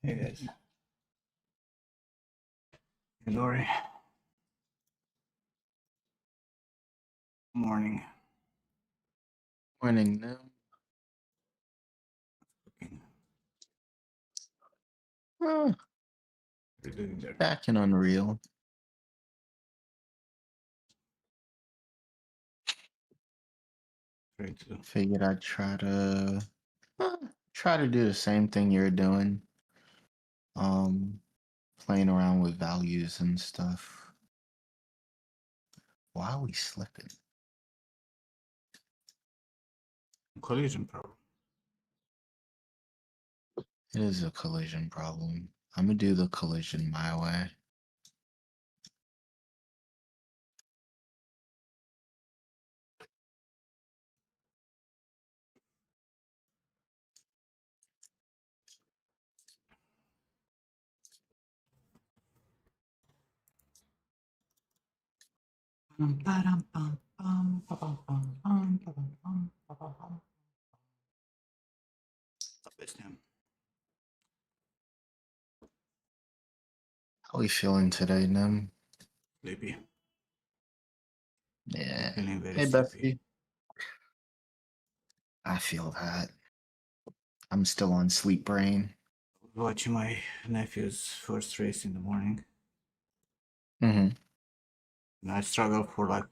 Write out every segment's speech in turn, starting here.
Hey guys. Hey Lori. Morning. Morning now. What are you doing there? Back in Unreal. Figured I'd try to do the same thing you're doing. Playing around with values and stuff. Why are we slipping? Collision problem. It is a collision problem. I'm gonna do the collision my way. How are we feeling today, Nim? Sleepy. Yeah. Feeling very Hey, sleepy. Bestie. I feel that. I'm still on sleep brain. Watching my nephew's first race in the morning. Mm-hmm. And I struggled for like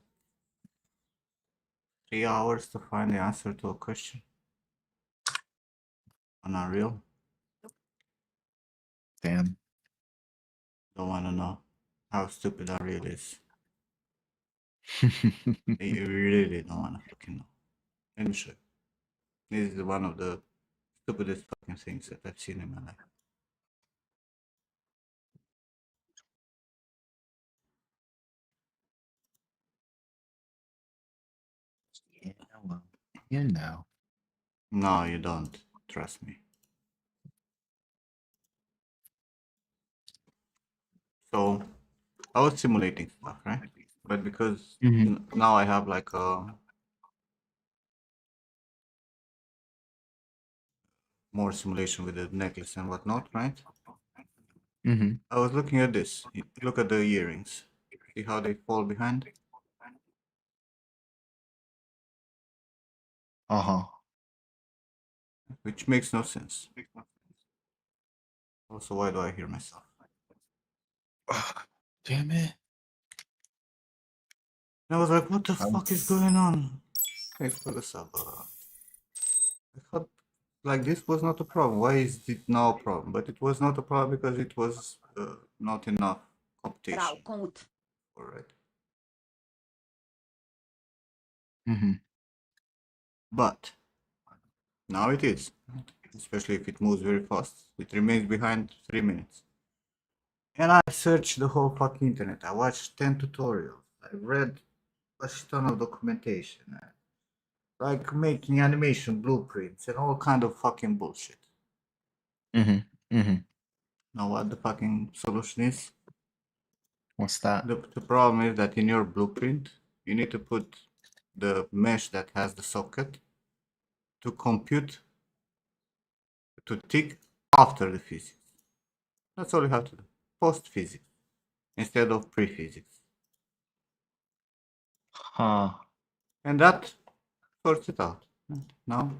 3 hours to find the answer to a question. On Unreal. Damn. Don't want to know how stupid Unreal is. You really don't want to fucking know. Let me show you. This is one of the stupidest fucking things that I've seen in my life. Yeah, well, you know. No, you don't. Trust me. So, I was simulating stuff, right? But because now I have like a more simulation with the necklace and whatnot, right? Mm-hmm. I was looking at this. Look at the earrings. See how they fall behind? Uh-huh. Which makes no sense. Also, why do I hear myself? Damn it. And I was like, what the fuck is going on? Thanks for the sub. I thought like this was not a problem. Why is it now a problem? But it was not a problem because it was not enough competition for it. Mm-hmm. But now it is, especially if it moves very fast. It remains behind 3 minutes. And I searched the whole fucking internet. I watched 10 tutorials. I read a ton of documentation. Like making animation blueprints and all kind of fucking bullshit. Mm-hmm. Mm-hmm. Know what the fucking solution is? What's that? The problem is that in your blueprint, you need to put the mesh that has the socket to compute, to tick after the physics. That's all you have to do. Post physics instead of pre physics. Huh. And that sorts it out. Now,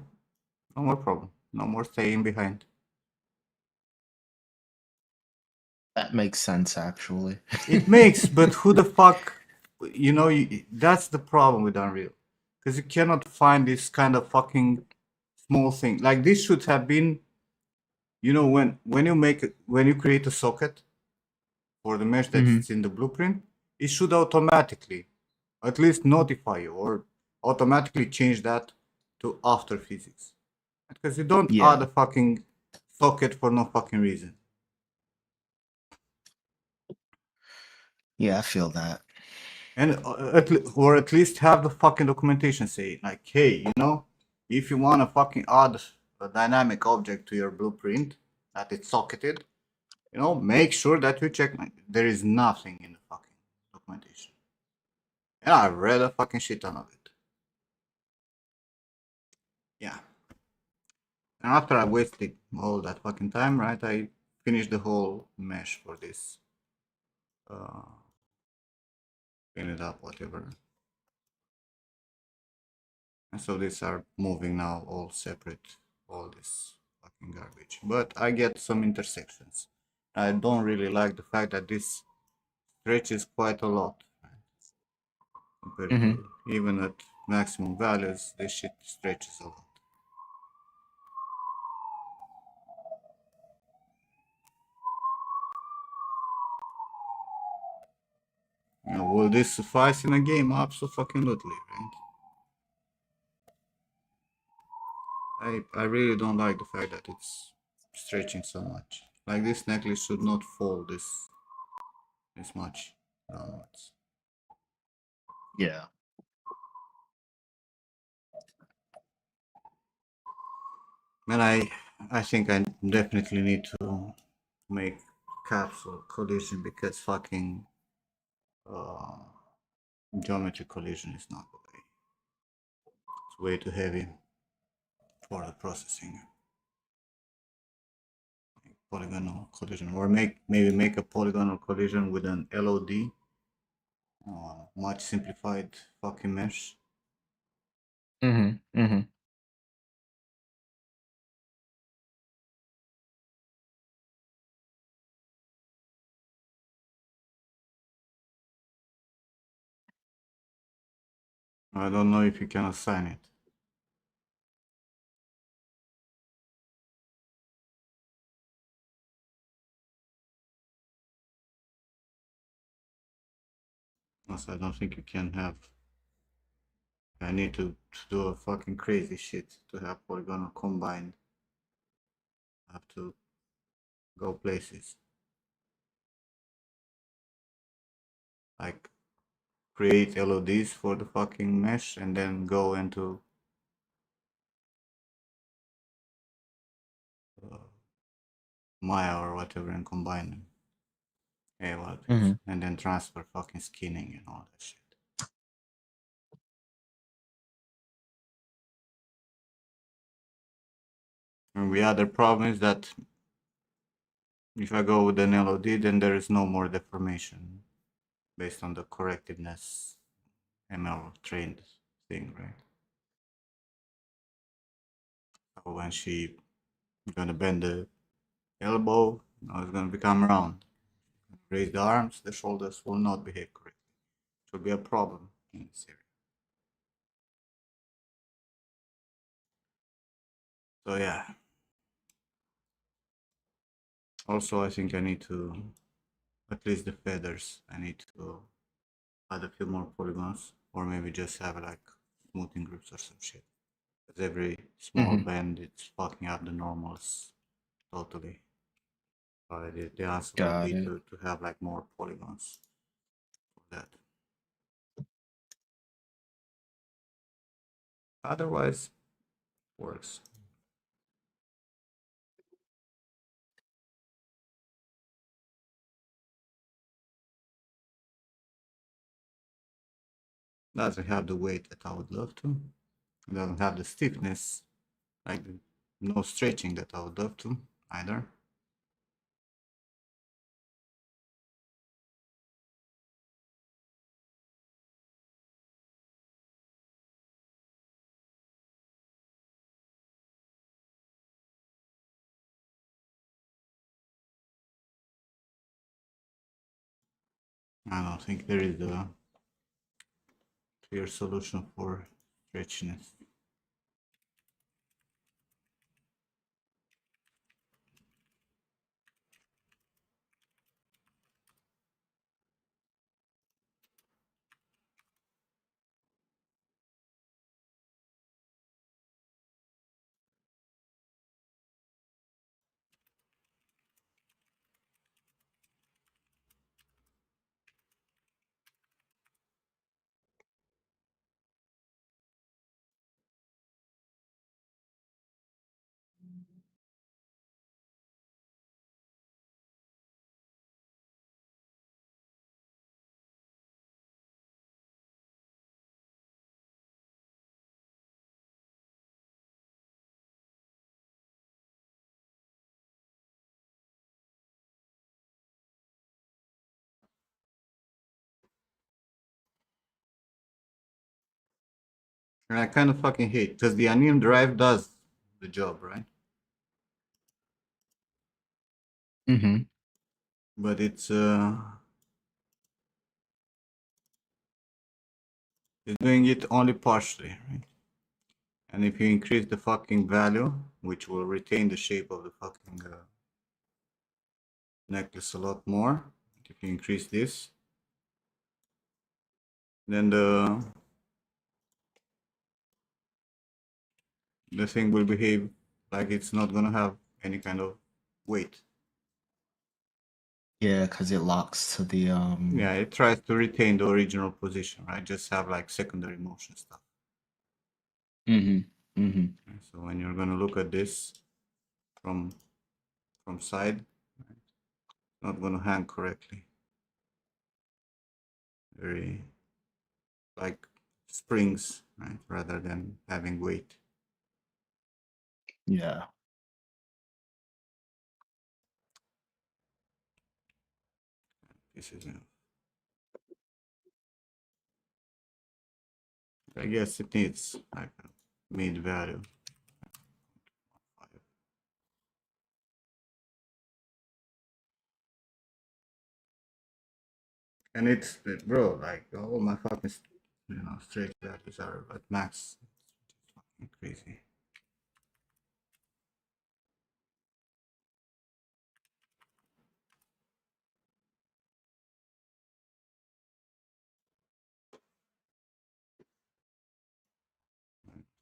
no more problem. No more staying behind. That makes sense, actually. It makes, but who the fuck, that's the problem with Unreal. Because you cannot find this kind of fucking small thing. Like this should have been, when you create a socket for the mesh that's in the blueprint, it should automatically at least notify you or automatically change that to after physics. Because you don't add a fucking socket for no fucking reason. Yeah, I feel that. And or at least have the fucking documentation say like, hey, if you want to fucking add a dynamic object to your blueprint that it's socketed, make sure that you check. Like, there is nothing in the fucking documentation. And I read a fucking shit ton of it. Yeah. And after I wasted all that fucking time, right, I finish the whole mesh for this. Clean it up, whatever. And so these are moving now all separate, all this fucking garbage. But I get some intersections. I don't really like the fact that this stretches quite a lot compared Mm-hmm. to even at maximum values, this shit stretches a lot. Now, will this suffice in a game? Absolutely, right? I really don't like the fact that it's stretching so much. Like this necklace should not fall this much downwards. Yeah. And I think I definitely need to make capsule collision because fucking uh, geometry collision is not the way. It's way too heavy for the processing. Polygonal collision, or maybe make a polygonal collision with an LOD, much simplified fucking mesh. Mm-hmm. Mm-hmm. I don't know if you can assign it. Also, I don't think you can have. I need to do a fucking crazy shit to have polygonal combined. I have to go places. Like create LODs for the fucking mesh and then go into uh, Maya or whatever and combine them. Yeah, well, Mm-hmm. and then transfer fucking skinning and all that shit. And the other problem is that if I go with an LOD, then there is no more deformation based on the correctiveness ML trained thing, right? So when she gonna bend the elbow, now it's gonna become round. Raise the arms, the shoulders will not behave correctly. It will be a problem in this area. So yeah. Also, I think I need to, at least the feathers, I need to add a few more polygons, or maybe just have like smoothing groups or some shit. Because every small Mm-hmm. bend, it's fucking up the normals totally. The answer will Got be it. to have like more polygons for that. Otherwise, works. Doesn't have the weight that I would love to. It doesn't have the stiffness, like no stretching that I would love to either. I don't think there is a clear solution for stretchiness. And I kind of fucking hate because the onion drive does the job, right? Mm-hmm. But it's doing it only partially, right? And if you increase the fucking value, which will retain the shape of the fucking necklace a lot more, if you increase this, then the thing will behave like it's not gonna have any kind of weight. Yeah, because it locks to the Yeah, it tries to retain the original position, right? Just have like secondary motion stuff. Mm-hmm. Mm-hmm. So when you're gonna look at this from side, it's not gonna hang correctly. Very like springs, right? Rather than having weight. Yeah. This is I guess it needs like a mid value. And it's bro, like all my fucking straight values are at max. It's fucking crazy.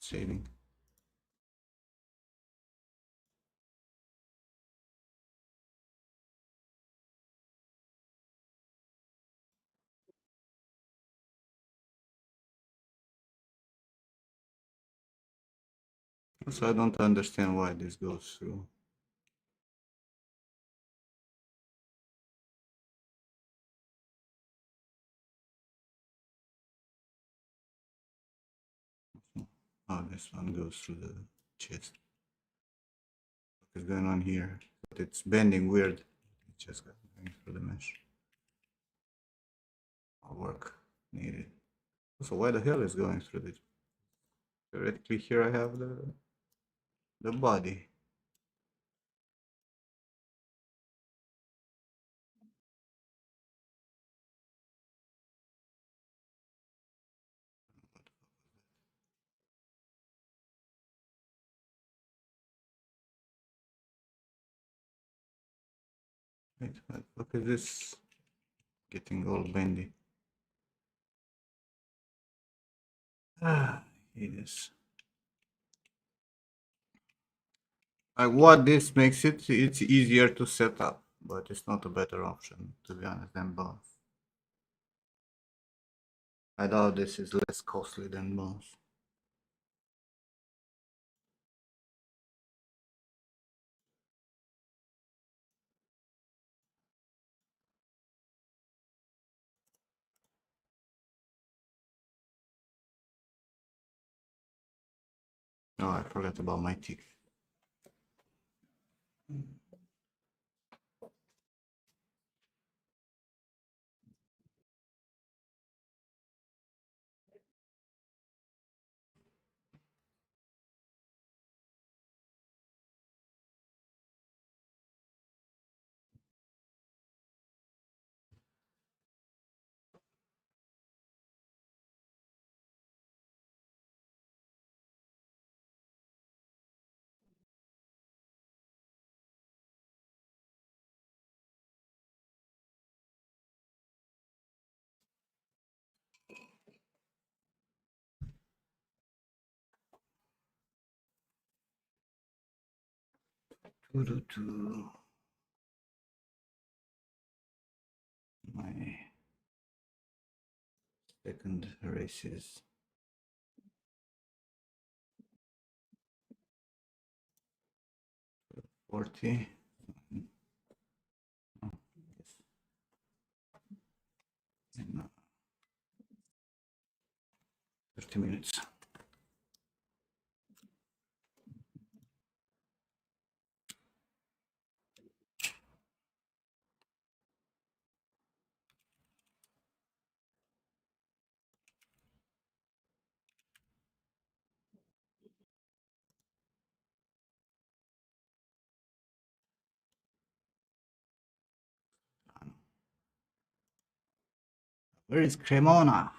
Saving. So I don't understand why this goes through. Oh, this one goes through the chest. What's going on here? But it's bending weird. It's just going through the mesh. I'll work needed. So why the hell is going through this? Theoretically, here I have the body. Wait, what the fuck is this? Getting all bendy. Ah, it is. Like what this makes it's easier to set up, but it's not a better option, to be honest, than both. I doubt this is less costly than both. Oh, I forgot about my teeth. My second race is 40. Oh, yes. In 30 minutes. Where is Cremona?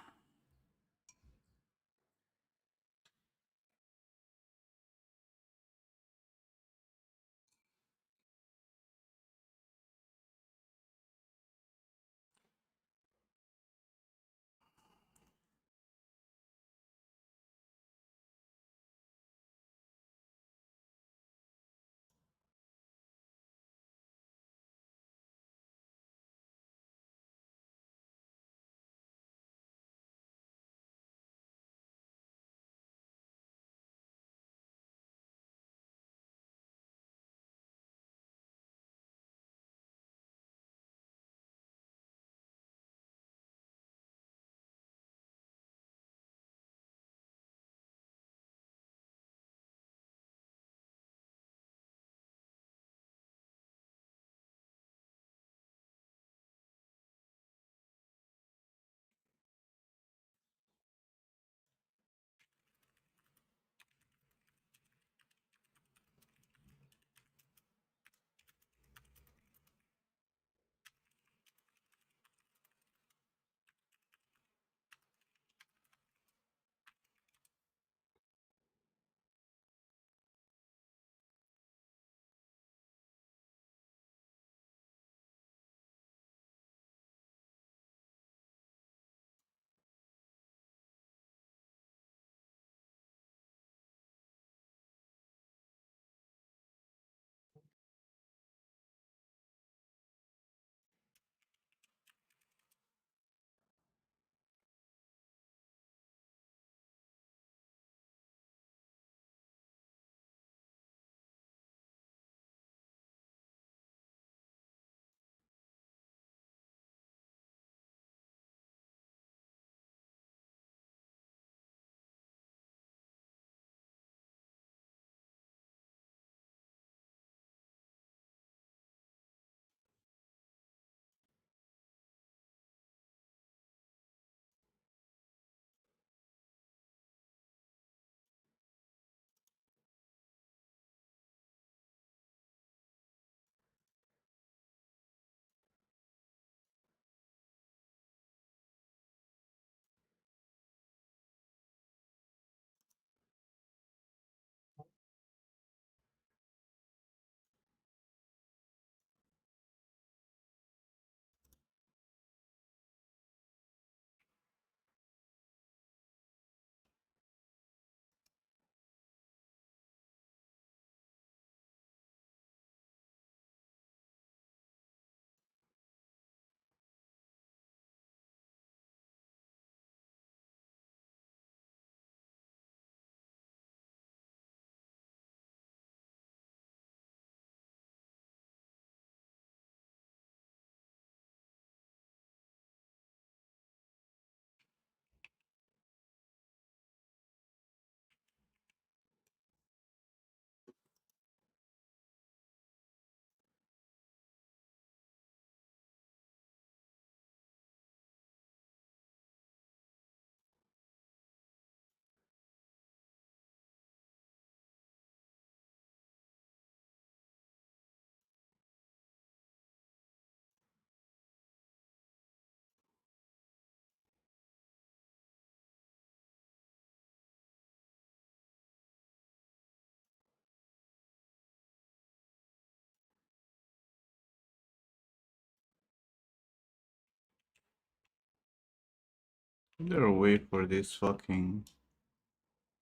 Is there a way for this fucking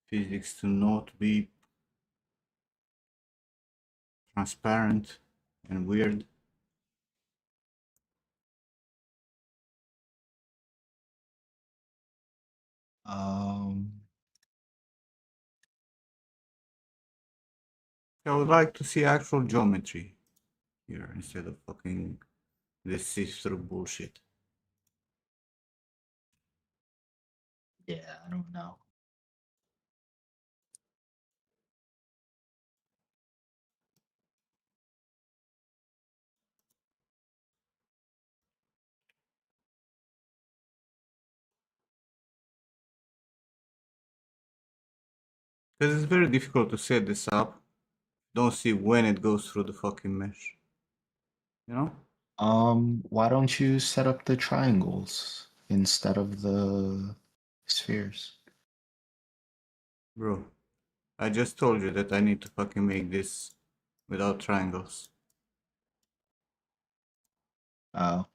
physics to not be transparent and weird? Um, I would like to see actual geometry here instead of fucking this see-through bullshit. yeah, I don't know. Because it's very difficult to set this up. Don't see when it goes through the fucking mesh. You know? Why don't you set up the triangles? instead of the spheres. Bro, I just told you that I need to fucking make this without triangles. Oh.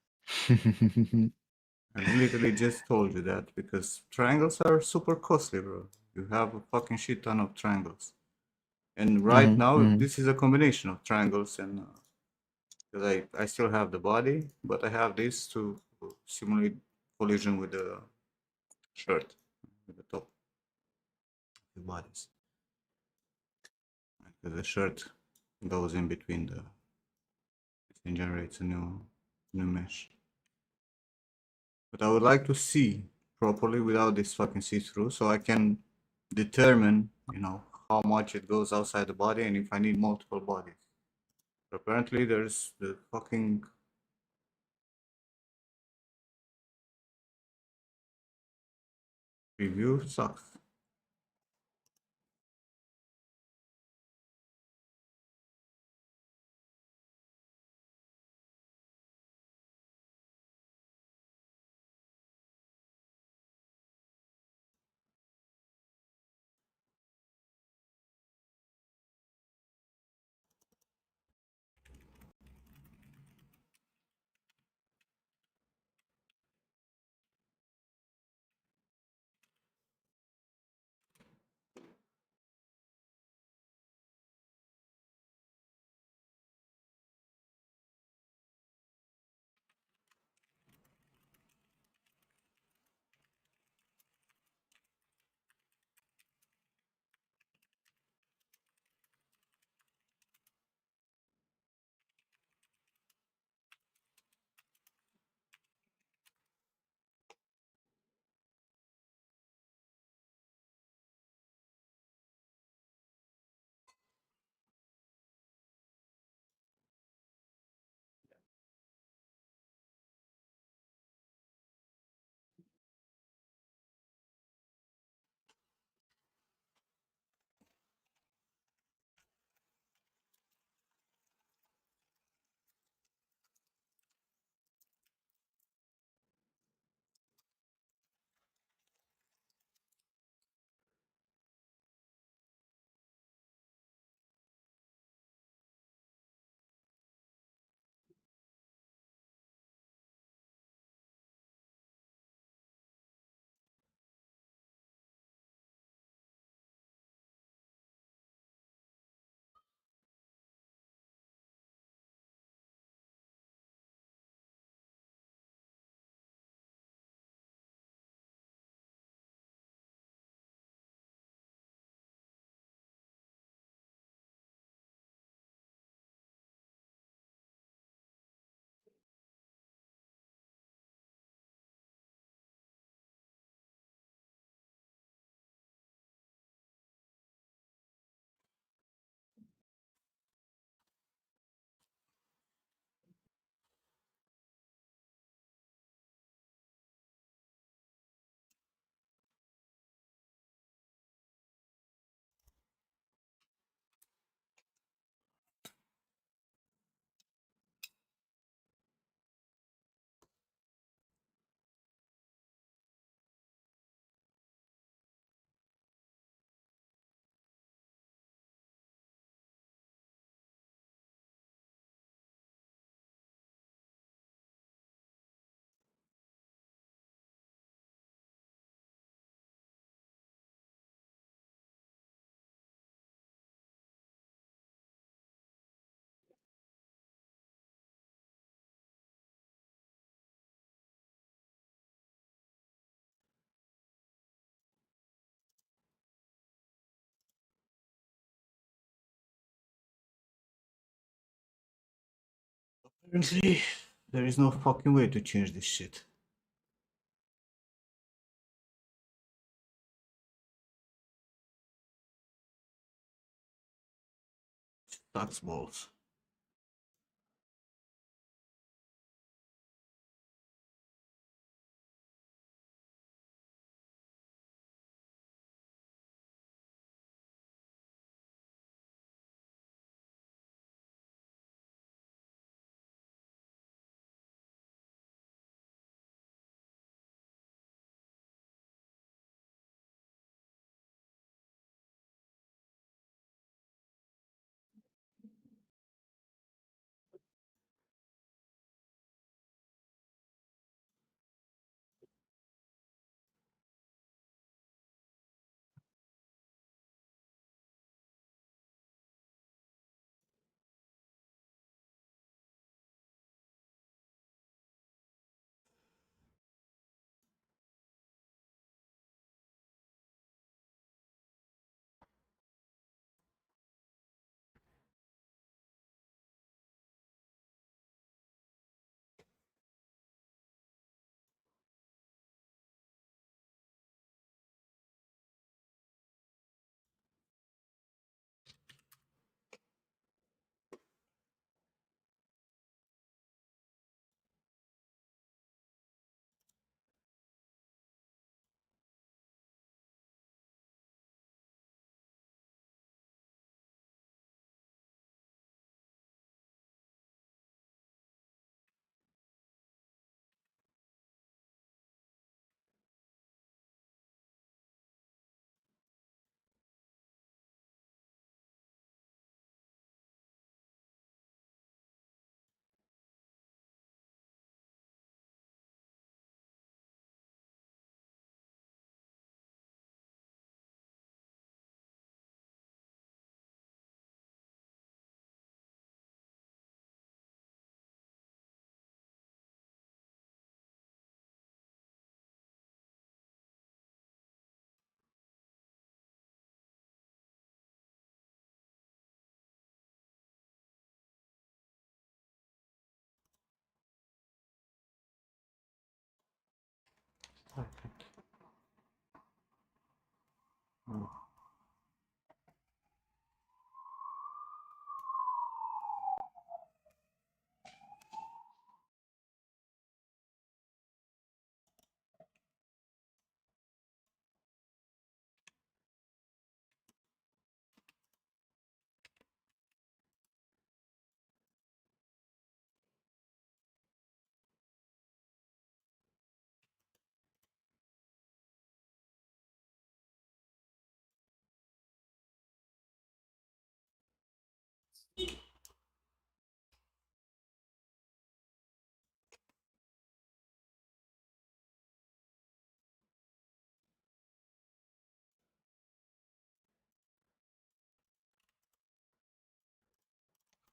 I literally just told you that because triangles are super costly, bro. You have a fucking shit ton of triangles. And right now, Mm-hmm. this is a combination of triangles and because I still have the body, but I have this to simulate collision with the shirt, with the top of the bodies. Because the shirt goes in between the and generates a new mesh. But I would like to see properly without this fucking see-through so I can determine, how much it goes outside the body and if I need multiple bodies. But apparently there's the fucking review sucks. Apparently, there is no fucking way to change this shit. Sucks balls.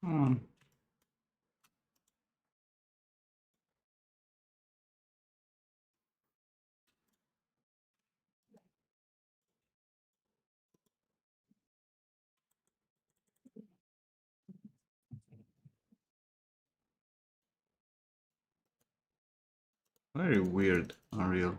Hmm. Very weird, unreal.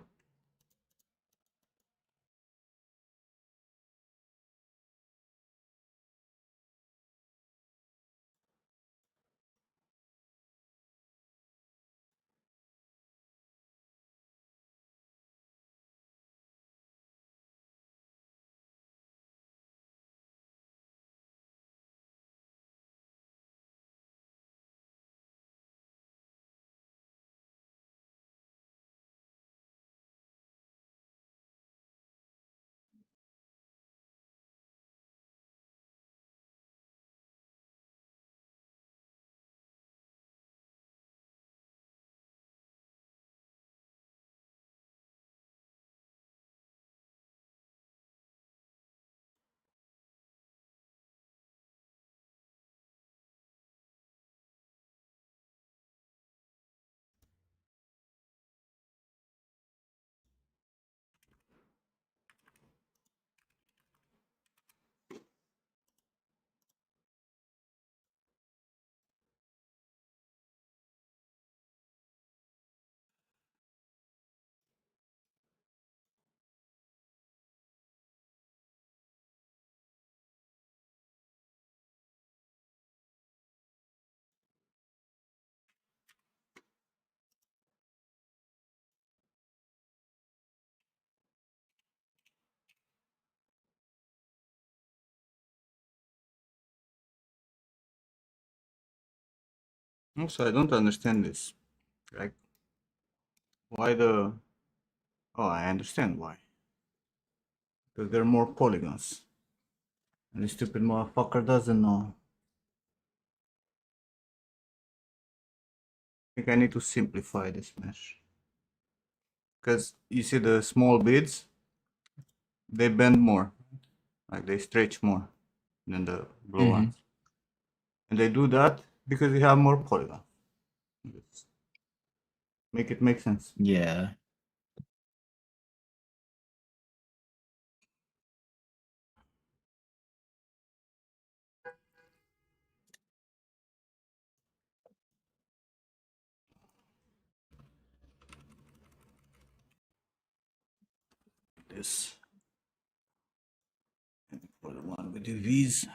Also, I don't understand this. Like, why the... Oh, I understand why. Because there are more polygons. And the stupid motherfucker doesn't know. I think I need to simplify this mesh. Because you see the small beads, they bend more. Like they stretch more than the blue Mm-hmm. ones. And they do that because they have more polygons. Just make it make sense. Yeah. This. And for the one with the V's.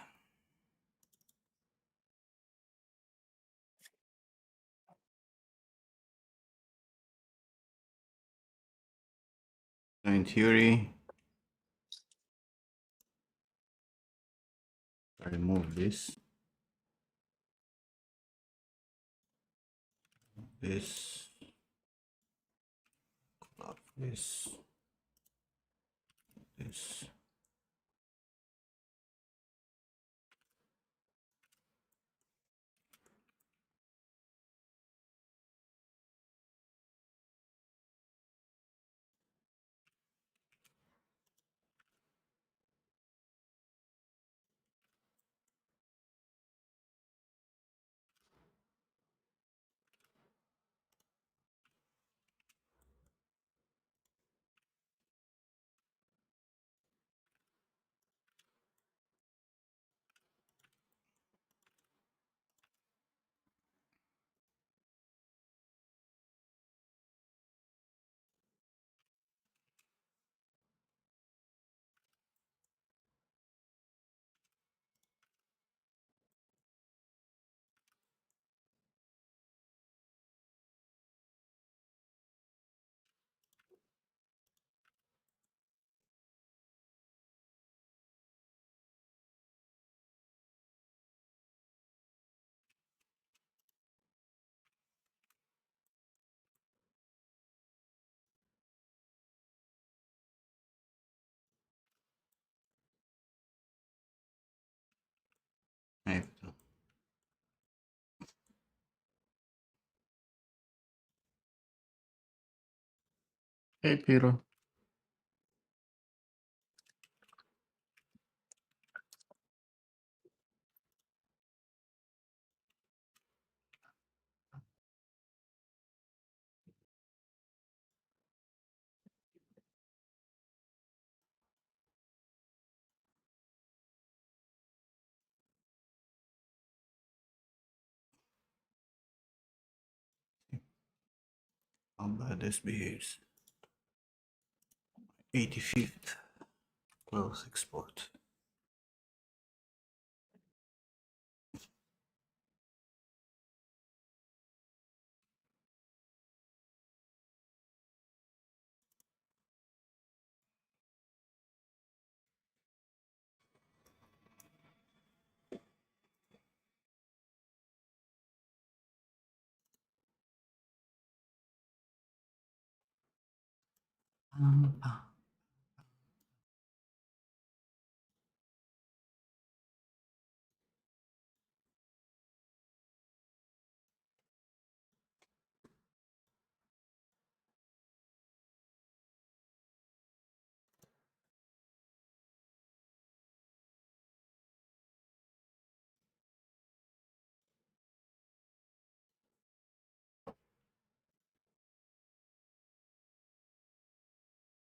In theory, I remove this. This. This. This. Hey, Peter. how bad this behaves. 85th close export.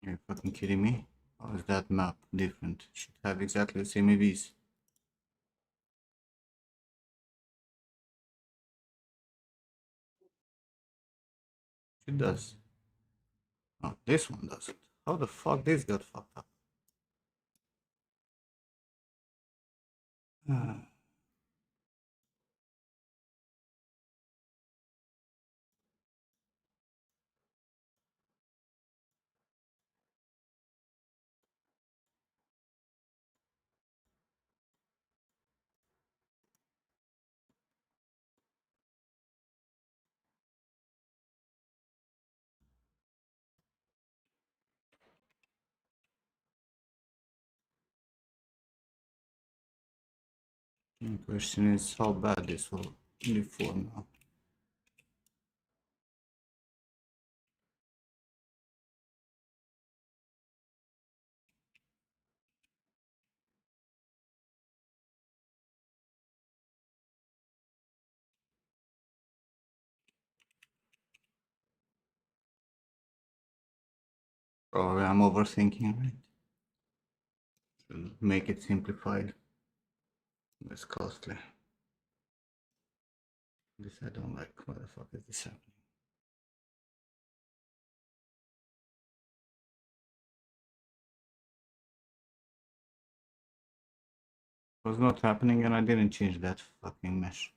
You're fucking kidding me? How is that map different? It should have exactly the same EVs. It does. Oh, this one doesn't. How the fuck this got fucked up? The question is how bad this will deform now. Probably I'm overthinking, right? Should make it simplified. Less costly. This I don't like. What the fuck is this happening? It was not happening and I didn't change that fucking mesh.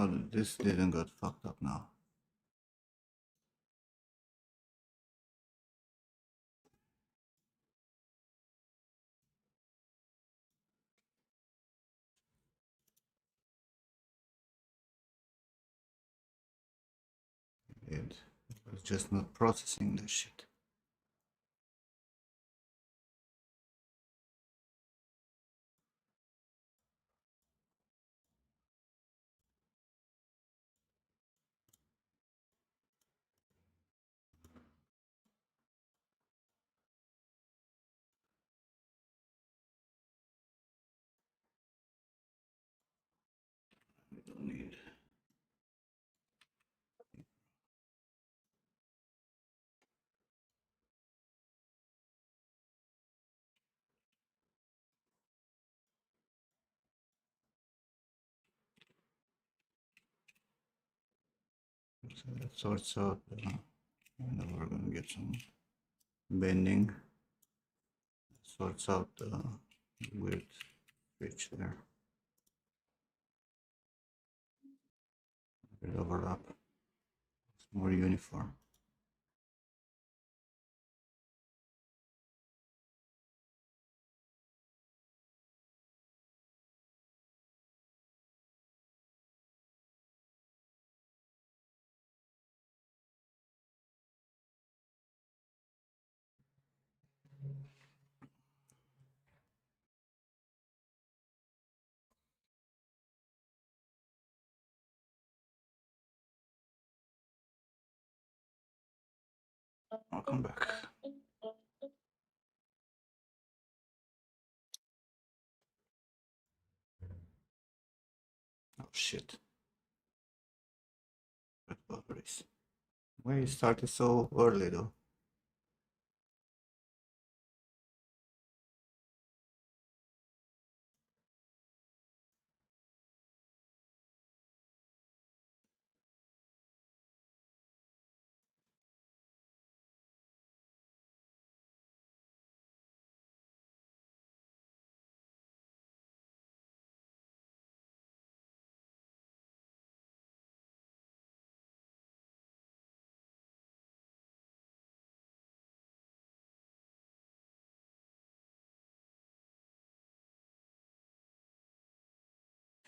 Oh, this didn't get fucked up now. It was just not processing the shit. We don't need. So that sorts out. And we're gonna get some bending. Sorts out the weird switch there. Weird overlap. It's more uniform. I'll come back. Oh shit. Red batteries. Why you started so early though?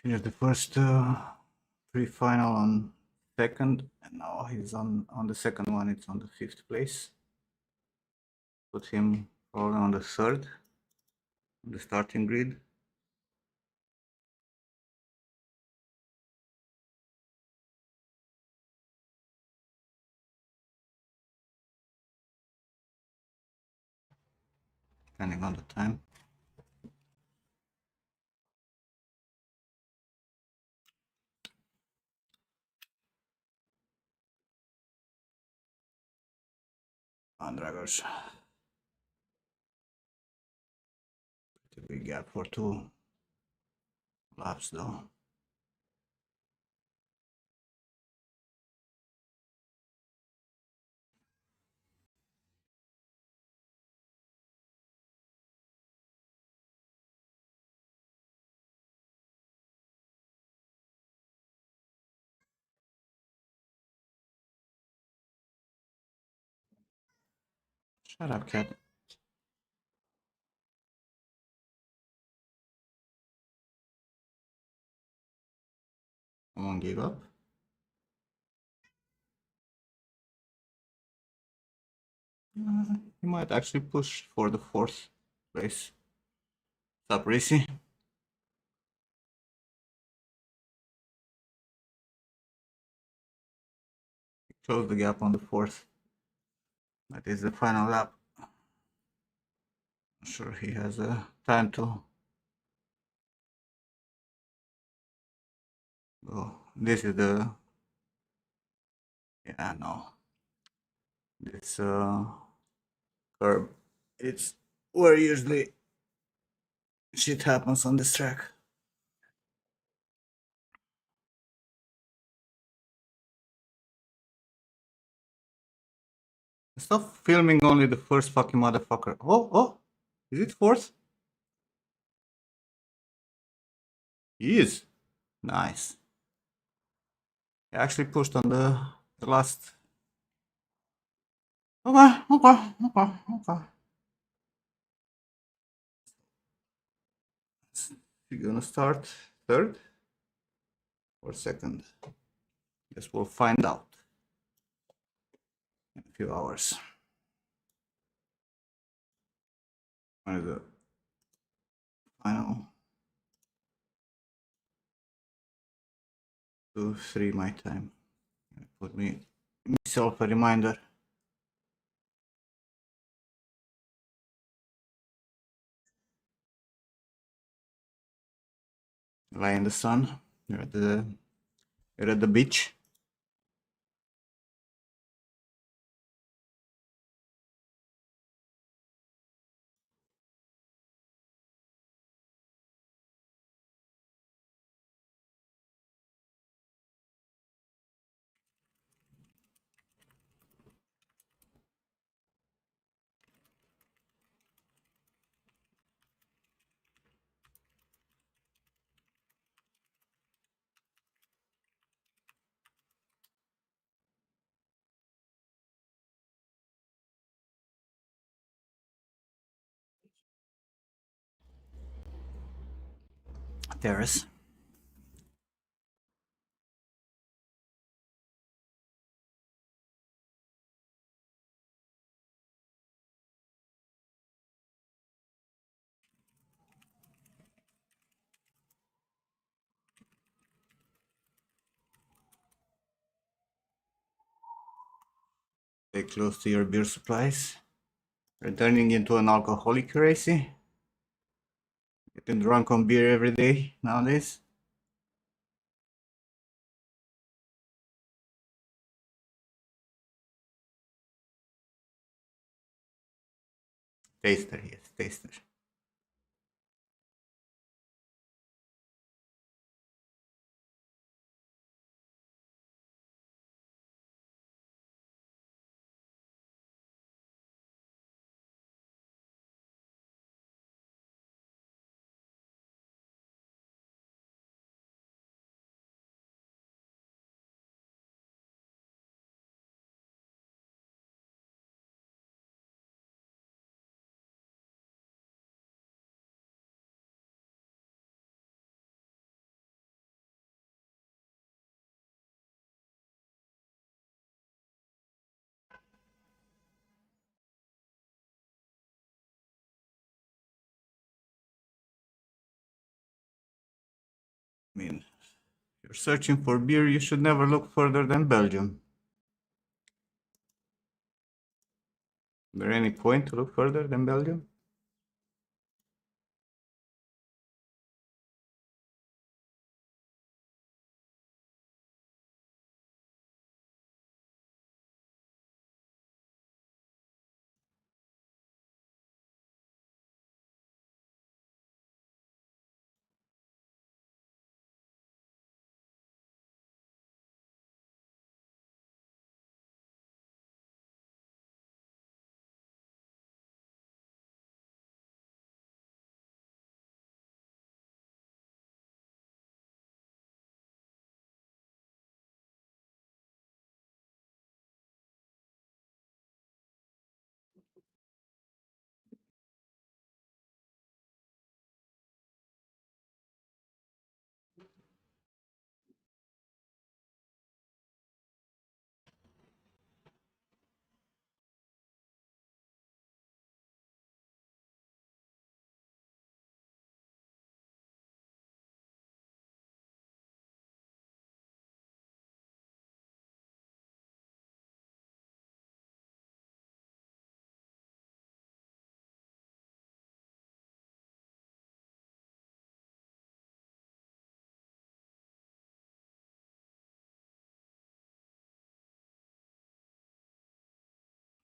Finished the first pre-final on second, and now he's on the second one. It's on the 5th place. Put him probably on the 3rd, on the starting grid. Depending on the time. Drivers. Pretty big gap for 2 laps though. Shut up, cat. I won't give up. He might actually push for the 4th place. What's up, Risi? Close the gap on the 4th. That is the final lap. I'm sure he has time to go. This is the. Yeah, no. This curb. It's where usually shit happens on this track. Stop filming only the first fucking motherfucker. Oh, is it 4th? He is. Nice. I actually pushed on the last. Okay. You're gonna start third or second? Guess we'll find out in a few hours. The final 2-3 my time. Put myself a reminder. Lie in the sun. You're at the beach. Terrace. Stay close to your beer supplies. You're turning into an alcoholic, crazy. Getting drunk on beer every day nowadays. Taster, yes, taster. I mean, if you're searching for beer, you should never look further than Belgium. Is there any point to look further than Belgium?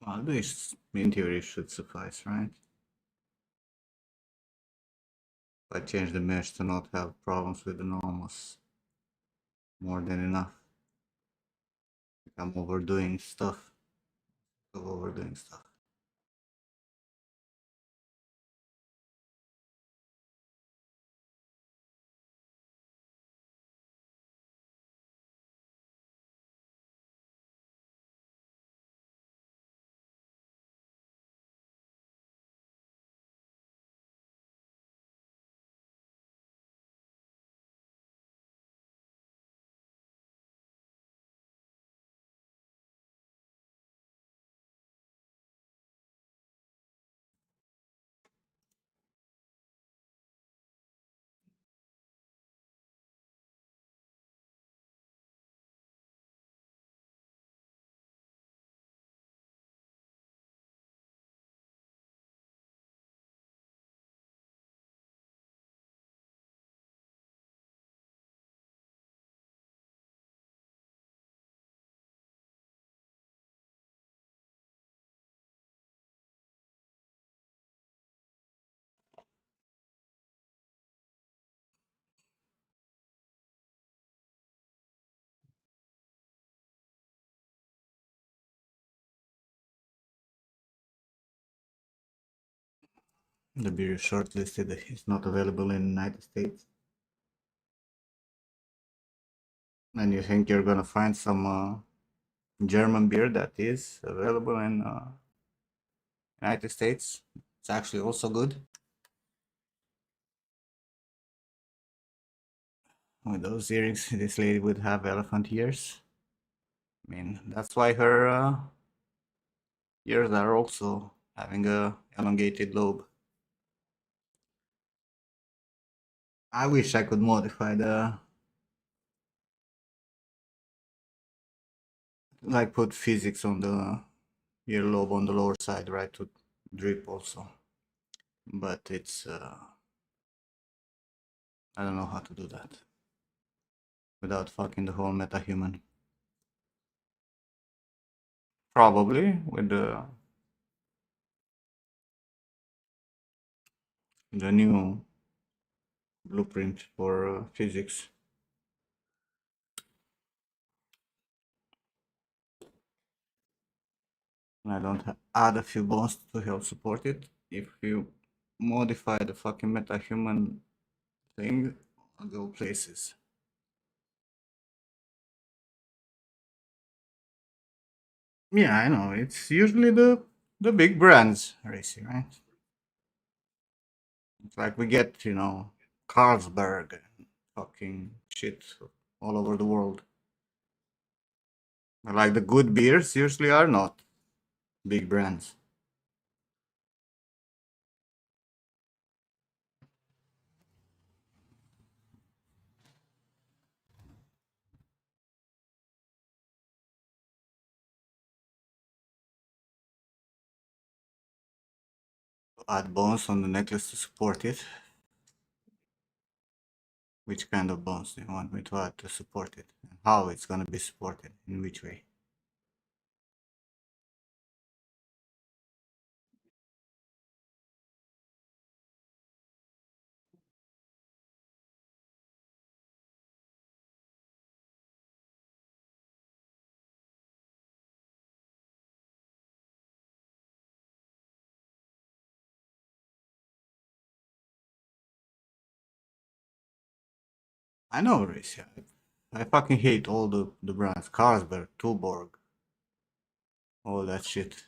Well, this in theory should suffice, right? If I change the mesh to not have problems with the normals, more than enough. I'm overdoing stuff. Overdoing stuff. The beer is shortlisted. It's not available in the United States. And you think you're gonna find some German beer that is available in United States? It's actually also good. With those earrings, this lady would have elephant ears. I mean, that's why her ears are also having a elongated lobe. I wish I could modify the, like put physics on the earlobe on the lower side, right, to drip also. But it's, I don't know how to do that without fucking the whole metahuman. Probably with the new blueprint for physics. I don't add a few bones to help support it. If you modify the fucking metahuman thing, I'll go places. Yeah, I know. It's usually the big brands, Racy, right? It's like we get, Carlsberg and fucking shit all over the world. Like the good beers usually are not big brands. Add bones on the necklace to support it. Which kind of bones do you want me to add to support it? And how it's gonna be supported? In which way? I know, Riz. I fucking hate all the brands. Carlsberg, Tuborg, all that shit.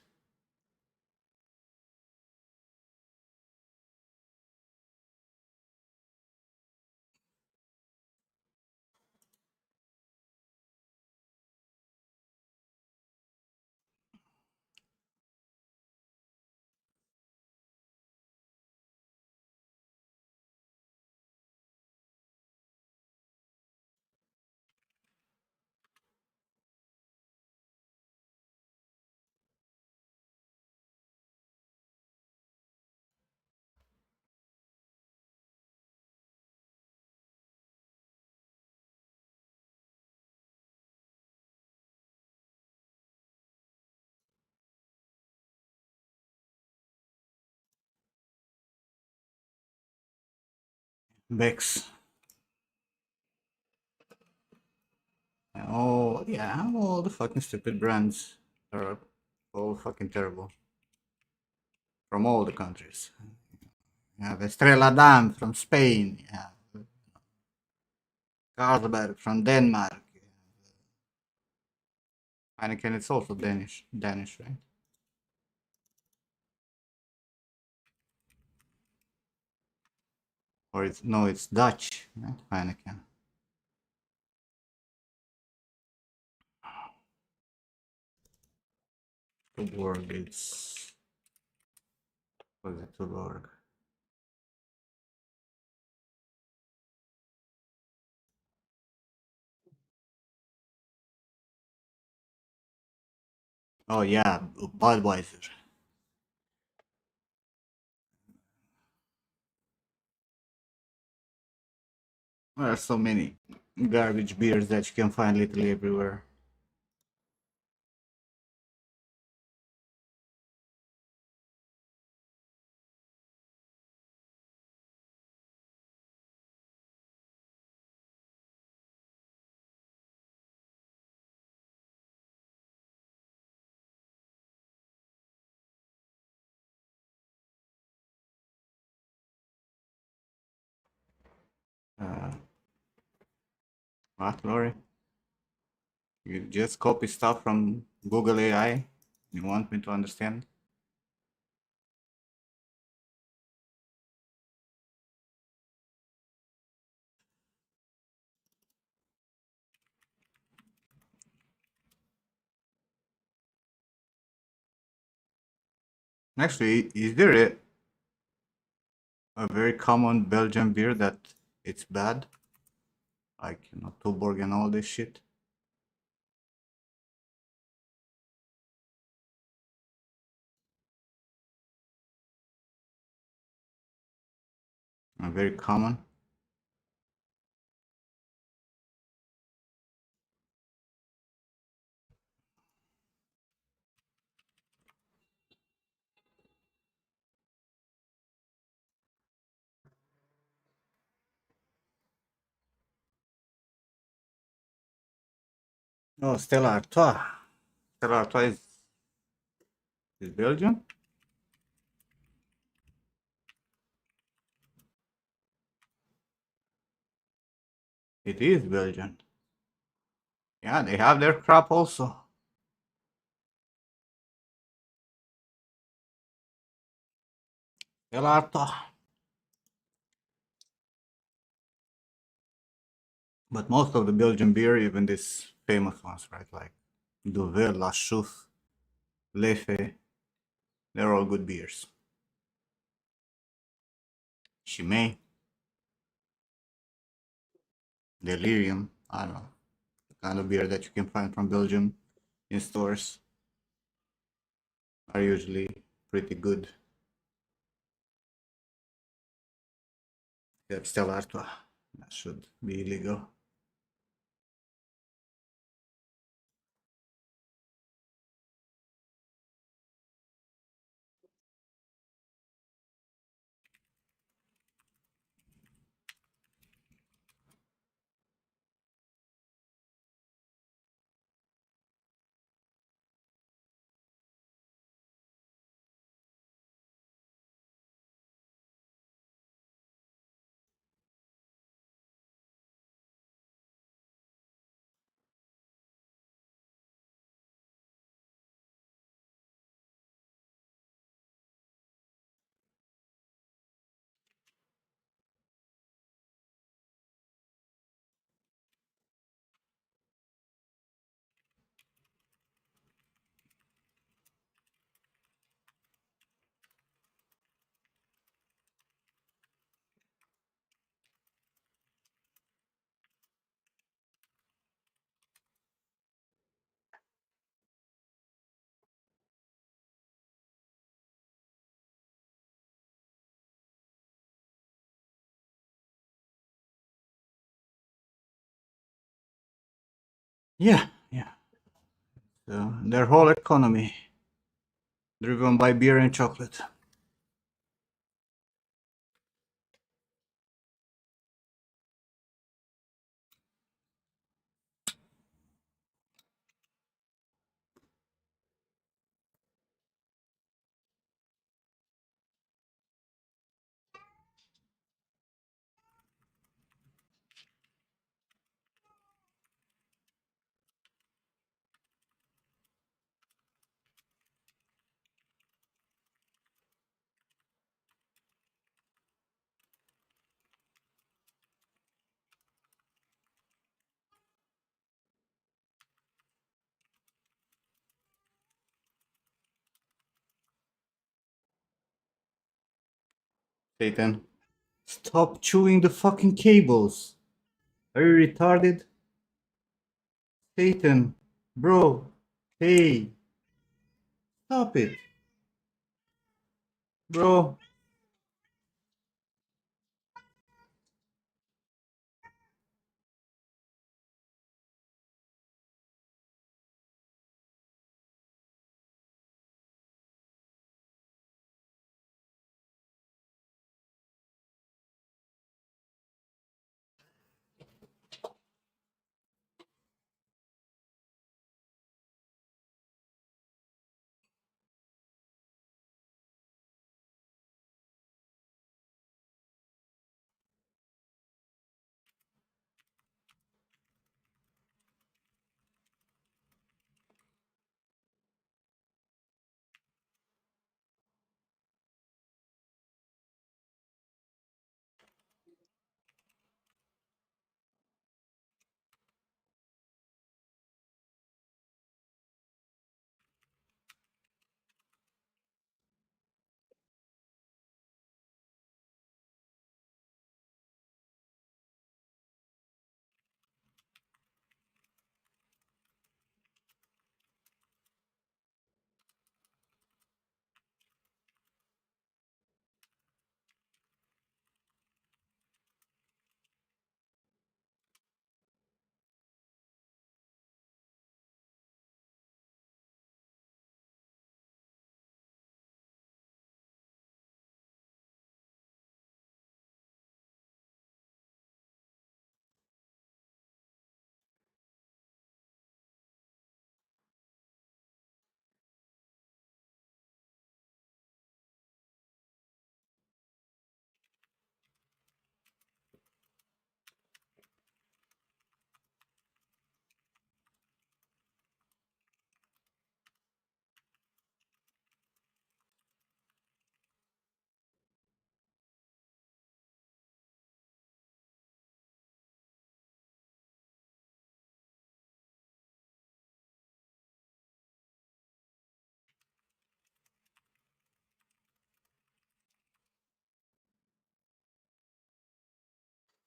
Bex. Oh, yeah, all the fucking stupid brands are all fucking terrible. From all the countries. You have Estrella Damm from Spain. You have Carlsberg from Denmark. Heineken, it's also Danish, right? Or it's, no, it's Dutch, right? Heineken. Tuborg, it's, what is it, Tuborg? Oh yeah, Budweiser. There are so many garbage beers that you can find literally everywhere. Uh, what, Lori? You just copy stuff from Google AI? You want me to understand? Actually, is there a very common Belgian beer that it's bad? Like, Tuborg and all this shit? Very common. Oh, Stella Artois. Stella Artois is Belgian? It is Belgian. Yeah, they have their crop also. Stella Artois. But most of the Belgian beer, even these famous ones, right? Like Duvel, La Chouffe, Lefe, they're all good beers. Chimay, Delirium, I don't know. The kind of beer that you can find from Belgium in stores are usually pretty good. Except Stella Artois. That should be illegal. Yeah, yeah. So their whole economy driven by beer and chocolate. Satan, stop chewing the fucking cables. Are you retarded? Satan, bro, hey, stop it, bro.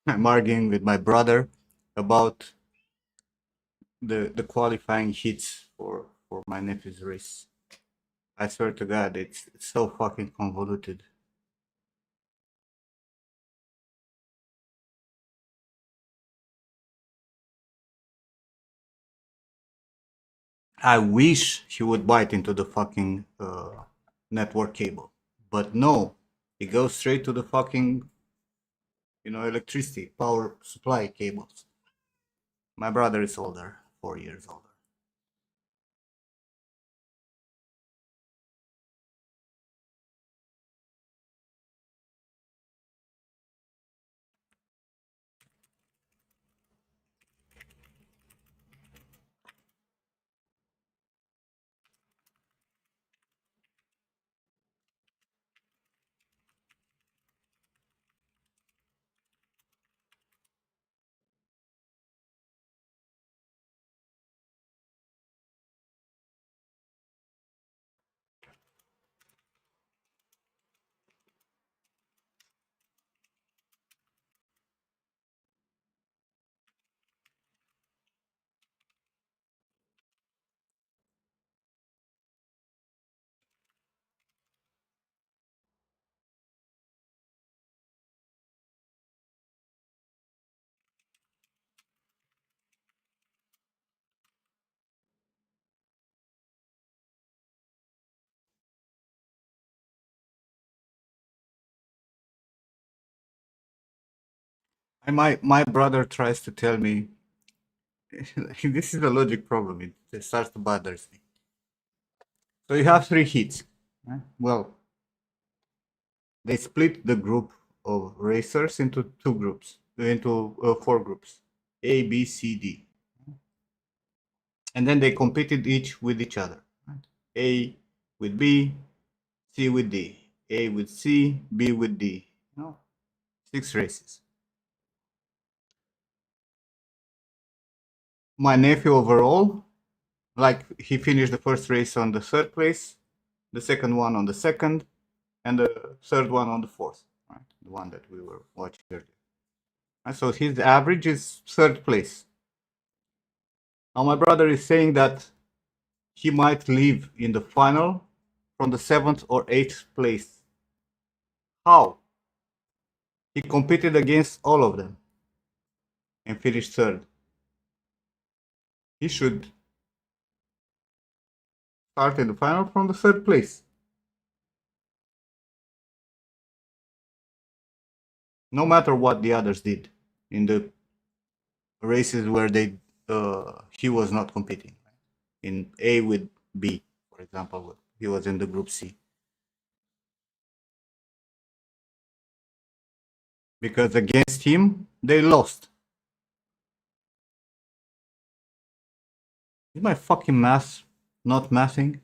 I'm arguing with my brother about the qualifying hits for my nephew's race. I swear to God, it's so fucking convoluted. I wish he would bite into the fucking network cable, but no, he goes straight to the fucking electricity power supply cables. My brother is older, 4 years older. And my brother tries to tell me this is a logic problem. It starts to bother me. So you have three hits. Well, they split the group of racers into four groups, A, B, C, D, and then they competed each with each other. Right? A with B, C with D, A with C, B with D. No, 6 races. My nephew overall, like he finished the first race on the third place, the second one on the second, and the third one on the fourth. Right, the one that we were watching earlier. And so his average is third place. Now my brother is saying that he might leave in the final from the seventh or eighth place. How? He competed against all of them and finished third. He should start in the final from the third place. No matter what the others did in the races where he was not competing. In A with B, for example, he was in the group C. Because against him, they lost. Is my fucking math not mathing?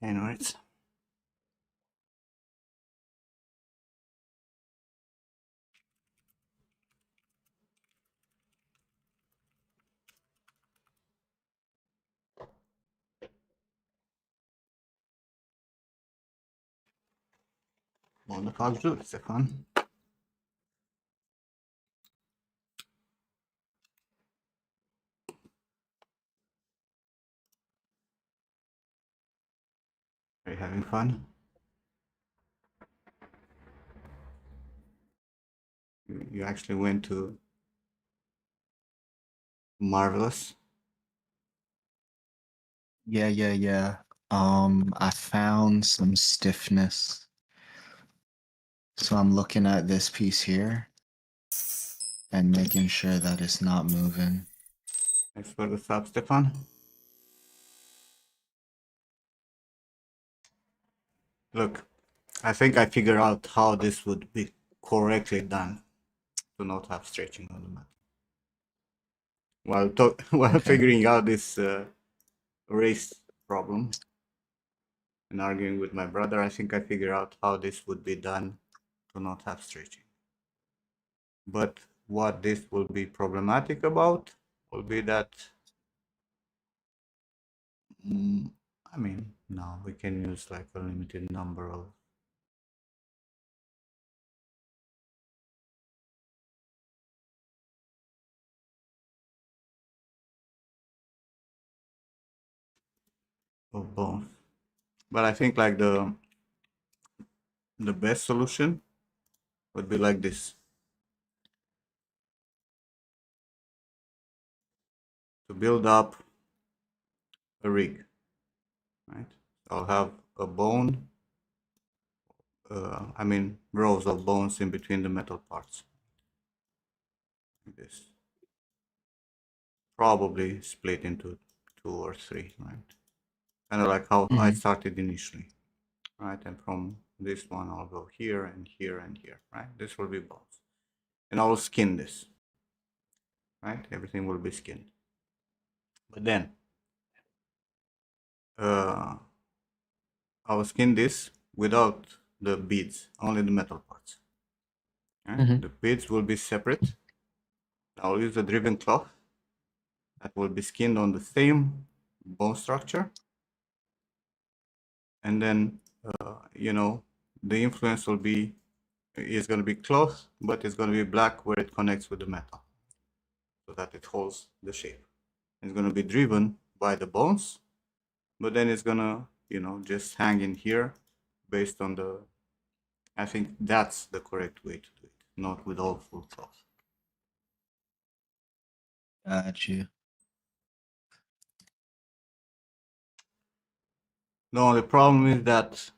Anyways. Onu kaldı Stefan. Are you having fun? You actually went to Marvelous? Yeah. I found some stiffness. So I'm looking at this piece here and making sure that it's not moving. Thanks for the sub, Stefan. Look, I think I figured out how this would be correctly done to not have stretching on the mat. While Okay. figuring out this race problem and arguing with my brother, I think I figured out how this would be done to not have stretching. But what this will be problematic about will be that, I mean, no, we can use like a limited number of bones. But I think like the best solution would be like this. To build up a rig, right? I'll have a bone, I mean rows of bones in between the metal parts. Like this. Probably split into 2 or 3, right? Kind of like how I started initially, right? And from this one I'll go here and here and here, right? This will be bones. And I'll skin this, right? Everything will be skinned. But then I'll skin this without the beads, only the metal parts. Right? The beads will be separate. I'll use a driven cloth that will be skinned on the same bone structure. And then, the influence is going to be cloth, but it's going to be black where it connects with the metal so that it holds the shape. It's going to be driven by the bones, but then it's going to, just hang in here based on I think that's the correct way to do it, not with all full cloth. Got you. The only problem is that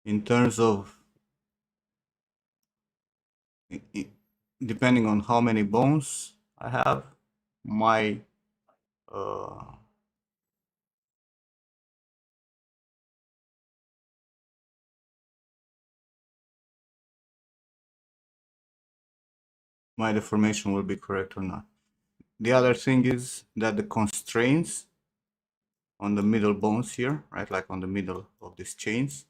in terms of depending on how many bones I have, my my deformation will be correct or not. The other thing is that the constraints on the middle bones here, right, like on the middle of these chains,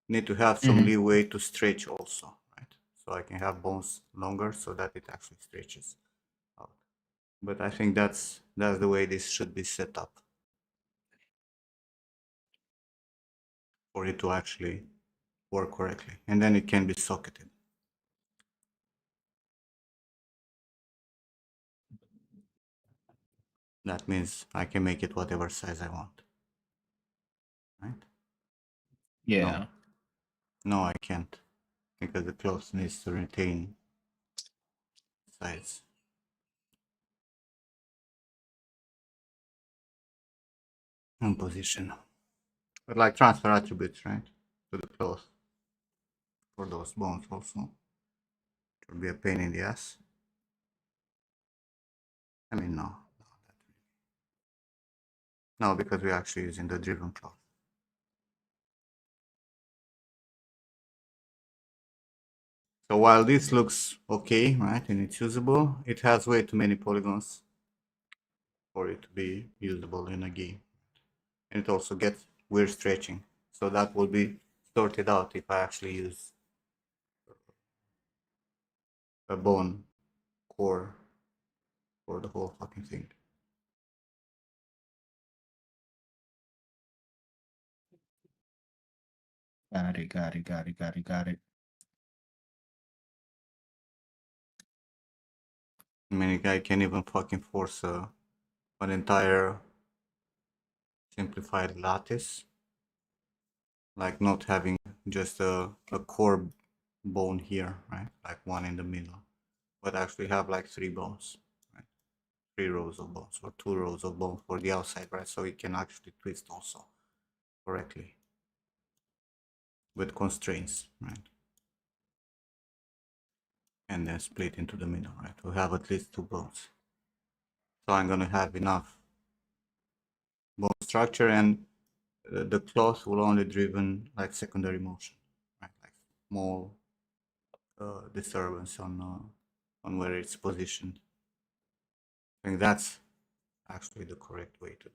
need to have some leeway to stretch also, right? So I can have bones longer so that it actually stretches out. But I think that's the way this should be set up for it to actually work correctly, and then it can be socketed. That means I can make it whatever size I want, right? Yeah. No, I can't, because the cloth needs to retain size. And position. But like transfer attributes, right? To the cloth. For those bones also. It would be a pain in the ass. I mean, no. No, because we're actually using the driven cloth. So while this looks okay, right, and it's usable, it has way too many polygons for it to be usable in a game. and it also gets weird stretching. So that will be sorted out if I actually use a bone core for the whole fucking thing. Got it, got it, got it, got it, got it. I mean, I can't even fucking force an entire simplified lattice, like not having just a core bone here, right? Like one in the middle, but actually have like three bones, right? Three rows of bones or two rows of bone for the outside, right? So it can actually twist also correctly with constraints, right? And then split into the middle, right? We have at least two bones. So I'm gonna have enough bone structure, and the cloth will only driven like secondary motion, right? Like small disturbance on where it's positioned. I think that's actually the correct way to do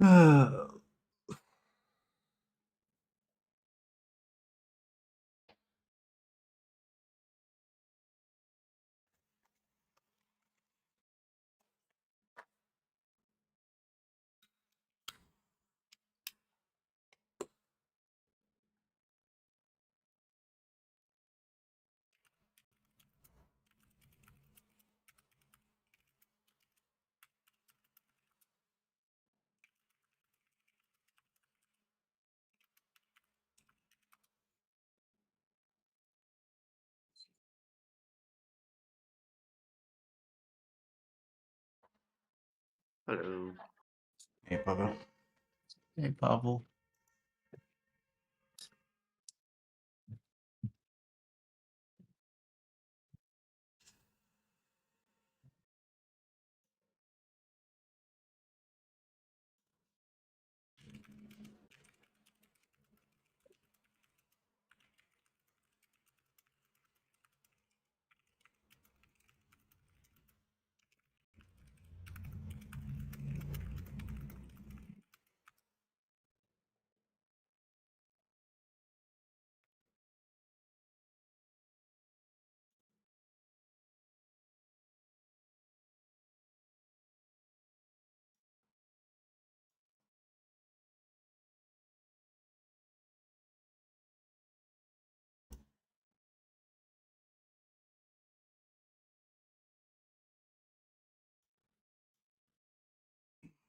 it. Hello. Hey, Pavel. Hey, Pavel.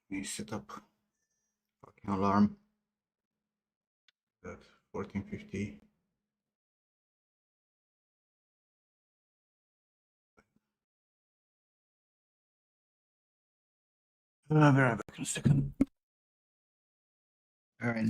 me set up fucking alarm at 14:50. I'll be right back in a second. All right.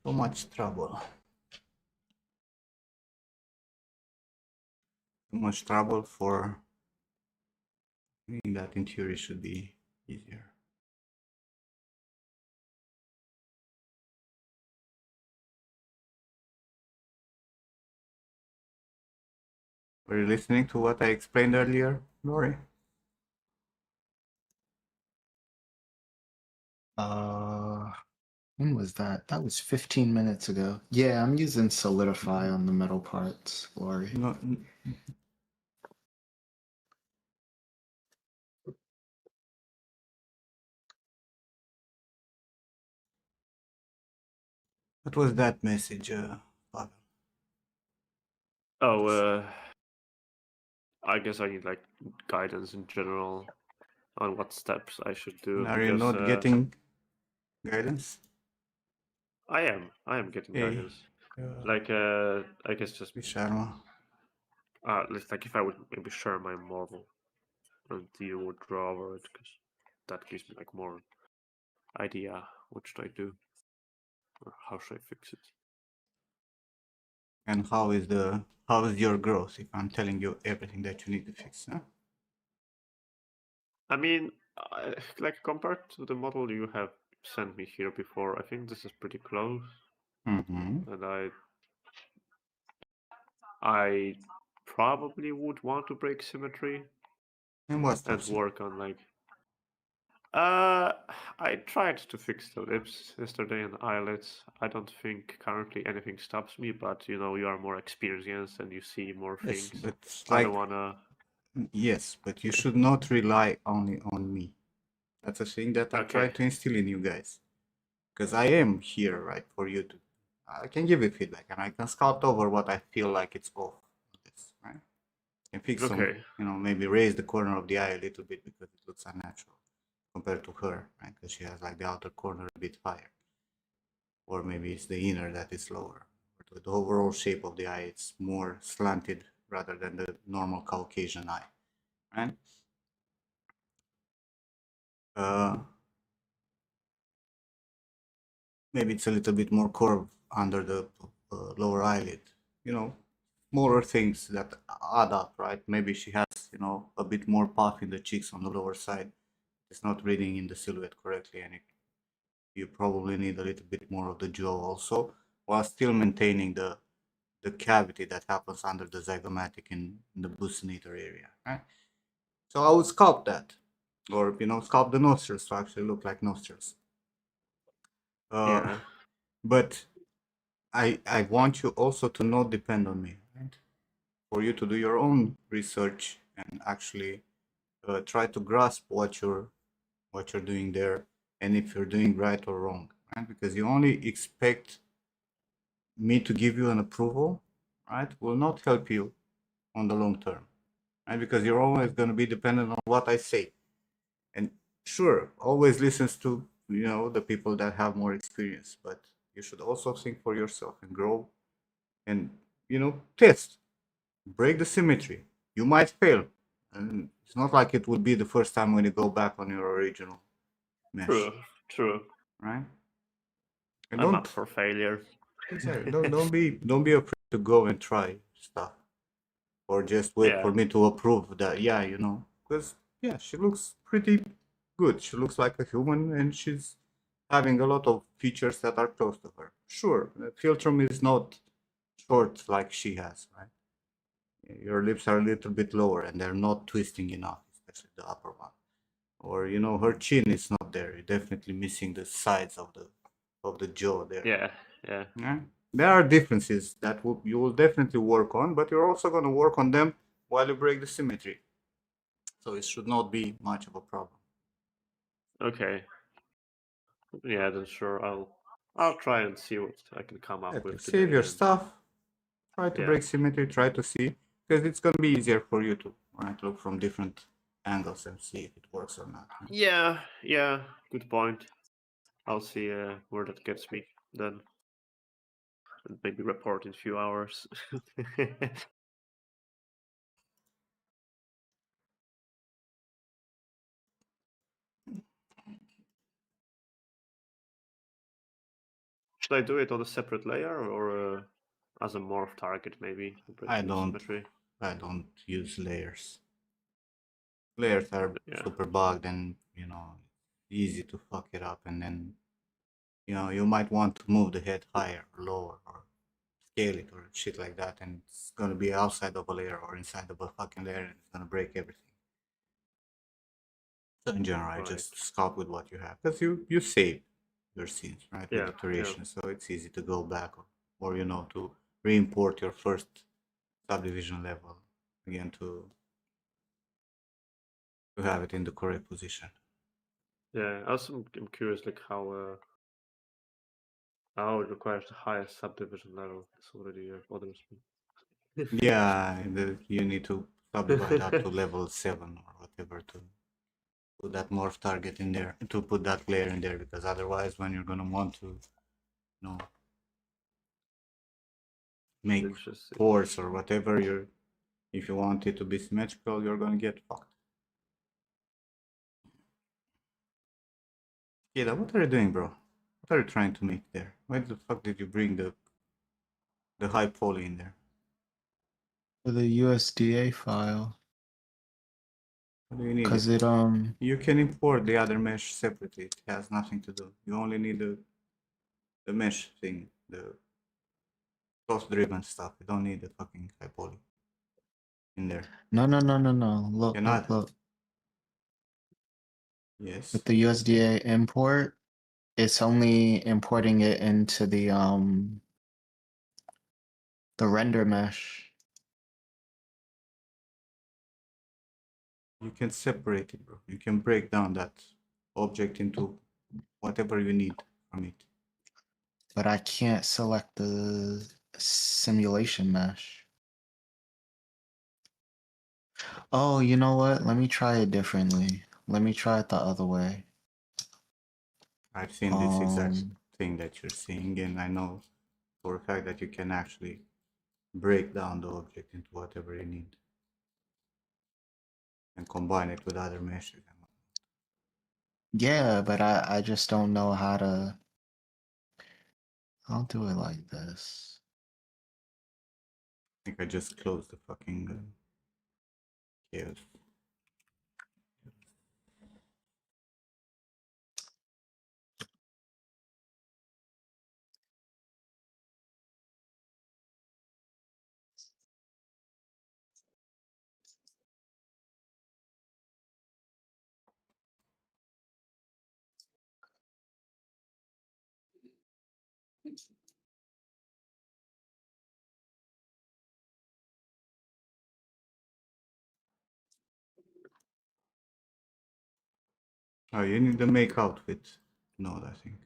So much trouble. Too much trouble for that in theory should be easier. Were you listening to what I explained earlier, Lori? When was that? That was 15 minutes ago. Yeah, I'm using Solidify on the metal parts, Lori. No, what was that message, Pavel? Oh, I guess I need like guidance in general on what steps I should do. Are you Because not getting guidance? I am getting Hey, guidance. Like I guess just Visharma. like if I would maybe share my model and you would draw over it, because that gives me like more idea what should I do or how should I fix it. And how is your growth if I'm telling you everything that you need to fix, huh? I mean, like compared to the model you have sent me here before, I think this is pretty close, Mm-hmm. and I probably would want to break symmetry And what's and stops you? work on like. Uh, I tried to fix the lips yesterday and eyelids. I don't think currently anything stops me, but you know you are more experienced and you see more Yes, things. but I don't like, wanna. yes, but you Yeah. should not rely only on me. That's a thing that I try Okay. to instill in you guys. Because I am here, right, for you to. I can give you feedback and I can scout over what I feel like it's off. This, right? Can fix some, Okay. maybe raise the corner of the eye a little bit because it looks unnatural compared to her, right? Because she has like the outer corner a bit higher. Or maybe it's the inner that is lower. But the overall shape of the eye, it's more slanted rather than the normal Caucasian eye, right? Uh, maybe it's a little bit more curved under the lower eyelid. You know, smaller things that add up, right? Maybe she has, a bit more puff in the cheeks on the lower side. It's not reading in the silhouette correctly, and you probably need a little bit more of the jaw also, while still maintaining the cavity that happens under the zygomatic in the buccinator area, right? So I would sculpt that, or sculpt the nostrils to actually look like nostrils. Yeah. But I want you also to not depend on me, right? For you to do your own research and actually try to grasp what you're doing there, and if you're doing right or wrong, right? Because you only expect me to give you an approval, right? Will not help you on the long term, right? Because you're always going to be dependent on what I say. And sure, always listens to the people that have more experience, but you should also think for yourself and grow and test, break the symmetry. You might fail, and it's not like it would be the first time when you go back on your original mesh, True. right? And I'm up don't for failure. exactly don't be afraid to go and try stuff, or just wait Yeah. for me to approve that. Yeah, because yeah, she looks pretty good. She looks like a human, and she's having a lot of features that are close to her. Sure, Philtrum is not short like she has, right? Your lips are a little bit lower, and they're not twisting enough, especially the upper one. Or her chin is not there. You're definitely missing the sides of the jaw there. Yeah. Yeah. Yeah? There are differences that you will definitely work on, but you're also going to work on them while you break the symmetry. So it should not be much of a problem. Okay. Yeah, then sure. I'll try and see what I can come up Exactly. with Save today. your And stuff, try to yeah. break symmetry, try to see, because it's going to be easier for you to look from different angles and see if it works or not. Yeah. Yeah. Good point. I'll see where that gets me then, and maybe report in a few hours. Should I do it on a separate layer or as a morph target maybe, I breaking the don't symmetry? I don't use layers. Layers are Yeah. super bugged and easy to fuck it up, and then you might want to move the head higher or lower or scale it or shit like that, and it's gonna be outside of a layer or inside of a fucking layer, and it's gonna break everything. So in general, I Right. just sculpt with what you have, because you save your scenes, right, with Yeah. Yeah. iteration, so it's easy to go back, or to re-import your first subdivision level again to have it in the correct position. Yeah. Also, I'm curious, like how it requires the highest subdivision level. This already bothers me. Yeah, you need to subdivide up to level 7 or whatever to put that morph target in there, to put that layer in there, because otherwise when you're gonna want to know make Interesting. pores or whatever, if you want it to be symmetrical, you're gonna get fucked. Kida, what are you doing, bro? What are you trying to make there? Why the fuck did you bring the high poly in there? For the USDA file. What do you need it Cause it for? You can import the other mesh separately. It has nothing to do. You only need the mesh thing, the cloth driven stuff. You don't need the fucking high poly in there. no. Look, You're not. look. Yes. With the USDA import, it's only importing it into the render mesh. You can separate it, bro. You can break down that object into whatever you need from it. But I can't select the simulation mesh. Oh, you know what? Let me try it differently. Let me try it the other way. I've seen this exact Um, thing that you're seeing, and I know for a fact that you can actually break down the object into whatever you need and combine it with other meshes. yeah, but I just don't know how to. I'll do it like this. I think I just closed the fucking chaos. Oh, you need the make outfit node, I think.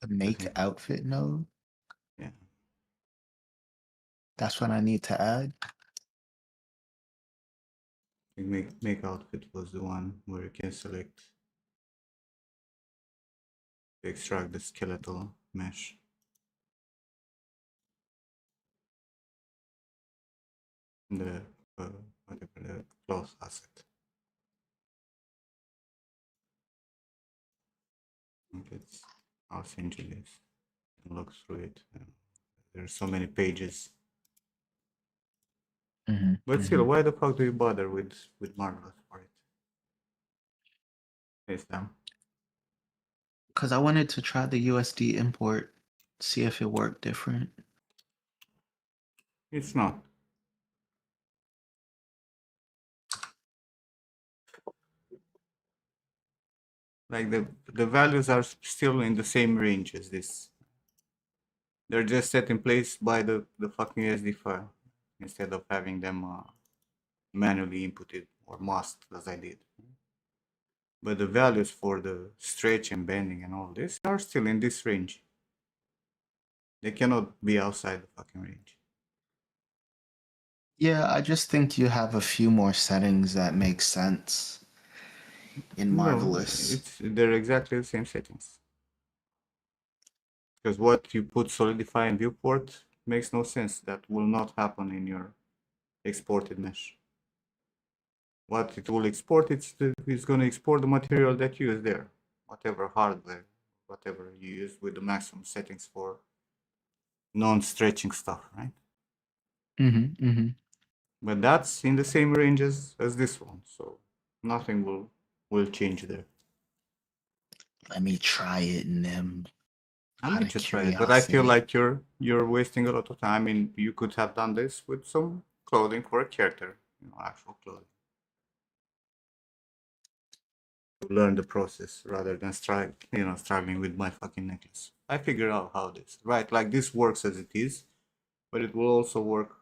The make think- outfit node? Yeah. That's what I need to add? I think make outfit was the one where you can select to extract the skeletal mesh. The whatever the cloth asset. I'll send you this. Look through it. There's so many pages. But still, why the fuck do you bother with Marvelous for it? Hey Sam. Because I wanted to try the USD import, see if it worked different. It's not. Like the values are still in the same range as this. They're just set in place by the fucking SD file instead of having them manually inputted or masked as I did. But the values for the stretch and bending and all this are still in this range. They cannot be outside the fucking range. Yeah, I just think you have a few more settings that make sense in Marvelous. No, they're exactly the same settings. Because what you put solidify and viewport makes no sense. That will not happen in your exported mesh. What it will export, it's going to export the material that you use there. Whatever hardware, whatever you use with the maximum settings for non-stretching stuff, right? But that's in the same range as this one, so nothing will change there. Let me try it, Nim. I'll Out let of you try it, but I feel curiosity. like you're wasting a lot of time. I mean, you could have done this with some clothing for a character, actual clothing. Learn the process rather than struggling with my fucking necklace. I figured out how this, right? Like this works as it is, but it will also work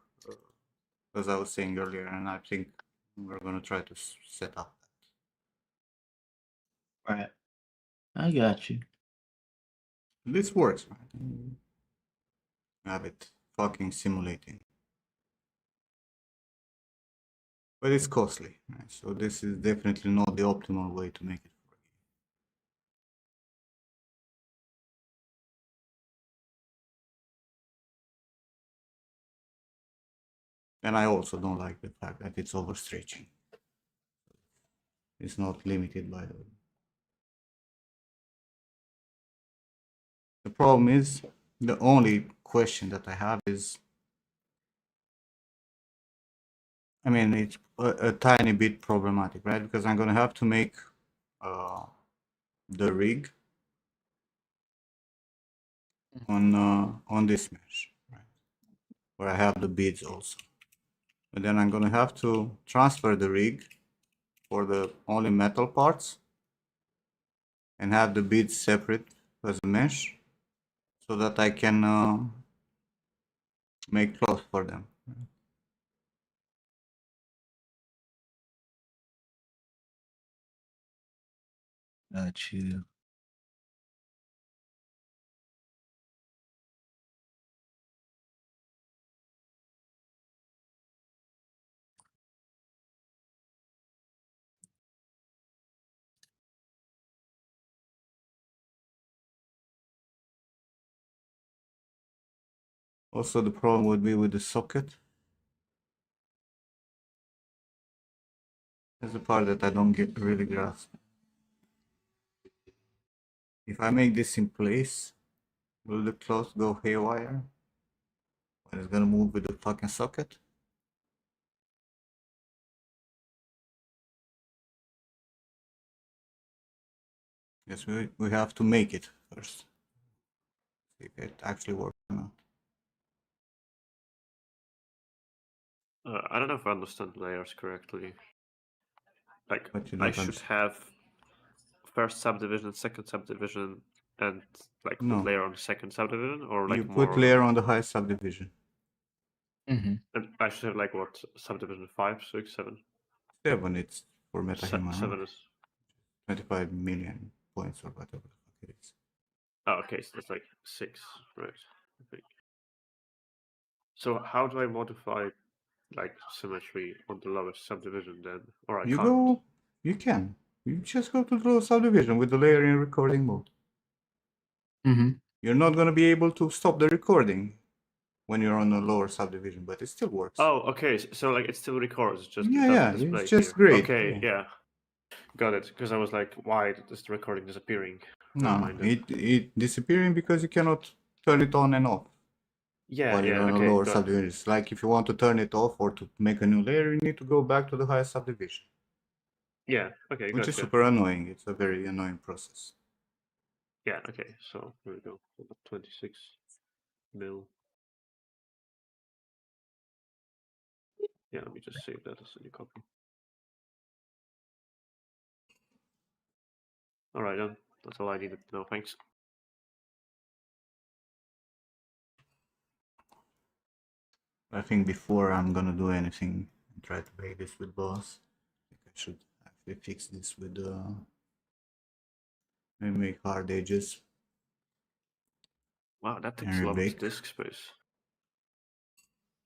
as I was saying earlier, and I think we're gonna try to set up that. Right. I got you. This works, right? Have it fucking simulating. But it's costly, right? So this is definitely not the optimal way to make it work. And I also don't like the fact that it's overstretching. It's not limited by the problem is, the only question that I have is, I mean, it's a tiny bit problematic, right? Because I'm gonna have to make the rig on this mesh, right? Where I have the beads also. But then I'm gonna have to transfer the rig for the only metal parts and have the beads separate as a mesh so that I can make cloth for them. Got you. Also, the problem would be with the socket. That's the part that I don't get really grasp. If I make this in place, will the cloth go haywire? When it's gonna move with the fucking socket? Yes, we have to make it first. See if it actually works or not. I don't know if I understand layers correctly. Like, But you I don't should understand. have first subdivision, second subdivision, and like put No. layer on the second subdivision, or You like put more. layer on the high subdivision. Mm-hmm. And I should have like what subdivision 5, 6, 7. 7 it's for MetaHuman, 7 right? is 25 million points or whatever the fuck it is. oh, okay, so that's like 6, right? I think. So how do I modify like symmetry on the lowest subdivision then? Or I can't. You can. You just go to the low subdivision with the layer in recording mode. Mm-hmm. You're not gonna be able to stop the recording when you're on a lower subdivision, but it still works. Oh, okay. So like it still records, just Yeah, it doesn't yeah, display it's just here. great. Okay, yeah. Got it. Because I was like, why is the recording disappearing? Never No, mind then. it disappearing because you cannot turn it on and off Yeah, while you're yeah, on a okay, lower got it. subdivision. It's like if you want to turn it off or to make a new layer, you need to go back to the highest subdivision, Yeah, okay, which is gotcha. super annoying. It's a very annoying process. Yeah, okay, so here we go. 26 mil. Yeah, let me just save that as a new copy. Alright then, that's all I needed to know, thanks. I think before I'm gonna do anything and try to make this with boss, I think I should actually fix this with and make hard edges Wow, that and takes a lot of rebake. disk space.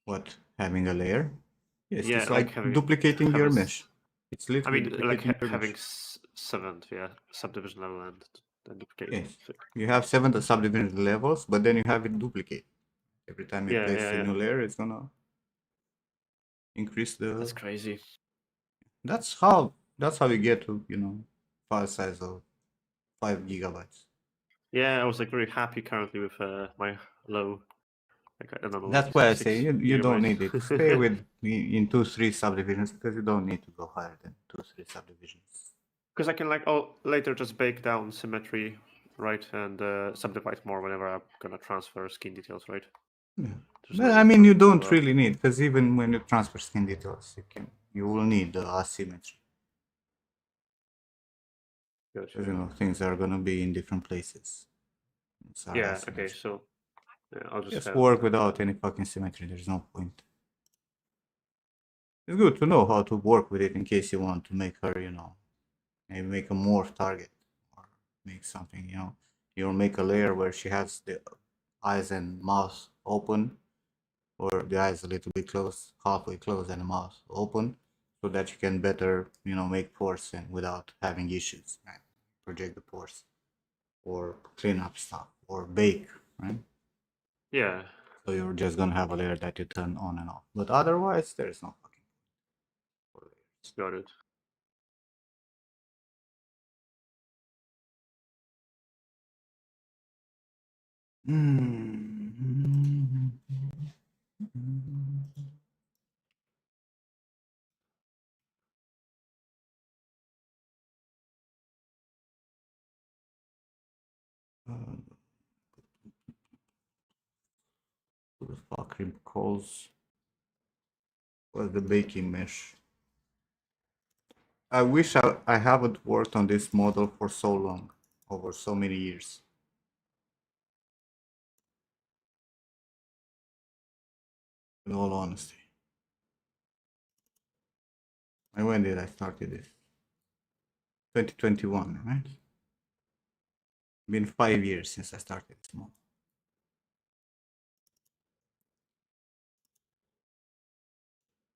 What, having a layer? Yes, Yeah, it's like like duplicating your mesh. It's I literally mean, like duplicating your having mesh. 7th, yeah, subdivision level and then duplicating. Yes, you have 7 subdivision levels, but then you have it duplicate. Every time you Yeah, place yeah, a yeah. new layer, it's gonna increase the. That's crazy. That's how you get to file size of 5 gigabytes. Yeah, I was like very happy currently with my low. Like I don't know, That's like why I 6 say you don't gigabytes. need it. Stay with in 2-3 subdivisions because you don't need to go higher than 2-3 subdivisions. Because I can like later just bake down symmetry, right, and subdivide more whenever I'm gonna transfer skin details, right? Yeah. There's But no I need mean, for you me to. don't really need because even when you transfer skin details, you will need the asymmetry Gotcha. because things are gonna be in different places. Yeah. Okay. So yeah, I'll just have. work without any fucking symmetry. There's no point. It's good to know how to work with it in case you want to make her, maybe make a morph target or make something. You'll make a layer where she has the eyes and mouth open, or the eyes a little bit closed, halfway closed, and the mouth open, so that you can better, make pores and without having issues, right? Project the pores, or clean up stuff, or bake, right? Yeah. So you're just gonna have a layer that you turn on and off. But otherwise, there's no fucking for layers. Got it. Who the fuck recalls was the baking mesh? I wish I haven't worked on this model for so long, over so many years. In all honesty. And when did I started this? 2021, right? Been 5 years since I started this model.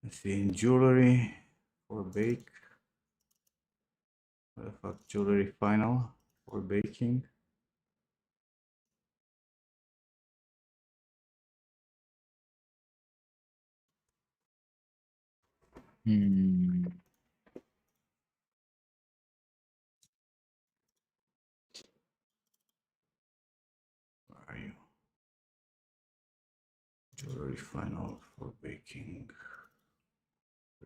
Let's see, in jewelry for bake. What the fuck, jewelry final for baking. Hmm. are you? Jewelry final for baking.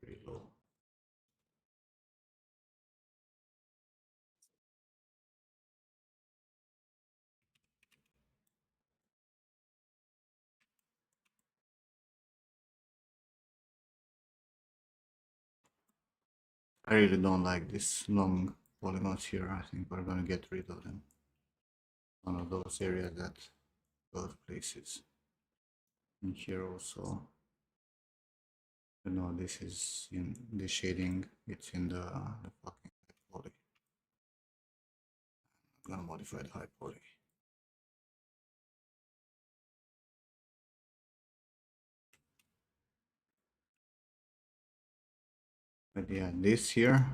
Very low. I really don't like this long polygons here. I think we're gonna get rid of them. One of those areas that those places. And here also, you know, this is in the shading, it's in the fucking high poly. I'm gonna modify the high poly. But yeah, this here,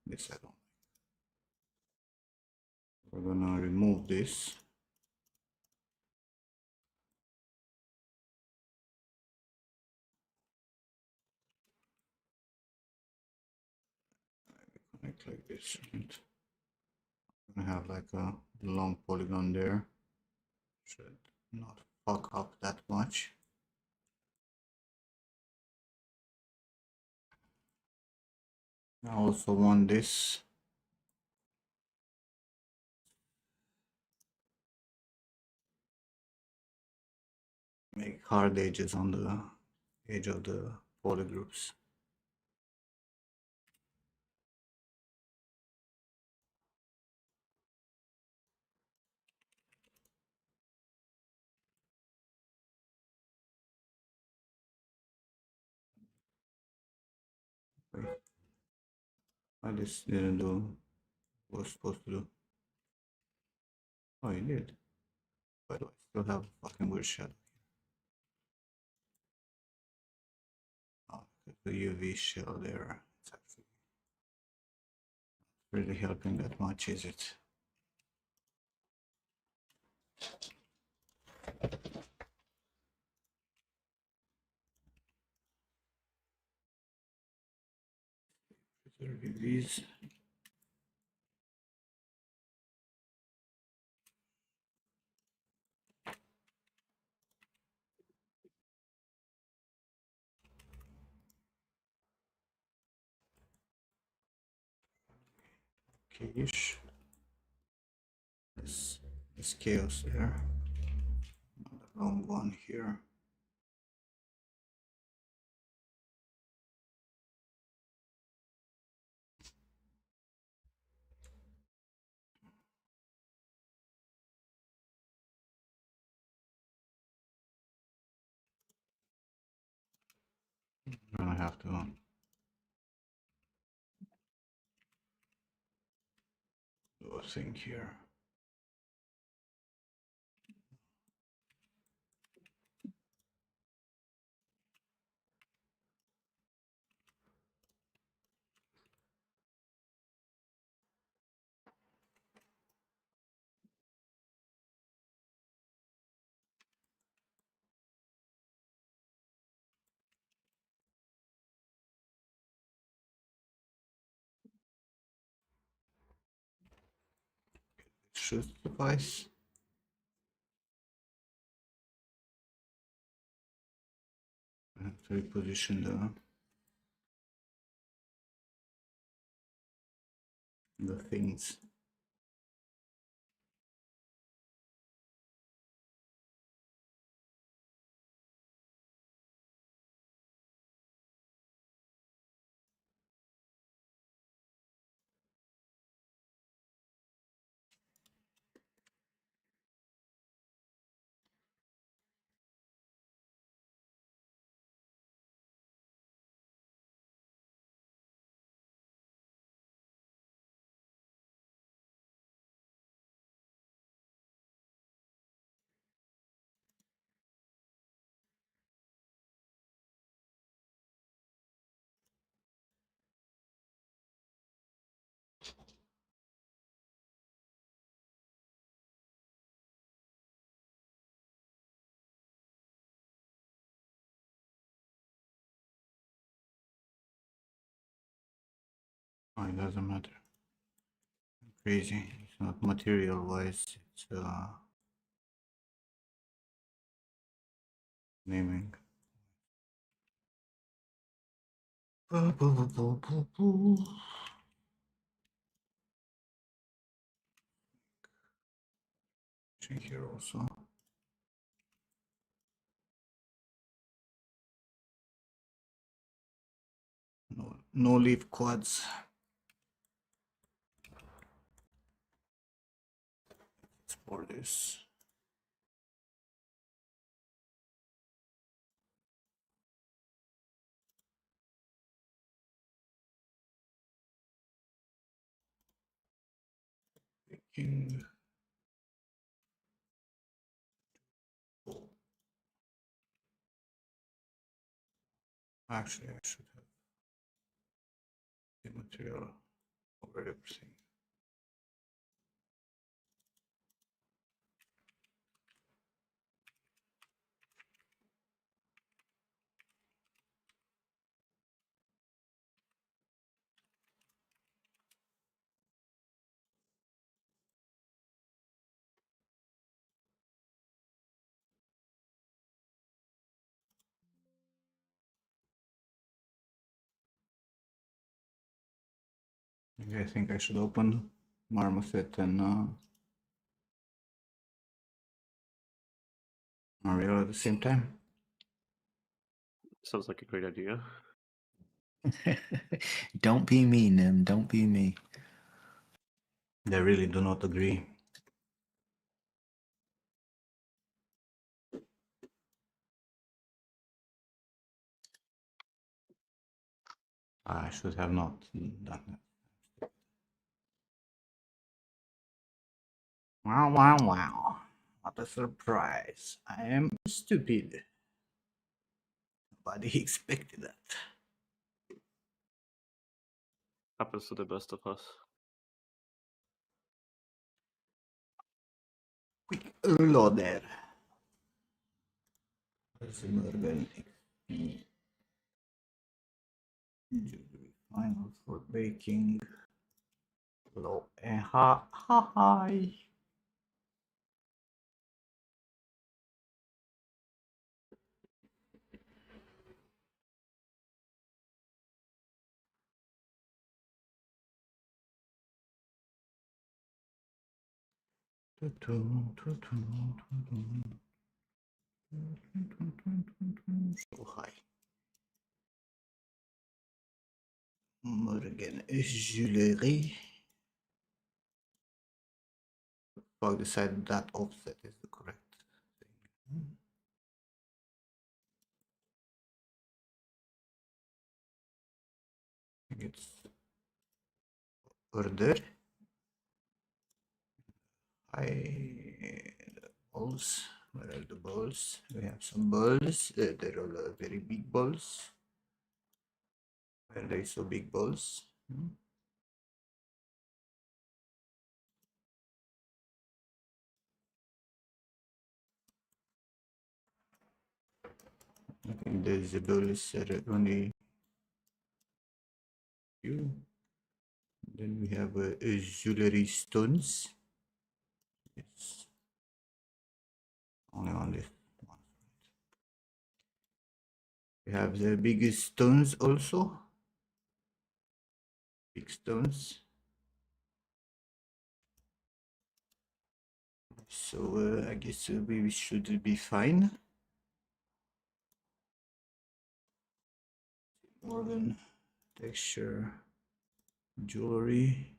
this I don't. We're gonna remove this. Connect like this. And I'm gonna have like a long polygon there. Should not fuck up that much. I also want this. Make hard edges on the edge of the polygroups. Wait, I just didn't do what I was supposed to do. Oh, you did. By the way, I still have a fucking weird shadow. Oh, the UV shell there. It's actually really helping that much, is it? Preserve UVs. Okay-ish. This chaos there. Another long one here. I'm gonna have to do a thing here. It should suffice. I have to reposition the things. Oh, it doesn't matter. Crazy. It's not material wise, it's naming. Check here also. No leaf quads. Export this. King. Actually, I should have the material over everything. Okay, I think I should open Marmoset and Mario at the same time. Sounds like a great idea. Don't be me, Nim. Don't be me. They really do not agree. I should have not done that. Wow, wow, wow. What a surprise. I am stupid. Nobody expected that. Happens to the best of us. Quick loader. Smörgel XP. Final for baking. Low and high. So high. Morgan Jewelry. I'll decide that offset is the correct thing. It's order. Balls. Where are the balls? We have some balls. They're all very big balls. Where are they so big balls? I think the balls are only few. Then we have jewelry stones. It's only on this one. We have the biggest stones also. Big stones. So I guess we should be fine. Organ, texture, jewelry.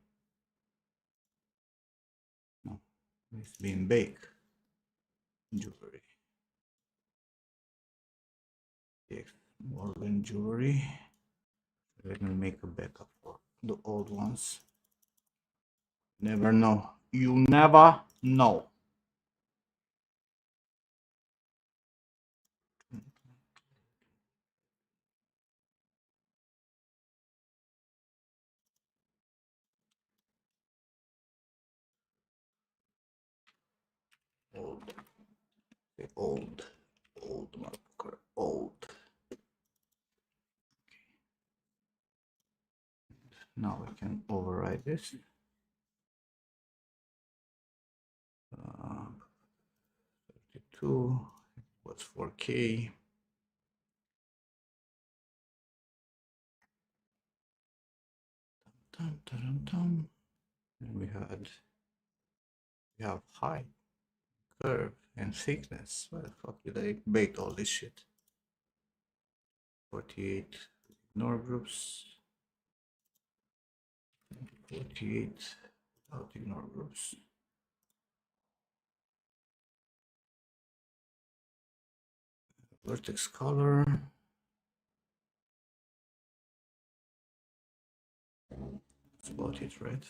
No, it's been baked. Jewelry. Yes, Morgan jewelry. Let me make a backup for the old ones. Never know. You never know. Old. The old marker. Old. Now we can override this. 32 was 4K. Dun, dun, dun, dun. And we have height, curve, and thickness. Why the fuck did I bake all this shit? 48 ignore groups. 48 without ignore groups. Vertex color. That's about it, right?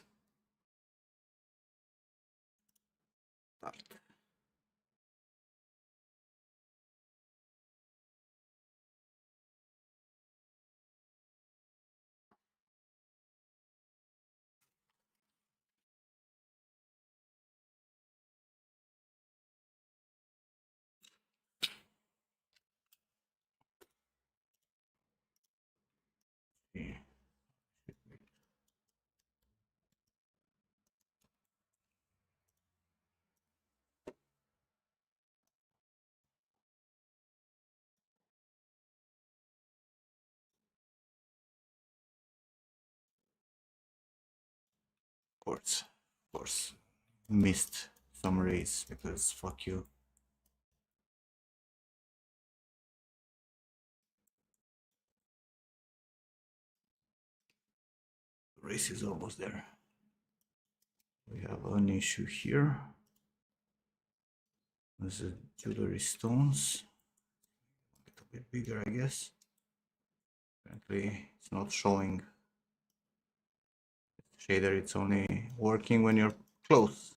Start. Yeah. Of course, missed some rays because fuck you. The race is almost there. We have an issue here. This is jewelry stones. A little bit bigger, I guess. Apparently, it's not showing shader. It's only working when you're close.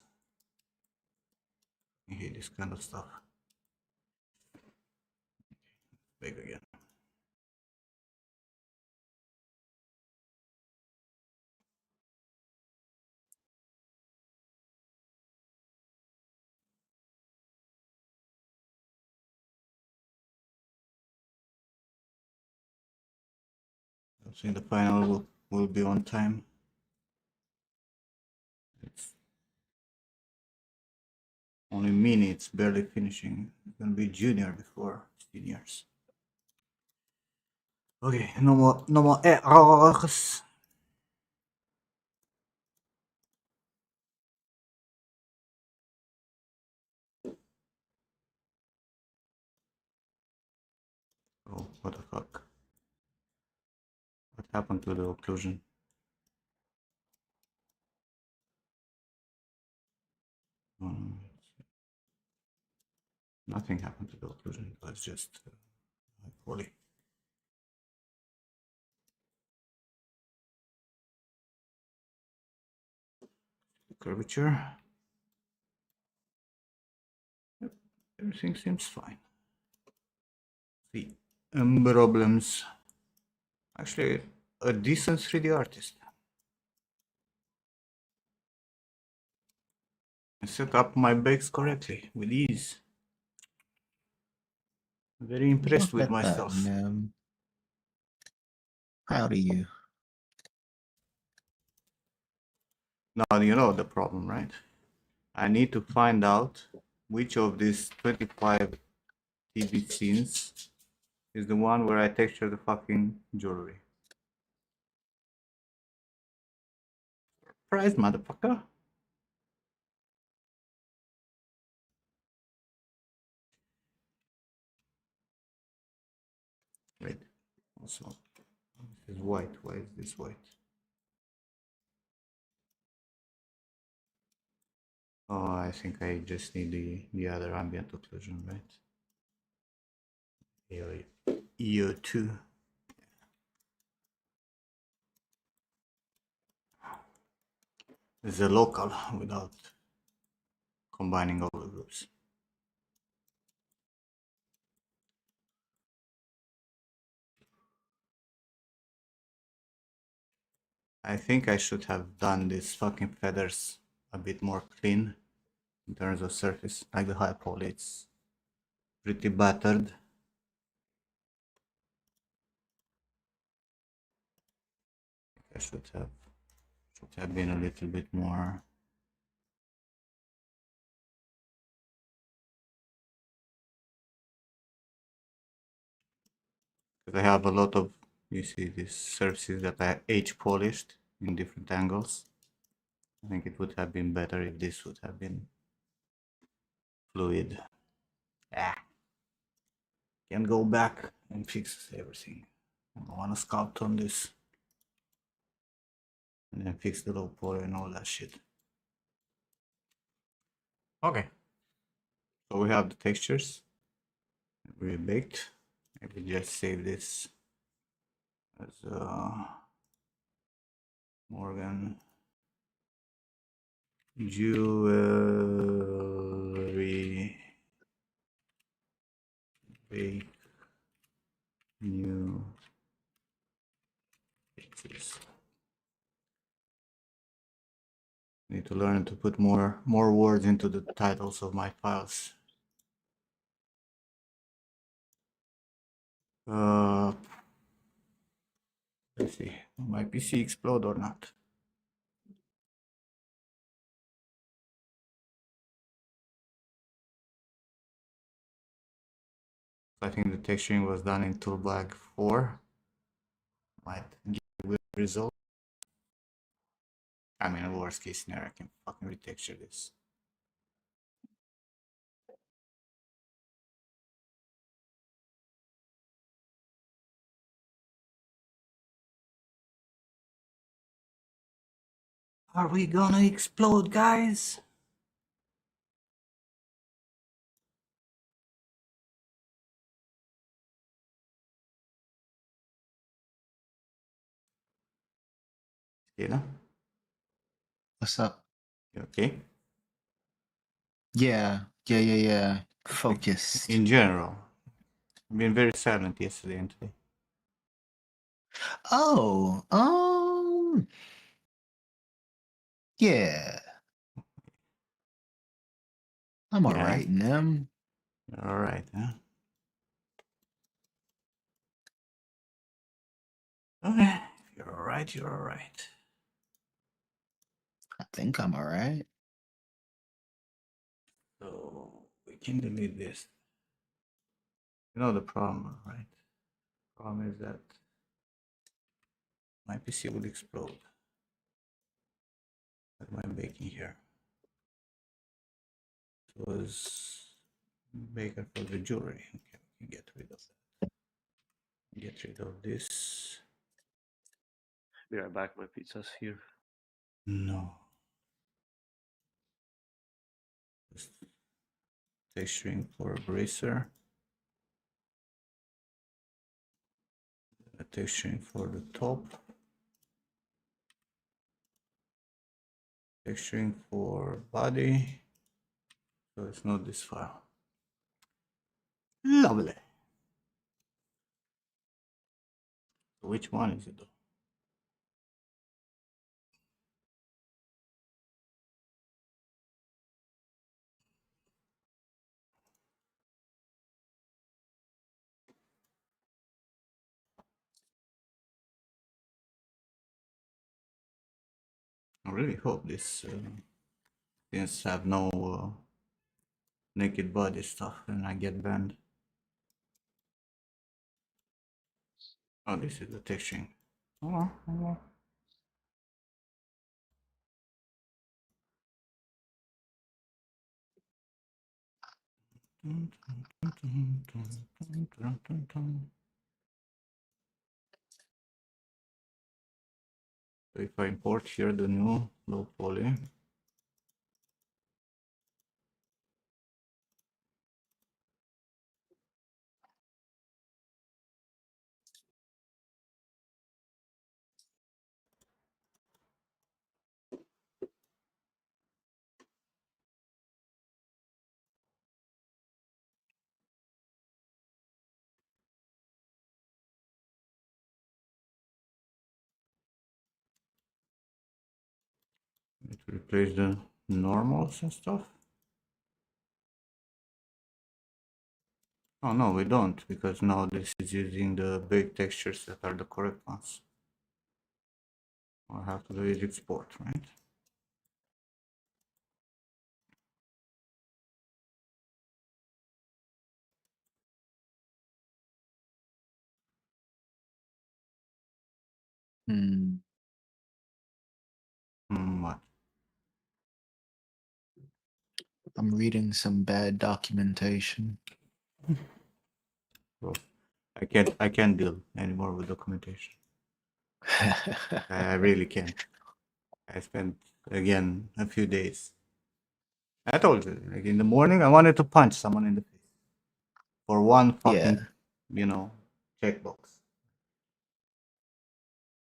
I hate this kind of stuff. Big again. I think the final will be on time. It's only minutes, barely finishing. It's gonna be junior before seniors. Okay, no more errors. Oh, what the fuck? What happened to the occlusion? Nothing happened to the occlusion. It was just poorly. Curvature. Yep, everything seems fine. The problems. Actually, a decent 3D artist. I set up my bakes correctly with ease. Very impressed Look with at that, myself. man. Proud of you. Now you know the problem, right? I need to find out which of these 25 TV scenes is the one where I texture the fucking jewelry. Surprise, motherfucker! Wait, also, this is white. Why is this white? Oh, I think I just need the other ambient occlusion, right? EO2. This is a local without combining all the groups. I think I should have done these fucking feathers a bit more clean in terms of surface, like the high poly. It's pretty battered. I should have been a little bit more Because I have a lot of, you see, these surfaces that I age polished in different angles. I think it would have been better if this would have been fluid. Ah, can go back and fix everything. I want to sculpt on this and then fix the low poly and all that shit. Okay, so we have the textures. We baked. Maybe just save this as Morgan jewelry bake new pictures. Need to learn to put more words into the titles of my files. Let's see, will my PC explode or not? I think the texturing was done in Toolbag 4. Might give a good result. I mean, worst case scenario, I can fucking retexture this. Are we gonna explode, guys? Yeah. What's up? You okay? Yeah. Focused. In general, I've been very silent yesterday and today. Oh, yeah. I'm Yeah, alright, Nim. you're all right, huh? Okay, if you're all right, you're all right. I think I'm alright. So we can delete this. You know the problem, right? Problem is that my PC will explode. What am I baking here? It was baker for the jewelry. Okay, we can get rid of that. Get rid of this. Be right back. My pizza's here. No. Just texturing for a bracer. Texturing for the top. Texturing for body. So it's not this file. Lovely. So which one is it though? I really hope this things have no naked body stuff and I get banned. Oh, this is the texturing. Oh. So if I import here the new low poly, it will replace the normals and stuff. Oh no, we don't, because now this is using the baked textures that are the correct ones. All I have to do is export, right? Hmm. What? I'm reading some bad documentation. Bro, I can't deal anymore with documentation. I really can't. I spent again a few days. I told you, like in the morning, I wanted to punch someone in the face for one fucking, Yeah. checkbox.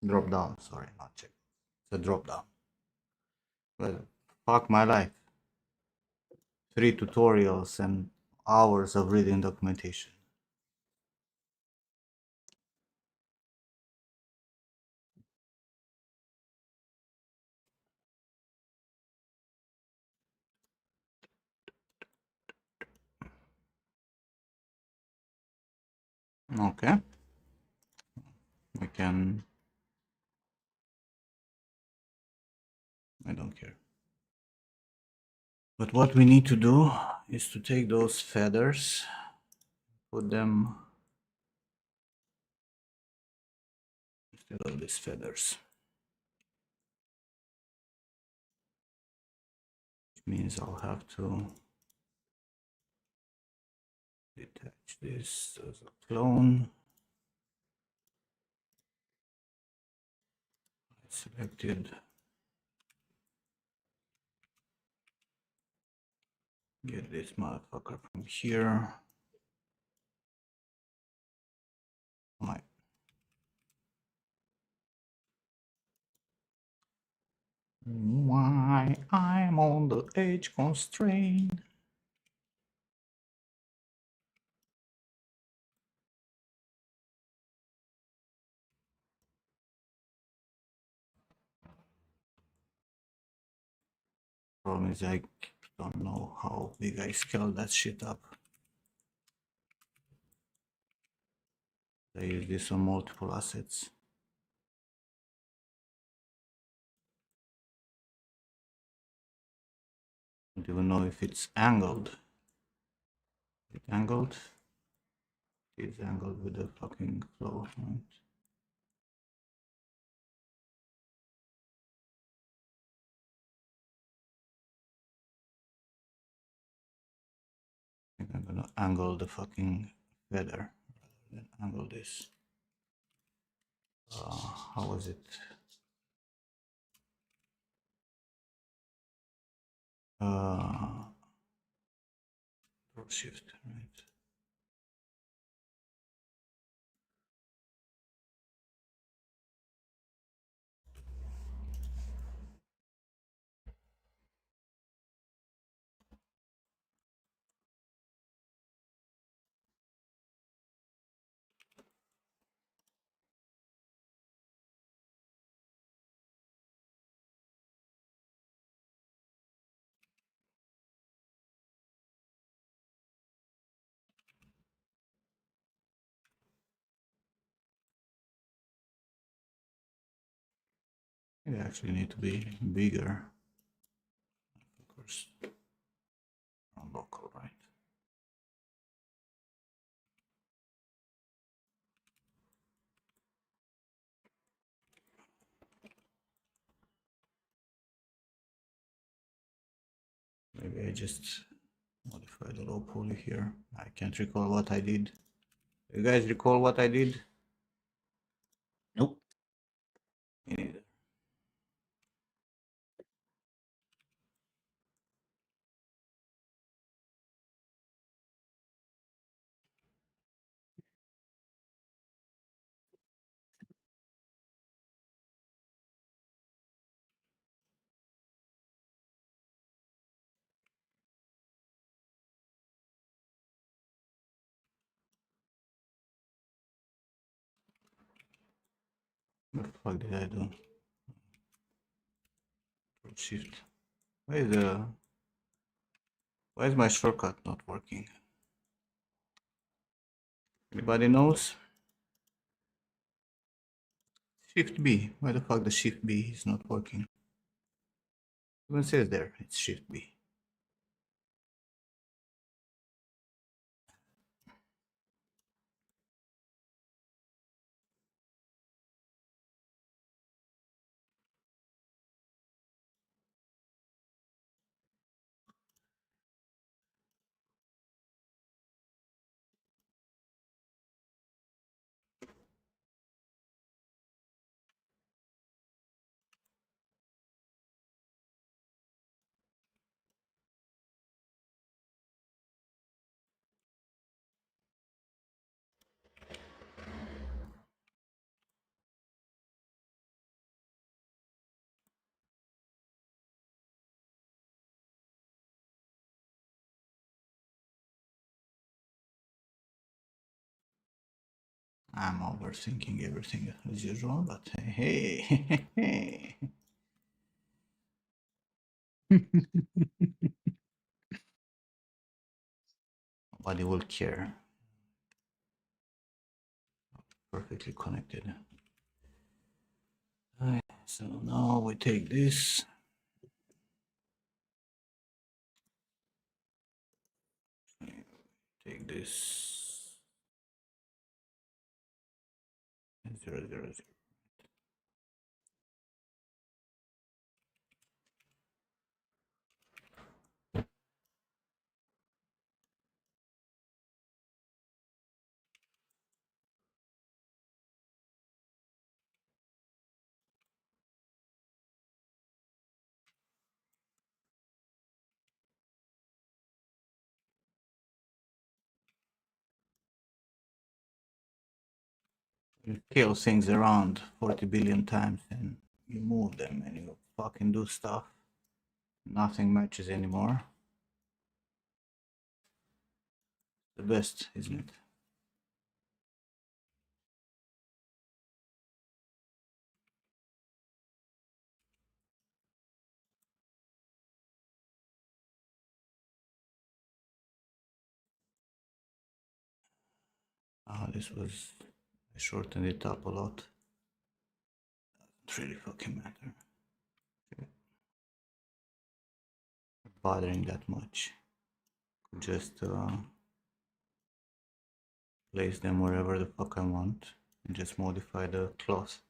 Drop down. Sorry, not check. It's a drop down. But fuck my life. 3 tutorials and hours of reading documentation. Okay. I can. I don't care. But what we need to do is to take those feathers, put them instead of these feathers. Which means I'll have to detach this as a clone. Selected. Get this motherfucker from here. My. Why I'm on the age constraint. Problem is I don't know how big I scale that shit up. I use this on multiple assets. I don't even know if it's angled. Is it angled? It's angled with the fucking flow, right? I think I'm gonna angle the fucking feather rather than angle this. How was it? Shift, right? It actually need to be bigger. Of course, on local, right? Maybe I just modify the low poly here. I can't recall what I did. You guys recall what I did? Nope. Me neither. What the fuck did I do? Shift. Why is my shortcut not working? Anybody knows? Shift B. Why the fuck the Shift B is not working? Even says there, it's Shift B. I'm overthinking everything as usual, but hey. Nobody will care. Perfectly connected. Alright, so now we take this. Take this. 0, 0, 0. You kill things around 40 billion times and you move them and you fucking do stuff. Nothing matches anymore. The best, isn't it? This was, I shortened it up a lot. Doesn't really fucking matter. Bothering that much. Just place them wherever the fuck I want and just modify the cloth.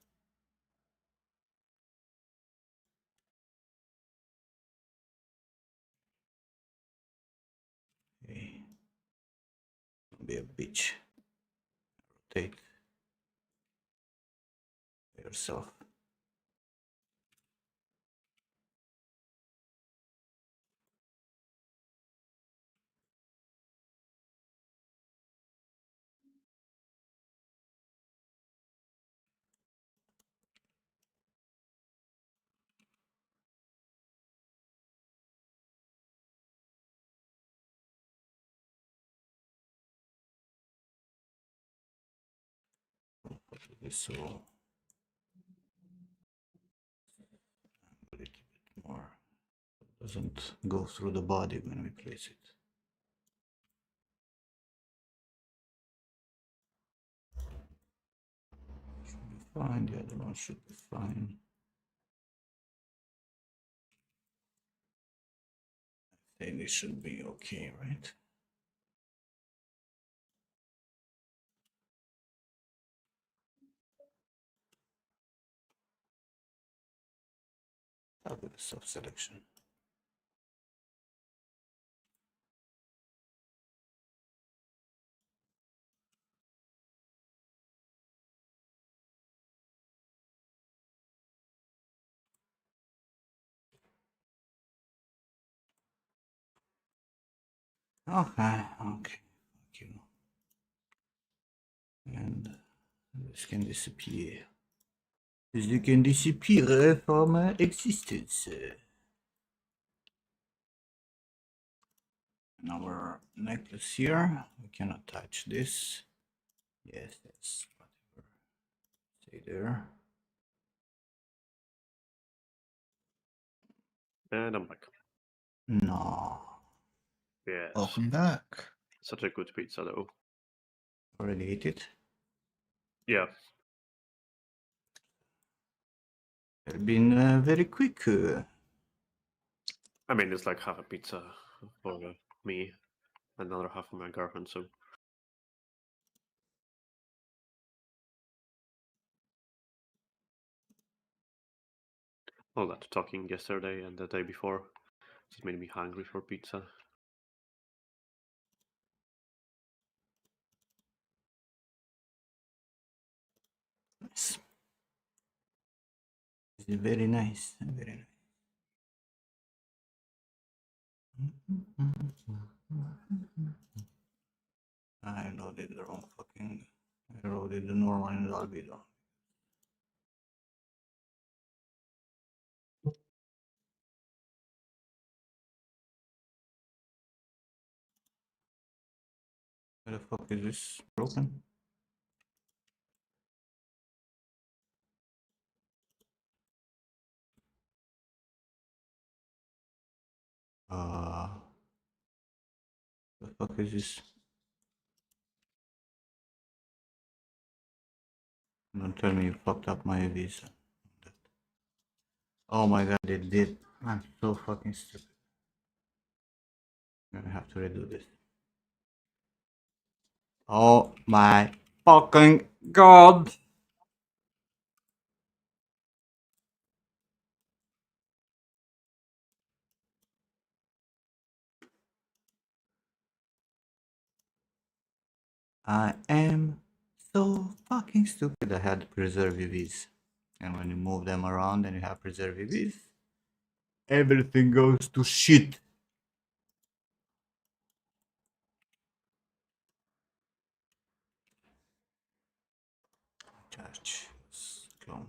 Okay. Don't be a bitch. Rotate yourself. So a little bit more. Doesn't go through the body when we place it. Should be fine. The other one should be fine. I think it should be okay, right? Start with the soft selection. Okay, okay, thank you. And this can disappear. This can disappear from existence. And our necklace here, we cannot touch this. Yes, that's whatever. Stay there. And I'm back. No. Yes. Welcome back. Such a good pizza, though. Already ate it? Yeah. It's been very quick. I mean, it's like half a pizza for me, another half for my girlfriend, so. All that talking yesterday and the day before just made me hungry for pizza. Nice. It's very nice. Very nice. I loaded the wrong fucking. I loaded the normal and the albedo. Where the fuck is this broken? Uh, the fuck is this? Don't tell me you fucked up my visa. Oh my god, it did. I'm so fucking stupid. I'm gonna have to redo this. Oh my fucking god! I am so fucking stupid. I had preserve EVs. And when you move them around and you have preserve EVs, everything goes to shit. Charge. Clone.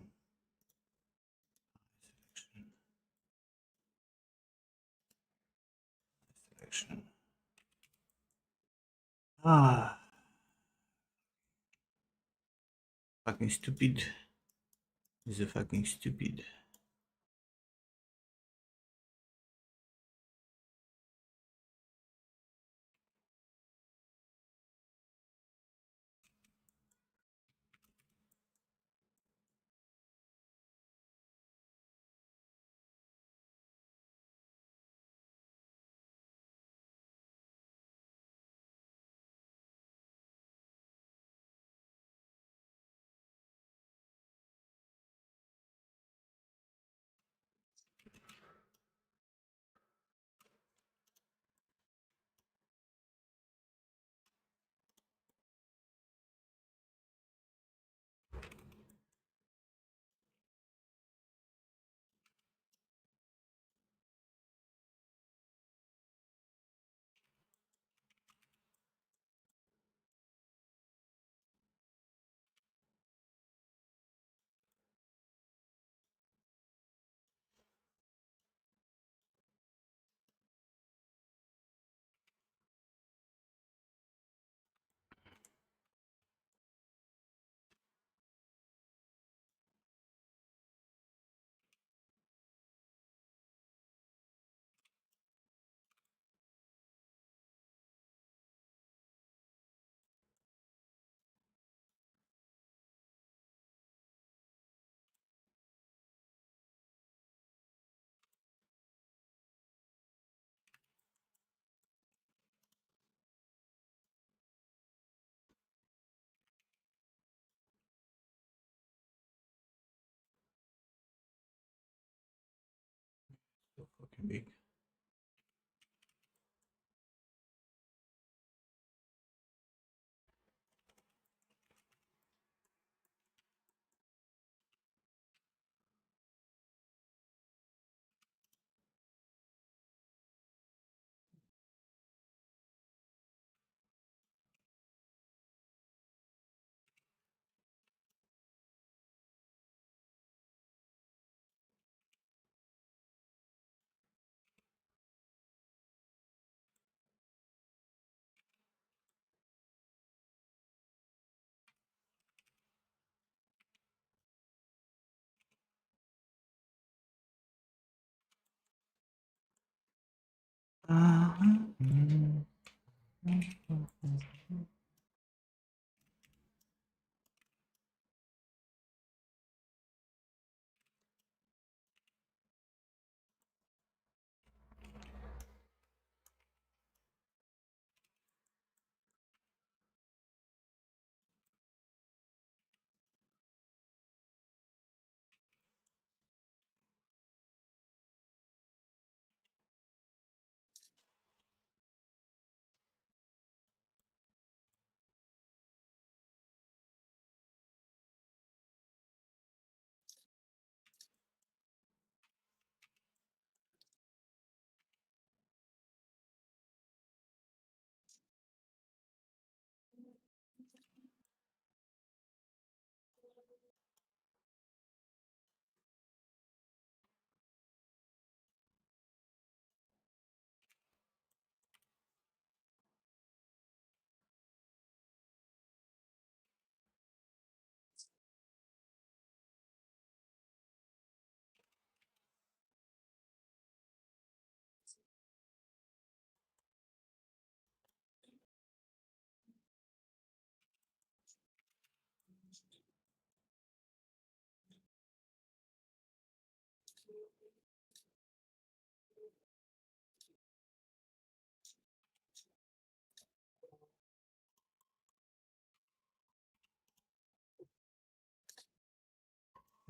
Selection. Ah. Fucking stupid. This is fucking stupid. So fucking big.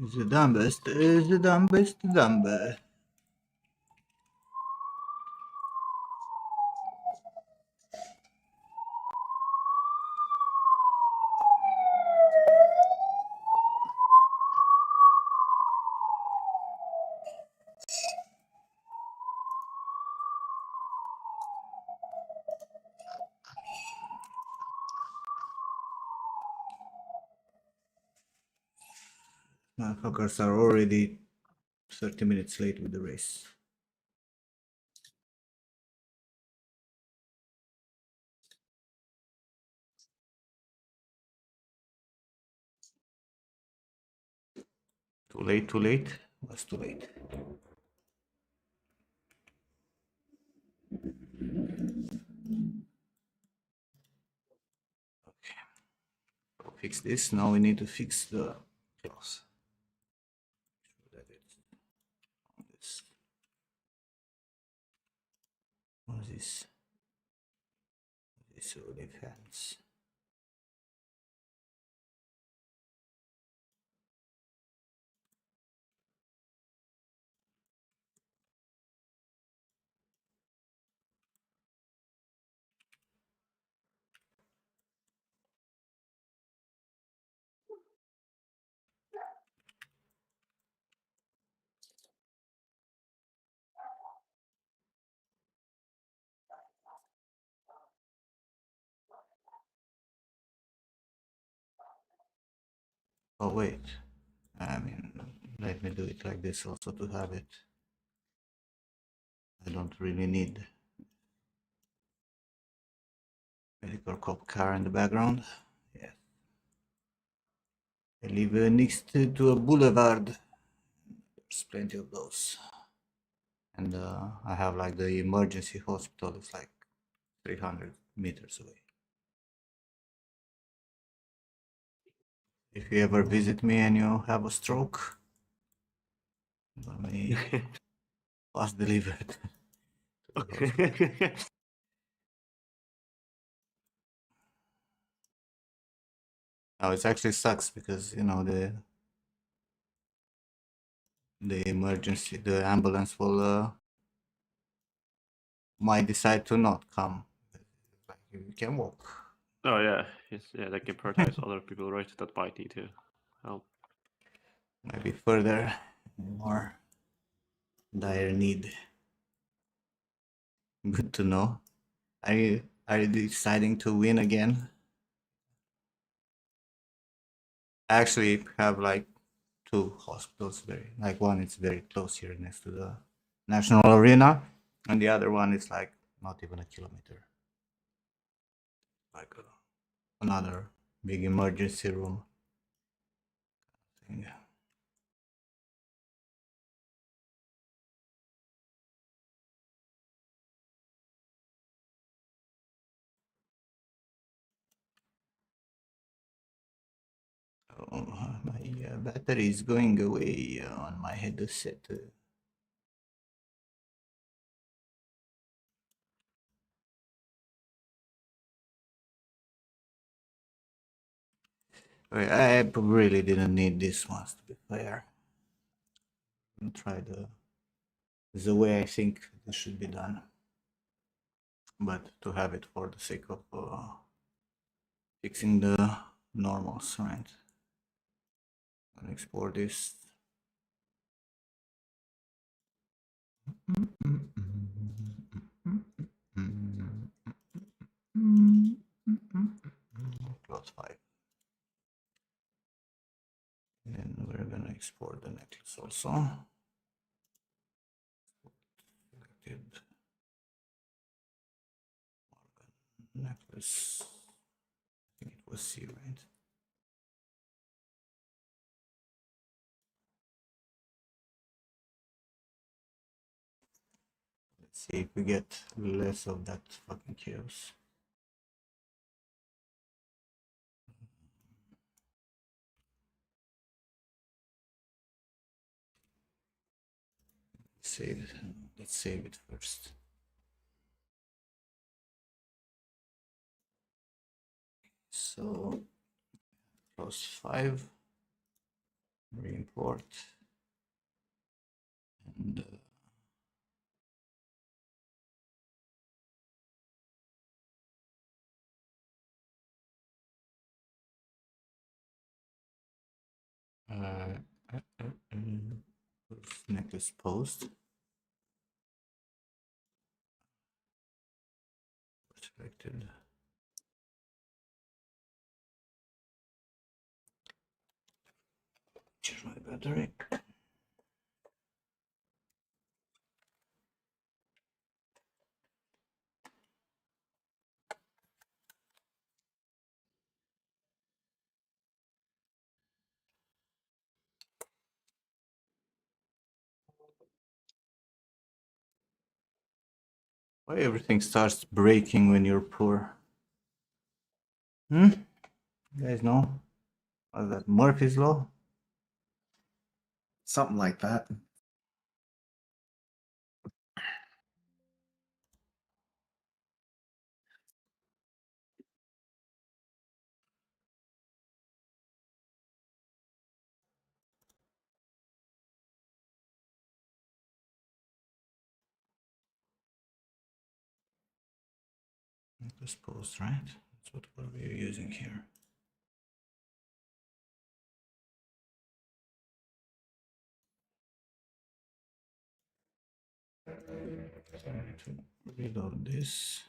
The dumbest is the dumbest dumber. Motherfuckers are already 30 minutes late with the race. Too late, too late. Was too late. Okay. So fix this. Now we need to fix the close. That it's on this. What is this? This will defense. Oh wait. I mean, let me do it like this also to have it. I don't really need medical cop car in the background. Yes. I live next to a boulevard. There's plenty of those. And I have like the emergency hospital is like 300 meters away. If you ever visit me and you have a stroke, let me fast delivered. Okay. Now it actually sucks because you know the emergency, the ambulance will might decide to not come. Like you can walk. Oh yeah, yes, yeah. They can prioritize other people, right? That might need to help. Maybe further, more dire need. Good to know. Are you deciding to win again? I actually have like two hospitals very like one is very close here next to the national arena, and the other one is like not even a kilometer. Like another big emergency room thing. Oh, my battery is going away on my headset. I really didn't need this ones to be fair. I'll try the way I think this should be done, but to have it for the sake of fixing the normals, right? I'll export this. Plus 5. And we're gonna export the necklace also. Selected necklace. I think it was C, right? Let's see if we get less of that fucking chaos. Let's save it first. So close 5, re-import, and necklace post. Selected. Change my battery. Why everything starts breaking when you're poor? You guys know? What's that? Murphy's Law? Something like that. Necklace post, right? That's what we're using here. So I need to reload this.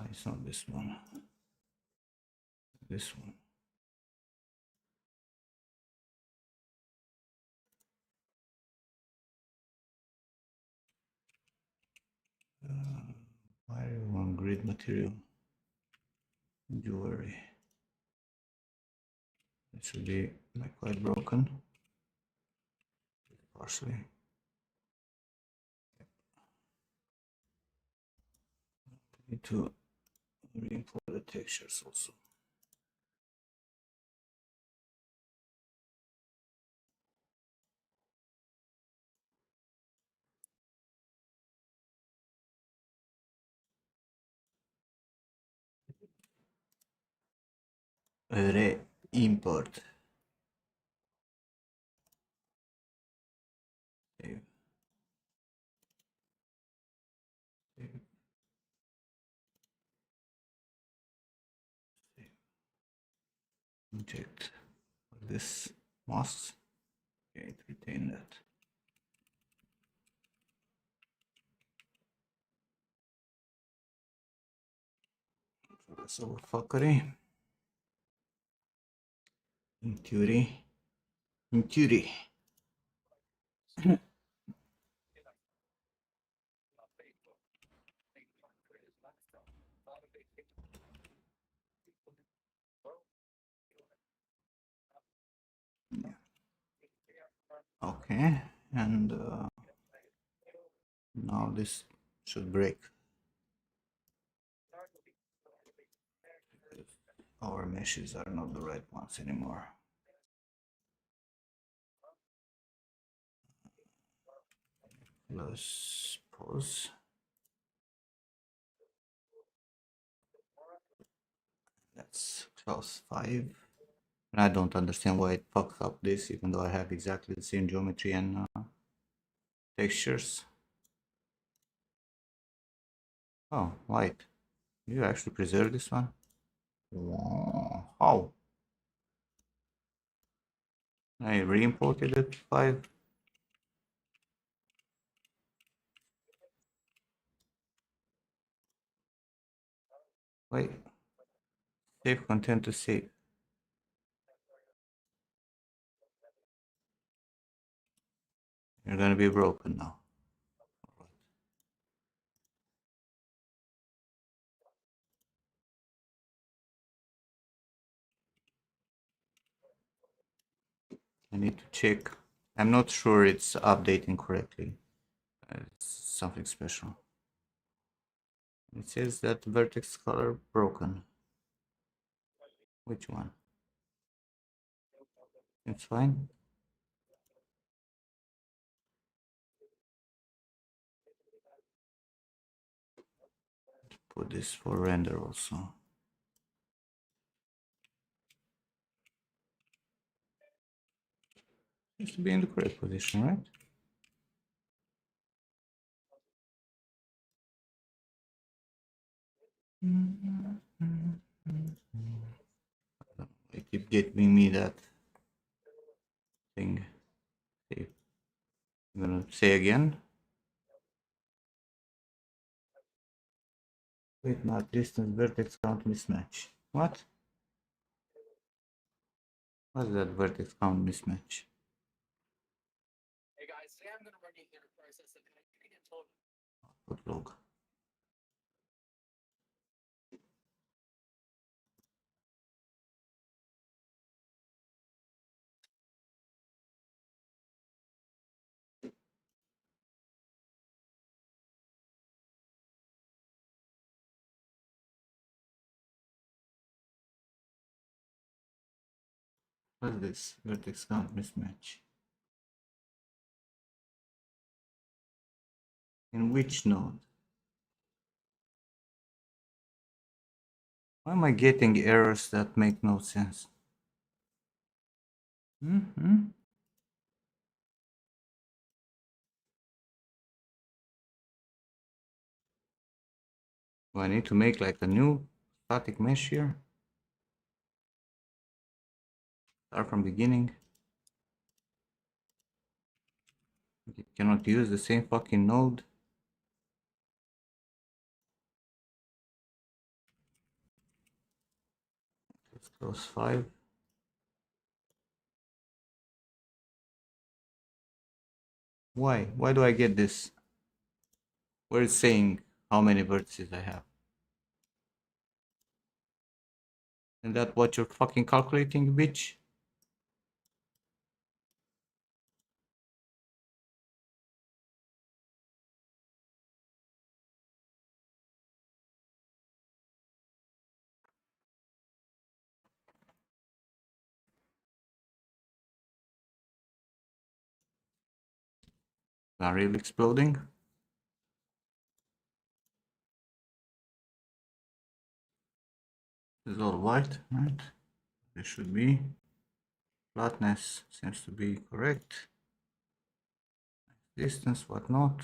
It's not this one. This one. Why do you want grid material? Jewelry. It should be like quite broken. Partially. Need to re-import the textures also. Re-import. Save. Save. Save. Inject this masks. Okay, retain that. That's all fuckery. In theory. In theory. Okay, and now this should break. Our meshes are not the right ones anymore. Plus pause. That's class 5. I don't understand why it fucked up this, even though I have exactly the same geometry and textures. Oh, light. You actually preserve this one? Wow. How? I re-imported it 5. Wait. Save content to save. You're gonna be broken now. I need to check. I'm not sure it's updating correctly. It's something special. It says that vertex color broken. Which one? It's fine. Put this for render also. Seems to be in the correct position, right? They keep giving me that thing. I'm gonna say again. Wait, not distance vertex count mismatch. What? What's that vertex count mismatch? Hey guys, today I'm gonna run you through a process that you can get told. Output log. What's this? Vertex count mismatch. In which node? Why am I getting errors that make no sense? Mm-hmm. Do I need to make like a new static mesh here? Start from beginning. You cannot use the same fucking node. Let's close 5. Why? Why do I get this? Where it's saying how many vertices I have? And that what you're fucking calculating, bitch? Are really exploding? This is all white, right? This should be. Flatness seems to be correct. Distance, whatnot.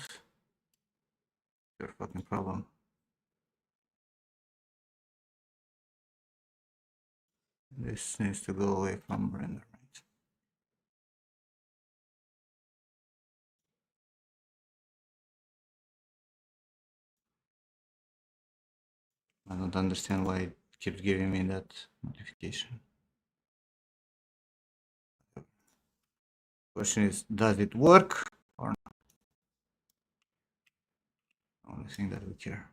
Your fucking problem. This needs to go away from render, right? I don't understand why it keeps giving me that notification. Question is, does it work or not? Only thing that we care.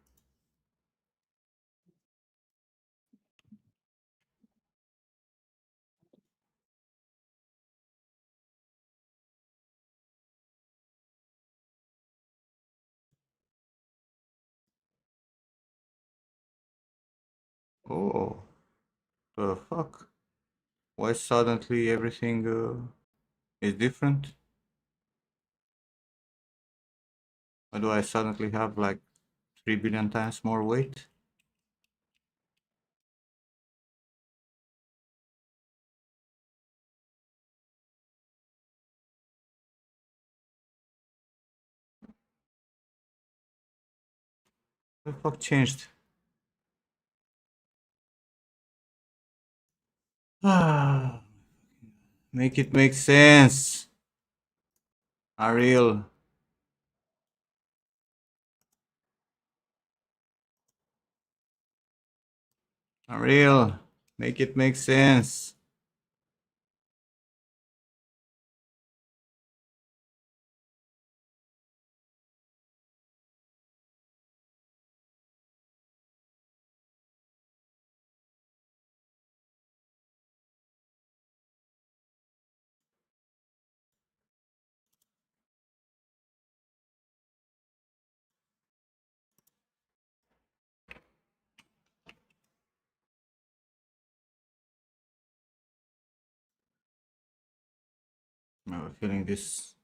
Oh, the fuck? Why suddenly everything is different? Why do I suddenly have like 3 billion times more weight? The fuck changed? Ah, make it make sense. Ariel. Ariel. Make it make sense. have a feeling this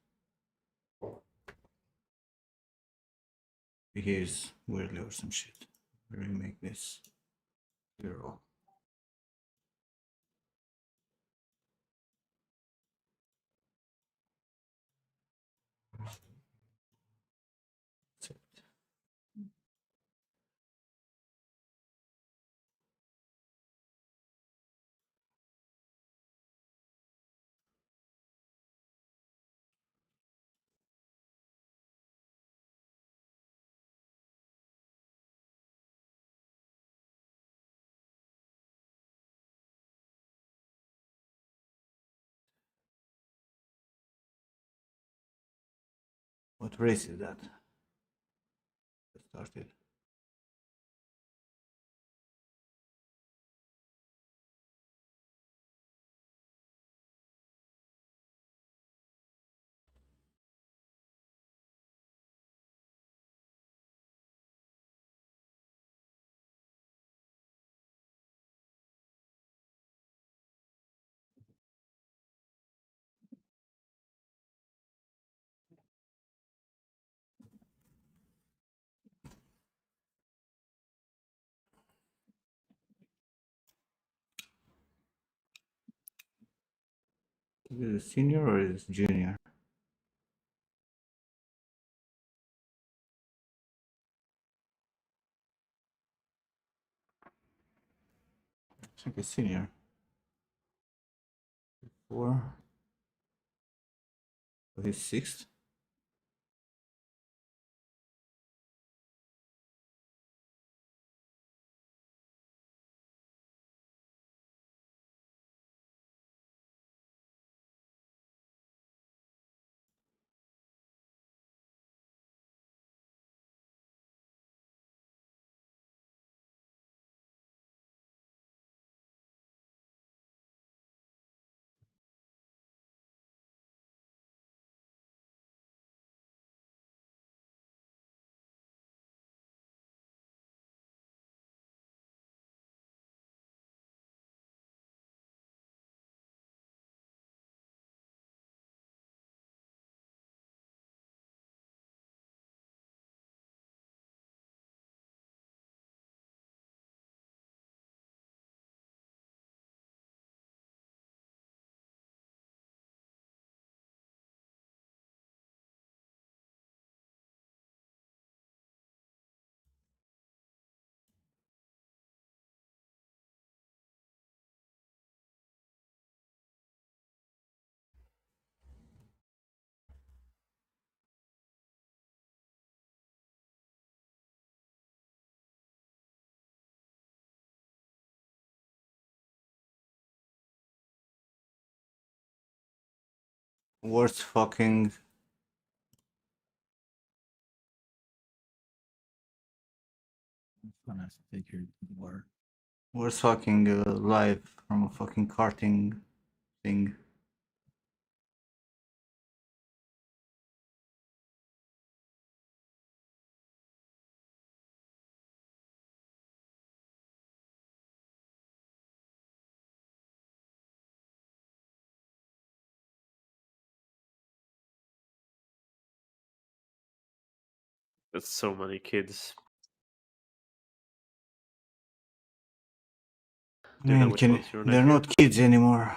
behaves weirdly or some shit. We make this 0. Accept. What race is that? Get started. Is it a senior or is it junior? I think it's senior. 4. So he's 6th. Worst fucking When I figured more. worst fucking live from a fucking karting thing. There's so many kids. Do you know which one's your They're nephew? not kids anymore.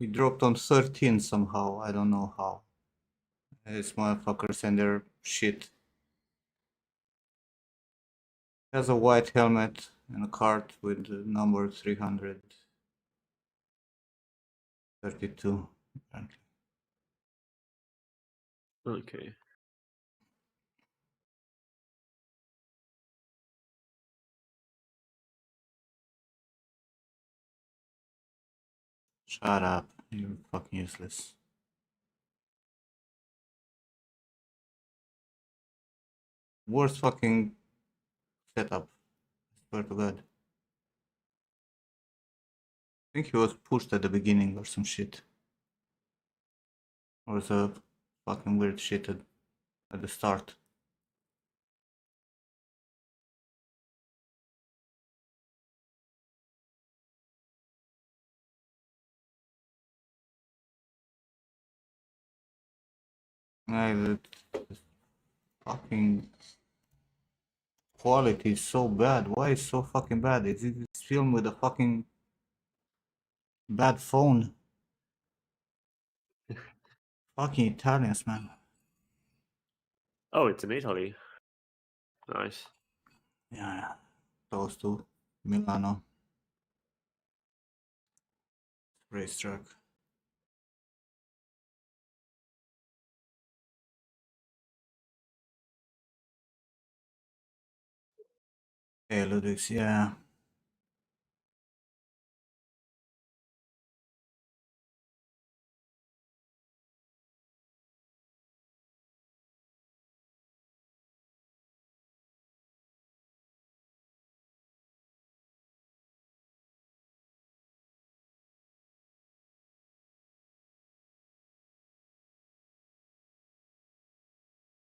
We dropped on 13 somehow. I don't know how. These motherfuckers and their shit. Has a white helmet and a cart with the number 332. Apparently. Okay. Shut up. You're fucking useless. Worst fucking setup. Swear to God. I think he was pushed at the beginning or some shit. Or the fucking weird shit at the start. The fucking quality is so bad. Why is it so fucking bad? It's filmed with a fucking bad phone. Fucking Italians, man. Oh, it's in Italy. Nice. Yeah, close to Milano. Racetrack. Hey, Ludwig's, yeah.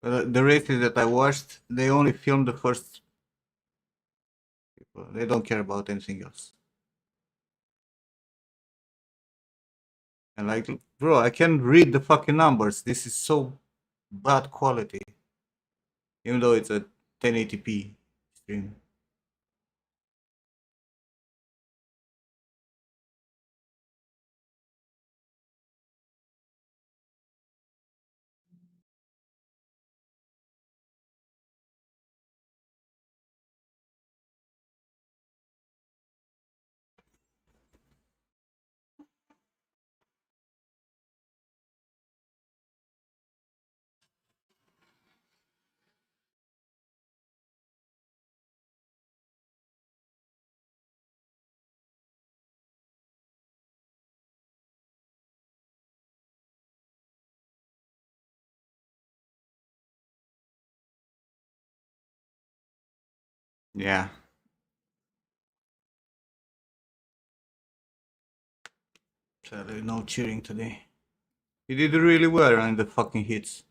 The races that I watched, they only filmed the first people. They don't care about anything else. And like, bro, I can read the fucking numbers. This is so bad quality. Even though it's a 1080p stream. Yeah. Sadly, no cheering today. He did really well on the fucking hits.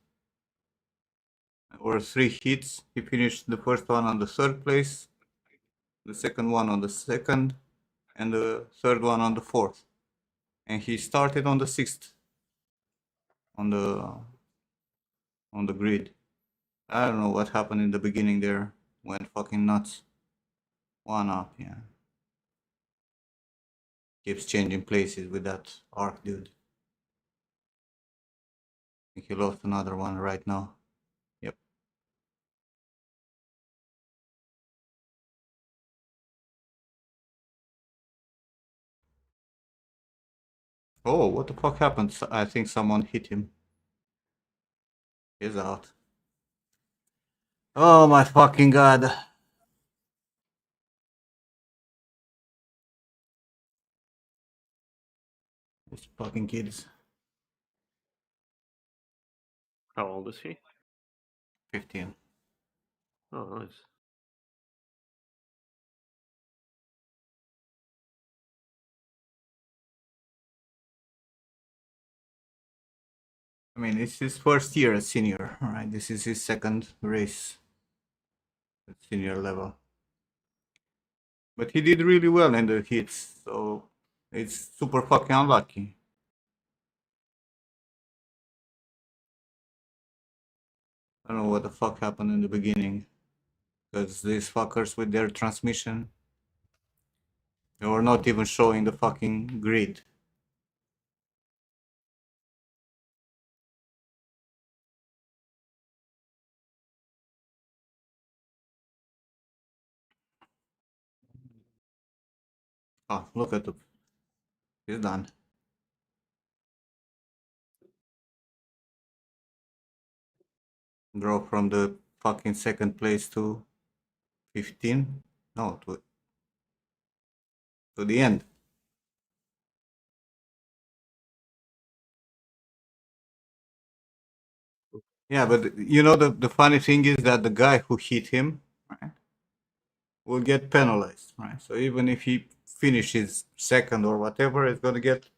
Or 3 hits. He finished the first one on the third place, the second one on the second, and the third one on the fourth. And he started on the sixth on the grid. I don't know what happened in the beginning there. Went fucking nuts. One up, yeah. Keeps changing places with that arc dude. I think he lost another one right now. Yep. Oh, what the fuck happened? I think someone hit him. He's out. Oh my fucking god. These fucking kids. How old is he? 15. Oh, nice. I mean, it's his first year as senior, right? This is his second race at senior level. But he did really well in the hits, so it's super fucking unlucky. I don't know what the fuck happened in the beginning. Because these fuckers with their transmission, they were not even showing the fucking grid. Oh, look at the. He's done. Drop from the fucking second place to 15. No, to the end. Yeah, but you know the funny thing is that the guy who hit him, right, will get penalized, right? So even if he finishes second or whatever, it's gonna get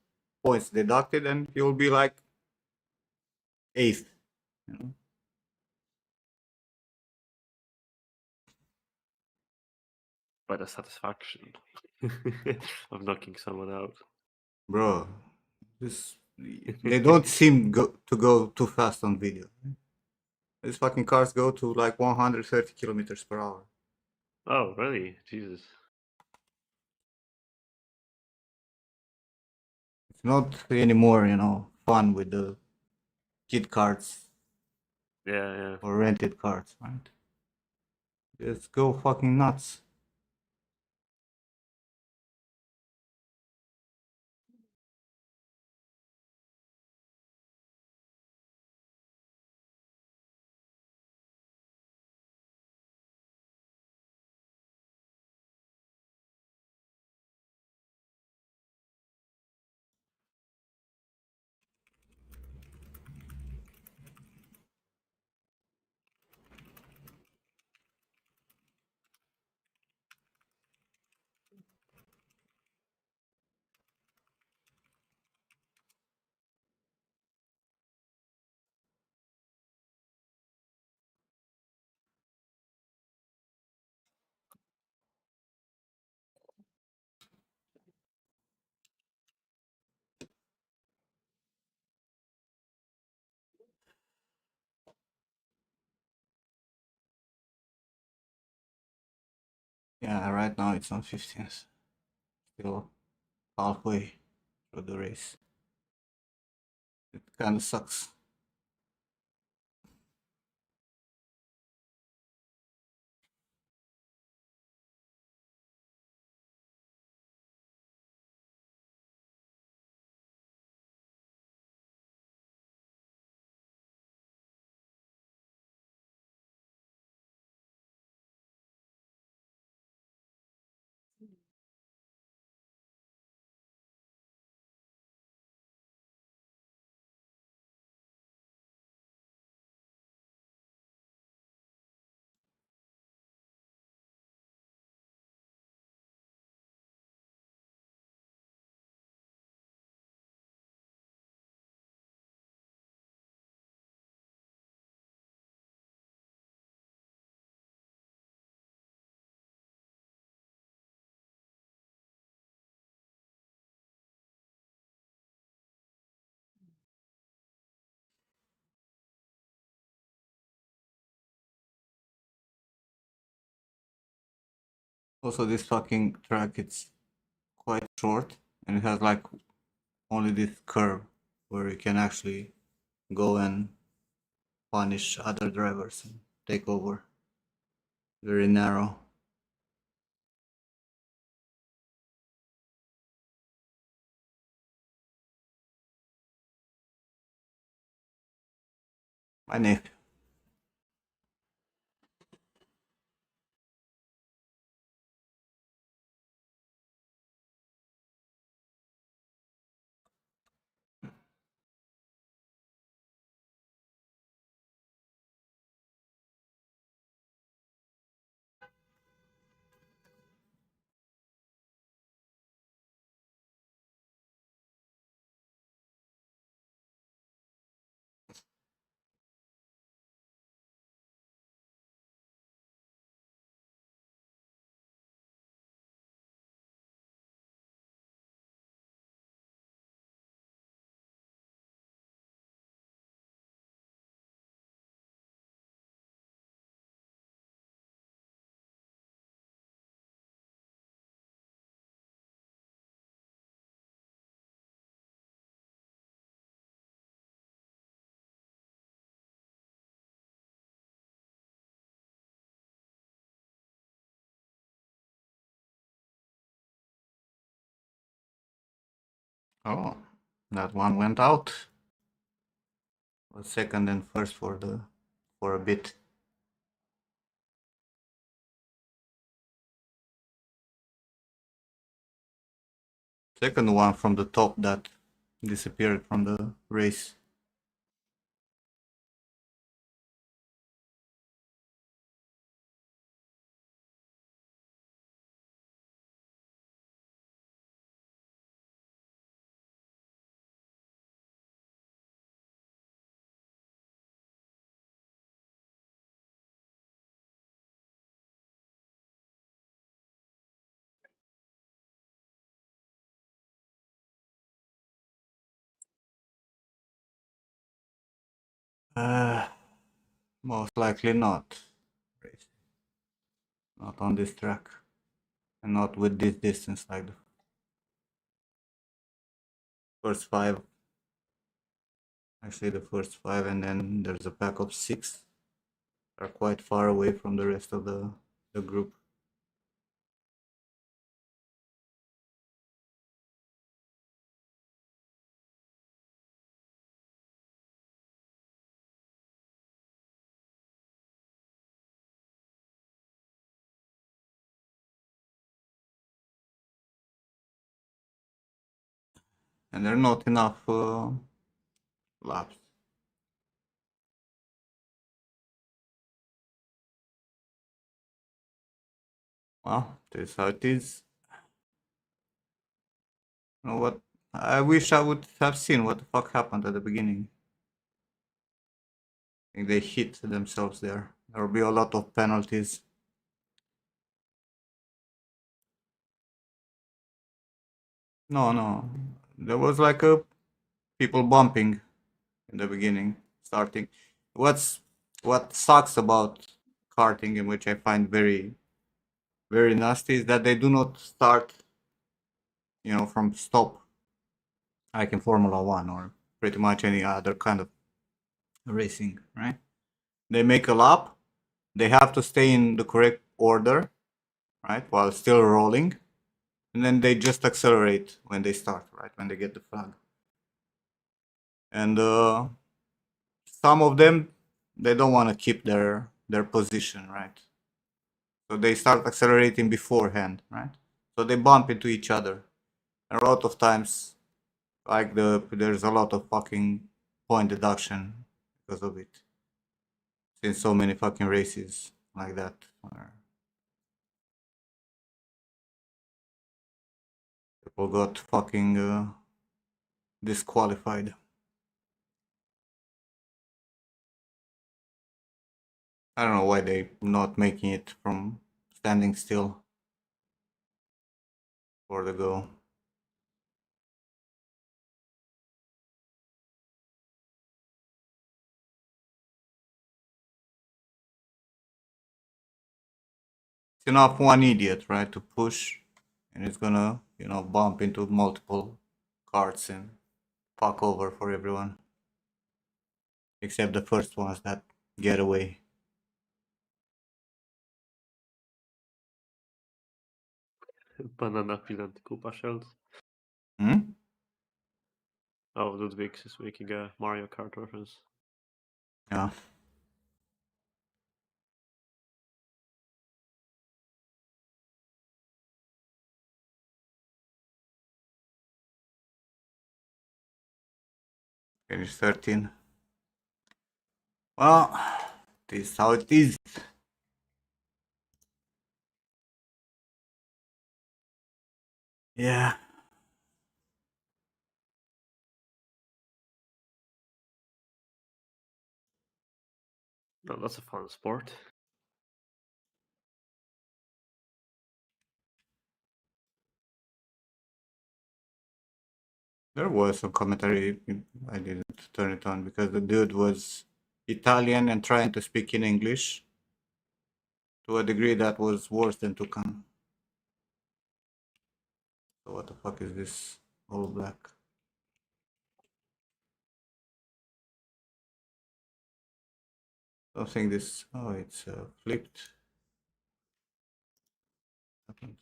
points deducted, and he'll be like eighth. You know? By the satisfaction of knocking someone out. Bro, this They don't seem to go too fast on video. These fucking cars go to like 130 kilometers per hour. Oh, really? Jesus. It's not anymore, you know, fun with the kid cards Yeah, yeah. or rented cards, right? Just go fucking nuts. Yeah, right now it's on 15th. Still halfway through the race. It kinda sucks. Also, this fucking track, it's quite short and it has like only this curve where you can actually go and punish other drivers and take over. Very narrow. My nephew. Oh, that one went out. Was second and first for a bit. Second one from the top that disappeared from the race. Most likely not. Not on this track. And not with this distance like the first five. Actually the first five, and then there's a pack of six. Are quite far away from the rest of the group. And there are not enough laps. Well, this is how it is. You know what? I wish I would have seen what the fuck happened at the beginning. I think they hit themselves there. There will be a lot of penalties. No, no. There was like a people bumping in the beginning, starting. What sucks about karting, and which I find very, very nasty, is that they do not start, from stop, like in Formula One or pretty much any other kind of racing, right? They make a lap, they have to stay in the correct order, right, while still rolling, and then they just accelerate when they start, right, when they get the flag. And some of them, they don't want to keep their position, right? So they start accelerating beforehand, right? So they bump into each other. And a lot of times, like there's a lot of fucking point deduction because of it. Seen so many fucking races like that where people got fucking disqualified. I don't know why they not making it from standing still for the go. It's enough one idiot, right, to push, and it's gonna, bump into multiple carts and fuck over for everyone. Except the first ones that get away. Banana peel and Koopa shells. Hmm? Oh, Ludwig is making a Mario Kart reference. Yeah. Finish 13. Well, this is how it is. Yeah. No, that's a fun sport. There was some commentary. I didn't turn it on because the dude was Italian and trying to speak in English to a degree that was worse than Tucan. So what the fuck is this all black? Don't think this. Oh, it's flipped. Happened.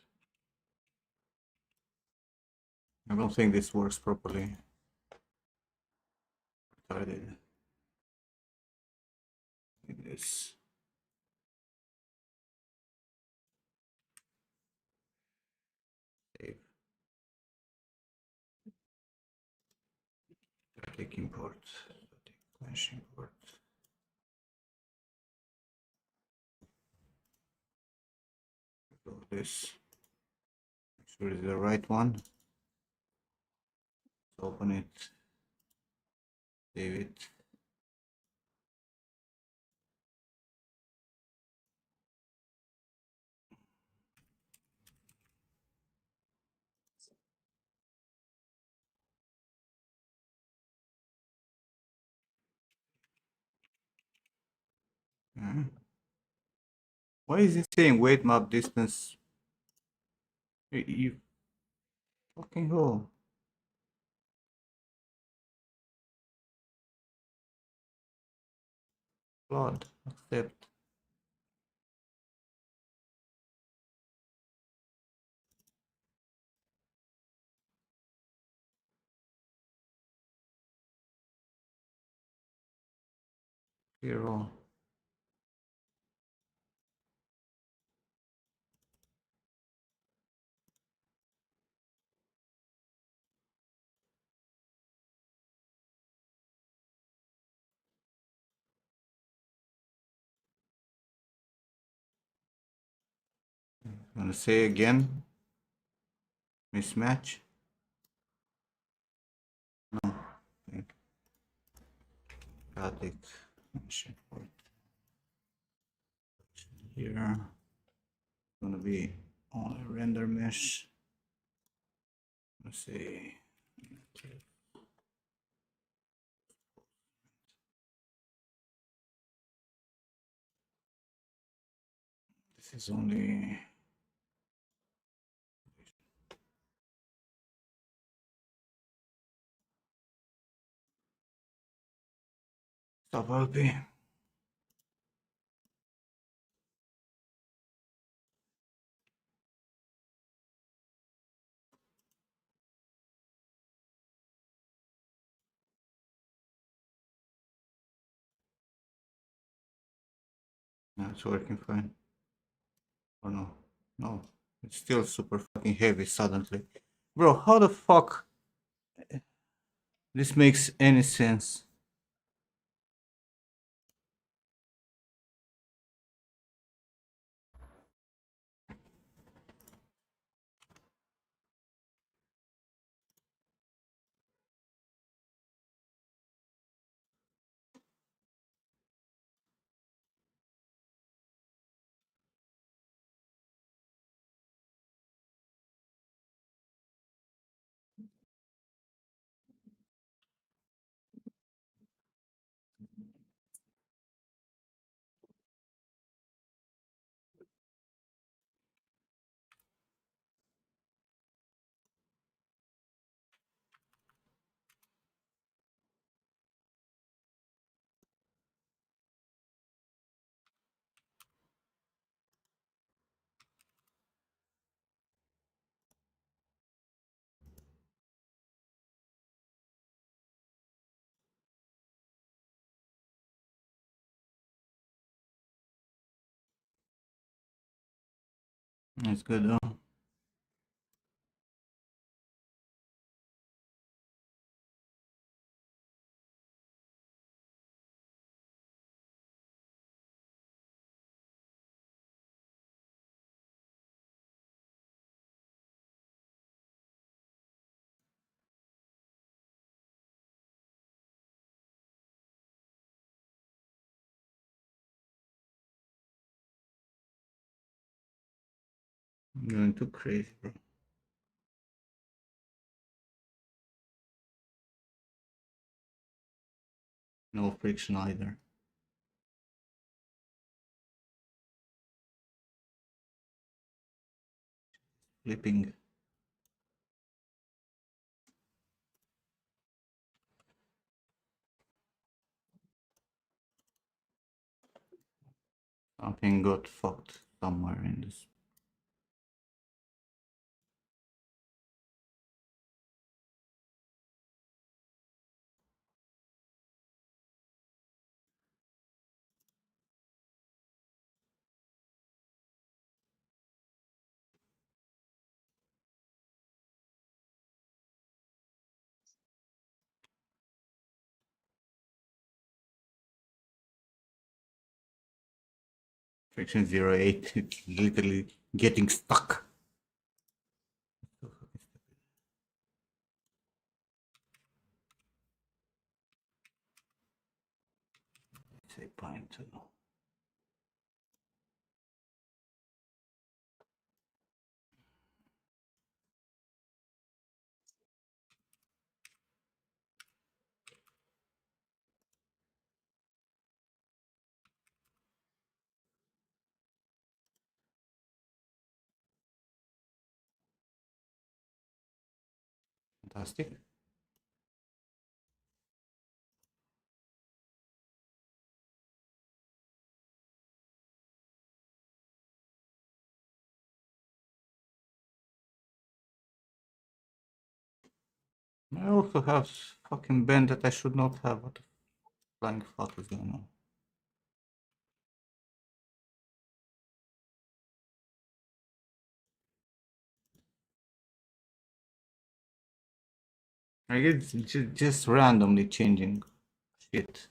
I don't think this works properly. Retarded. This. Save. Static import. Static flash import. Go this. Make sure it's the right one. Open it. Save it. Why is it saying weight map distance? You fucking go. Blood. Accept. Hero. Gonna say again. Mismatch. No. Static. Here. Gonna be only render mesh. Let's see. This is only sub LP. Now it's working fine. Or no? No. It's still super fucking heavy suddenly. Bro, how the fuck this makes any sense? It's good though. I'm going too crazy, bro. No friction either. Flipping. Something got fucked somewhere in this. Friction 08. It's literally getting stuck. Say 0.2. Fantastic. I also have fucking bend that I should not have. What the flying fuck is going on? I get just randomly changing shit.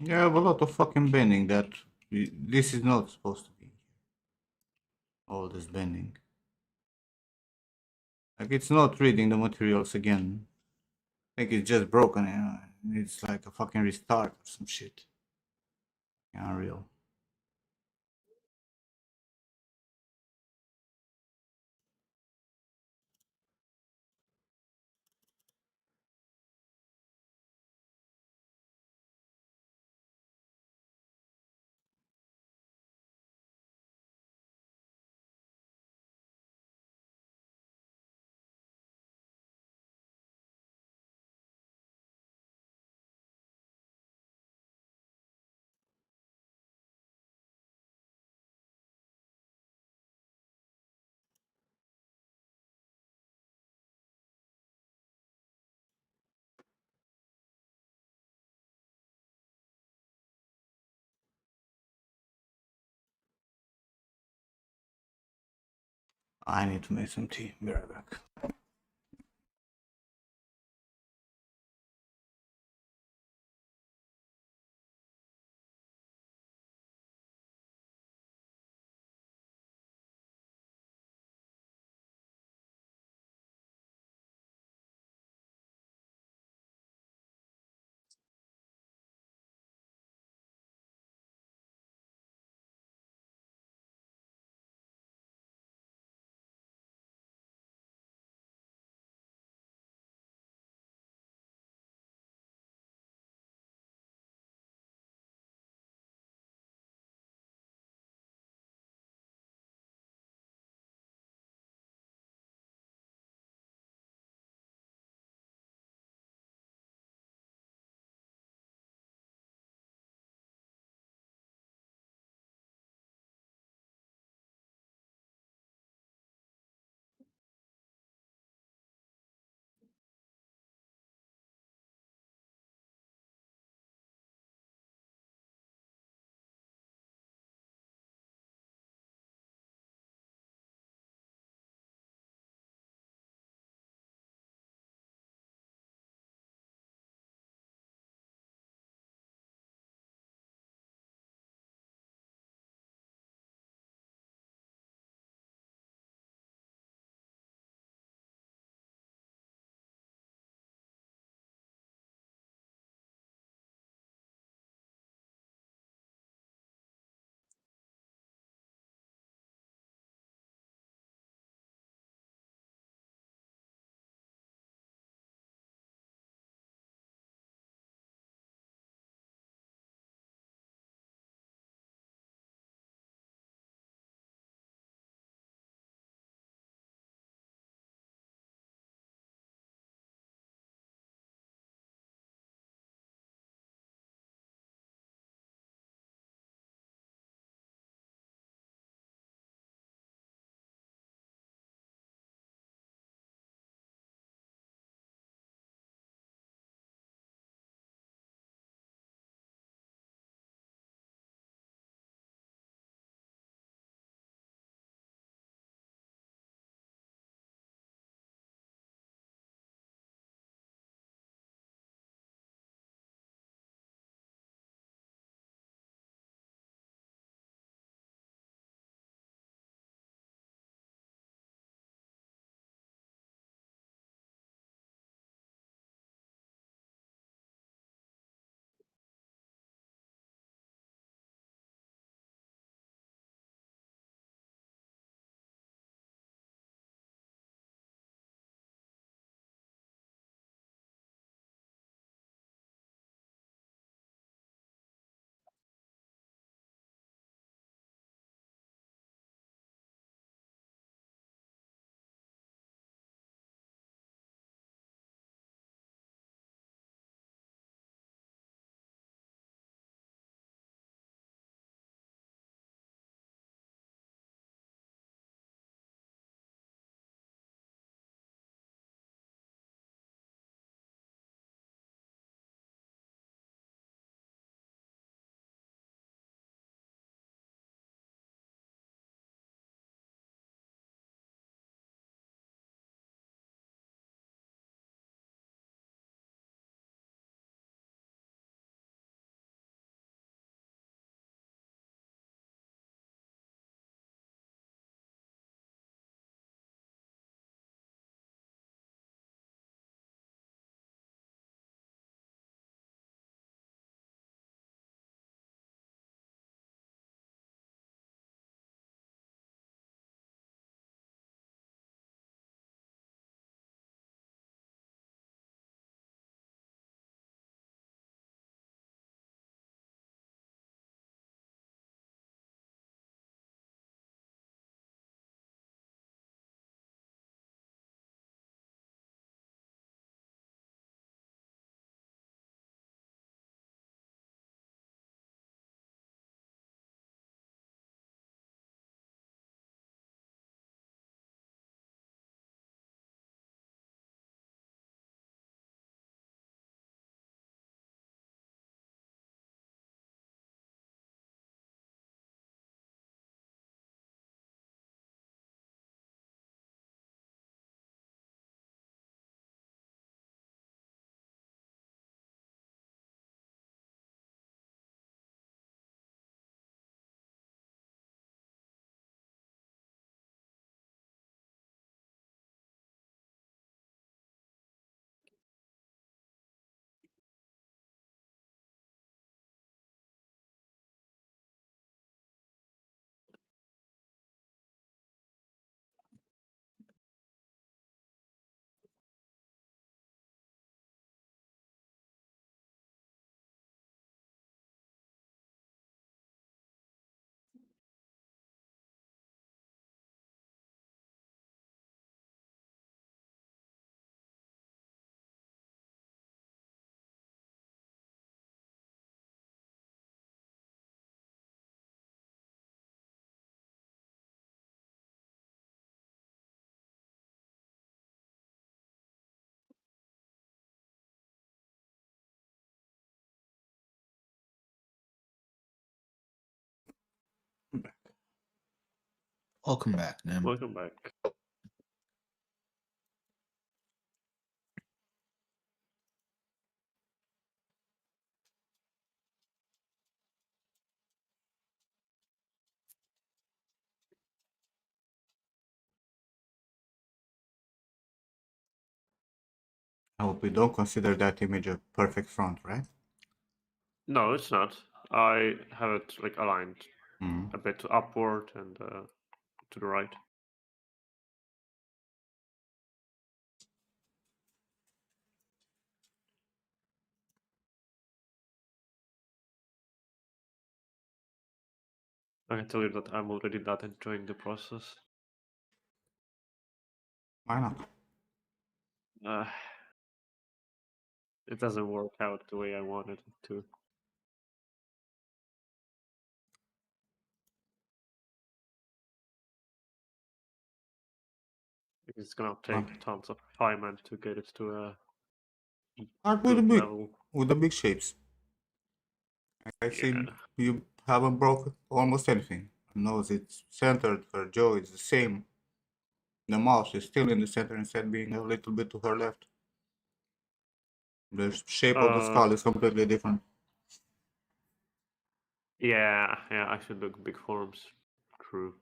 Yeah, I have a lot of fucking bending that this is not supposed to be. All this bending. Like it's not reading the materials again. I think it's just broken, you know. It's like a fucking restart or some shit. Unreal. I need to make some tea. Be right back. Welcome back, Nim. Welcome back. I hope we don't consider that image a perfect front, right? No, it's not. I have it like aligned Mm. a bit upward and to the right. I can tell you that I'm already not enjoying the process. Why not? Uh, it doesn't work out the way I wanted it to. It's gonna take tons of time and to get it to a Start with good the level. big shapes. I see Yeah. you haven't broken almost anything. The nose is centered, her jaw is the same. The mouth is still in the center instead being a little bit to her left. The shape of the skull is completely different. Yeah, I should look big forms. True.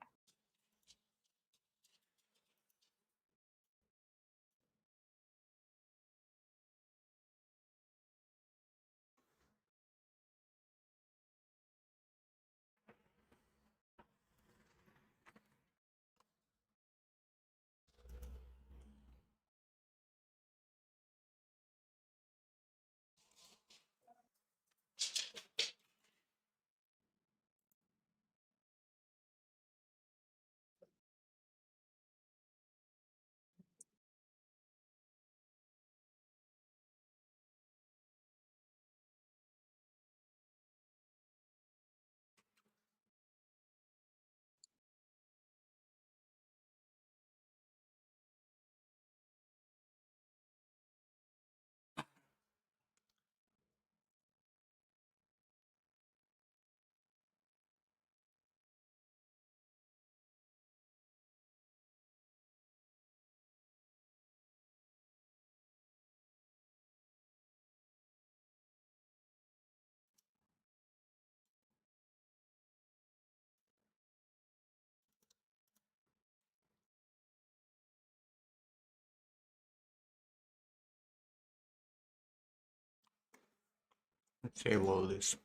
Let's save all this.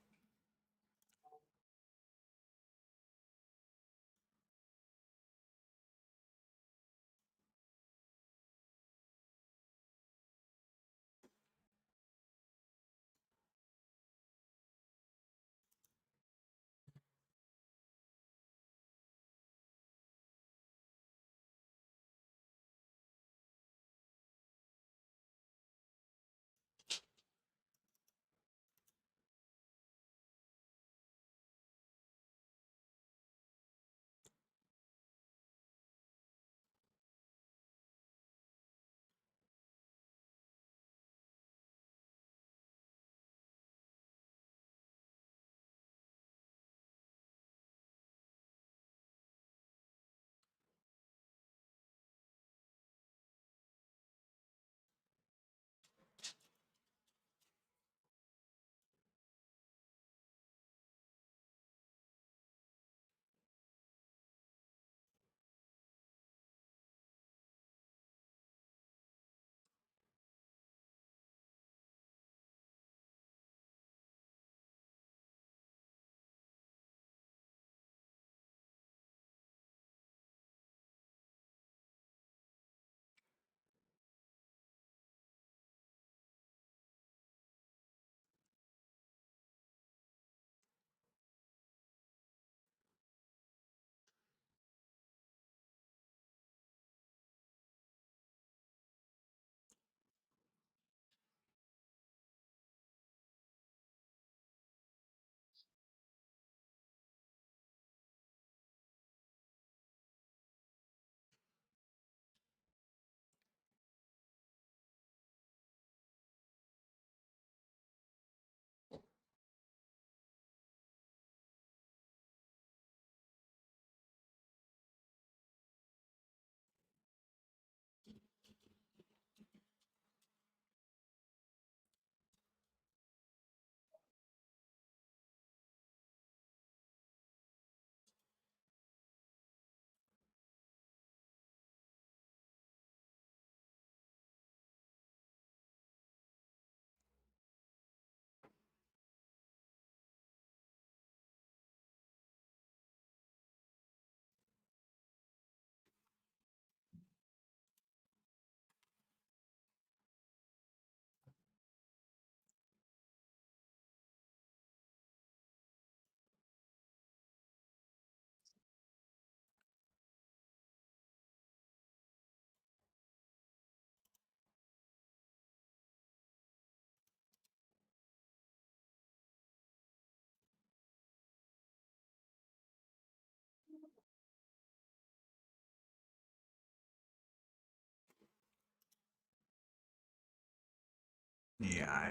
Yeah,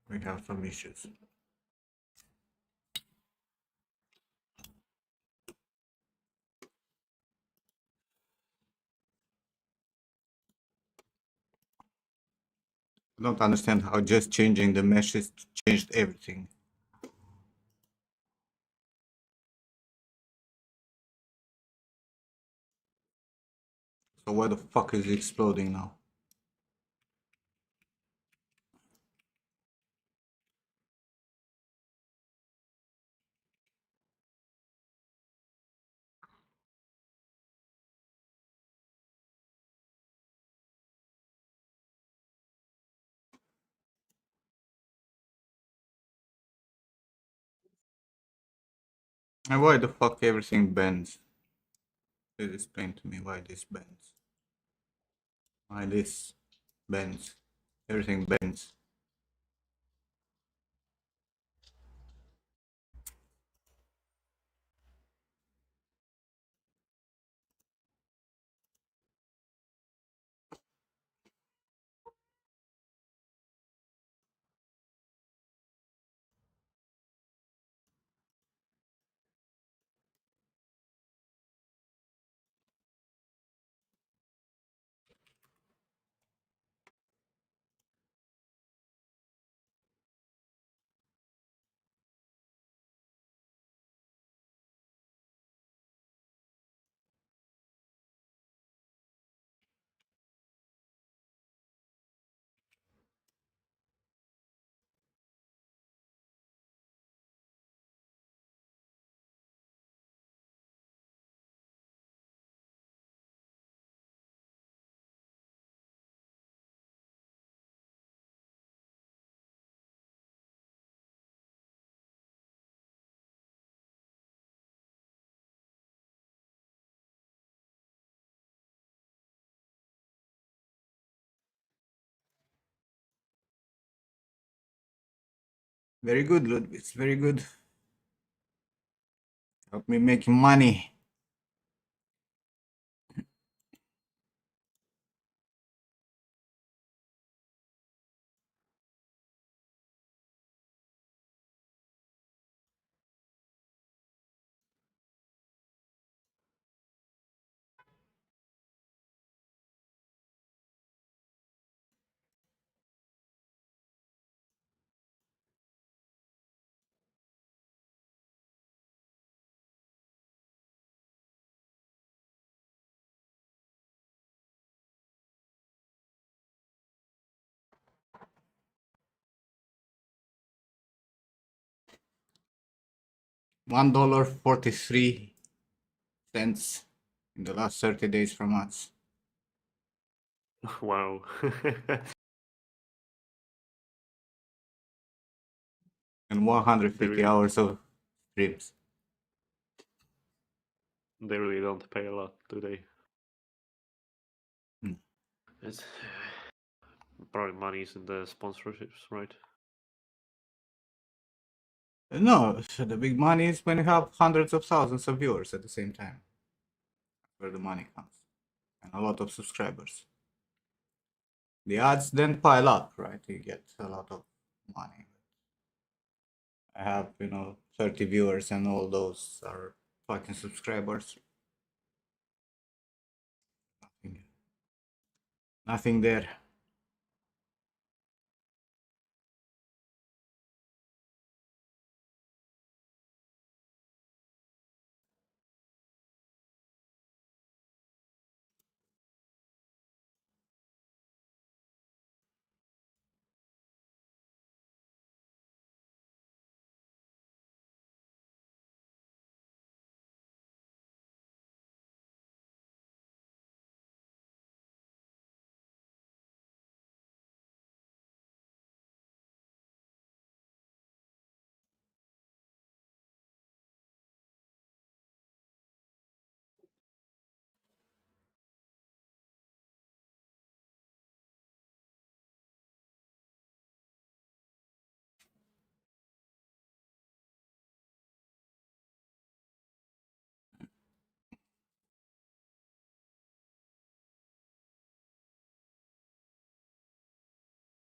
we have some issues. I don't understand how just changing the meshes changed everything. So why the fuck is it exploding now? And why the fuck everything bends? Please explain to me why this bends. Why this bends? Everything bends. Very good, Ludwig. It's very good. Help me making money. $1.43 in the last 30 days from us. Wow. And 150 really- hours of streams. They really don't pay a lot, do they? Hmm. It's probably money's in the sponsorships, right? No, so the big money is when you have hundreds of thousands of viewers at the same time. Where the money comes. And a lot of subscribers. The ads then pile up, right? You get a lot of money. I have, 30 viewers and all those are fucking subscribers. Nothing, nothing there.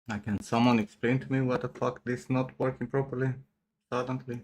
Can someone explain to me what the fuck this is not working properly suddenly?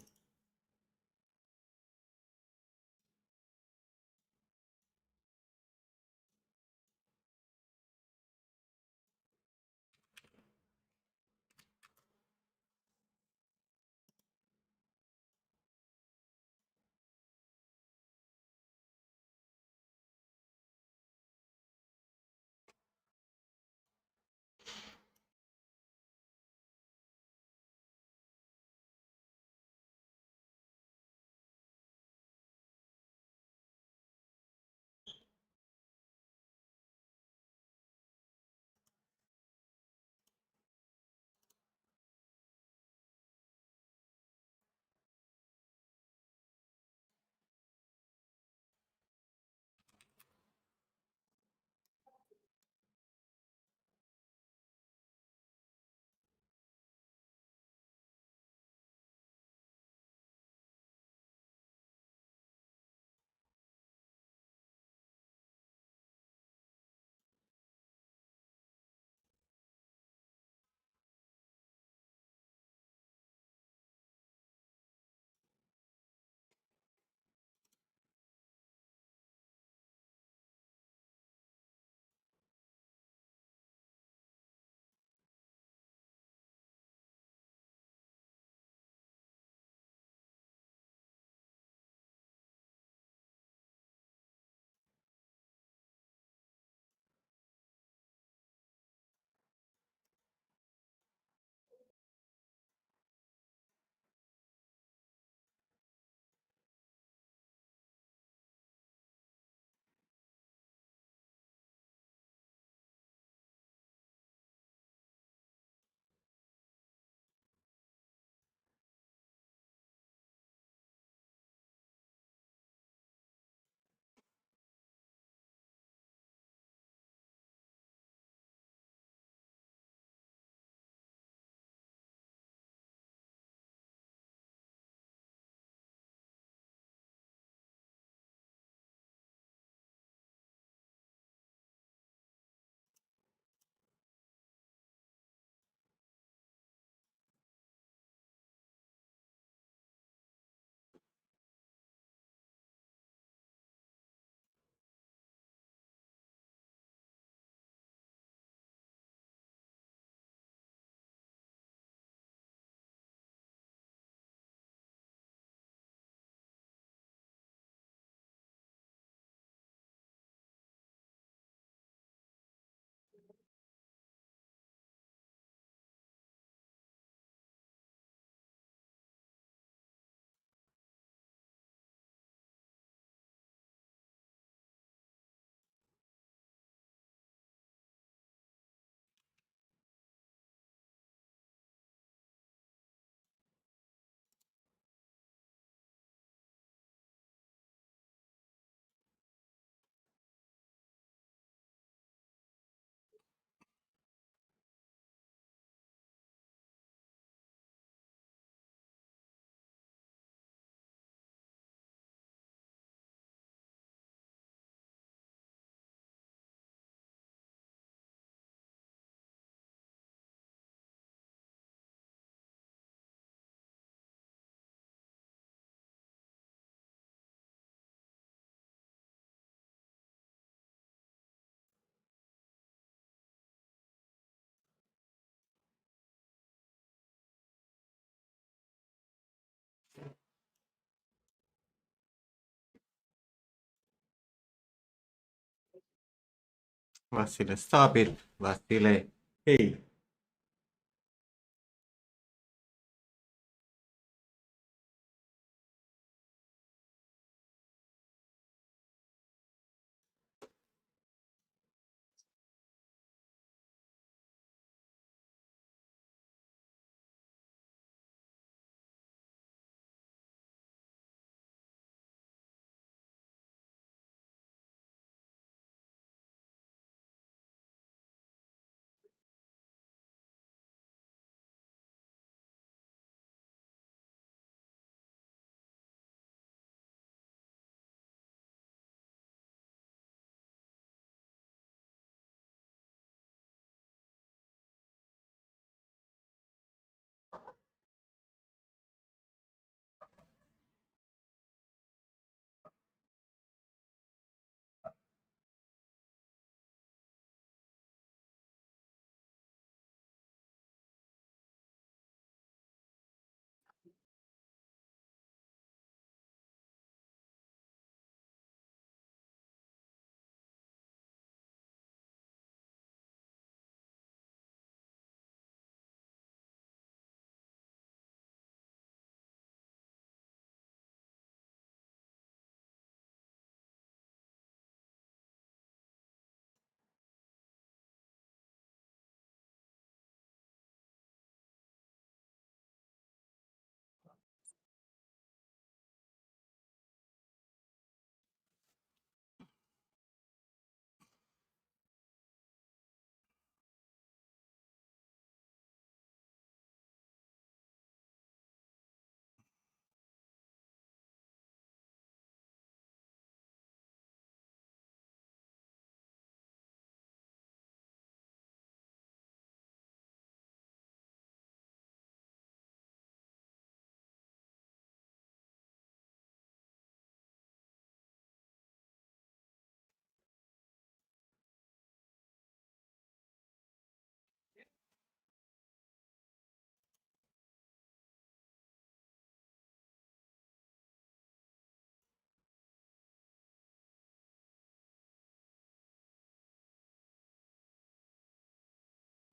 Vasile, stop it. Vasile, hey.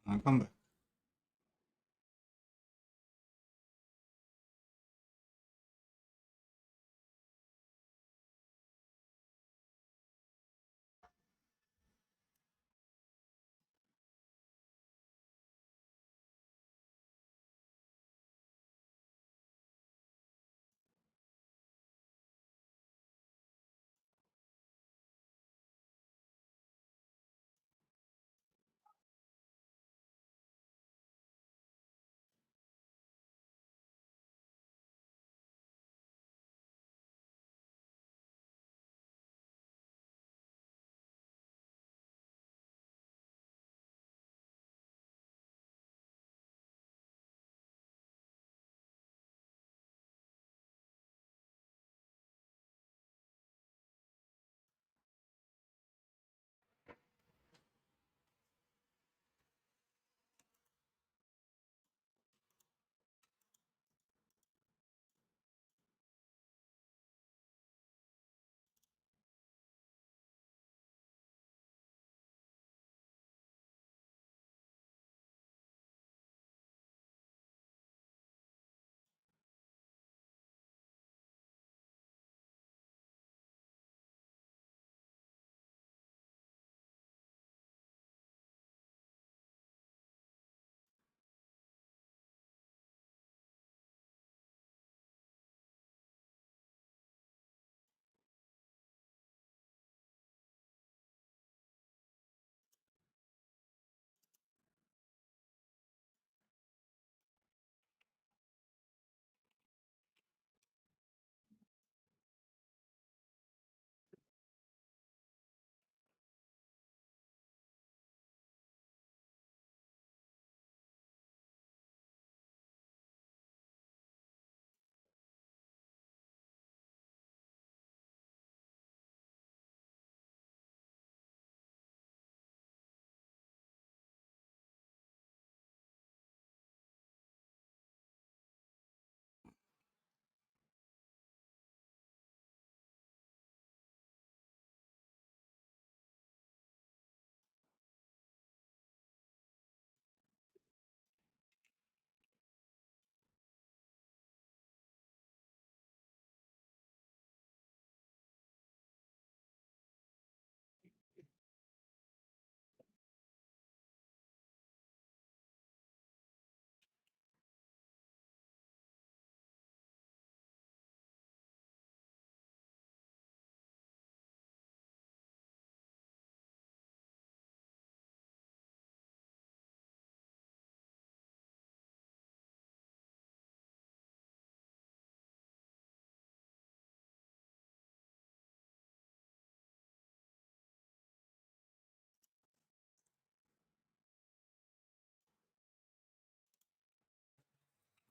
I'll come back.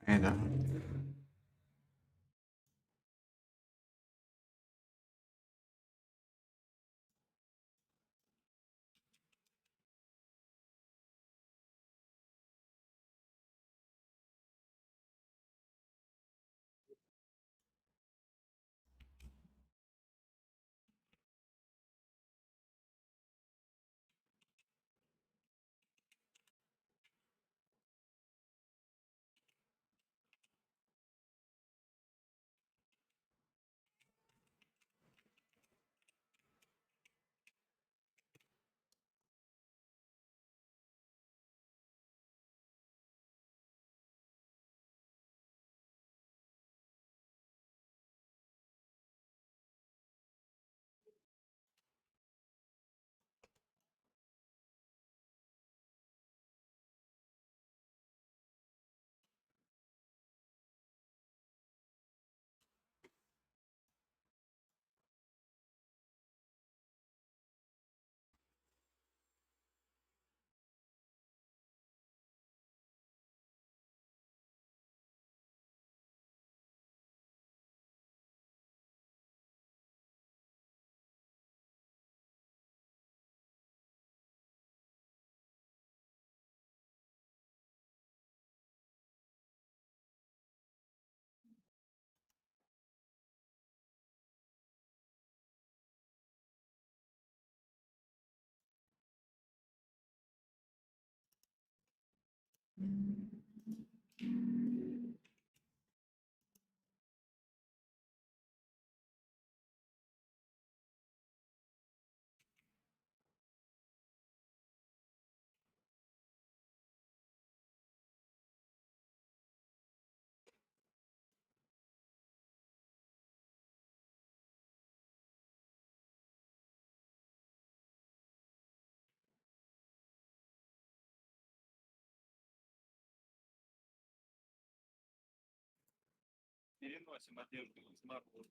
And Переносим одежду снаружи.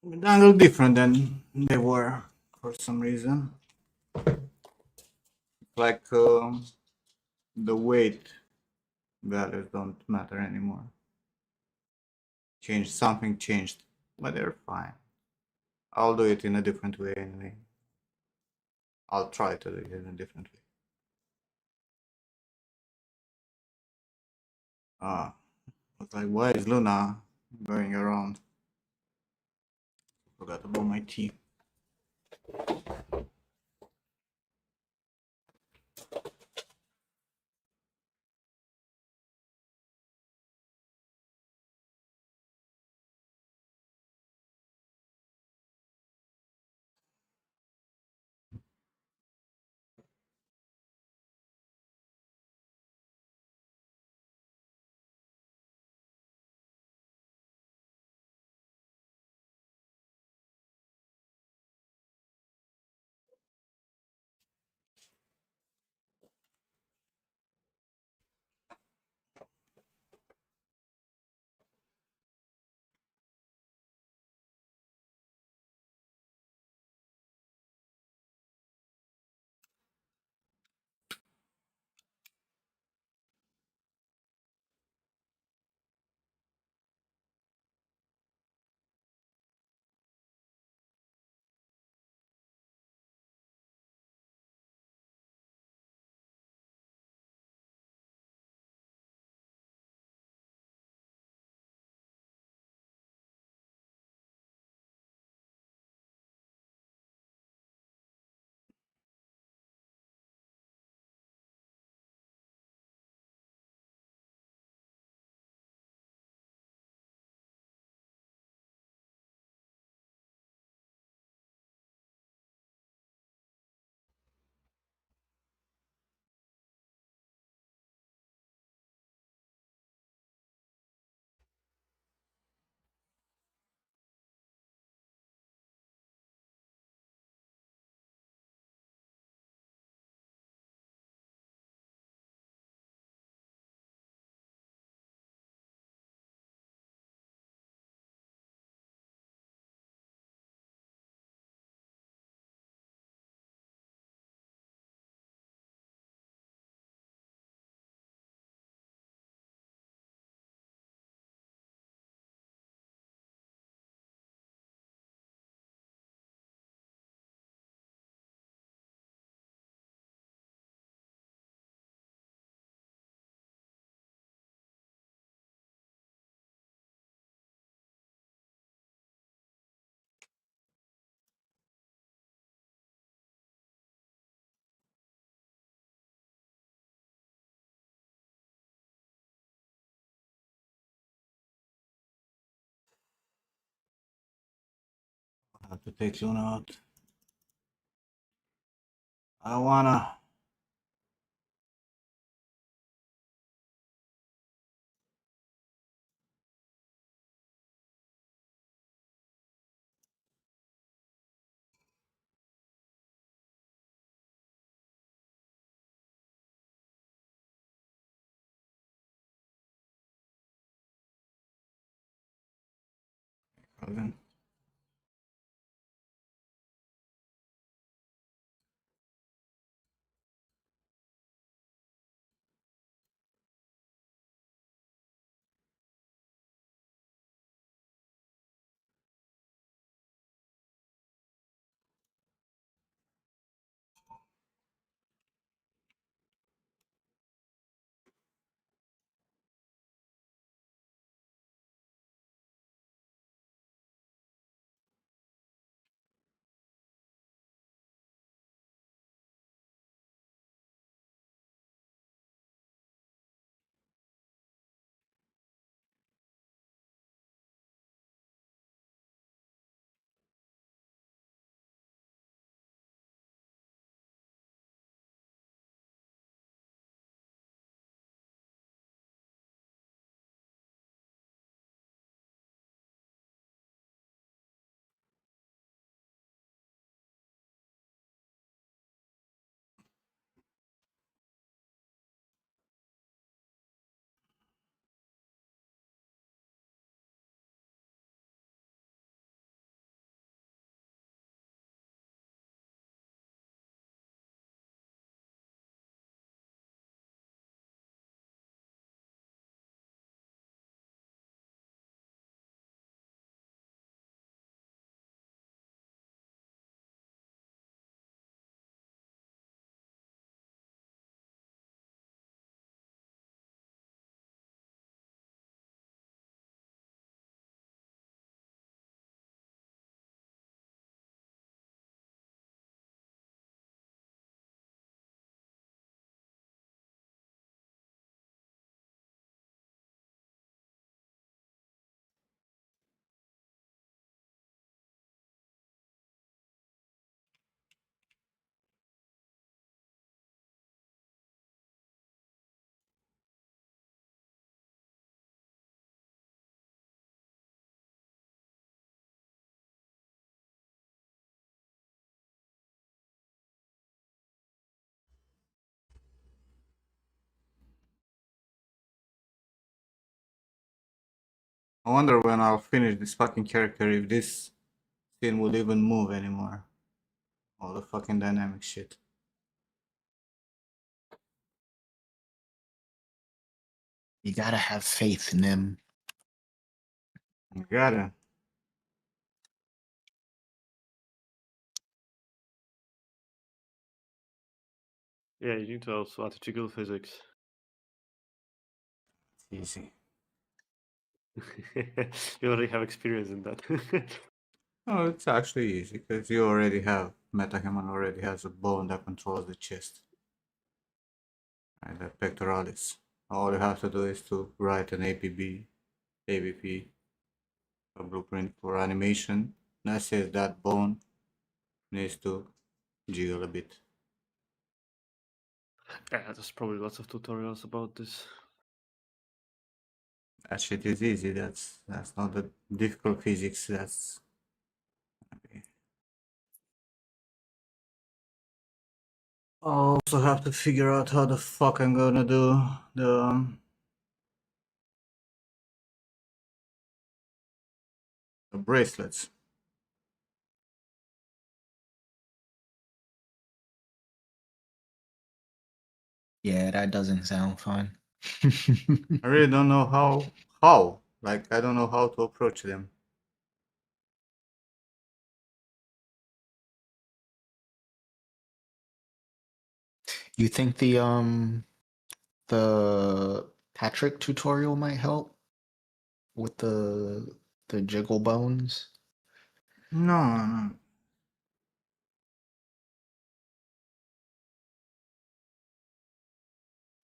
The angle different than they were for some reason. Like the weight values don't matter anymore. Something changed, but they're fine. I'll do it in a different way anyway. I'll try to do it in a different way. I was like, why is Luna going around? Forgot about my tea. have to take Luna out. I wanna. Again. I wonder when I'll finish this fucking character if this scene will even move anymore. All the fucking dynamic shit. You gotta have faith in him. You gotta. Yeah, you need to also add jiggle physics. It's easy. You already have experience in that. Oh, it's actually easy because you already have MetaHuman already has a bone that controls the chest. And the pectoralis. All you have to do is to write an ABP, a blueprint for animation. That says that bone needs to jiggle a bit. Yeah, there's probably lots of tutorials about this. That shit is easy. That's not the difficult physics. That's okay. I also have to figure out how the fuck I'm gonna do the bracelets. Yeah, that doesn't sound fun. I really don't know how. Like I don't know how to approach them. You think the Patrick tutorial might help with the jiggle bones? No.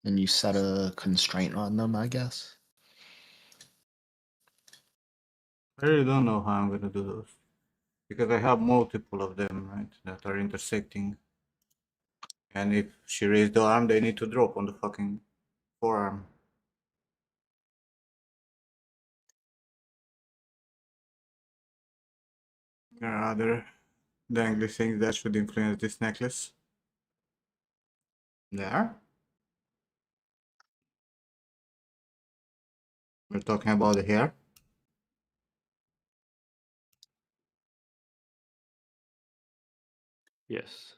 And you set a constraint on them, I guess. I really don't know how I'm gonna do those. Because I have multiple of them, right, that are intersecting. And if she raised the arm, they need to drop on the fucking forearm. There are other dangly things that should influence this necklace. There. We're talking about the hair. Yes.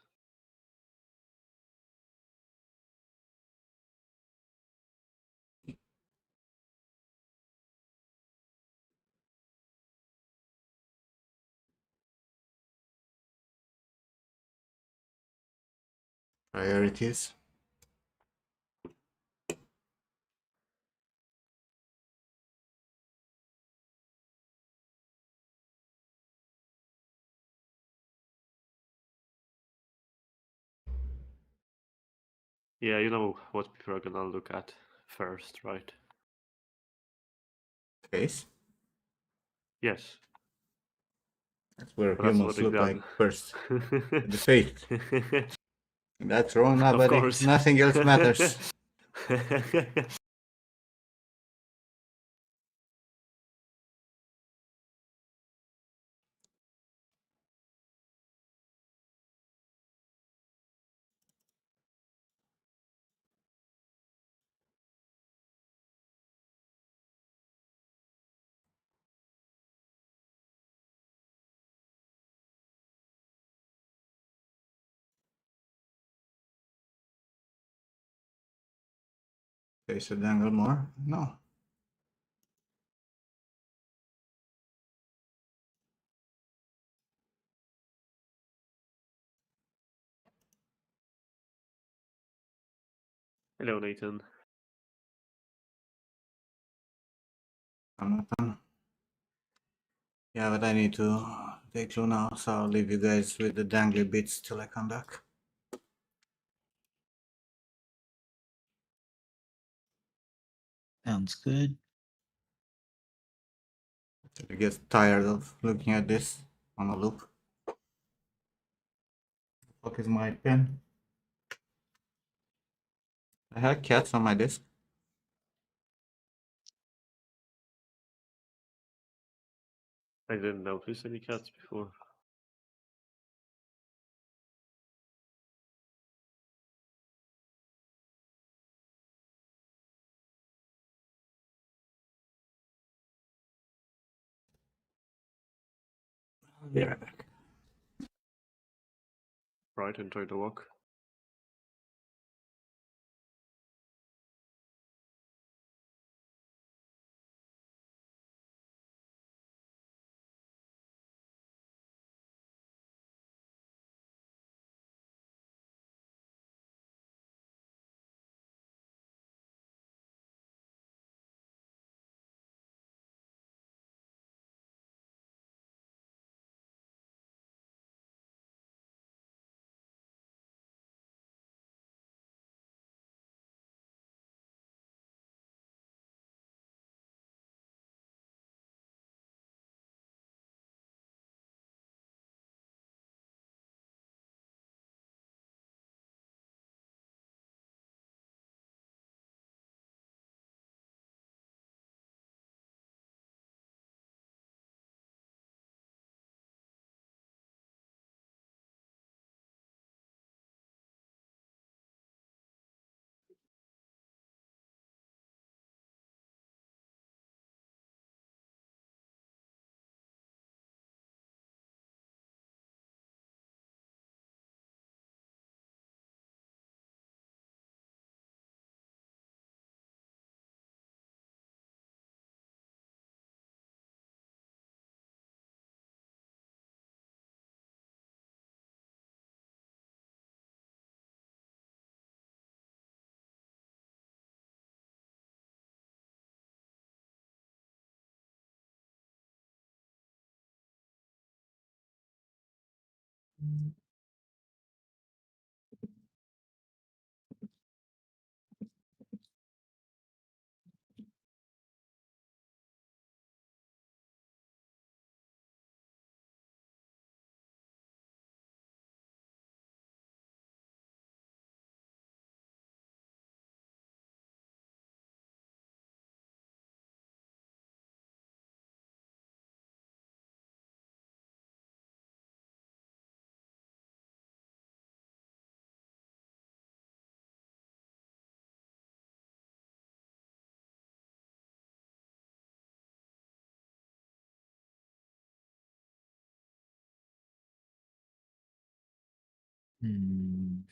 Priorities. Yeah, you know what people are gonna look at first, right? Face. Yes. That's where But that's what humans they've look like done. first. The face. That's wrong, Of nobody. course. Nothing else matters. Face a dangle more? No. Hello, Nathan. I'm not done. Yeah, but I need to take clue now, so I'll leave you guys with the dangly bits till I come back. Sounds good. I get tired of looking at this on a loop. What is my pen? I had cats on my desk. I didn't notice any cats before. I'll be right back. Right, enjoy the walk. Hmm.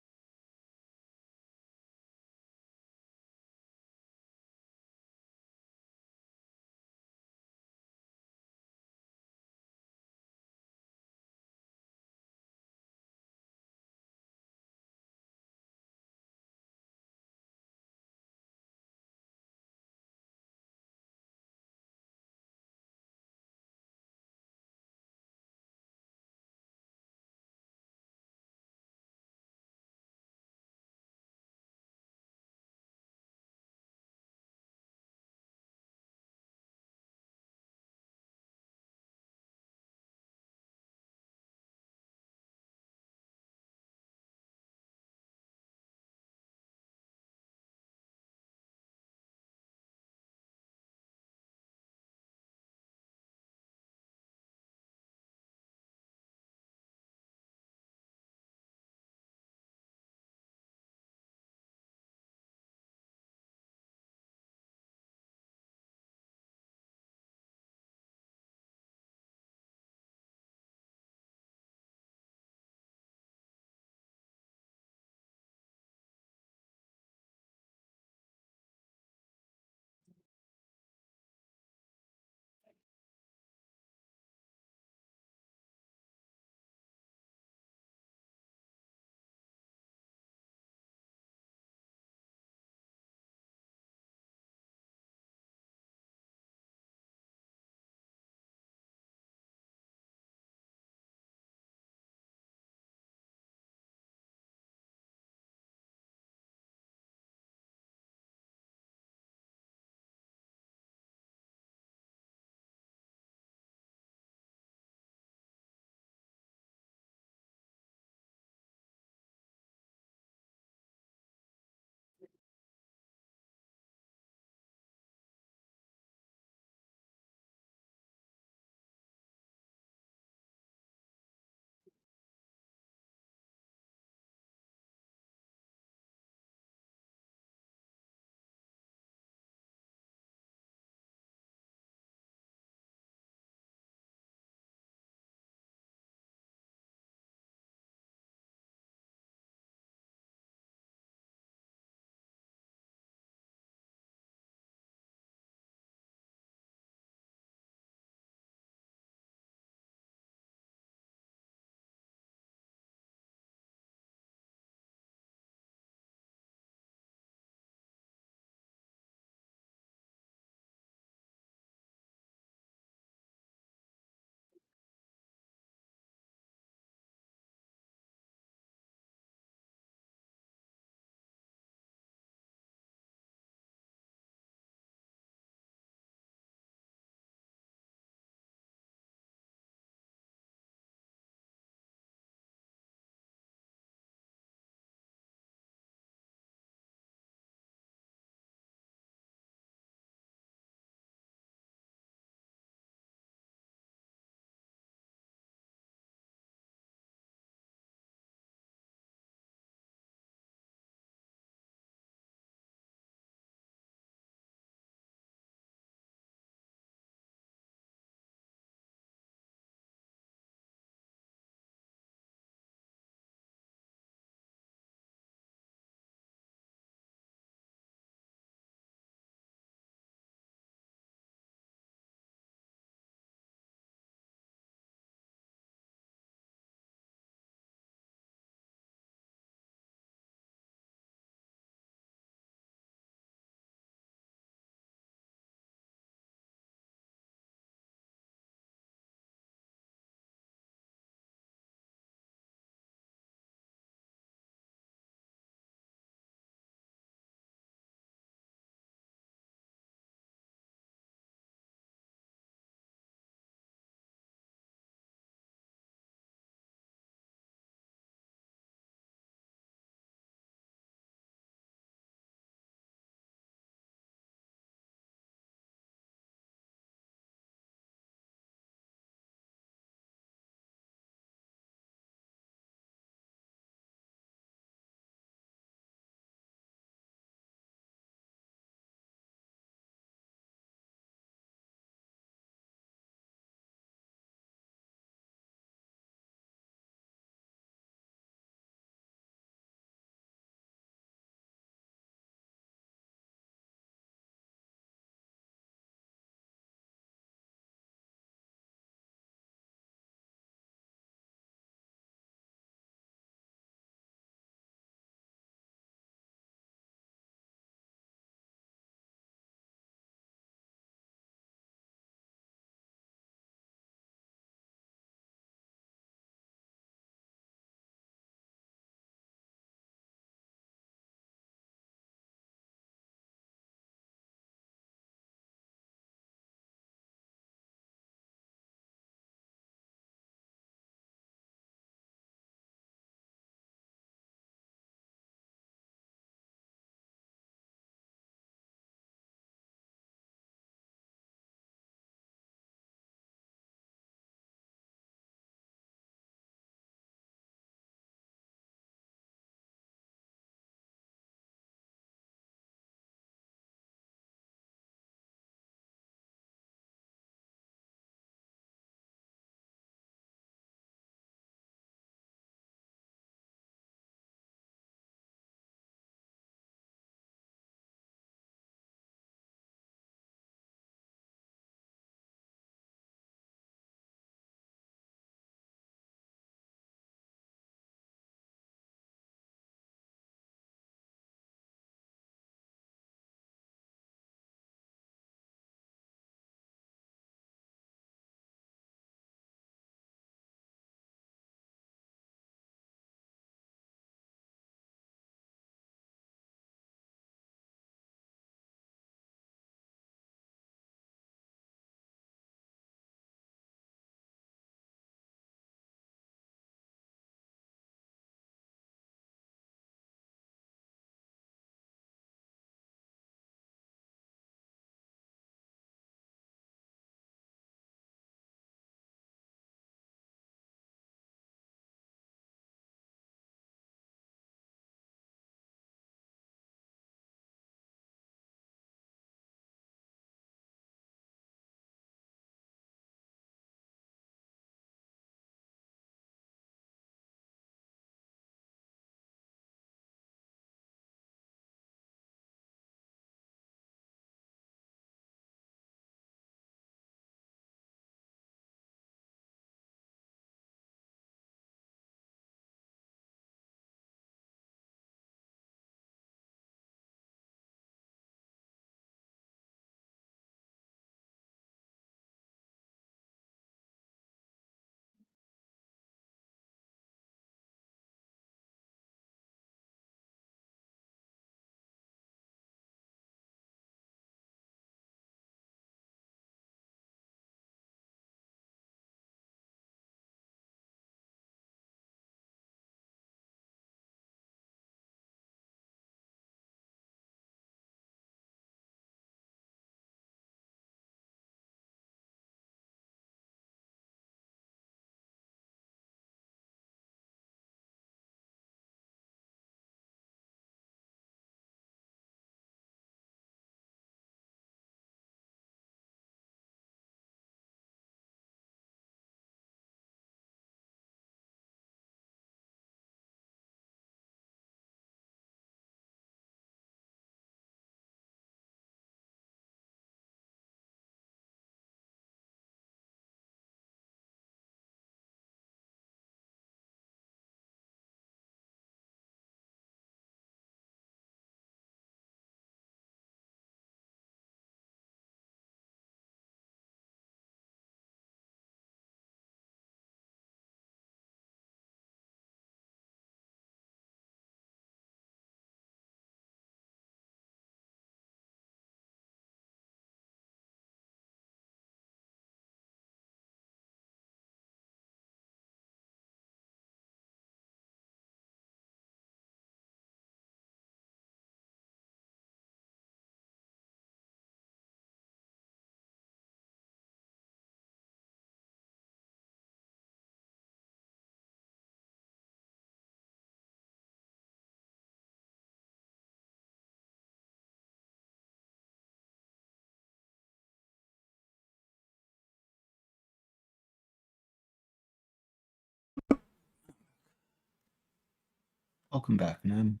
Welcome back, man.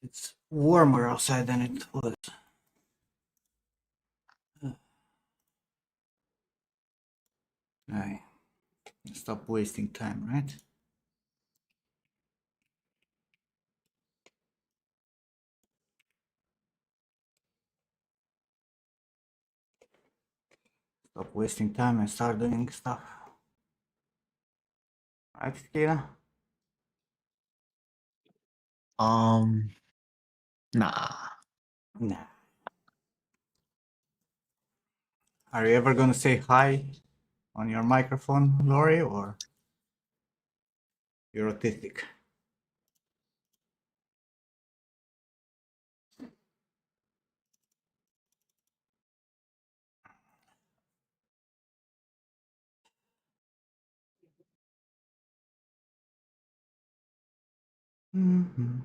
It's warmer outside than it was. Aye. Stop wasting time, right? Stop wasting time and start doing stuff. Right, Kira? Nah. Nah. Are you ever gonna say hi on your microphone, Lori, or you're autistic? I'm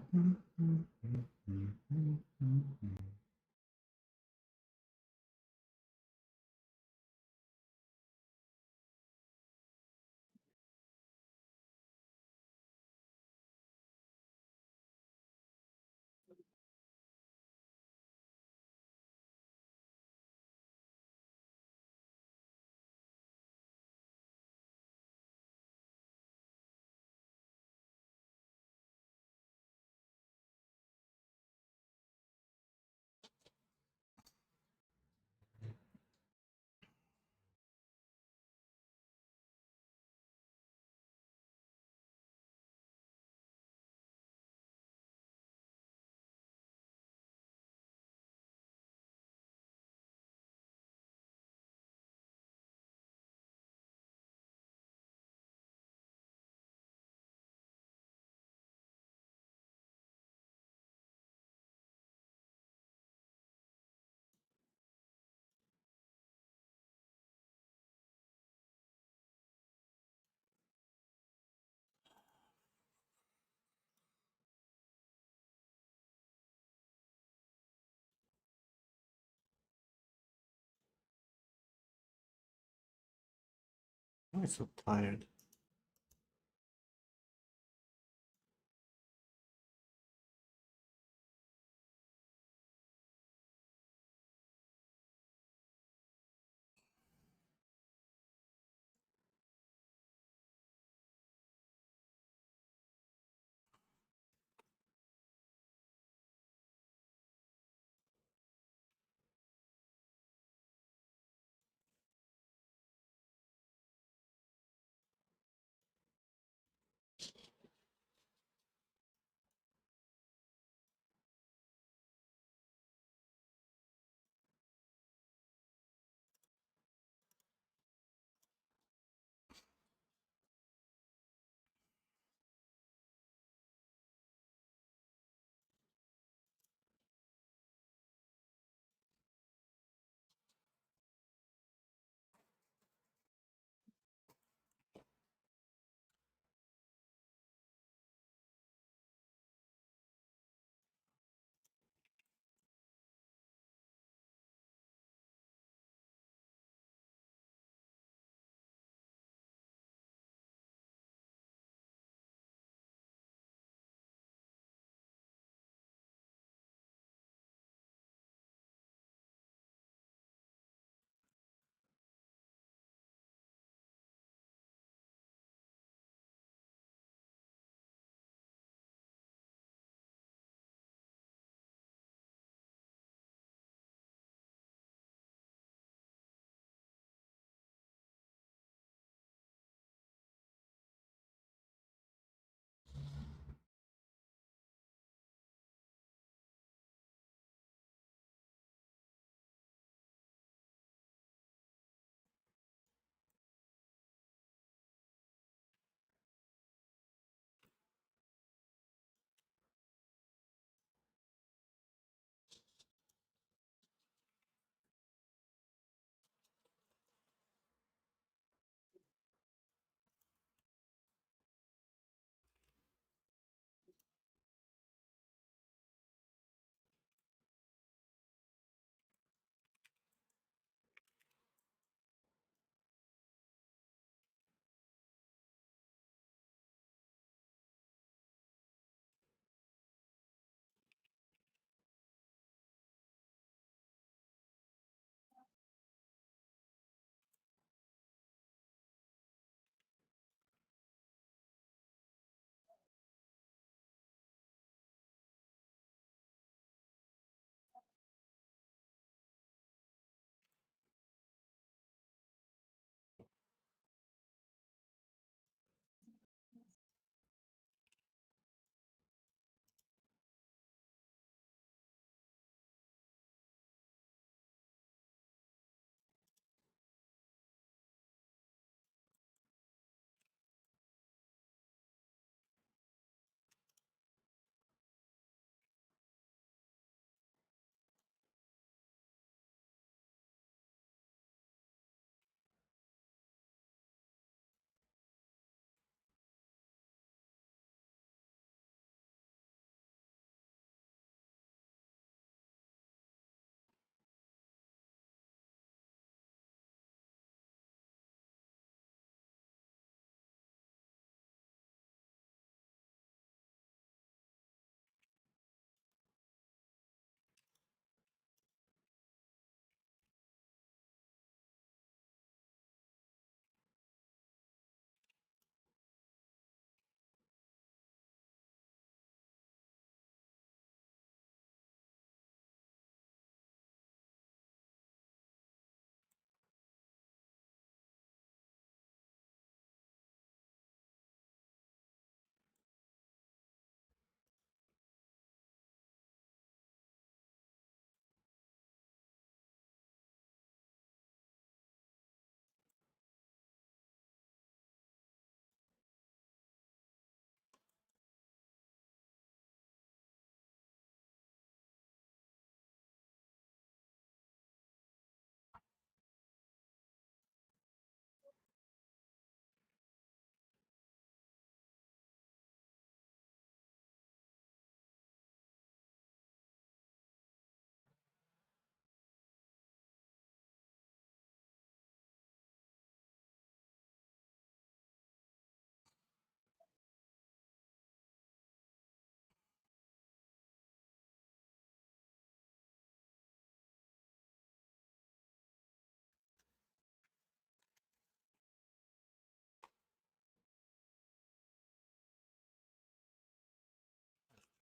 so tired.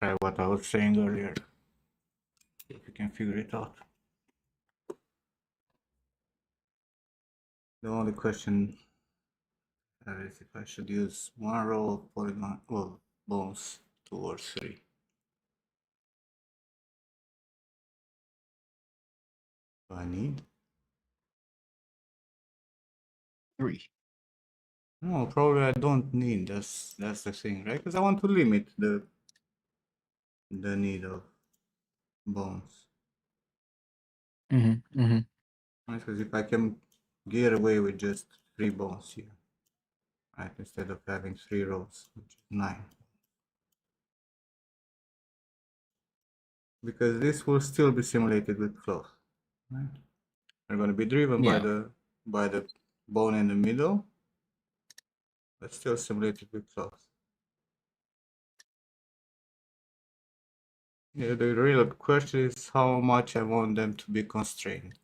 try what I was saying earlier. See if you can figure it out. The only question is if I should use one row of polygon, well, bones, 2 or 3. Do I need? 3. No, probably I don't need. That's the thing, right? Because I want to limit the need of bones. Mm-hmm. Mm-hmm. Because if I can get away with just 3 bones here, right, instead of having 3 rows, which is 9. Because this will still be simulated with cloth, right? They're going to be driven Yeah. by the bone in the middle, but still simulated with cloth. Yeah, the real question is how much I want them to be constrained.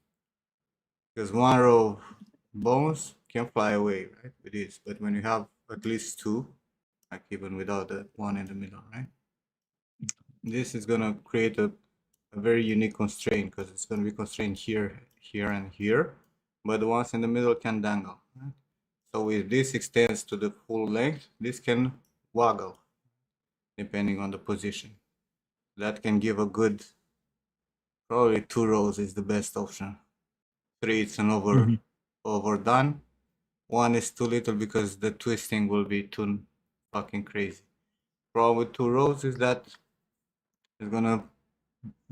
Because one row of bones can fly away, right, with this, but when you have at least 2, like even without the one in the middle, right? This is gonna create a very unique constraint because it's gonna be constrained here, here, and here, but the ones in the middle can dangle, right? So if this extends to the full length, this can waggle depending on the position. That can give a good, probably 2 rows is the best option. 3 it's an overdone. 1 is too little because the twisting will be too fucking crazy. Problem with 2 rows is that it's gonna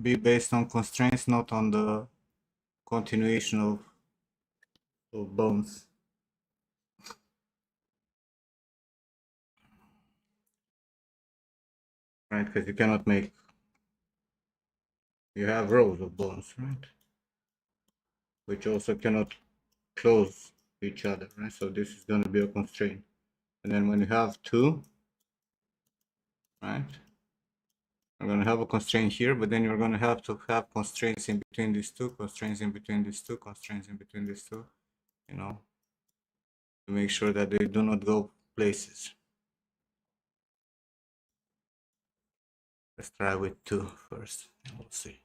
be based on constraints, not on the continuation of bones. Right, because you cannot make, you have rows of bones, right? Which also cannot close each other, right? So this is going to be a constraint. And then when you have 2, right? You're going to have a constraint here, but then you're going to have constraints in between these 2, constraints in between these 2, constraints in between these 2, you know, to make sure that they do not go places. Let's try with 2 first, and we'll see.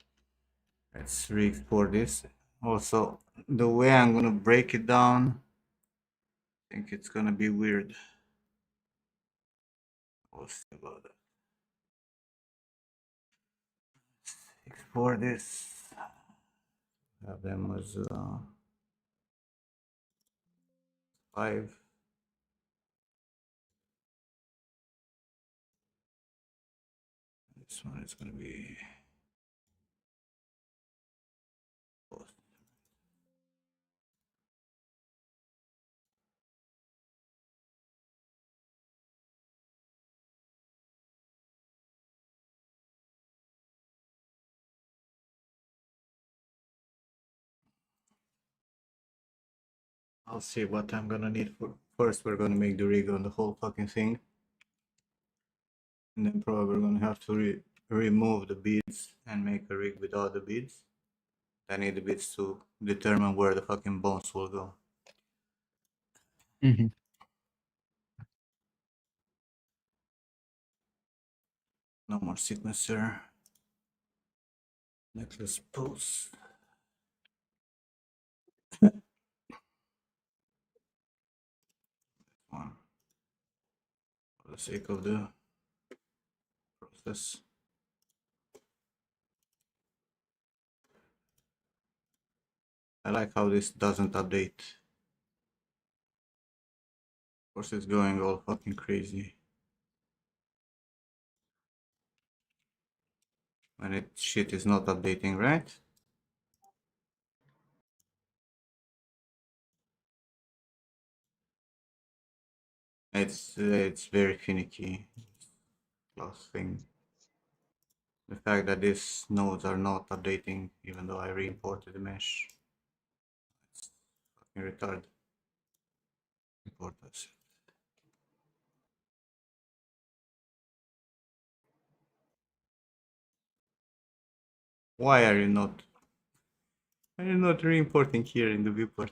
Let's re-export this. Also, the way I'm gonna break it down, I think it's gonna be weird. We'll see about that. Let's export this. Have them as 5. This one is gonna be both. I'll see what I'm gonna need for. First, we're gonna make the rig on the whole fucking thing, and then probably we're gonna have to remove the beads and make a rig without the beads. I need the beads to determine where the fucking bones will go. Mm-hmm. No more sequencer. Necklace pose. One. For the sake of the process. I like how this doesn't update. Of course, it's going all fucking crazy when it shit is not updating, right? It's very finicky, last thing. The fact that these nodes are not updating, even though I re-imported the mesh, it's fucking retarded. Import this. Why are you not? Are you not re-importing here in the viewport?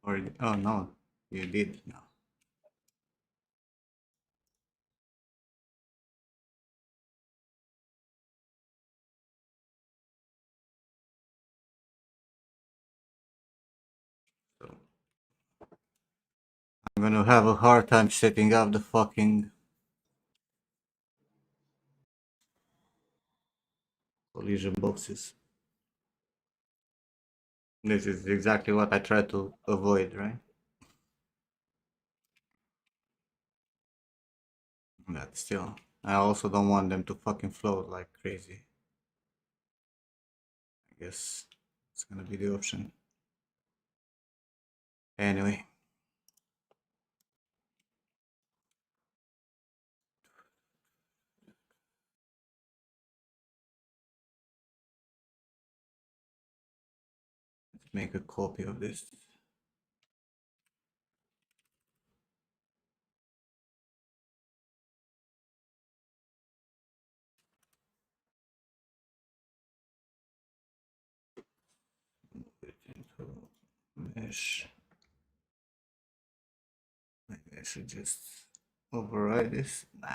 Or oh no, you did now. gonna have a hard time setting up the fucking collision boxes. This is exactly what I try to avoid, right? But still, I also don't want them to fucking float like crazy. I guess it's gonna be the option. Anyway. Let's make a copy of this. Put it into mesh. Maybe I should just override this. Nah.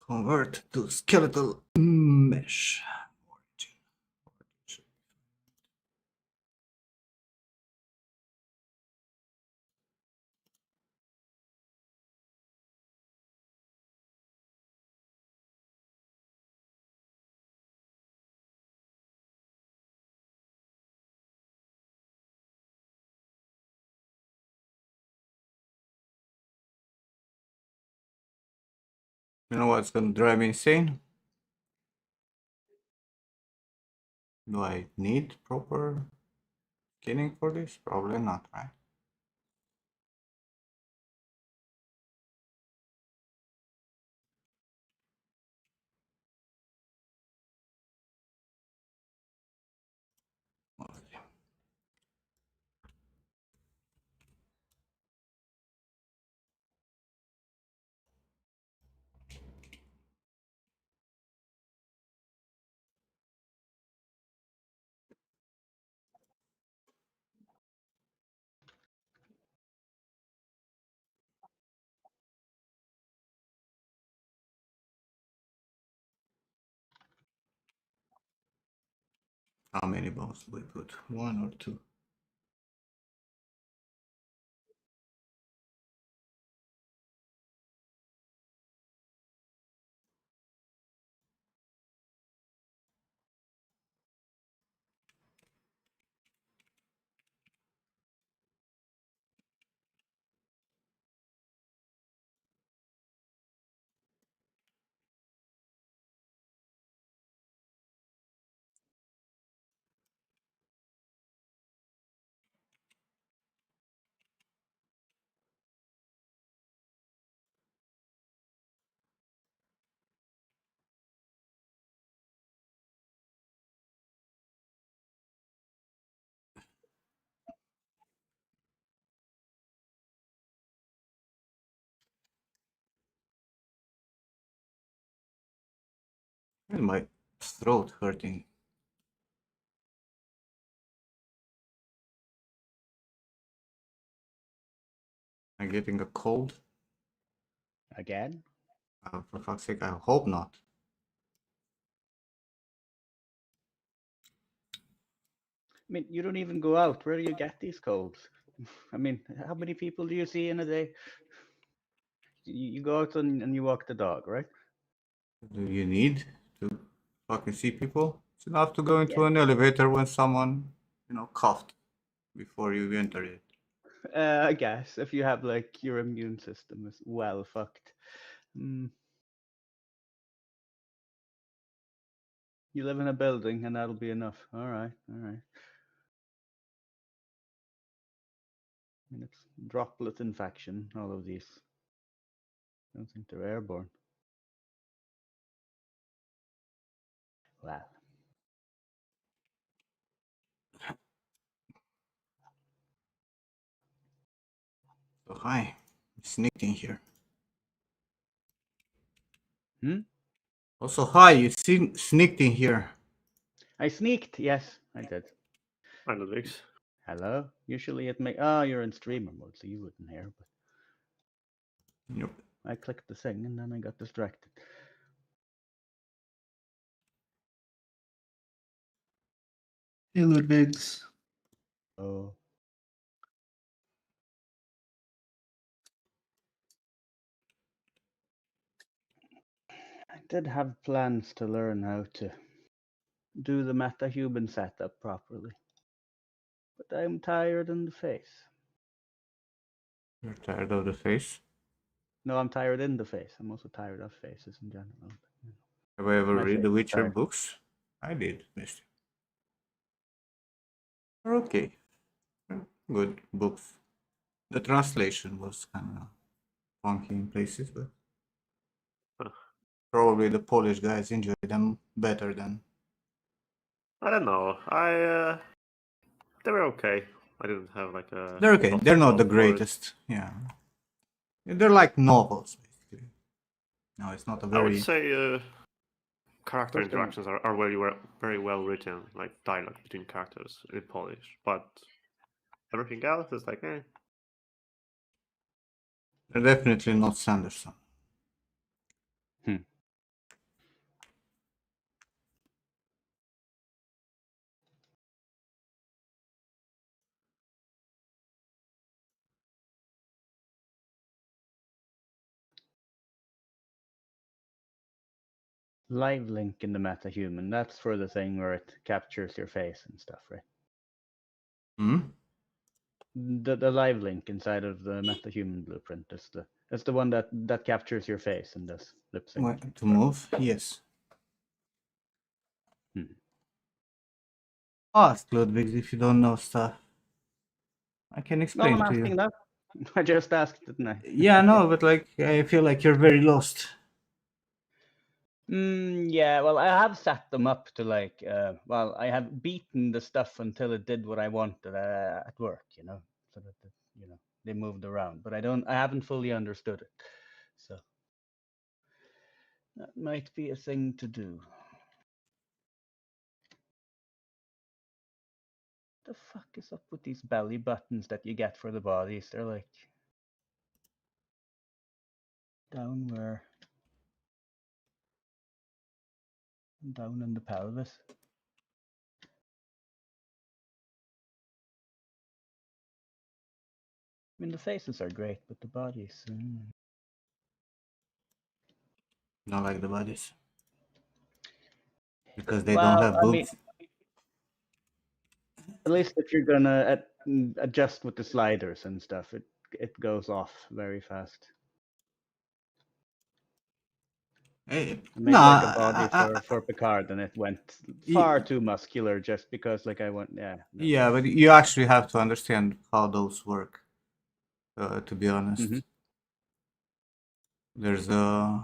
Convert to skeletal mesh. You know what's gonna drive me insane? Do I need proper skinning for this? Probably not, right? Mostly. How many bones do we put? One or two? And my throat hurting. I'm getting a cold. Again? For fuck's sake, I hope not. I mean, you don't even go out. Where do you get these colds? I mean, how many people do you see in a day? You go out and you walk the dog, right? Do you need to fucking see people? It's enough to go into Yeah. an elevator when someone, coughed before you enter it. I guess if you have like your immune system is well fucked. Mm. You live in a building and that'll be enough. All right, all right. I mean, it's droplet infection, all of these. I don't think they're airborne. Well, Oh, hi. Sneaked in here. Hmm? Also, hi, you sneaked in here. I sneaked. Yes, I did. I know Vix. Hello. Usually it make. Oh, you're in streamer mode, so you wouldn't hear. But Yep. I clicked the thing and then I got distracted. Hey, Ludwigs. Oh. I did have plans to learn how to do the meta-human setup properly, but I'm tired in the face. You're tired of the face? No, I'm tired in the face. I'm also tired of faces in general. But, Have I ever my read face the is Witcher tired. books? I did, mister. They're okay. Good books. The translation was kind of funky in places, but Huh. probably the Polish guys enjoy them better than. I don't know. They were okay. I didn't have like a. They're okay. lot They're not the love for it. greatest. Yeah. They're like novels, basically. No, it's not a I would very. say character First they're not. interactions are very well written, like dialogue between characters in Polish. But everything else is like, eh. They're definitely not Sanderson. Hmm. Live link in the meta-human. That's for the thing where it captures your face and stuff, right? Hmm? The live link inside of the meta-human blueprint is the one that captures your face and does lip sync. To move? Yes. Hmm. Ask Ludwig if you don't know stuff. I can No, explain I'm to you. asking that. I just asked, didn't I? Yeah, no, but like I feel like you're very lost. Yeah, well, I have set them up to like, well, I have beaten the stuff until it did what I wanted at work, so that, they moved around, but I haven't fully understood it. So that might be a thing to do. The fuck is up with these belly buttons that you get for the bodies? They're like down where? Down in the pelvis. I mean, the faces are great, but the bodies. Not like the bodies. Because they don't Well, have I mean, boobs. at least if you're gonna adjust with the sliders and stuff, it goes off very fast. Hey, I made like a body nah, for Picard, and it went far too muscular just because like I went, yeah. No. yeah, but you actually have to understand how those work. To be honest, Mhm. there's a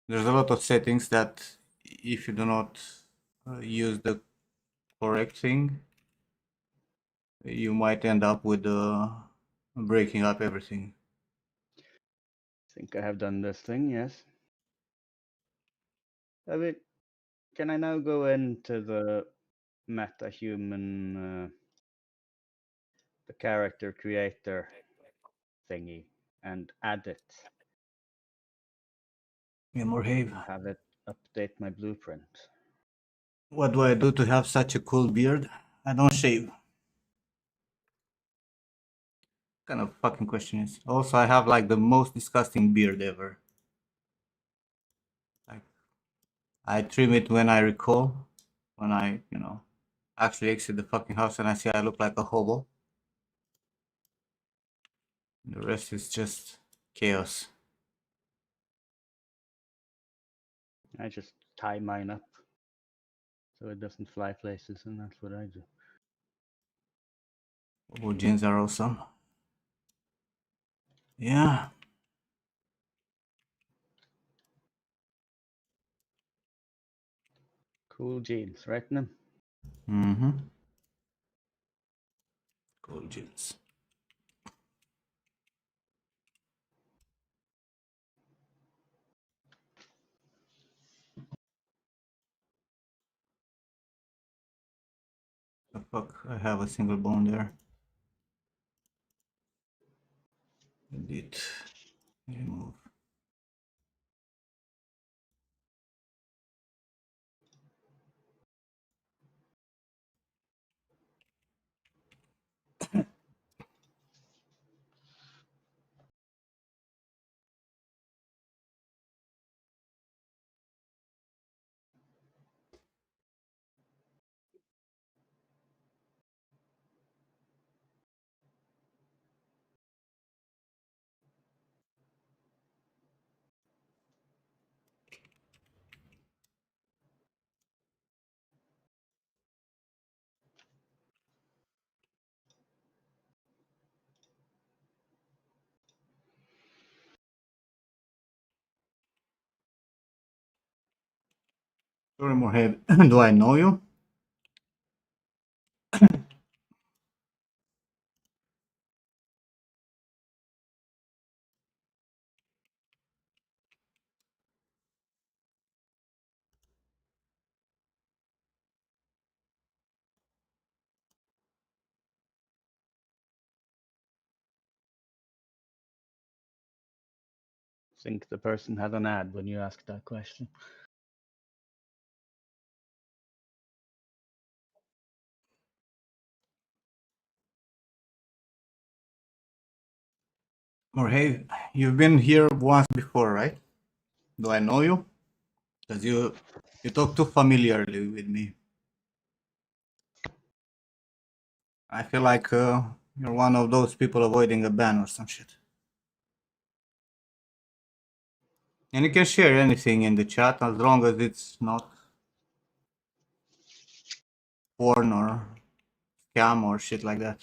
there's a lot of settings that if you do not use the correct thing, you might end up with breaking up everything. I think I have done this thing, yes. I mean, can I now go into the meta-human, the character creator thingy and add it Yeah, Morhave. and have it update my blueprint? What do I do to have such a cool beard? I don't shave. Kind of fucking question is. Also, I have like the most disgusting beard ever. Like, I trim it when I recall, when I, actually exit the fucking house and I see I look like a hobo. The rest is just chaos. I just tie mine up so it doesn't fly places, and that's what I do. Hobo jeans are awesome. Yeah. Cool jeans, right, Nim? Mm-hmm. Cool jeans. The fuck, I have a single bone there. Edit, remove. Sorry, Morehead, do I know you? Think the person had an ad when you asked that question. Morehead, you've been here once before, right? Do I know you? Because you talk too familiarly with me. I feel like you're one of those people avoiding a ban or some shit. And you can share anything in the chat as long as it's not porn or scam or shit like that.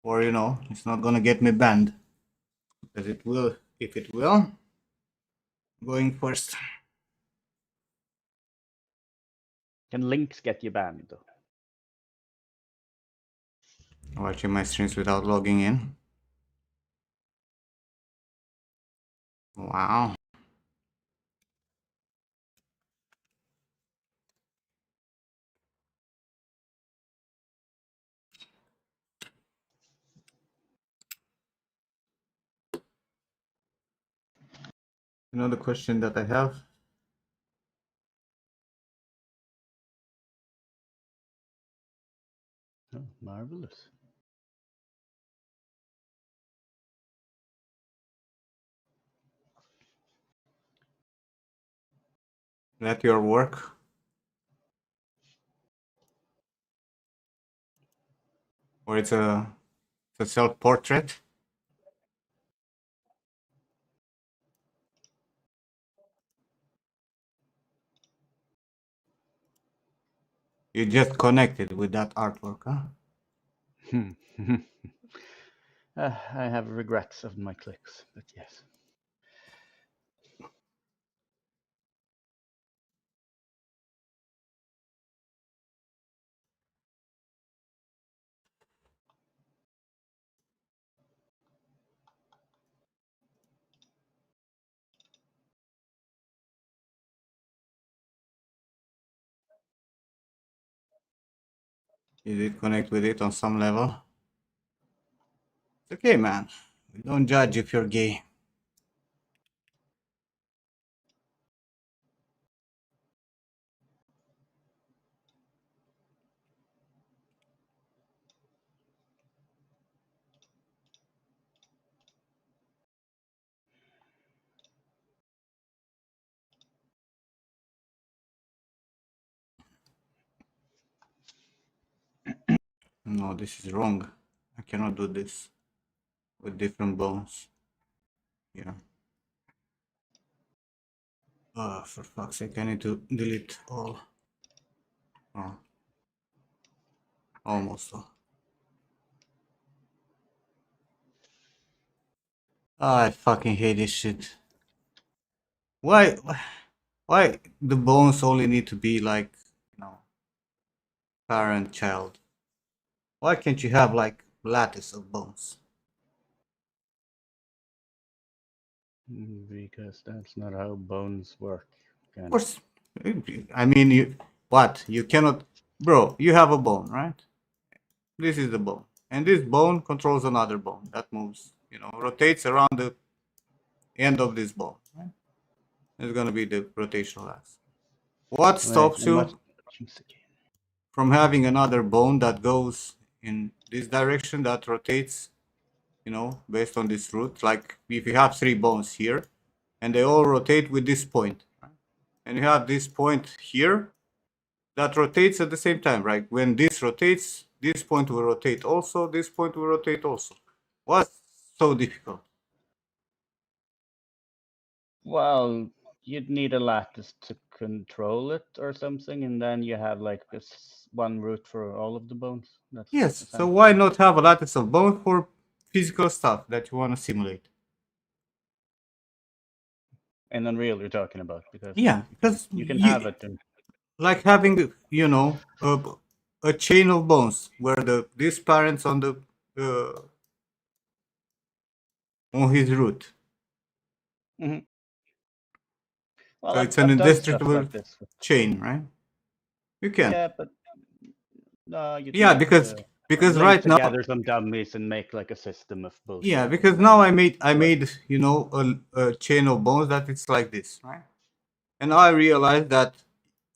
Or, you know, it's not gonna get me banned. Because it will, if it will, going first. Can links get you banned though? Watching my streams without logging in. Wow. Another question that I have. Oh, marvelous. That your work? Or it's a self-portrait? You just connected with that artwork, huh? I have regrets of my clicks, but yes. You did connect with it on some level. It's okay, man. We don't judge if you're gay. No, this is wrong. I cannot do this with different bones. Yeah. Oh, for fuck's sake, I need to delete all. Oh. Almost all. I fucking hate this shit. Why the bones only need to be like, you know, parent child? Why can't you have like lattice of bones? Because that's not how bones work. Of course, I mean, But you cannot, bro, you have a bone, right? This is the bone. And this bone controls another bone that moves, rotates around the end of this bone, right? It's going to be the rotational axis. What Wait, stops I must you choose again. from having another bone that goes in this direction that rotates, based on this route? Like if you have three bones here and they all rotate with this point, right? And you have this point here that rotates at the same time, right? When this rotates, this point will rotate also, this point will rotate also. What's so difficult? Well, you'd need a lattice to control it or something, and then you have like this one route for all of the bones. That's Yes, so why essentially. not have a lattice of bones for physical stuff that you want to simulate? In Unreal, you're talking about because Yeah, because you can have it in. like having, a chain of bones where these parents uh, on his root. Mhm. Well, So I've it's an I've done stuff indestructible like this. chain, right? You can. Yeah, but no, you'd Yeah, need because to because link right now, together some dummies and make like a system of yeah, bullshit, because and now then I do it. made a chain of bones that it's like this, right? And I realized that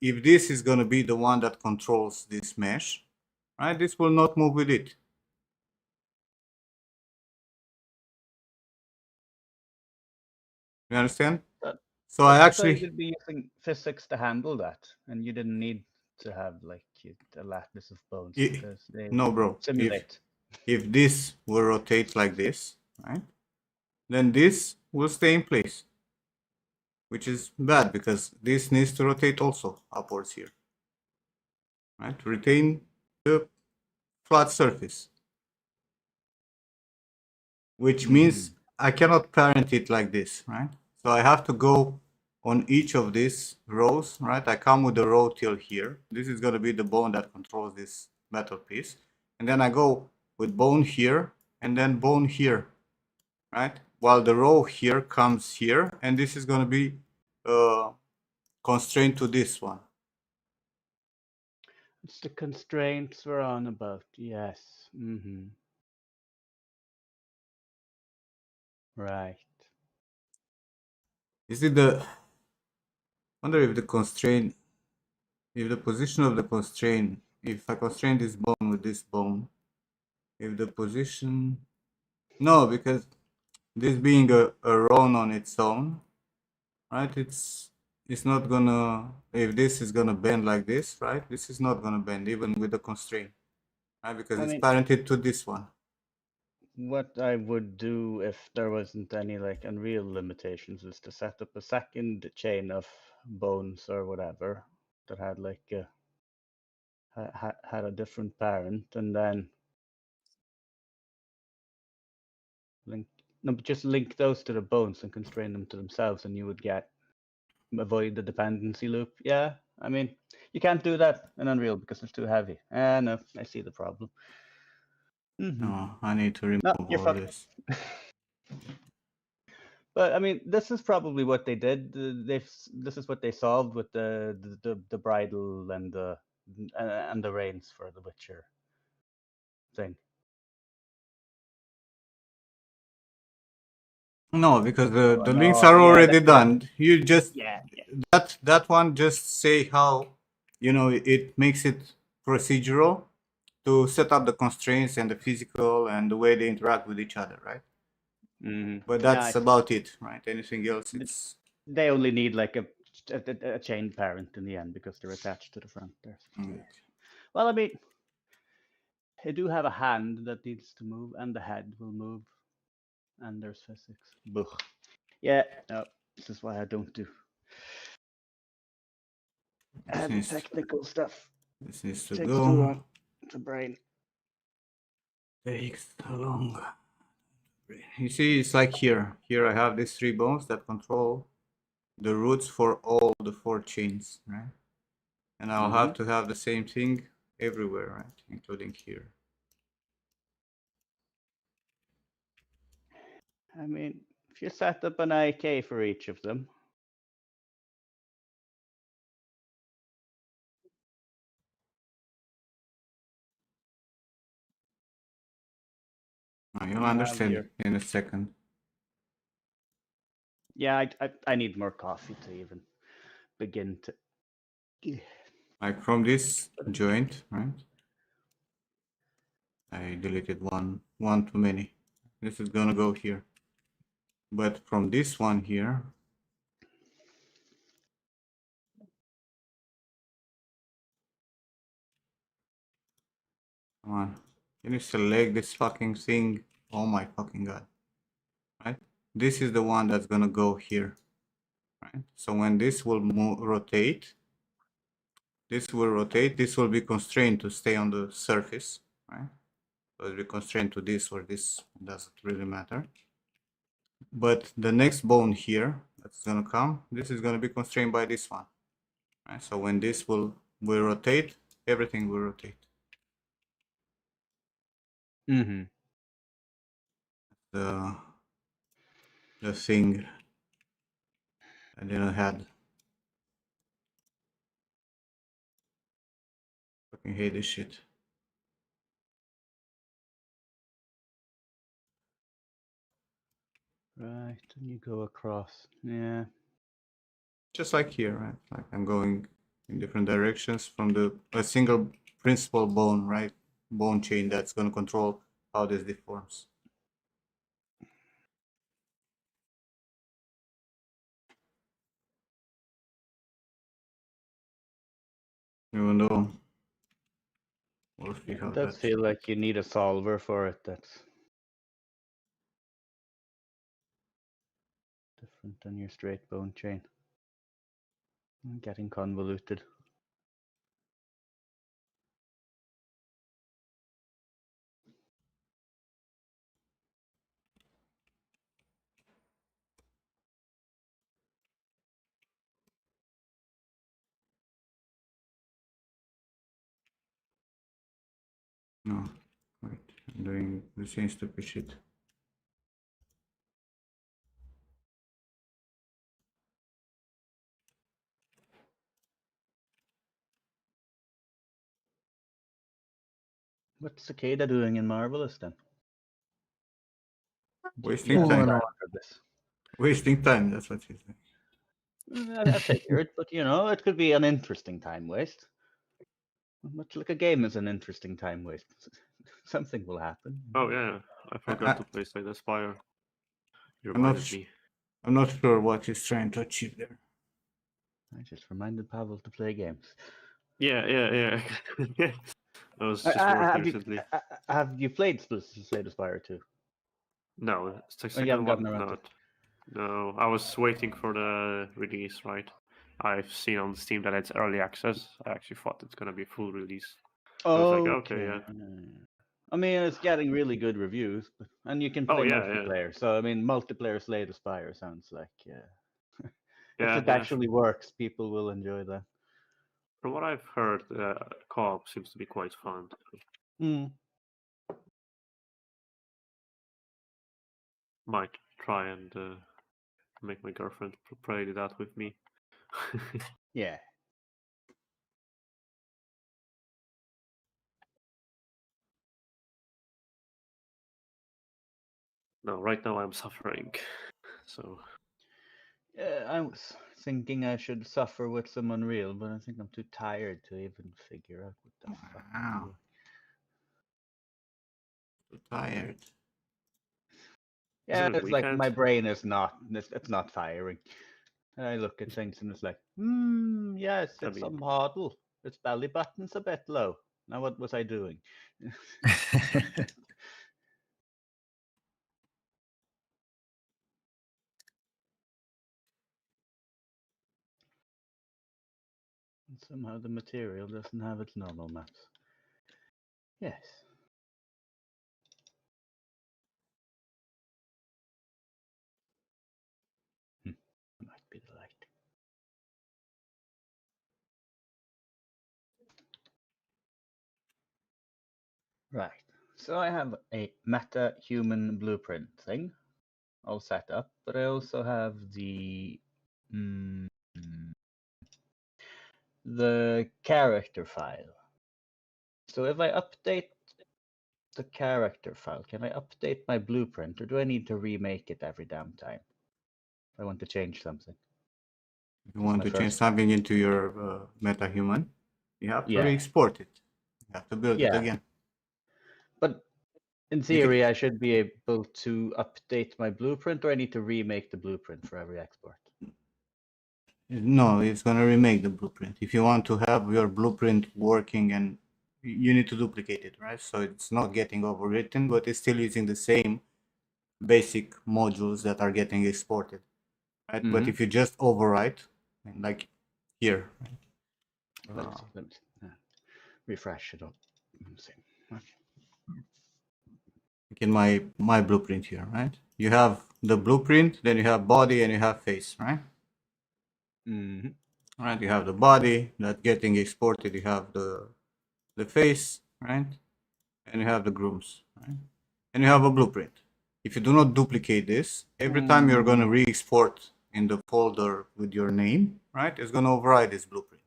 if this is gonna be the one that controls this mesh, right, this will not move with it. You understand? But So I but I thought you actually, could be using physics to handle that, and you didn't need to have like a lattice of bones I because they no, bro. simulate. If this will rotate like this, right, then this will stay in place, which is bad because this needs to rotate also upwards here, right? To retain the flat surface, which means I cannot parent it like this, right? So I have to go on each of these rows, right? I come with the row till here. This is going to be the bone that controls this metal piece. And then I go with bone here and then bone here, right? While the row here comes here, and this is going to be constrained to this one. It's the constraints we're on about. Yes. Right. Is it the, wonder if the constraint, if the position of the constraint, if I constrain this bone with this bone, if the position, no, because this being a run on its own, right? It's not gonna, if this is gonna bend like this, right? This is not gonna bend even with the constraint, right? Because I it's mean, parented to this one. what I would do if there wasn't any like Unreal limitations is to set up a second chain of bones or whatever that had like had a different parent, and then link no, but just link those to the bones and constrain them to themselves, and you would get avoid the dependency loop. Yeah, I mean, you can't do that in Unreal because it's too heavy. No, I see the problem. No, I need to remove No, you're all fucked. this. But I mean, this is probably what they did. This is what they solved with the bridle and the reins for the Witcher thing. No, because Oh the links no, are yeah, already done. You just, yeah. that one just say how, it makes it procedural to set up the constraints and the physical and the way they interact with each other, right? But Yeah, that's about it, right? Anything else, it's they only need like a chain parent in the end because they're attached to the front there. Well, I mean, they do have a hand that needs to move, and the head will move, and there's physics. Buh. Yeah, no, this is why I don't do this heavy needs technical stuff. this needs to Takes too go. long to brain. Takes too long. You see, it's like here. Here I have these three bones that control the roots for all the four chains, right? And I'll have to have the same thing everywhere, right? Including here. I mean, if you set up an IK for each of them, You'll I have understand here. in a second. Yeah, I need more coffee to even begin to. Like from this joint, right? I deleted one too many. This is gonna go here. But from this one here, come on, can you select this fucking thing? Oh my fucking god, right? This is the one that's gonna go here, right? So when this will rotate, this will rotate, this will be constrained to stay on the surface, right? So it'll be constrained to this or this, doesn't really matter. But the next bone here that's gonna come, this is gonna be constrained by this one. Right? So when this will rotate, everything will rotate. Mm-hmm. The thing I didn't had. Fucking hate this shit. Right, and you go across. Yeah. Just like here, right? Like I'm going in different directions from a single principal bone, right? Bone chain that's gonna control how this deforms. Even though we'll see how It does that. feel like you need a solver for it that's different than your straight bone chain. Getting convoluted. No, wait, I'm doing the same stupid shit. What's Cicada doing in Marvelous then? Wasting Yeah, time. no, for this. Wasting time, that's what she's saying. I figured, but you know, it could be an interesting time waste. Much like a game is an interesting time waste. Something will happen. Oh yeah, I forgot to play Slay the Spire. You I'm not reminded me. I'm not sure what he's trying to achieve there. I just reminded Pavel to play games. Yeah. I was just working recently. Have you played Slay the Spire too? No, it's the Oh, you haven't second one. gotten around to it. No, I was waiting for the release, right? I've seen on Steam that it's early access. I actually thought it's gonna be full release. I was like, okay, yeah. I mean, it's getting really good reviews, and you can Oh play yeah, multiplayer. So I mean, multiplayer Slay the Spire sounds like if yeah. it actually works, people will enjoy that. From what I've heard, co-op seems to be quite fun. Might try and make my girlfriend play that with me. Yeah. No, right now I'm suffering. So. Yeah, I was thinking I should suffer with some Unreal, but I think I'm too tired to even figure out what the fuck I'm Wow. doing. Too tired. Yeah, Is it it's like weekend? my brain is not, it's not firing. And I look at things and it's like, yes, it's a model. Its belly button's a bit low. Now what was I doing? And somehow the material doesn't have its normal maps. Yes. Might be the light. Right. So I have a meta human blueprint thing all set up, but I also have the character file. So if I update the character file, can I update my blueprint, or do I need to remake it every damn time if I want to change something? If you want my to change first- something into your metahuman, you have to Yeah. re-export it. You have to build it Yeah. again. But in can- theory, I should be able to update my blueprint, or I need to remake the blueprint for every export. No, it's gonna remake the blueprint. If you want to have your blueprint working, and you need to duplicate it, right? So it's not getting overwritten, but it's still using the same basic modules that are getting exported, right? But Mhm. if you just overwrite, and like here, Let's see. Let me see. Refresh it up. Let's see. Okay. like in my blueprint here, right? You have the blueprint, then you have body, and you have face, right? Mhm. Right, you have the body that getting exported, you have the face, right? And you have the grooms, right? And you have a blueprint. If you do not duplicate this, every time you're going to re-export in the folder with your name, right, it's going to override this blueprint.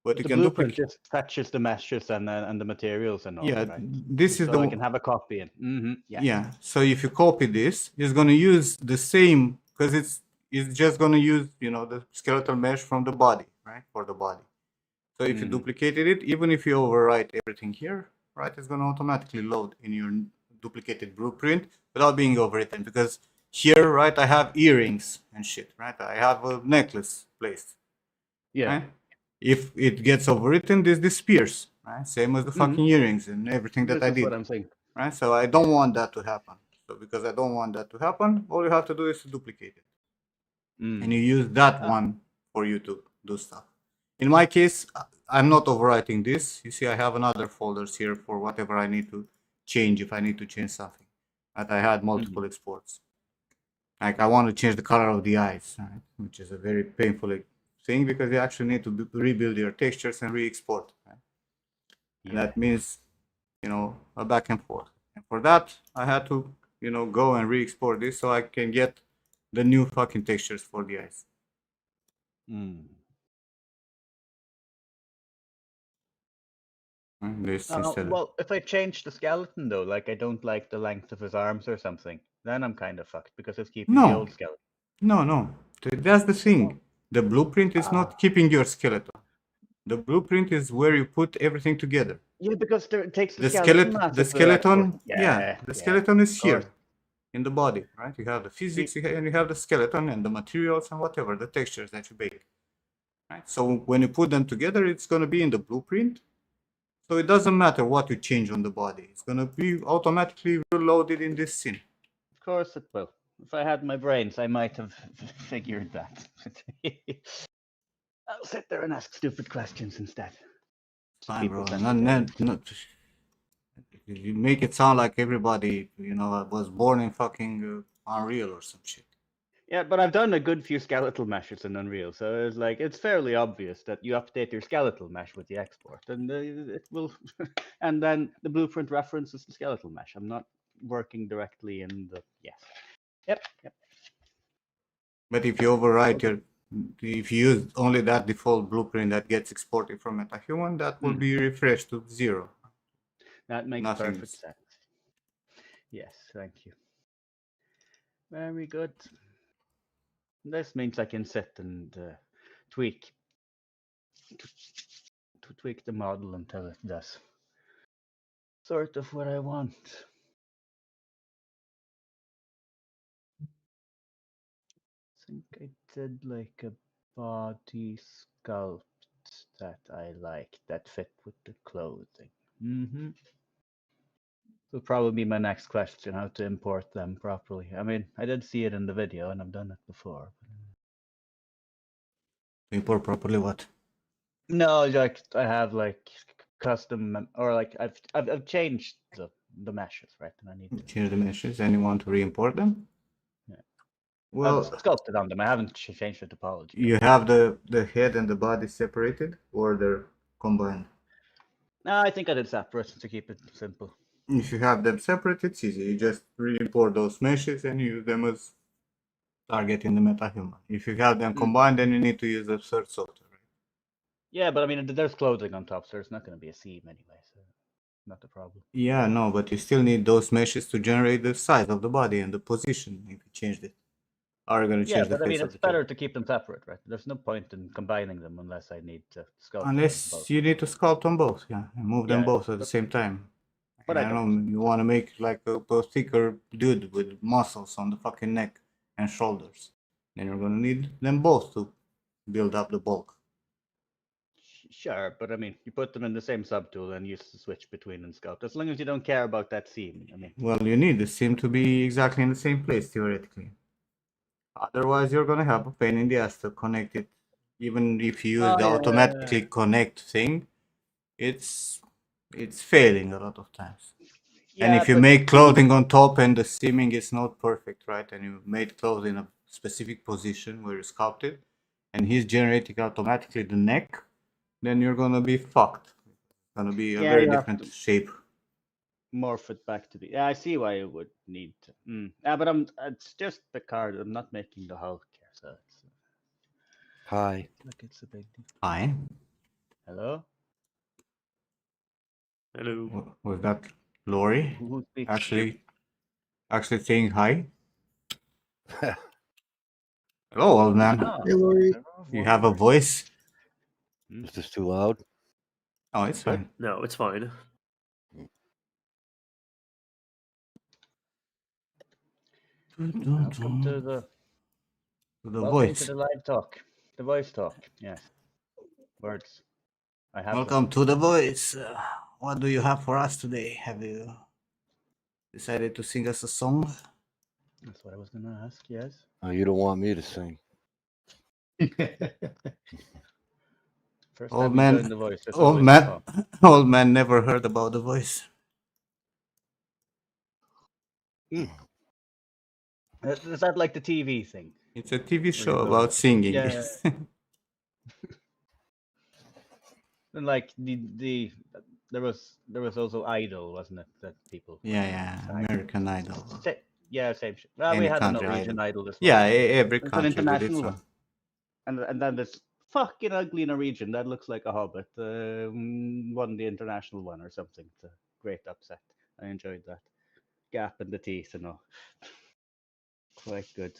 But you The can blueprint duplicate. just fetches the meshes and the materials and all, Yeah, right? this is So the I can have a copy. Yeah. yeah. So if you copy this, it's going to use the same, because it's just going to use, you know, the skeletal mesh from the body, right, for the body. So if you duplicated it, even if you overwrite everything here, right, it's going to automatically load in your duplicated blueprint without being overwritten. Because here, right, I have earrings and shit, right? I have a necklace placed. Yeah. Right? If it gets overwritten, this disappears, right? Same as the fucking earrings and everything that This I is did, what I'm saying. right? So I don't want that to happen. So because I don't want that to happen, all you have to do is to duplicate it. And you use that one for you to do stuff. In my case, I'm not overwriting this. You see, I have another folders here for whatever I need to change, if I need to change something. But I had multiple exports. Like I want to change the color of the eyes, right? Which is a very painful thing, because you actually need to rebuild your textures and re-export. Right? And that means, you know, a back and forth. And for that, I had to, you know, go and re-export this so I can get the new fucking textures for the eyes. This instead. Well, if I change the skeleton though, like I don't like the length of his arms or something, then I'm kind of fucked because it's keeping the No, old skeleton. no. That's the thing. The blueprint is not keeping your skeleton. The blueprint is where you put everything together. Yeah, because it takes the The skeleton skeleton, mass the into the export. skeleton, yeah, the skeleton is of course. here in the body, right? You have the physics, and you have the skeleton and the materials and whatever, the textures that you bake, right? So when you put them together, it's going to be in the blueprint. So it doesn't matter what you change on the body. It's going to be automatically reloaded in this scene. Of course it will. If I had my brains, I might have figured that. I'll sit there and ask stupid questions instead. Fine, People bro. tend to do. Not, you make it sound like everybody, you know, was born in fucking Unreal or some shit. Yeah, but I've done a good few skeletal meshes in Unreal, so it's like it's fairly obvious that you update your skeletal mesh with the export, and it will, and then the blueprint references the skeletal mesh. I'm not working directly in the Yep. But if you overwrite your, if you use only that default blueprint that gets exported from MetaHuman, that will be refreshed to 0. That makes Nothing perfect is- sense. Yes, thank you. Very good. This means I can sit and tweak to tweak the model until it does sort of what I want. I think I did like a body sculpt that I like that fit with the clothing. Will probably be my next question: how to import them properly. I mean, I did see it in the video, and I've done it before. import properly what? No, like I have like custom, or like I've changed the meshes, right? And I need to Change the meshes and you want to re-import them? Yeah. Well, I've sculpted on them. I haven't changed the topology. you have the head and the body separated, or they're combined? No, I think I did separate to keep it simple. If you have them separate, it's easy. You just re-import those meshes and use them as target in the MetaHuman. If you have them combined, then you need to use a third software. Yeah, but I mean, there's clothing on top, so there's not going to be a seam anyway. So not the problem. Yeah, no, but you still need those meshes to generate the size of the body and the position if you changed it. Are you gonna Yeah, change the but I face mean, of it's the better character? to keep them separate, right? There's no point in combining them unless I need to sculpt them Unless both. you need to sculpt them both, yeah, and move them Yeah, both at the but- same time. but I I know don't. you want to make like a thicker dude with muscles on the fucking neck and shoulders. Then you're gonna need them both to build up the bulk. Sure, but I mean, you put them in the same subtool and use the switch between and sculpt. As long as you don't care about that seam. I mean, Well, you need the seam to be exactly in the same place theoretically. Otherwise, you're gonna have a pain in the ass to connect it. Even if you use oh the yeah, automatically connect thing, it's failing a lot of times. And yeah, if you but make clothing on top and the seaming is not perfect, right? And you made clothes in a specific position where you sculpted, and he's generating automatically the neck, then you're gonna be fucked. It's gonna be a yeah, very you have different to shape. morph it back to the. Yeah, I see why you would need to. Yeah, but It's just the card. I'm not making the Hulk here, so it's Hi. like it's a big deal. Hi, Hello. Hello. was that Lori Who speaks? actually saying hi? Hello, old man. Ah, Hey, Lori. You have a voice? Is this too loud? Oh, it's Good. fine. No, it's fine. Welcome to the The welcome voice. to the live talk, the voice talk. Yes, words. I have them. Welcome to the voice. What do you have for us today? Have you decided to sing us a song? That's what I was gonna ask. Yes. Oh, you don't want me to sing. First Old time you man, join the voice, it's old always man, fun. old man never heard about the voice. Is that like the TV thing? It's a TV Where show you go about to- singing. Yeah. And like there was also Idol, wasn't it? That people. yeah, American Idol. Yeah, same shit. Well, we Any had a country Norwegian Idol. Idol as well. Yeah, every It's an country with its international own. one. And then this fucking ugly Norwegian that looks like a hobbit won the international one or something. It's a great upset. I enjoyed that. Gap in the teeth and all. Quite good.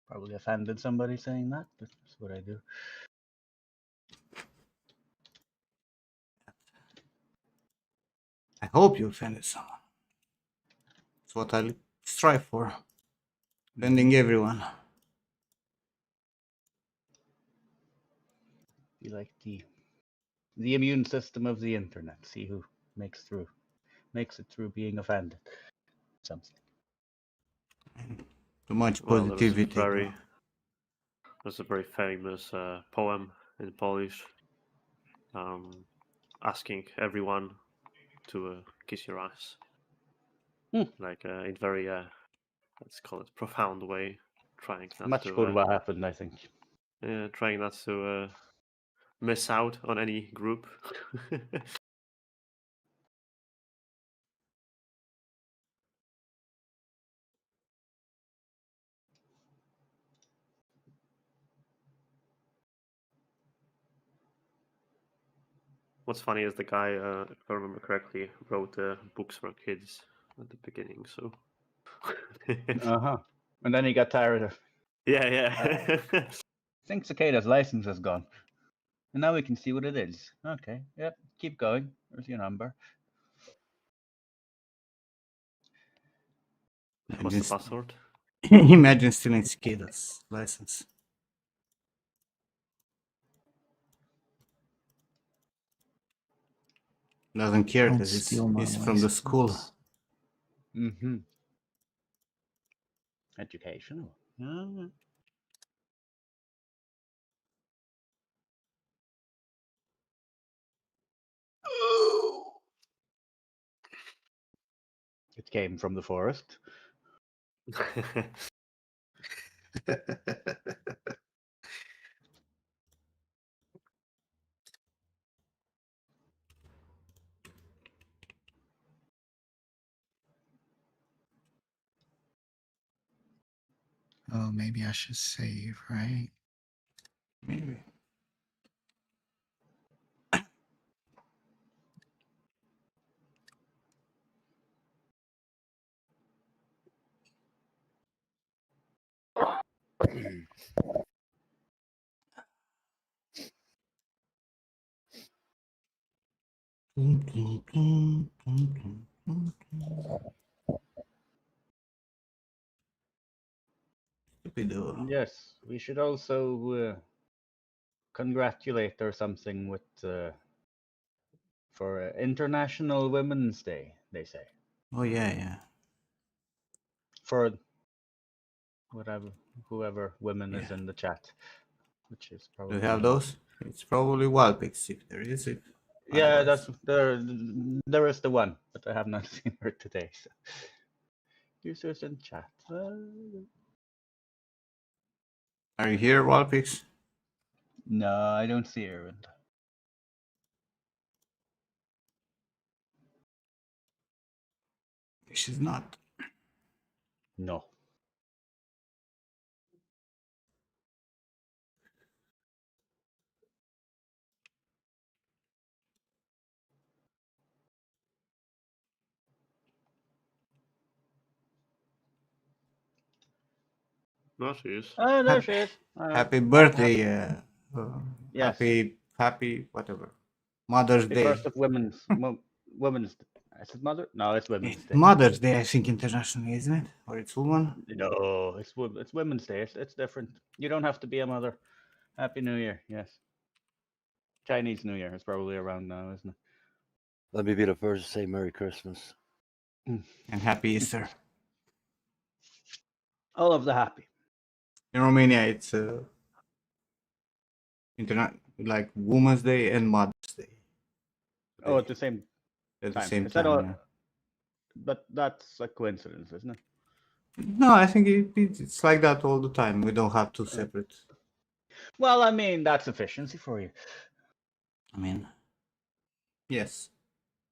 Probably offended somebody saying that, but that's what I do. I hope you offended someone. It's what I strive for. Offending everyone. Be like the immune system of the internet. See who makes it through being offended. Something. Too much Well, positivity. there's a very famous poem in Polish, asking everyone to kiss your ass, like in very let's call it profound way, trying not Much to kurwa happened, I think. trying not to miss out on any group. What's funny is the guy, if I remember correctly, wrote books for kids at the beginning. So Uh-huh. And then he got tired of yeah. I think Cicada's license is gone. And now we can see what it is. Okay. Yep. Keep going. There's your number. What's the password? Imagine stealing Cicadas license. Doesn't care Don't because steal my it's from the school. licenses. Mm-hmm. Educational. It came from the forest. Oh, maybe I should save, right? Maybe. Stupido. Yes, we should also congratulate or something with for International Women's Day. They say Oh yeah, yeah, for whatever whoever women is yeah. in the chat, which is Do you probably have me. those? It's probably Wildpix if there is it. Yeah, Otherwise, that's there is the one, but I have not seen her today. So. Users in chat. are you here, Wildpix? No, I don't see her. She's not. No. No, she is. Oh, there Happy, she is. happy birthday. Yes. Happy whatever. Mother's Happy Day. first of women's. Is it Mother? No, it's Women's Day. Mother's Day, I think internationally, isn't it? Or it's woman? No, it's Women's Day. It's different. You don't have to be a mother. Happy New Year. Yes. Chinese New Year is probably around now, isn't it? Let me be the first to say Merry Christmas. And happy Easter. All of the happy. In Romania, it's like Women's Day and Mother's Day. Oh, at the same At the time. same Is that time, all? yeah. But that's a coincidence, isn't it? No, I think it's like that all the time. We don't have two separate. Well, I mean, that's efficiency for you. I mean, yes.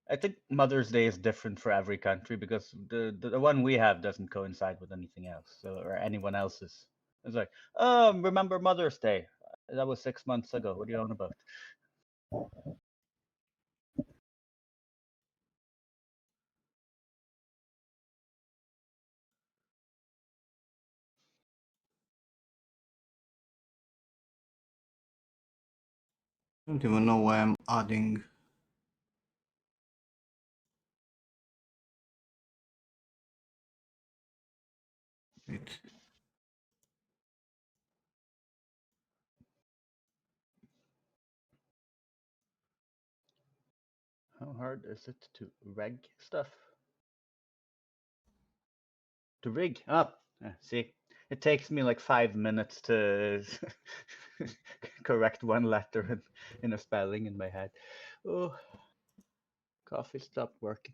I think Mother's Day is different for every country because the one we have doesn't coincide with anything else, so or anyone else's. It's like, oh, remember Mother's Day? That was 6 months ago. What are you on about? I don't even know why I'm adding it. How hard is it to reg stuff? To rig up. See, it takes me like 5 minutes to correct one letter in a spelling in my head. Oh, coffee stopped working.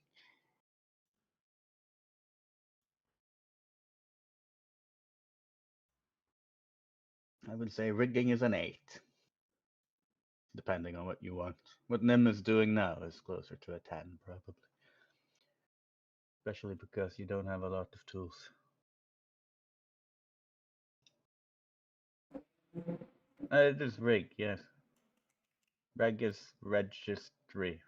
I would say rigging is an 8, depending on what you want. What Nim is doing now is closer to a 10, probably. Especially because you don't have a lot of tools. It is rig, yes. Reg is registry.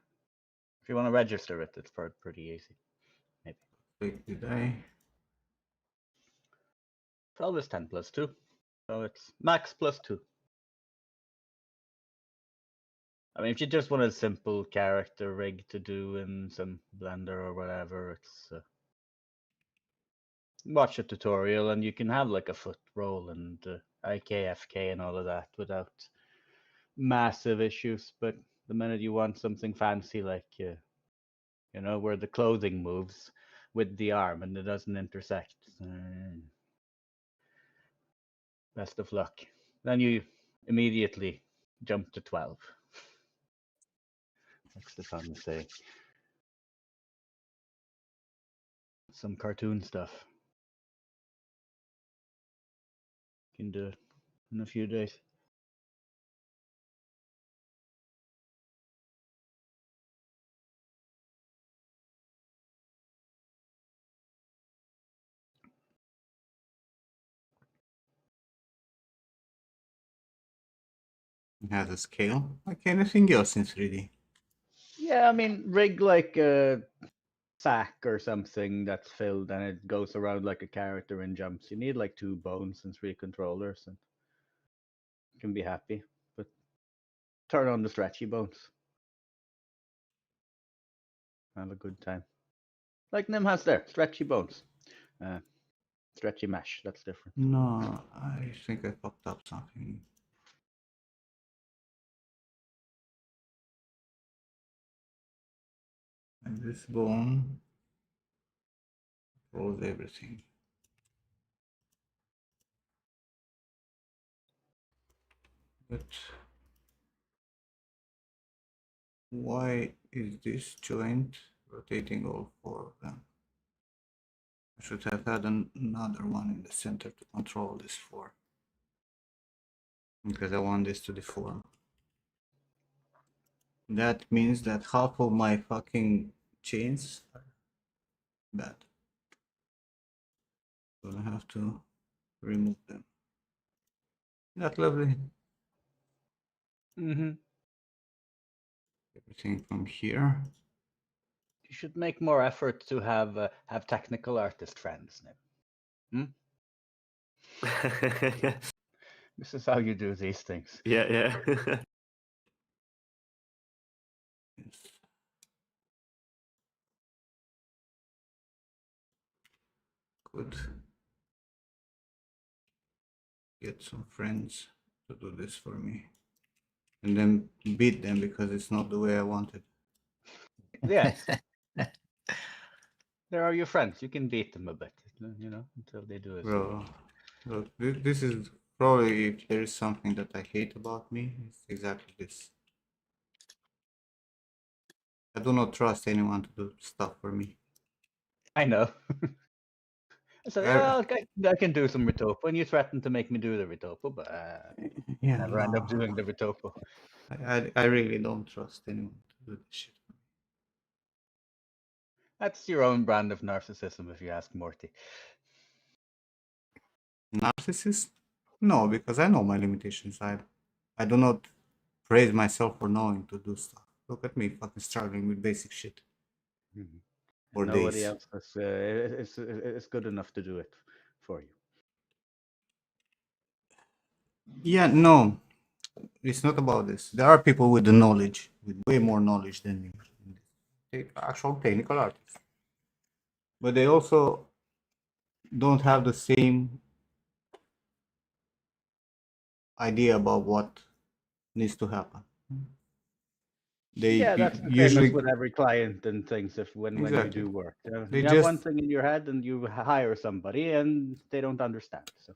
If you want to register it, it's pretty easy. Maybe. Wait, did I? 12 is 10 plus 2. So it's max plus 2. I mean, if you just want a simple character rig to do in some Blender or whatever, it's watch a tutorial and you can have like a foot roll and IKFK and all of that without massive issues. But the minute you want something fancy like where the clothing moves with the arm and it doesn't intersect, best of luck. Then you immediately jump to 12. Like Stefan was saying. Some cartoon stuff. Can do it in a few days. It has a scale like anything else in 3D. Yeah, I mean, rig like a sack or something that's filled and it goes around like a character and jumps. You need like 2 bones and 3 controllers and you can be happy. But turn on the stretchy bones. Have a good time. Like Nim has there, stretchy bones. Stretchy mesh, that's different. No, I think I fucked up something. And this bone holds everything. But why is this joint rotating all four of them? I should have had another one in the center to control this four. Because I want this to deform. That means that half of my fucking chains are bad. So I have to remove them. That lovely. Mm-hmm. Everything from here. You should make more effort to have technical artist friends, Nim. This is how you do these things. Yeah. Yes. Could get some friends to do this for me. And then beat them because it's not the way I wanted. Yeah. There are your friends. You can beat them a bit, until they do it. Bro, look, this is probably, if there is something that I hate about me, it's exactly this. I do not trust anyone to do stuff for me. I know. I said, I can do some retopo, and you threatened to make me do the retopo, but Yeah, never end up no, doing the retopo. I really don't trust anyone to do this shit. That's your own brand of narcissism, if you ask Morty. Narcissist? No, because I know my limitations. I do not praise myself for knowing to do stuff. Look at me fucking struggling with basic shit. Mm-hmm. For Nobody days. else is good enough to do it for you. Yeah, no, it's not about this. There are people with the knowledge, with way more knowledge than me. Actual technical artists. But they also don't have the same idea about what needs to happen. They That's the same as usually with every client and things. If when you exactly do work, they you have one just thing in your head and you hire somebody and they don't understand. So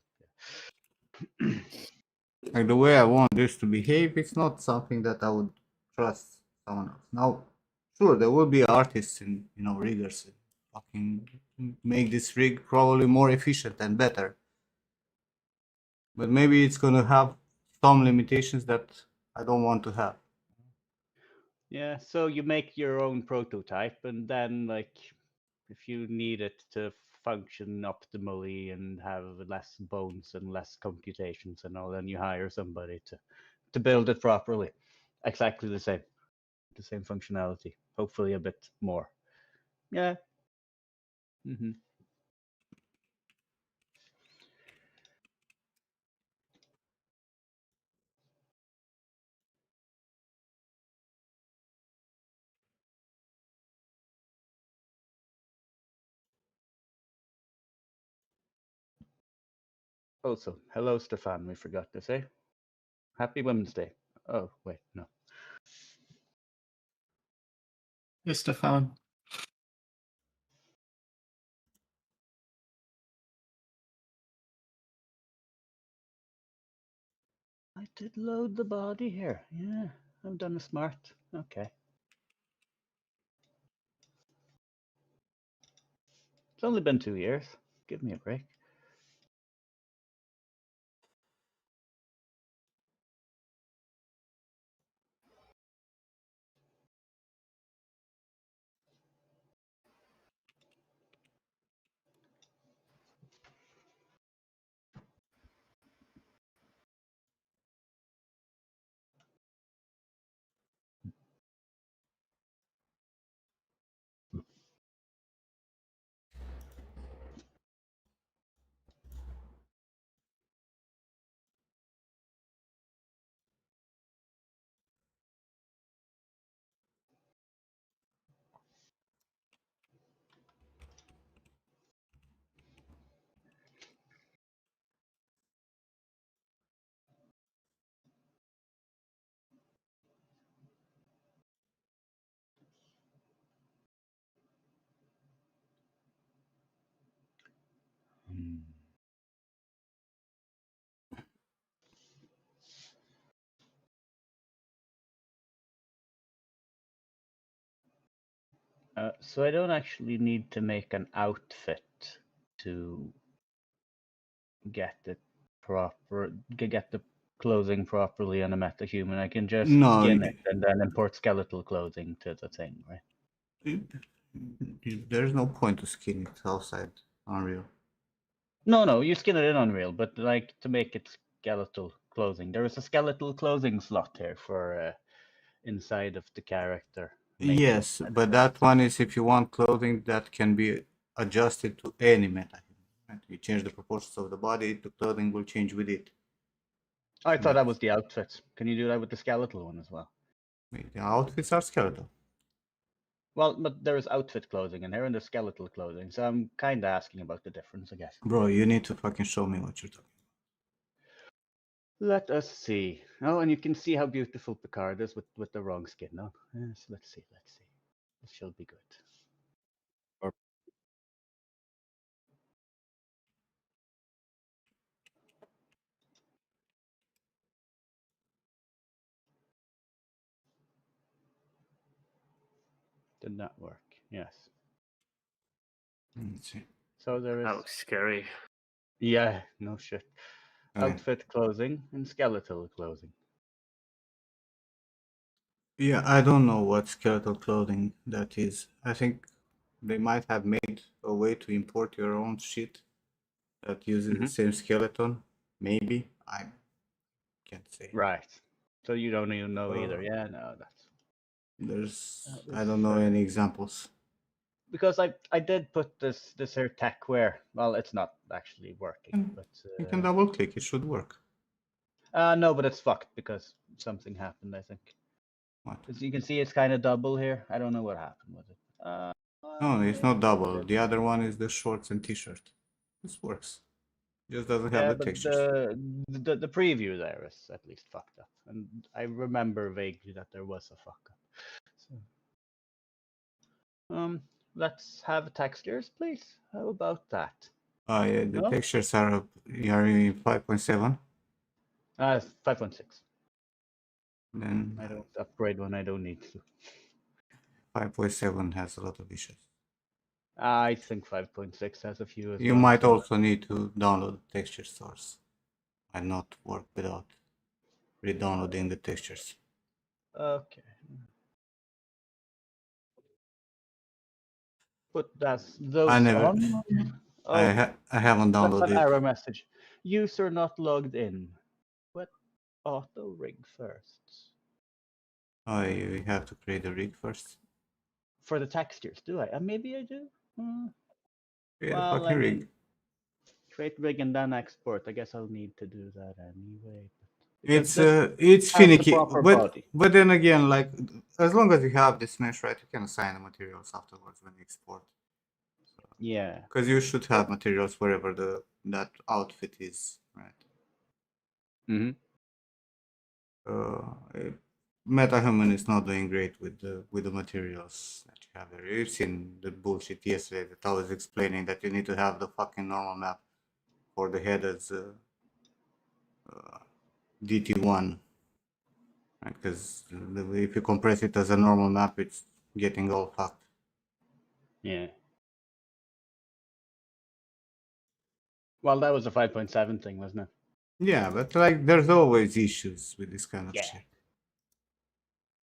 like the way I want this to behave. It's not something that I would trust someone else. Now, sure, there will be artists and riggers and fucking make this rig probably more efficient and better. But maybe it's gonna have some limitations that I don't want to have. yeah, so you make your own prototype, and then if you need it to function optimally and have less bones and less computations and all, then you hire somebody to build it properly. Exactly the same functionality. Hopefully a bit more. Yeah. Mm-hmm. Also, hello, Stefan. We forgot to say. Happy Women's Day. Oh, wait, no. Hey, Stefan. I did load the body here. Yeah, I've done a smart. Okay. It's only been 2 years. Give me a break. So I don't actually need to make an outfit to get it get the clothing properly on a metahuman. I can just No, skin it and then import skeletal clothing to the thing, right? there's no point to skin it outside Unreal. No, you skin it in Unreal, but like to make it skeletal clothing, there is a skeletal clothing slot here for inside of the character. Yes, but that one is if you want clothing that can be adjusted to any meta. Right? You change the proportions of the body, the clothing will change with it. I thought that was the outfit. Can you do that with the skeletal one as well? The outfits are skeletal. Well, but there is outfit clothing in here and there's skeletal clothing, so I'm kind of asking about the difference, I guess. Bro, you need to fucking show me what you're talking Let us see. Oh, and you can see how beautiful Picard is with the wrong skin on. Yes, let's see. This shall be good. Did not work. Yes. Let's see. So there That is. looks scary. Yeah, no shit. Okay. Outfit clothing and skeletal clothing. Yeah, I don't know what skeletal clothing that is. I think they might have made a way to import your own shit that uses the same skeleton. Maybe. I can't say. Right. So you don't even know either. Yeah, no, that's. I don't know any examples. Because I did put this here techwear. Well, it's not actually working, but You can double click, it should work. no, but it's fucked because something happened, I think. What? As you can see, it's kind of double here. I don't know what happened with it. No, it's not double. The other one is the shorts and t-shirt. This works. Just doesn't have Yeah, the but textures. the preview there is at least fucked up, and I remember vaguely that there was a fuck up. So, let's have textures, please. How about that? Yeah, the textures are up. You are in 5.7. 5.6. Then I don't upgrade when I don't need to. 5.7 has a lot of issues. I think 5.6 has a few as You well. might so- also need to download the texture source. And not work without re-downloading the textures. Okay. Put those I never. on. I haven't That's an downloaded. error message. User not logged in. What? Auto rig first. Oh, you have to create a rig first. For the textures, do I? Maybe I do. Create a Well, fucking rig. Create rig and then export. I guess I'll need to do that anyway. It's has the finicky, proper body. but then again, like as long as you have this mesh, right, you can assign the materials afterwards when you export. Yeah. Because you should have materials wherever that outfit is, right? Mm-hmm. MetaHuman is not doing great with the materials that you have there. You've seen the bullshit yesterday that I was explaining that you need to have the fucking normal map for the head as DT1, right? Because if you compress it as a normal map, it's getting all fucked. Yeah. Well, that was a 5.7 thing, wasn't it? Yeah, but like there's always issues with this kind of Yeah. shit.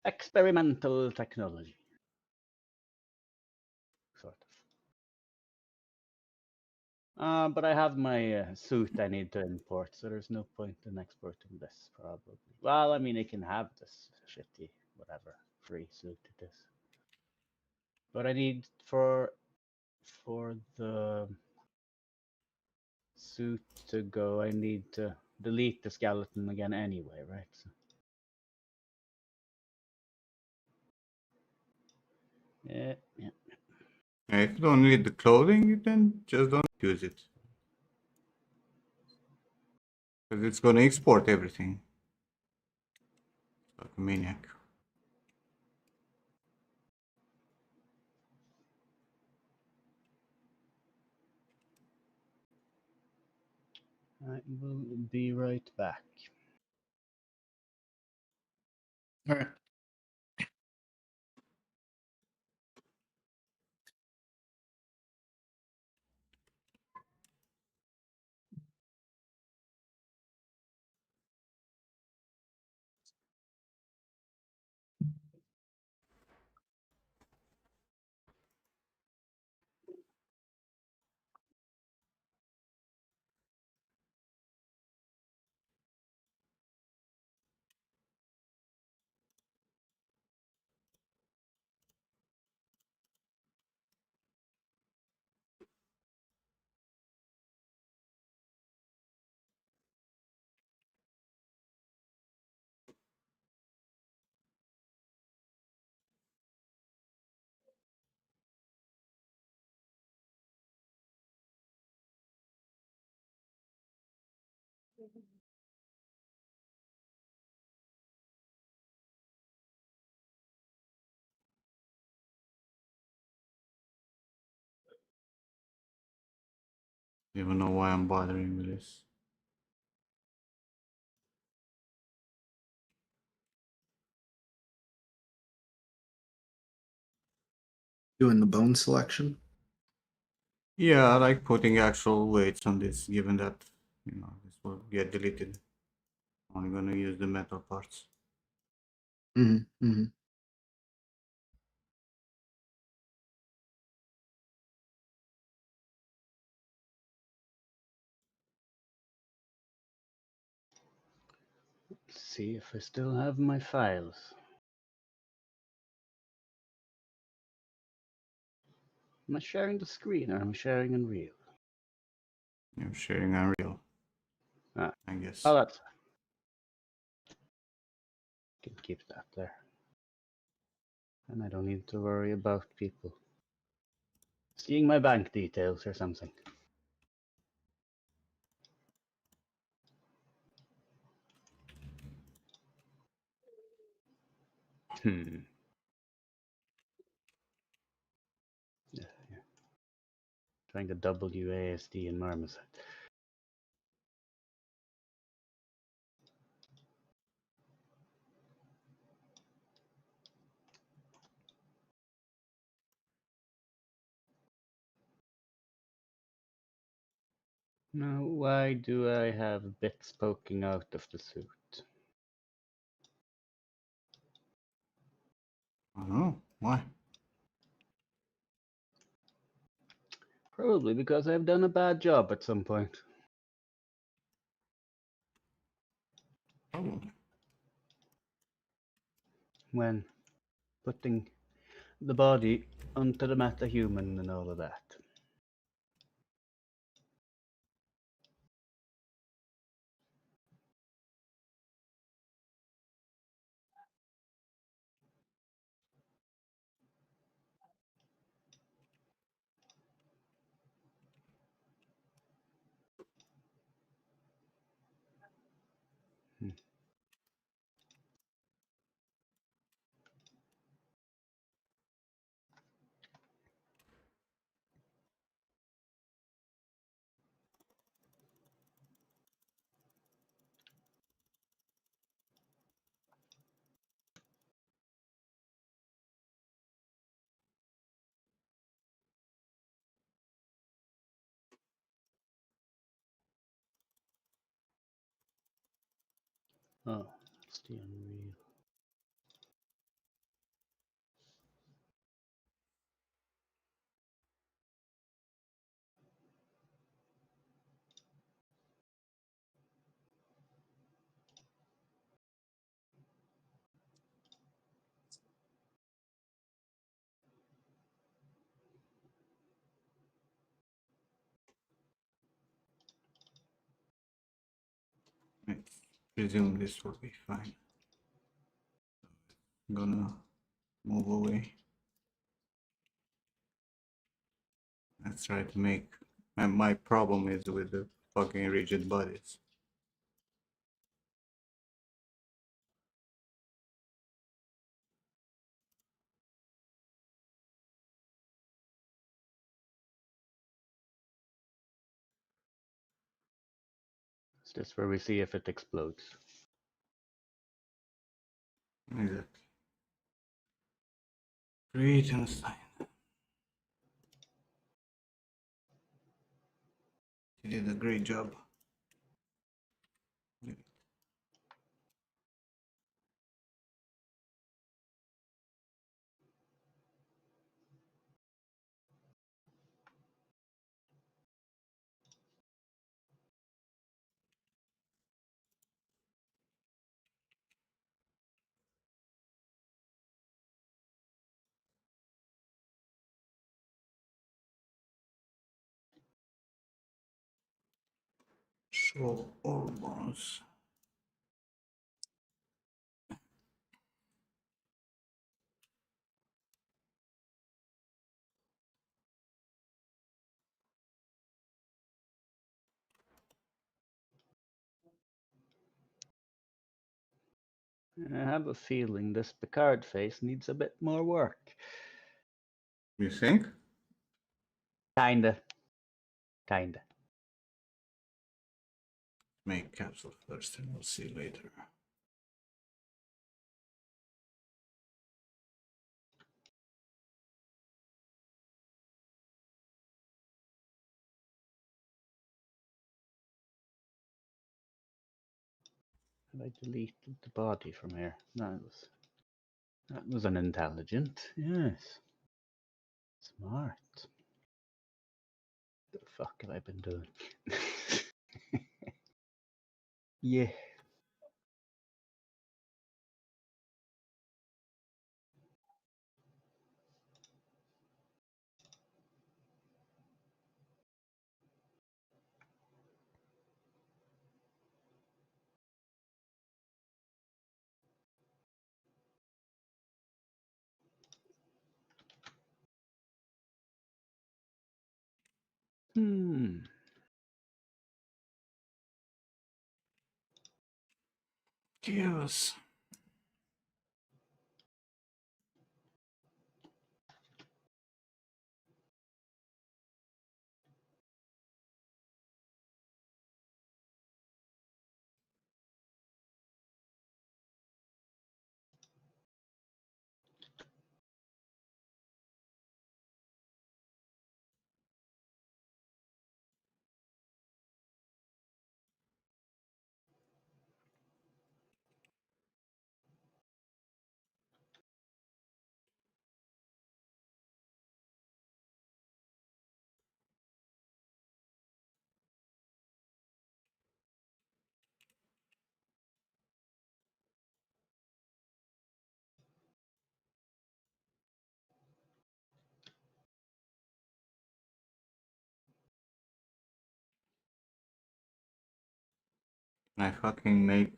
Experimental technology. Sort of. But I have my suit I need to import, so there's no point in exporting this, probably. Well, I mean, I can have this shitty, whatever, free suit it is. But I need for the suit to go, I need to delete the skeleton again anyway, right? So, yeah. If you don't need the clothing, then just don't use it. Because it's gonna export everything. Like a maniac. I will be right back. All right. Even know why I'm bothering with this. Doing the bone selection. Yeah, I like putting actual weights on this, given that, this will get deleted. I'm gonna use the metal parts. Mm-hmm. Mm-hmm. Let's see if I still have my files. Am I sharing the screen or am I sharing Unreal? I'm sharing Unreal, Ah. I guess. Oh, that's. Can keep that there. And I don't need to worry about people seeing my bank details or something. Yeah. Trying to WASD in Marmoset. Now, why do I have bits poking out of the suit? I don't know. Why? Probably because I've done a bad job at some point. Probably. When putting the body onto the meta-human and all of that. Oh, it's the Unreal. Let's presume this will be fine. I'm gonna move away. Let's try to make. And my problem is with the fucking rigid bodies. It's just where we see if it explodes. Exactly. Create and assign. You did a great job. Show all bones. I have a feeling this Picard face needs a bit more work. You think? Kinda. Kinda. Make capsule first and we'll see later. Have I deleted the body from here? No, that was an intelligent. Yes. Smart. The fuck have I been doing? Yeah. Hmm. Yes. I fucking make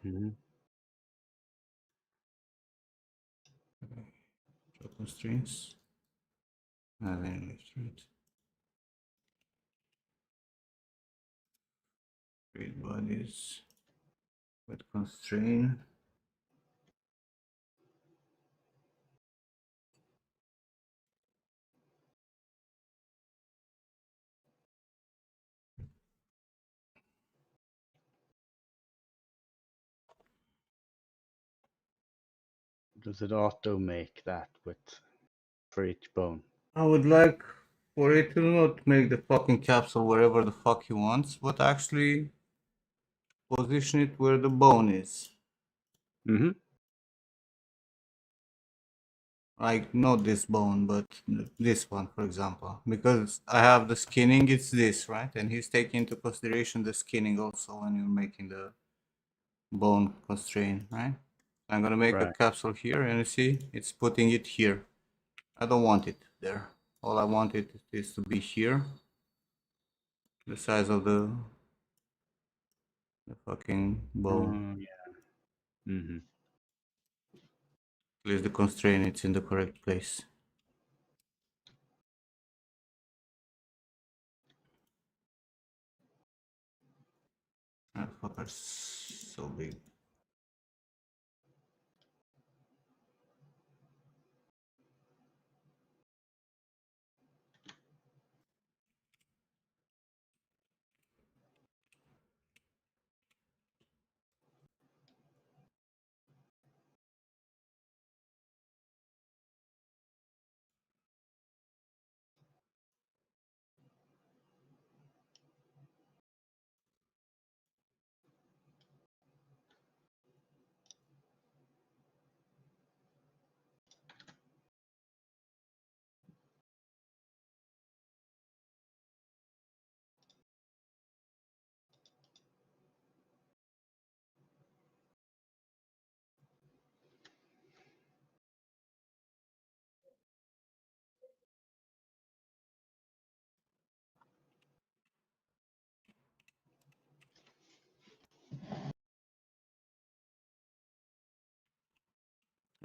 Hmm. show constraints. And then left, right. Create bodies with constraint. Does it auto make that with for each bone? I would like for it to not make the fucking capsule wherever the fuck he wants, but actually position it where the bone is. Mm-hmm. Like not this bone, but this one, for example. Because I have the skinning, it's this, right? And he's taking into consideration the skinning also when you're making the bone constraint, right? I'm gonna make a Right. capsule here, and you see, it's putting it here. I don't want it there. All I want it is to be here. The size of the fucking bone. Yeah. Mm-hmm. At least the constraint, it's in the correct place. That fucker's so big.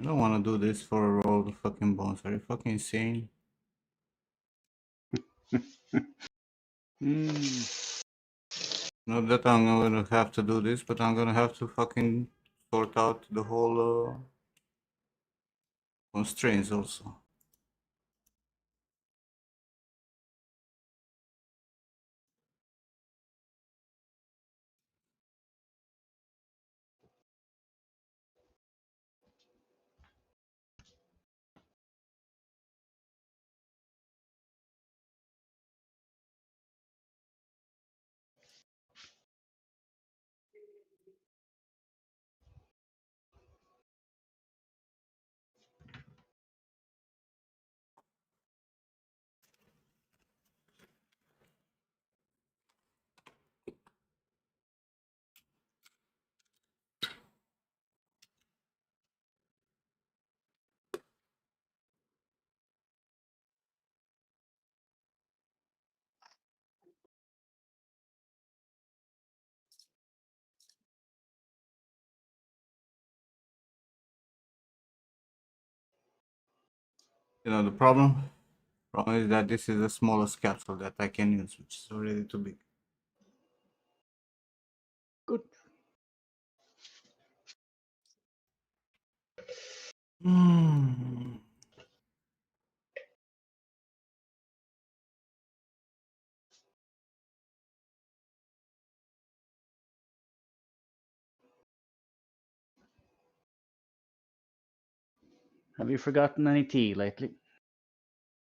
I don't want to do this for a roll of fucking bones. Are you fucking insane? Not that I'm gonna have to do this, but I'm gonna have to fucking sort out the whole constraints also. You know the problem? Problem is that this is the smallest capsule that I can use, which is already too big. Good. Have you forgotten any tea lately?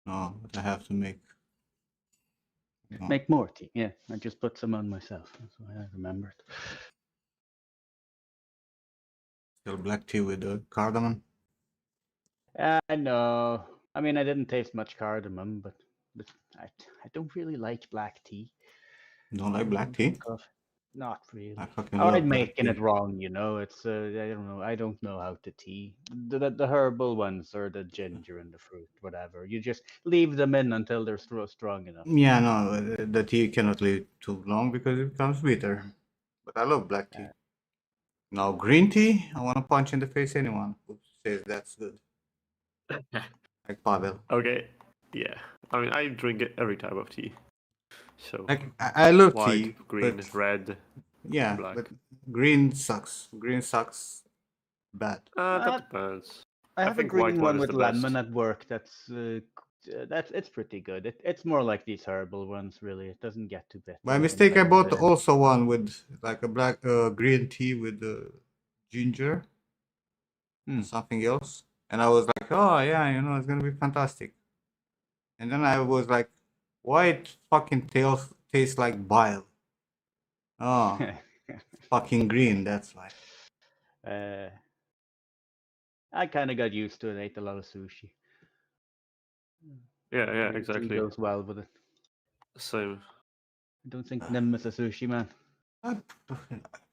No, but I have to make. No. Make more tea. Yeah, I just put some on myself. That's why I remembered. Still black tea with the cardamom. No. I mean, I didn't taste much cardamom, but I don't really like black tea. Don't like black tea? Not really. I fucking I'm love black making tea. it wrong, you know. It's I don't know. I don't know how to tea. The herbal ones or the ginger and the fruit, whatever. You just leave them in until they're strong enough. Yeah, no, the tea cannot live too long because it becomes bitter. But I love black tea. Now green tea, I want to punch in the face anyone who says that's good. Like Pavel. Okay, yeah. I mean, I drink every type of tea. So Like I love white, tea, green, but red, yeah, black. but green sucks. Green sucks bad. That depends. I have a think white green one one is with the lemon best. at work. That's it's pretty good. It's more like these herbal ones, really. It doesn't get too bitter. By You can mistake, I blend bought it in. also one with like a black green tea with ginger and something else, and I was like, oh yeah, you know, it's gonna be fantastic. And then I was like, why it fucking tastes like bile? Oh, fucking green. That's why. I kind of got used to it. I ate a lot of sushi. Yeah, Green tea exactly. goes well with it. Same. I don't think Nim is a sushi man.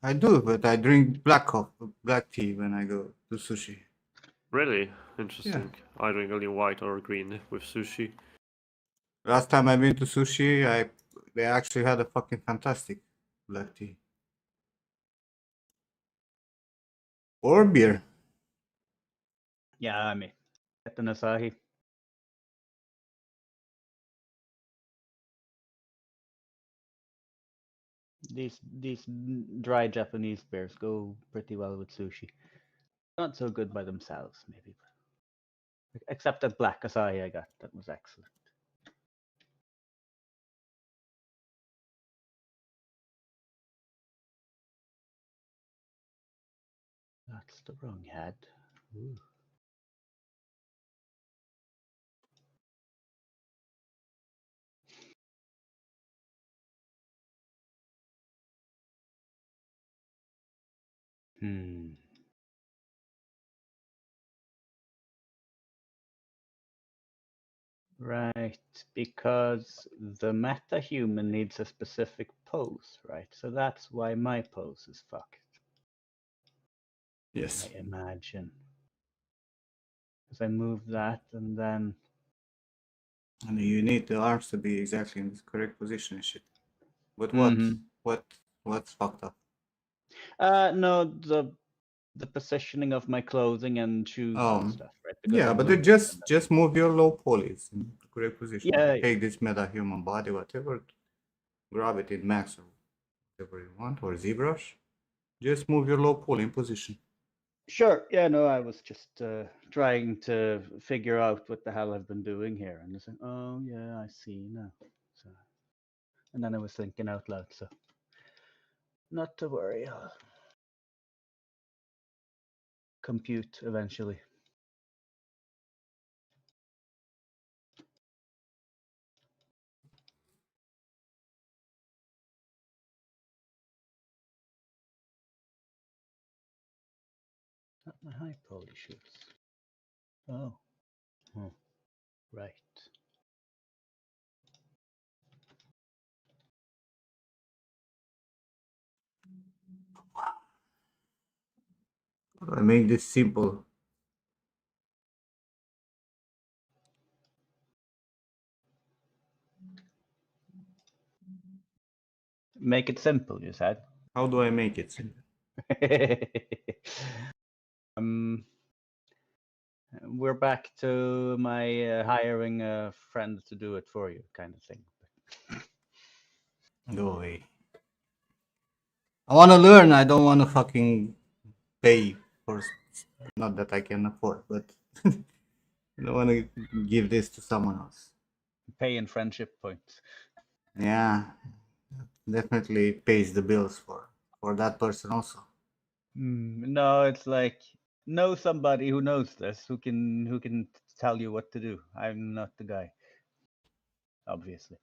I do, but I drink black tea when I go to sushi. Really interesting. I drink only white or green with sushi. Last time I've been to sushi, they actually had a fucking fantastic black tea. Or beer. Yeah, I mean, get an Asahi. These dry Japanese beers go pretty well with sushi. Not so good by themselves, maybe. Except that black Asahi I got. That was excellent. That's the wrong head. Ooh. Right, because the meta-human needs a specific pose, right? So that's why my pose is fucked. Yes. I imagine. Because I move that and then... And you need the arms to be exactly in the correct position and shit. But what's fucked up? No, the positioning of my clothing and shoes and stuff, right? Because Yeah, I'm but moving just move your low polys in the correct position. Yeah. Take this meta-human body, whatever, grab it in max or whatever you want, or ZBrush. Just move your low poly in position. Sure. Yeah, no, I was just trying to figure out what the hell I've been doing here. And I said, oh, yeah, I see now. So, and then I was thinking out loud, so not to worry. I'll compute eventually. Not my high poly shoes. Oh. Right. I make this simple. Make it simple, you said. How do I make it simple? We're back to my hiring a friend to do it for you kind of thing. Go away. I want to learn. I don't want to fucking pay for. Not that I can afford, but I don't want to give this to someone else. Pay in friendship points. Yeah, definitely pays the bills for that person also. No, it's like know somebody who knows this, who can tell you what to do. I'm not the guy, obviously.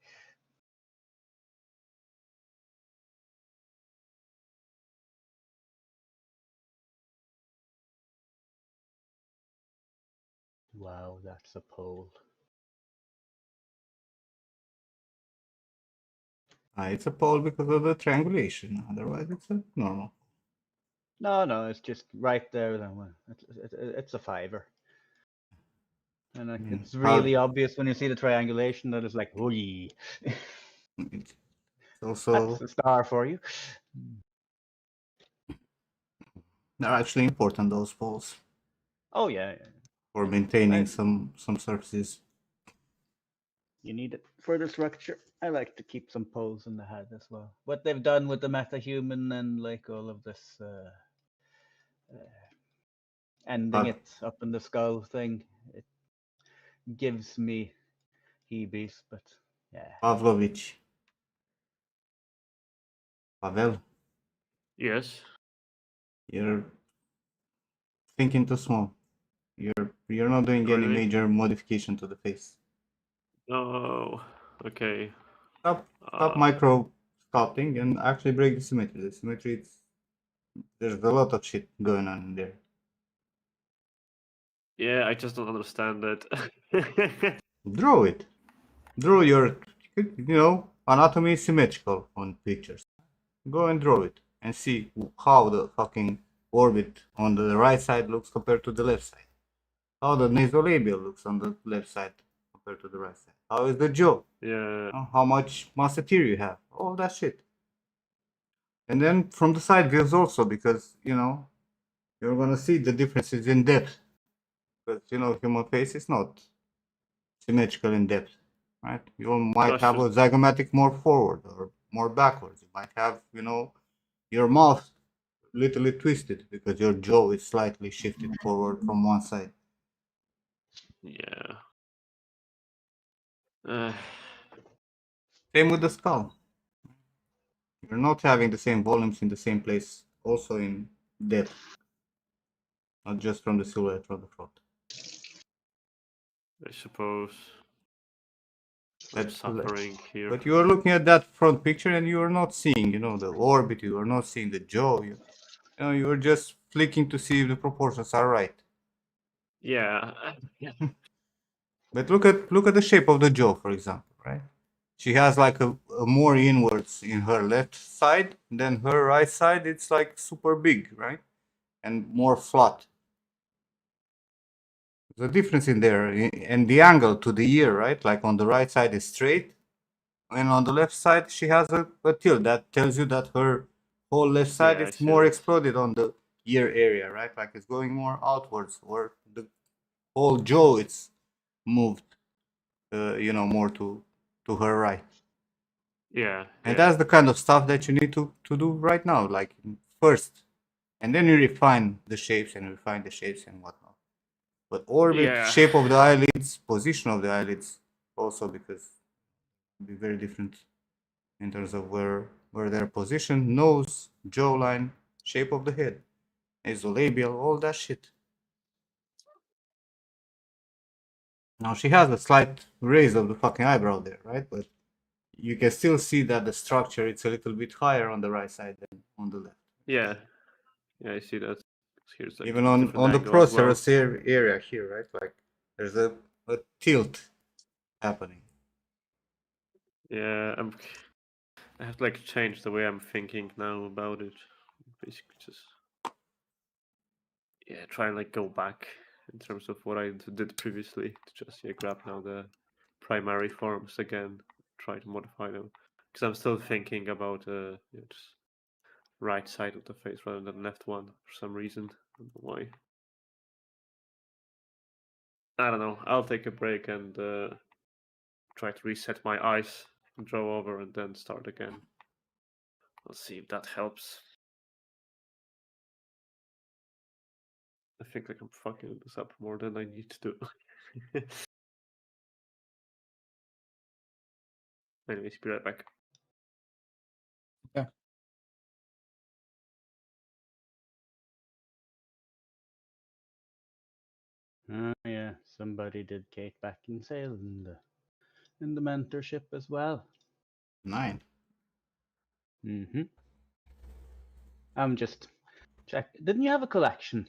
Wow, that's a pole. It's a pole because of the triangulation. Otherwise, it's a normal. No, it's just right there. Then it's a fiver, and it's really obvious when you see the triangulation that it's like, oi. It's also That's a star for you. they're actually important, those poles, Oh yeah. for maintaining some surfaces. You need it for the structure. I like to keep some poles in the head as well. What they've done with the meta-human and like all of this ending it up in the skull thing, it gives me heebies, but yeah. Pavlovich. Pavel, Yes. you're thinking too small. You're not doing any Really? major modification to the face. Oh, okay. Stop micro sculpting and actually break the symmetry. The symmetry, there's a lot of shit going on in there. Yeah, I just don't understand it. Draw it. Draw your, anatomy is symmetrical on pictures. Go and draw it and see how the fucking orbit on the right side looks compared to the left side. How the nasolabial looks on the left side compared to the right side. How is the jaw? Yeah. How much musculature you have. All that shit. And then from the side views also, because, you're gonna see the differences in depth. Because, human face is not symmetrical in depth, right? You might have a zygomatic more forward or more backwards. You might have, your mouth literally twisted because your jaw is slightly shifted forward from one side. Yeah. Same with the skull. You're not having the same volumes in the same place, also in depth, not just from the silhouette from the front. I suppose I'm suffering here. But you are looking at that front picture and you are not seeing, the orbit. You are not seeing the jaw. You are just flicking to see if the proportions are right. Yeah. But look at the shape of the jaw, for example, right? She has like a more inwards in her left side, then her right side it's like super big, right? And more flat. There's a difference in there, and the angle to the ear, right? Like on the right side is straight, and on the left side she has a tilt. That tells you that her whole left side is more exploded on the ear area, right? Like it's going more outwards, or the whole jaw it's moved, more to her right. Yeah. And Yeah. that's the kind of stuff that you need to do right now, like first, and then you refine the shapes and whatnot. But orbit, Yeah. shape of the eyelids, position of the eyelids, also because it'll be very different in terms of where they're positioned, nose, jawline, shape of the head, nasolabial, all that shit. Now she has a slight raise of the fucking eyebrow there, right? But you can still see that the structure it's a little bit higher on the right side than on the left. Yeah. Yeah. I see that. Here's like Even a on different the angle as well. procerus area here, right? Like there's a tilt happening. Yeah. I have to like change the way I'm thinking now about it. Basically, just try and like go back in terms of what I did previously to just grab now the primary forms again, try to modify them because I'm still thinking about just right side of the face rather than left one for some reason. I don't know why. I don't know. I'll take a break and try to reset my eyes, draw over, and then start again. Let's see if that helps. I think like I'm fucking this up more than I need to do. Anyways, be right back. Yeah, somebody did Kate Beckinsale in the mentorship as well. 9. Mm-hmm. I'm just check. Didn't you have a collection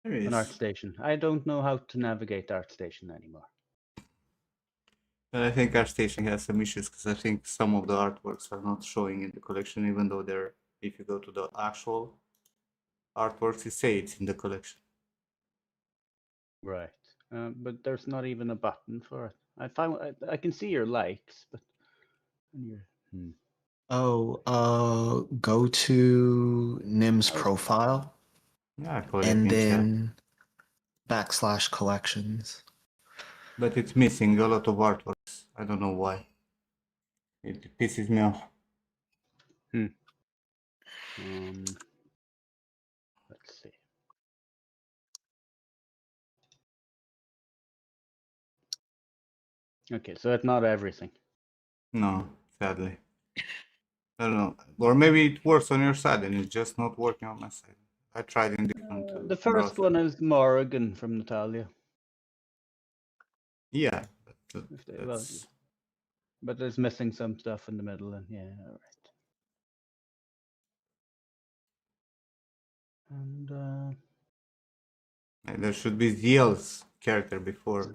There on is. ArtStation? I don't know how to navigate ArtStation anymore. But I think ArtStation has some issues because I think some of the artworks are not showing in the collection, even though they're. If you go to the actual artworks, it say it's in the collection. Right. But there's not even a button for it. I can see your likes, but your Oh, go to Nim's I was- profile Yeah, I call it and in chat. then /collections. But it's missing a lot of artworks. I don't know why. It pisses me off. let's see. Okay, so it's not everything. No, sadly. I don't know. Or maybe it works on your side and it's just not working on my side. I tried in different The first browsers. one is Morrigan from Natalia. Yeah, But it's missing some stuff in the middle, and yeah, all right. And there should be ZL's character before.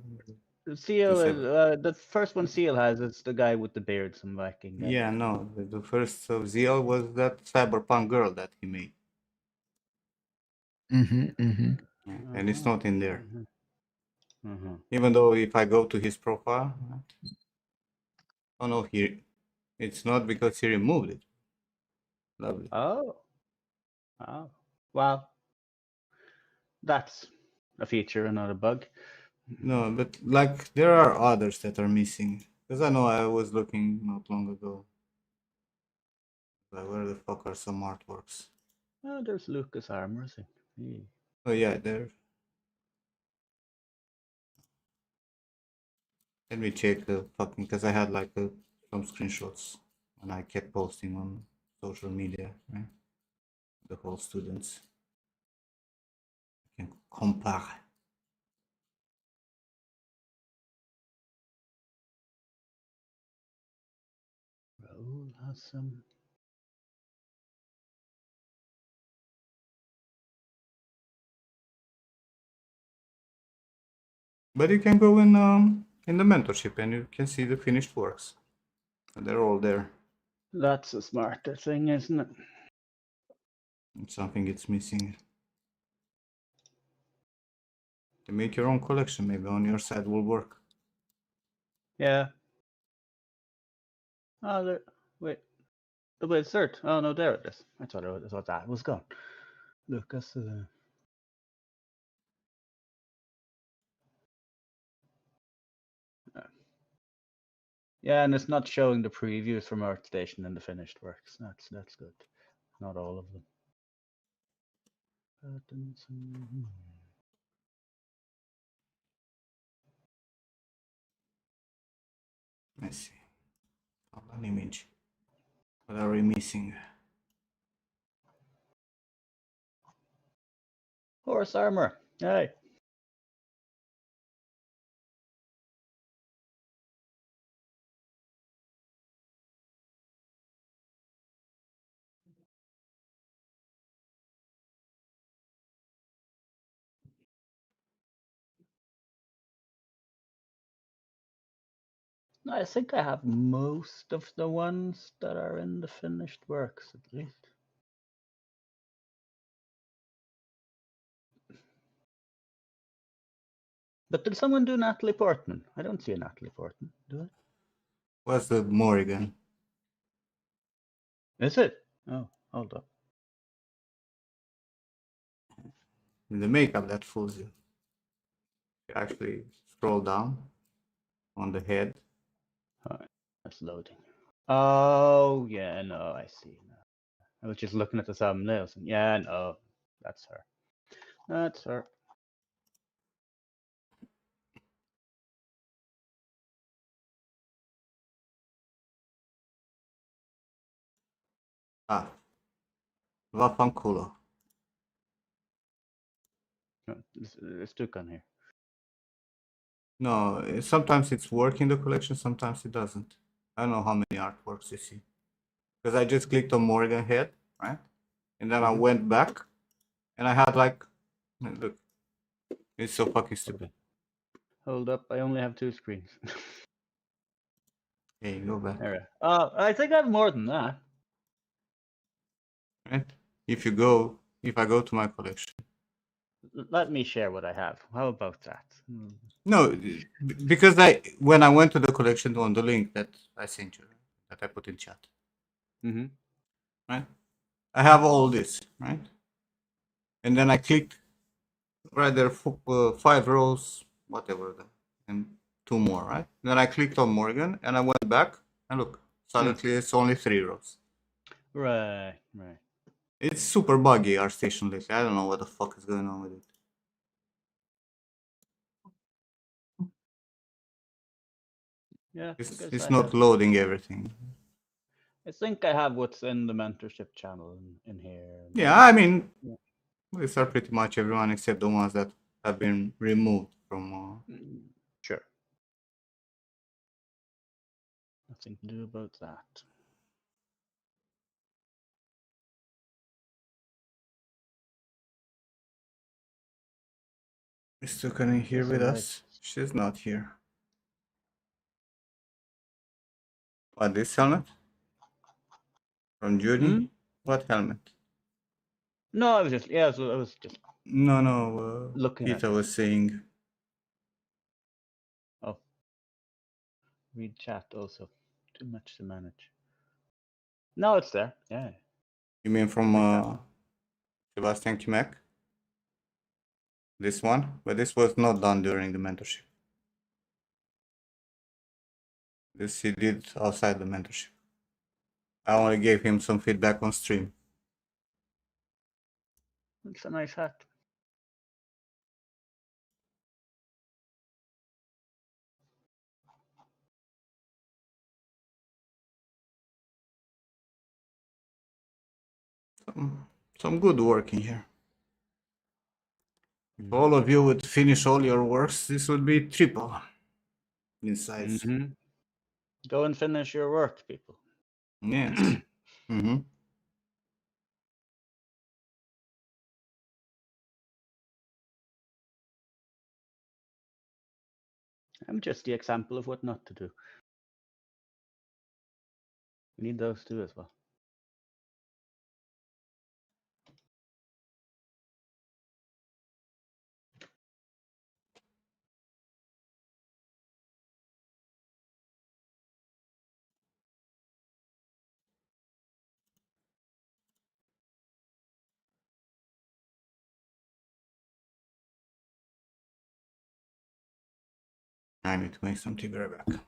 Seal is the first one. Seal has it's the guy with the beard, some Viking guy. Yeah, no, the first of ZL was that cyberpunk girl that he made. And it's not in there. Even though if I go to his profile, oh no, it's not because he removed it. Lovely. Oh, well, that's a feature and not a bug. No, but like there are others that are missing. Because I know I was looking not long ago. Like where the fuck are some artworks? Oh, there's Lucas Armor. Yeah. Oh yeah, there. Let me check the fucking because I had like some screenshots and I kept posting on social media, right? The whole students can compare. Raoul has some. But you can go in the mentorship and you can see the finished works. And they're all there. That's a smarter thing, isn't it? It's something it's missing. To make your own collection, maybe on your side will work. Yeah. Oh, there. Wait. The way it's cert. Oh no, there it is. I thought that was gone. Lucas. Yeah, and it's not showing the previews from Earth Station and the finished works. That's good. Not all of them. Let's see. An image. What are we missing? Horse armor. Hey. I think I have most of the ones that are in the finished works, at least. But did someone do Natalie Portman? I don't see a Natalie Portman, do I? What's the Morrigan? Is it? Oh, hold up. The makeup that fools you. You actually scroll down on the head. Alright, that's loading. Oh, yeah, no, I see now. I was just looking at the thumbnails. And yeah, no, that's her. That's her. Ah. Vaffanculo. No, it's Tukan here. No, sometimes it's working the collection, sometimes it doesn't. I don't know how many artworks you see. Because I just clicked on Morgan head, right? And then I went back and I had like, look, it's so fucking stupid. Hold up, I only have 2 screens. Hey, go back, There. I think I have more than that. right? If I go to my collection. Let me share what I have. How about that? No, because when I went to the collection on the link that I sent you, that I put in chat, Mm-hmm. right? I have all this, right? And then I clicked right there, 5 rows, whatever, and 2 more, right? Then I clicked on Morgan and I went back and look, suddenly it's only 3 rows. Right. It's super buggy, our station lately. I don't know what the fuck is going on with it. Yeah, It's not loading everything. I think I have what's in the mentorship channel in here. Yeah, I mean, Yeah. these are pretty much everyone except the ones that have been removed from. Sure. Nothing to do about that. Is Stukani here That's with alright. us? She's not here. What, this helmet? From Judy? Hmm? What helmet? No, I was just No, looking at Peter it. was saying. Oh. Read chat also. Too much to manage. No, it's there. Yeah. You mean from Recap. Sebastian Kimek? This one? But this was not done during the mentorship. This he did outside the mentorship. I only gave him some feedback on stream. It's a nice hat. Some good work in here. If all of you would finish all your works, this would be triple in size. Mm-hmm. Go and finish your work, people. Yes. Mm-hmm. I'm just the example of what not to do. We need those too as well. I need to make some tea, be right back.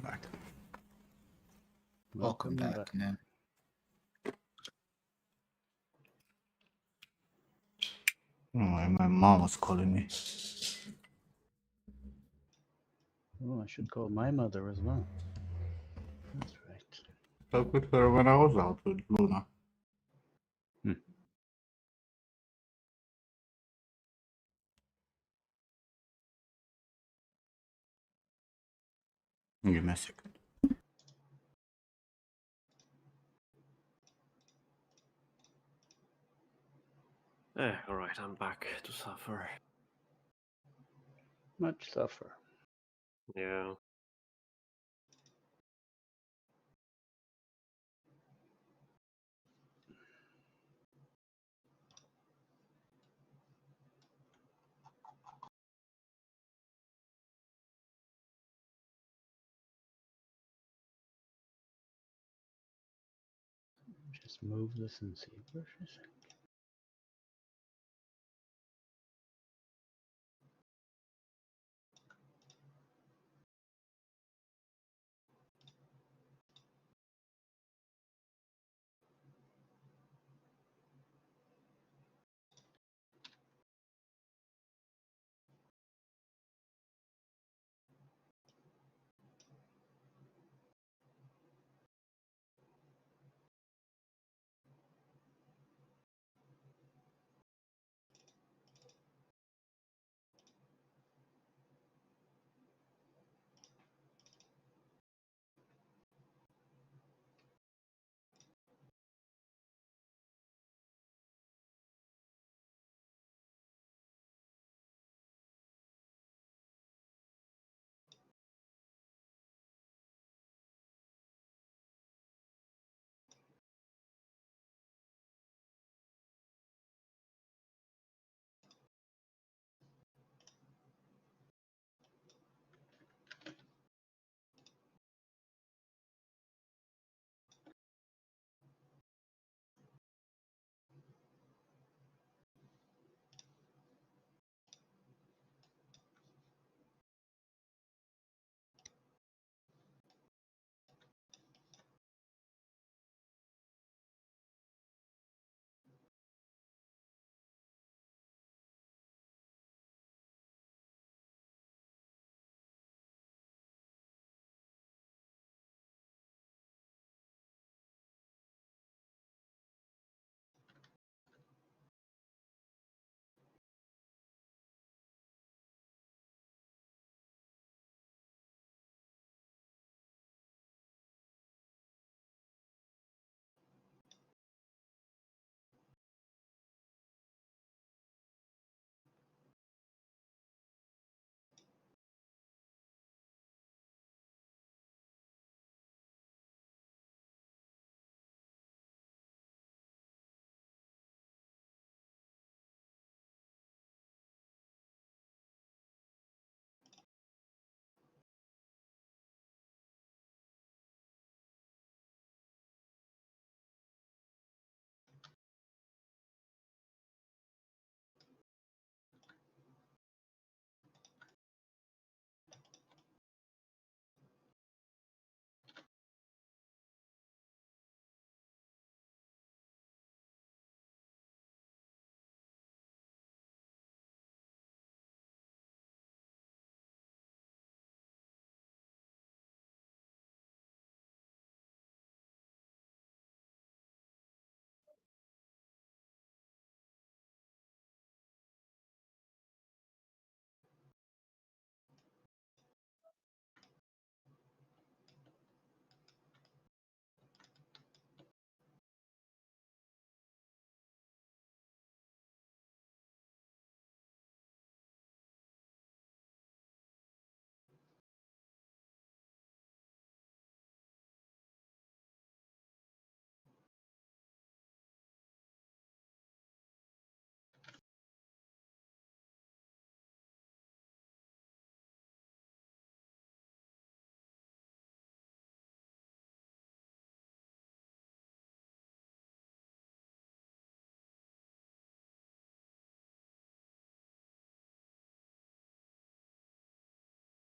Back. Welcome back, man. Oh, my mom was calling me. Oh, I should call my mother as well. That's right. Talked with her when I was out with Luna. Hmm. Give me a second. Alright, I'm back to suffer. Much suffer. Yeah. Just move this and see where she's at.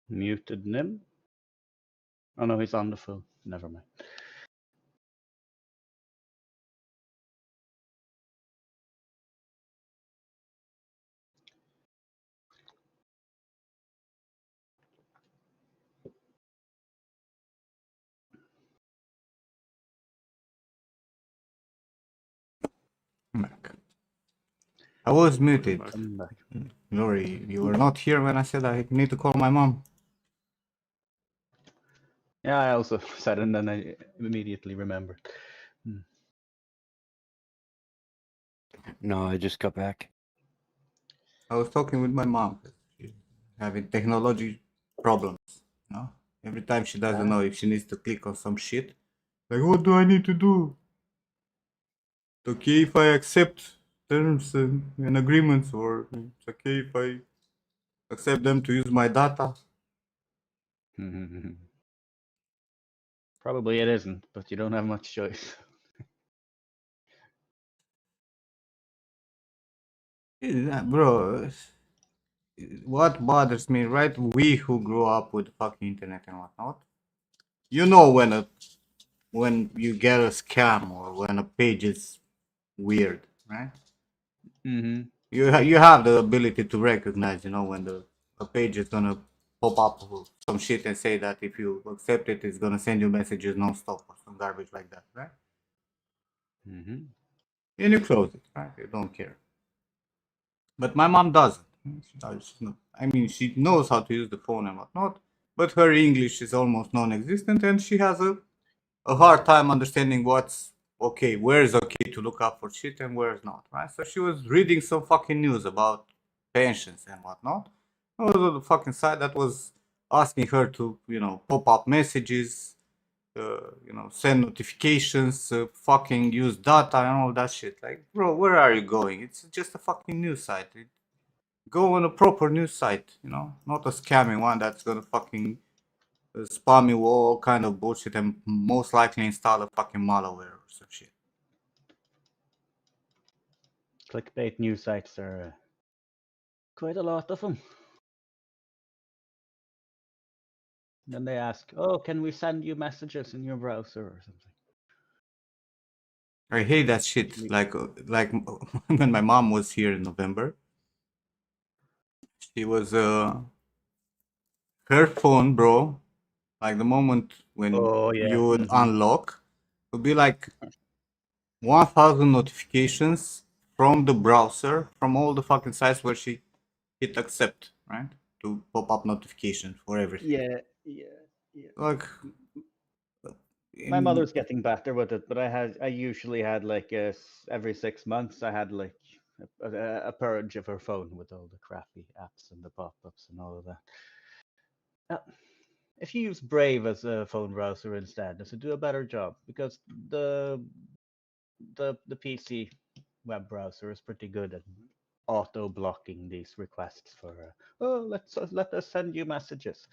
Muted Nim. Oh no, he's on the phone. Never mind. Back. I was muted. back. Come back. Lori, you were not here when I said I need to call my mom. Yeah, I also said, and then I immediately remembered. No, I just got back. I was talking with my mom. She's having technology problems. No? Every time she doesn't know if she needs to click on some shit. Like, what do I need to do? It's okay if I accept terms and agreements, or it's okay if I accept them to use my data. Probably it isn't, but you don't have much choice. Bro, what bothers me, right? We who grew up with the fucking internet and whatnot, you know when you get a scam or when a page is weird, right? Mm-hmm. You have the ability to recognize, when a page is gonna pop up with some shit and say that if you accept it, it's gonna send you messages non-stop or some garbage like that, right? Mm-hmm. And you close it, right? You don't care. But my mom doesn't. I mean, she knows how to use the phone and whatnot, but her English is almost non-existent, and she has a hard time understanding what's okay, where is okay to look up for shit and where is not, right? So she was reading some fucking news about pensions and whatnot. There was on the fucking site that was asking her to, pop up messages, send notifications, fucking use data and all that shit. Like, bro, where are you going? It's just a fucking news site. Go on a proper news site, not a scamming one that's gonna fucking spam you all kind of bullshit and most likely install a fucking malware or some shit. Clickbait news sites are quite a lot of them. Then they ask, "Oh, can we send you messages in your browser or something?" I hate that shit. Like when my mom was here in November, she was her phone, bro. Like the moment when Oh yeah. you would unlock, would be like 1,000 notifications from the browser, from all the fucking sites where she hit accept, right? To pop up notifications for everything. Yeah. Like, My mother's getting better with it, but I usually had like every 6 months I had like a purge of her phone with all the crappy apps and the pop-ups and all of that. If you use Brave as a phone browser instead, does it do a better job? Because the PC web browser is pretty good at auto blocking these requests for let us send you messages.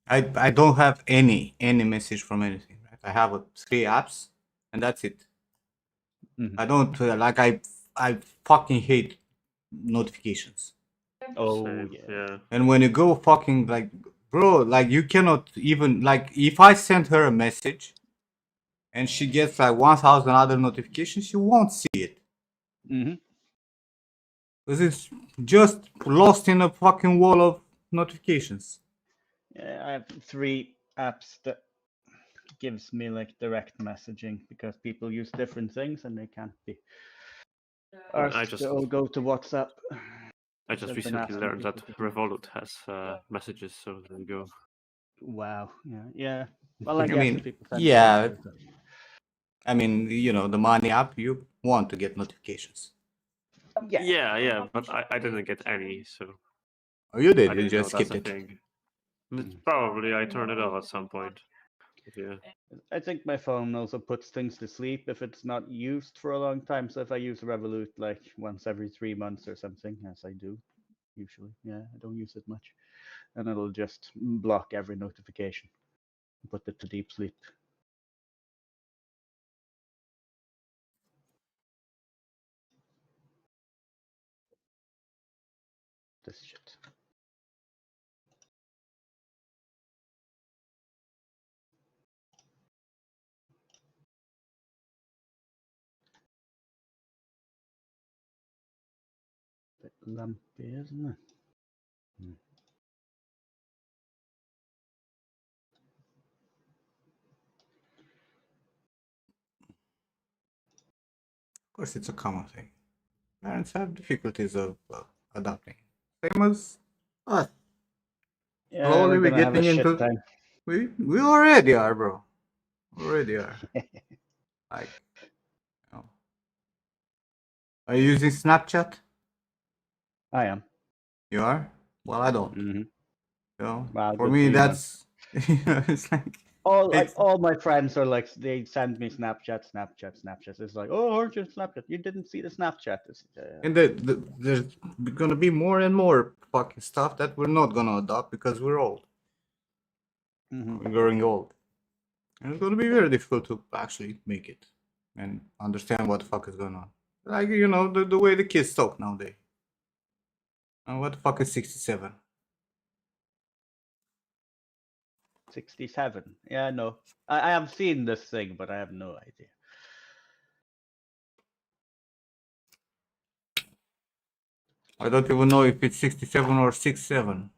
I don't have any message from anything. Right? I have 3 apps, and that's it. I don't like I fucking hate notifications. Oh Same, yeah. yeah. And when you go fucking like, bro, like you cannot even like if I send her a message and she gets like 1,000 other notifications, she won't see it Mm-hmm. because it's just lost in a fucking wall of notifications. Yeah, I have 3 apps that gives me like direct messaging because people use different things and they can't be asked to all go to WhatsApp. I just They've been recently asking learned that people to. Revolut has messages, so there you go. Wow. Yeah. Well, I I guess mean, if people send money yeah, to it. I mean, the money app, you want to get notifications. Yeah, but I didn't get any, so Oh, you did. I You didn't know just that's skipped a it. thing. Probably I turned it off at some point. But yeah. I think my phone also puts things to sleep if it's not used for a long time. So if I use Revolut like once every 3 months or something, as I do usually, yeah, I don't use it much, and it'll just block every notification and put it to deep sleep. This shit. lumpy, isn't it? Of course, it's a common thing. Parents have difficulties of adapting. Same as us. Yeah, Slowly we're we're gonna have a getting shit into. time. We already are, bro. Already are. Like, you know. Are you using Snapchat? I am. You are? Well, I don't. Mm-hmm. You know, Wow, for good me, for you, man. that's it's like All it's all my friends are like, they send me Snapchats. It's like, oh, aren't you Snapchat? You didn't see the Snapchat. and there's gonna be more and more fucking stuff that we're not gonna adopt because we're old. Mm-hmm. We're growing old, and it's gonna be very difficult to actually make it and understand what the fuck is going on. Like you know the way the kids talk nowadays. And what the fuck is 67? 67. Yeah, no. I have seen this thing, but I have no idea. I don't even know if it's 67 or 67.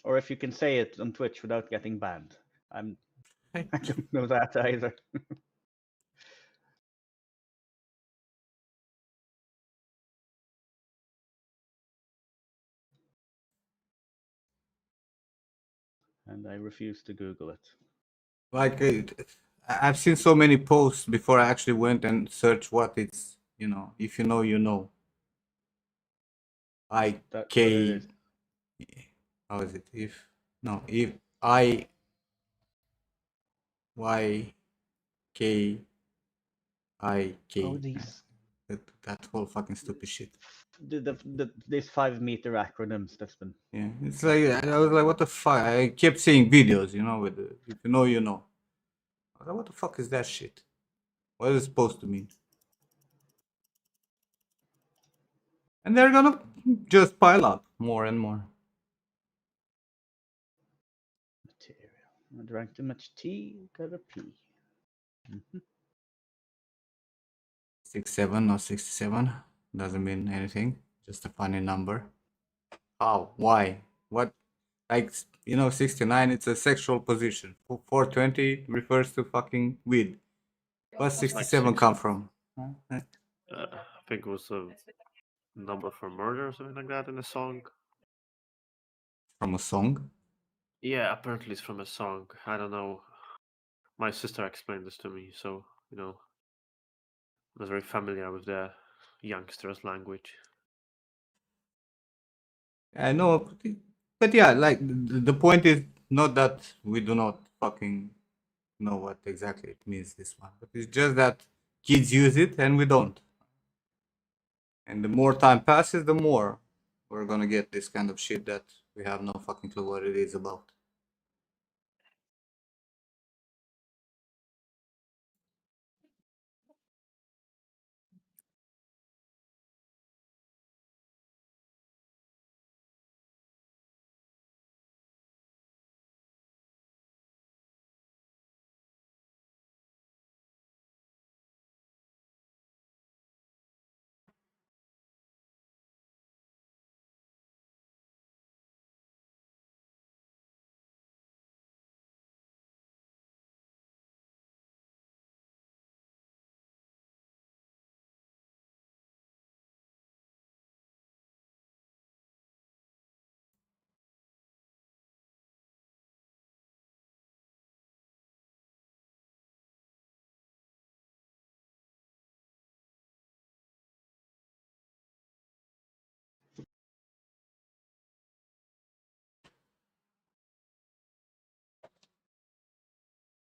Or if you can say it on Twitch without getting banned. I don't know that either. And I refuse to Google it. Like I've seen so many posts before I actually went and searched what it's. You know, if you know, you know. I That's what it K. is. How is it? If I Y K I Oh, K. these That whole fucking stupid shit. these 5-meter acronyms that's been. Yeah, it's like I was like, what the fuck? I kept seeing videos, you know, with the, if you know, you know. I was like, what the fuck is that shit? What is it supposed to mean? And they're gonna just pile up more and more. Material. I drank too much tea, gotta pee. Mhm. 67 or 67 doesn't mean anything. Just a funny number. How? Why? What? Like, you know, 69, it's a sexual position. 420 refers to fucking weed. What's It's like 67 come from? I think it was a number for murder or something like that in a song. From a song? Yeah, apparently it's from a song. I don't know. My sister explained this to me, so you know, I was very familiar with the youngsters' language. I know, but yeah, like the point is not that we do not fucking know what exactly it means, this one, but it's just that kids use it and we don't. And the more time passes, the more we're gonna get this kind of shit that we have no fucking clue what it is about.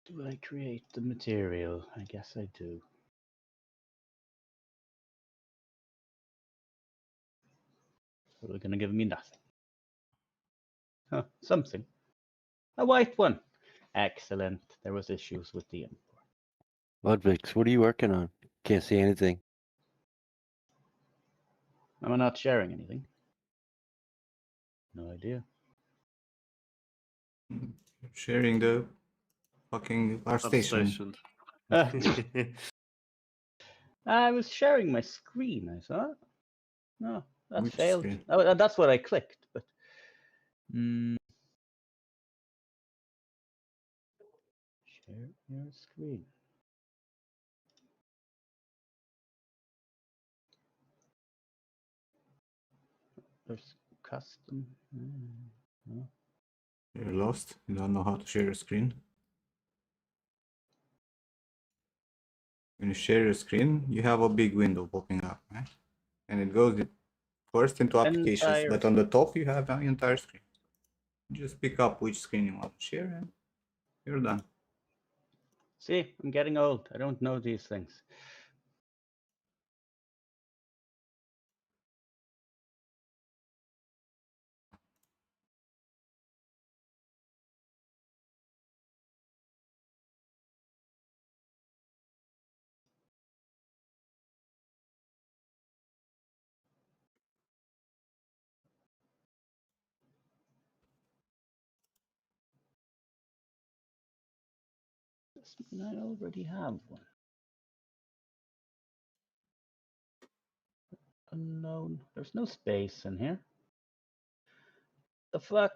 Do I create the material? I guess I do. So they're gonna give me nothing. Huh, something. A white one. Excellent. There was issues with the import. Ludwig, what are you working on? Can't see anything. Am I not sharing anything? No idea. Sharing the fucking our station. I was sharing my screen, I thought. No, that Which failed. screen? Oh, that's what I clicked, but. Share your screen. There's custom. No. You're lost. You don't know how to share your screen. When you share your screen, you have a big window popping up, right? And it goes first into applications, Entire but on the top you have an entire screen. You just pick up which screen you want to share and you're done. See, I'm getting old. I don't know these things. Does mean I already have one? Unknown. There's no space in here. The fuck?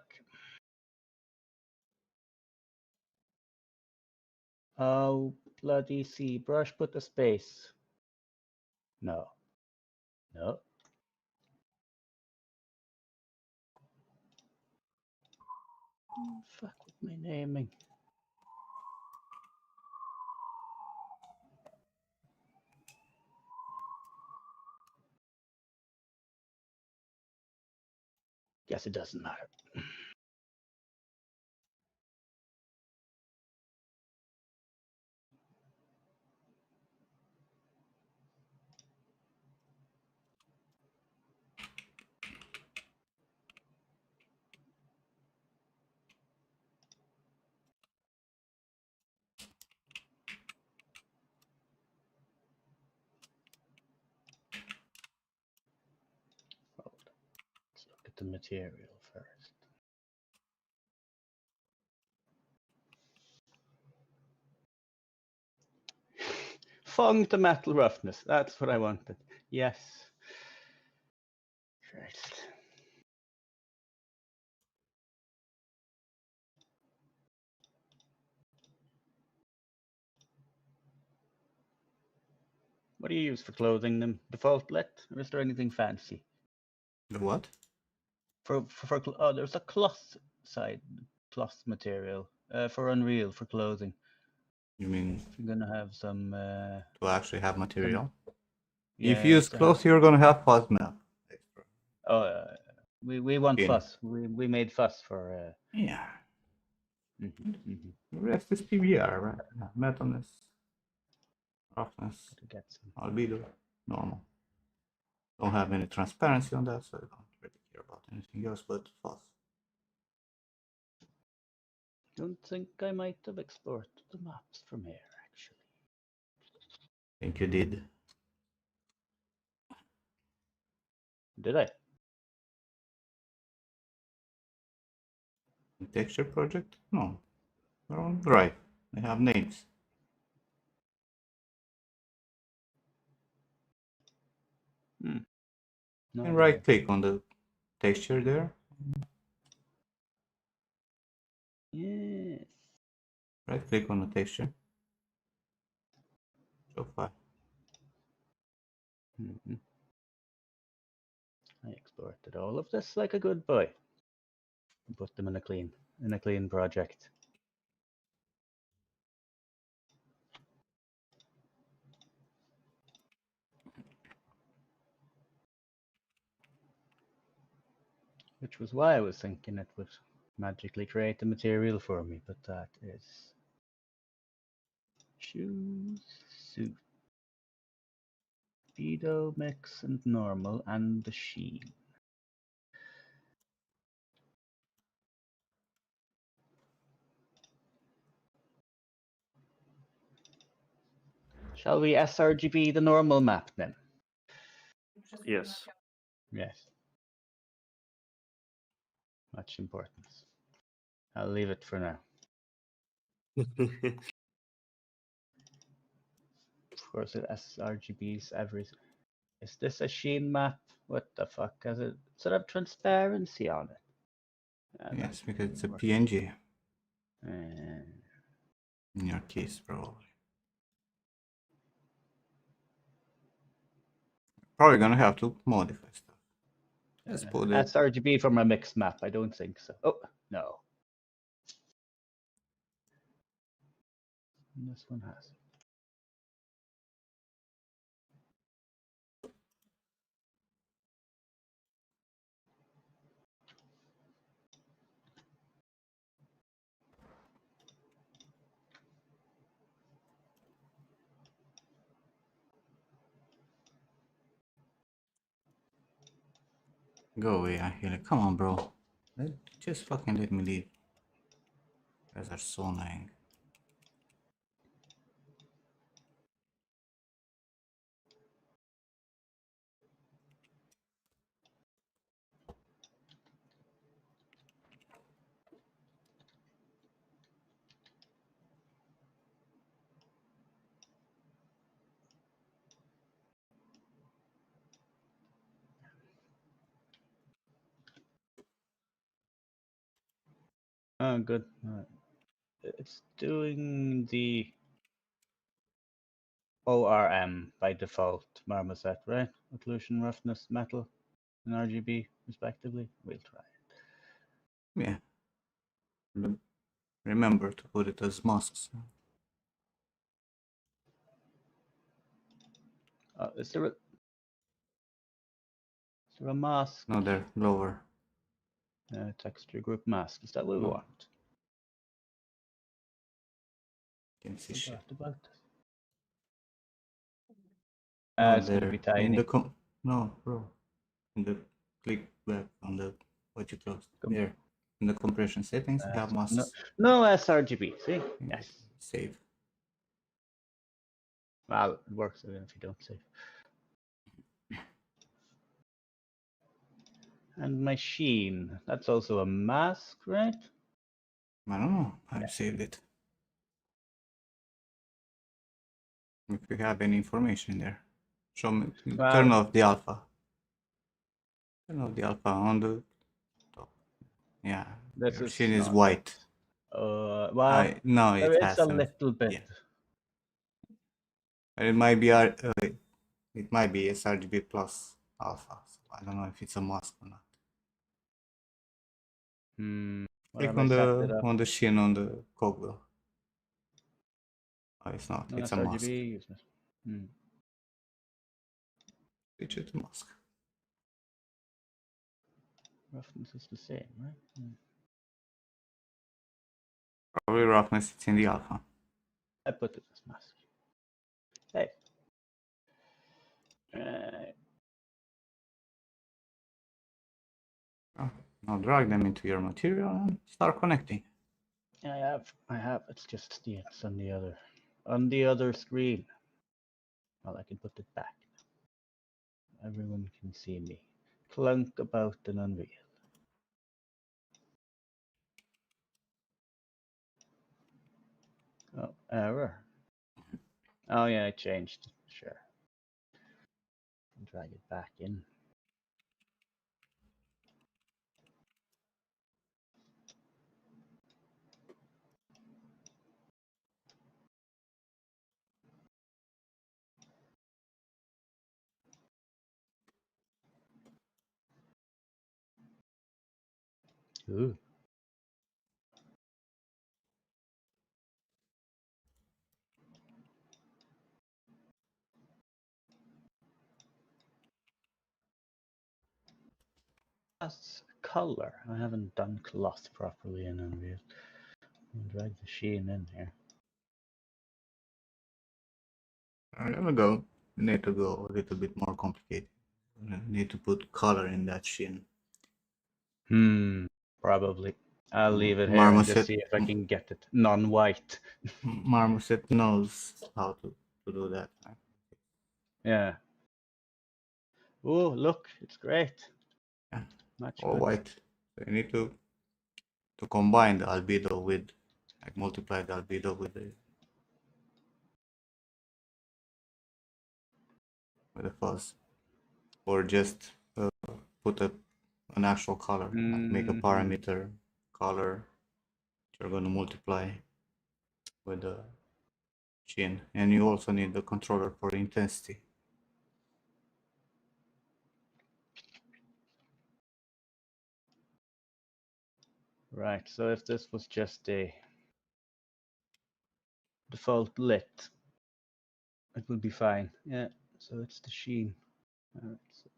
Oh, bloody ZBrush, put a space. No. No. Fuck with my naming. Guess it doesn't matter. Hold on. Let's look at the material first. Fong to metal roughness. That's what I wanted. Yes. Christ. What do you use for clothing them? Default lit? Or is there anything fancy? The what? Oh, there's a cloth side, cloth material for Unreal for clothing. You mean If you're gonna have some. to actually have material? Yeah, If you use to have. cloth, you're gonna have fuzz map. Oh, we want In. fuss. We made fuss for. Yeah. The The rest is PBR, right? Yeah. Metalness, roughness, to get some. albedo, normal. Don't have any transparency on that, so I don't really care about anything else but fuzz. Don't think I might have exported the maps from here actually. I think you did. Did I? Texture project? No. They're on Drive. They have names. No. And right click on the texture there. Yes. Right click on the texture. Show file. I exported all of this like a good boy. And put them in a clean project. Which was why I was thinking it would magically create the material for me, but that is shoes, suit, speedo, mix, and normal, and the sheen. Shall we sRGB the normal map then? Yes. Yes. Much importance. I'll leave it for now. Of course, it sRGBs everything. Is this a sheen map? What the fuck? Has it sort of transparency on it? Yes, because it's a work. PNG Uh, in your case, probably. Probably gonna have to modify stuff. Let's put it. sRGB from a mixed map? I don't think so. Oh, no. This one has it. Go away, Angela. Come on, bro. Just fucking let me leave. You guys are so annoying. Oh, good. It's doing the ORM by default, Marmoset, right? Occlusion, roughness, metal, and RGB, respectively. We'll try it. Yeah. Remember to put it as masks. Is there a mask? No, they're lower. Texture group mask. Is that what we No. want? Can't see shit. Forgot about this. No, It's gonna they're be in tiny. the no, bro. In the click back on the what you closed. There. In the compression settings, you have masks. No sRGB. See? Yes. Save. Well, it works even if you don't save. And my sheen. That's also a mask, right? I don't know. I saved it. If you have any information in there, show me. Turn off the alpha. Turn off the alpha on the top. Yeah. Your sheen is white. Well, no, there it is a hasn't. little bit. Yeah. It might be it might be sRGB plus alpha. So I don't know if it's a mask or not. Click on the sheen on the cog. Oh, it's not. No, it's a mask. Switch it to mask. Roughness is the same, right? Probably roughness it's in the alpha. I put it as mask. Hey. Now drag them into your material and start connecting. I have. It's just it's on the other screen. Well, I can put it back. Everyone can see me clunk about an Unreal. Oh, error. Oh yeah, I changed. Sure. Drag it back in. Ooh. That's color. I haven't done cloth properly in Unreal. I'll drag the sheen in here. I'm gonna go. Need to go a little bit more complicated. Need to put color in that sheen. Probably. I'll leave it here and just see if I can get it non-white. Marmoset knows how to do that. Right? Yeah. Oh, look, it's great. Yeah. All white. So you need to combine the albedo with, like multiply the albedo with the fuzz. or just put an actual color, like make a parameter color you're going to multiply with the sheen, and you also need the controller for intensity. Right, so if this was just a default lit, it would be fine. Yeah, so it's the sheen. Alright, so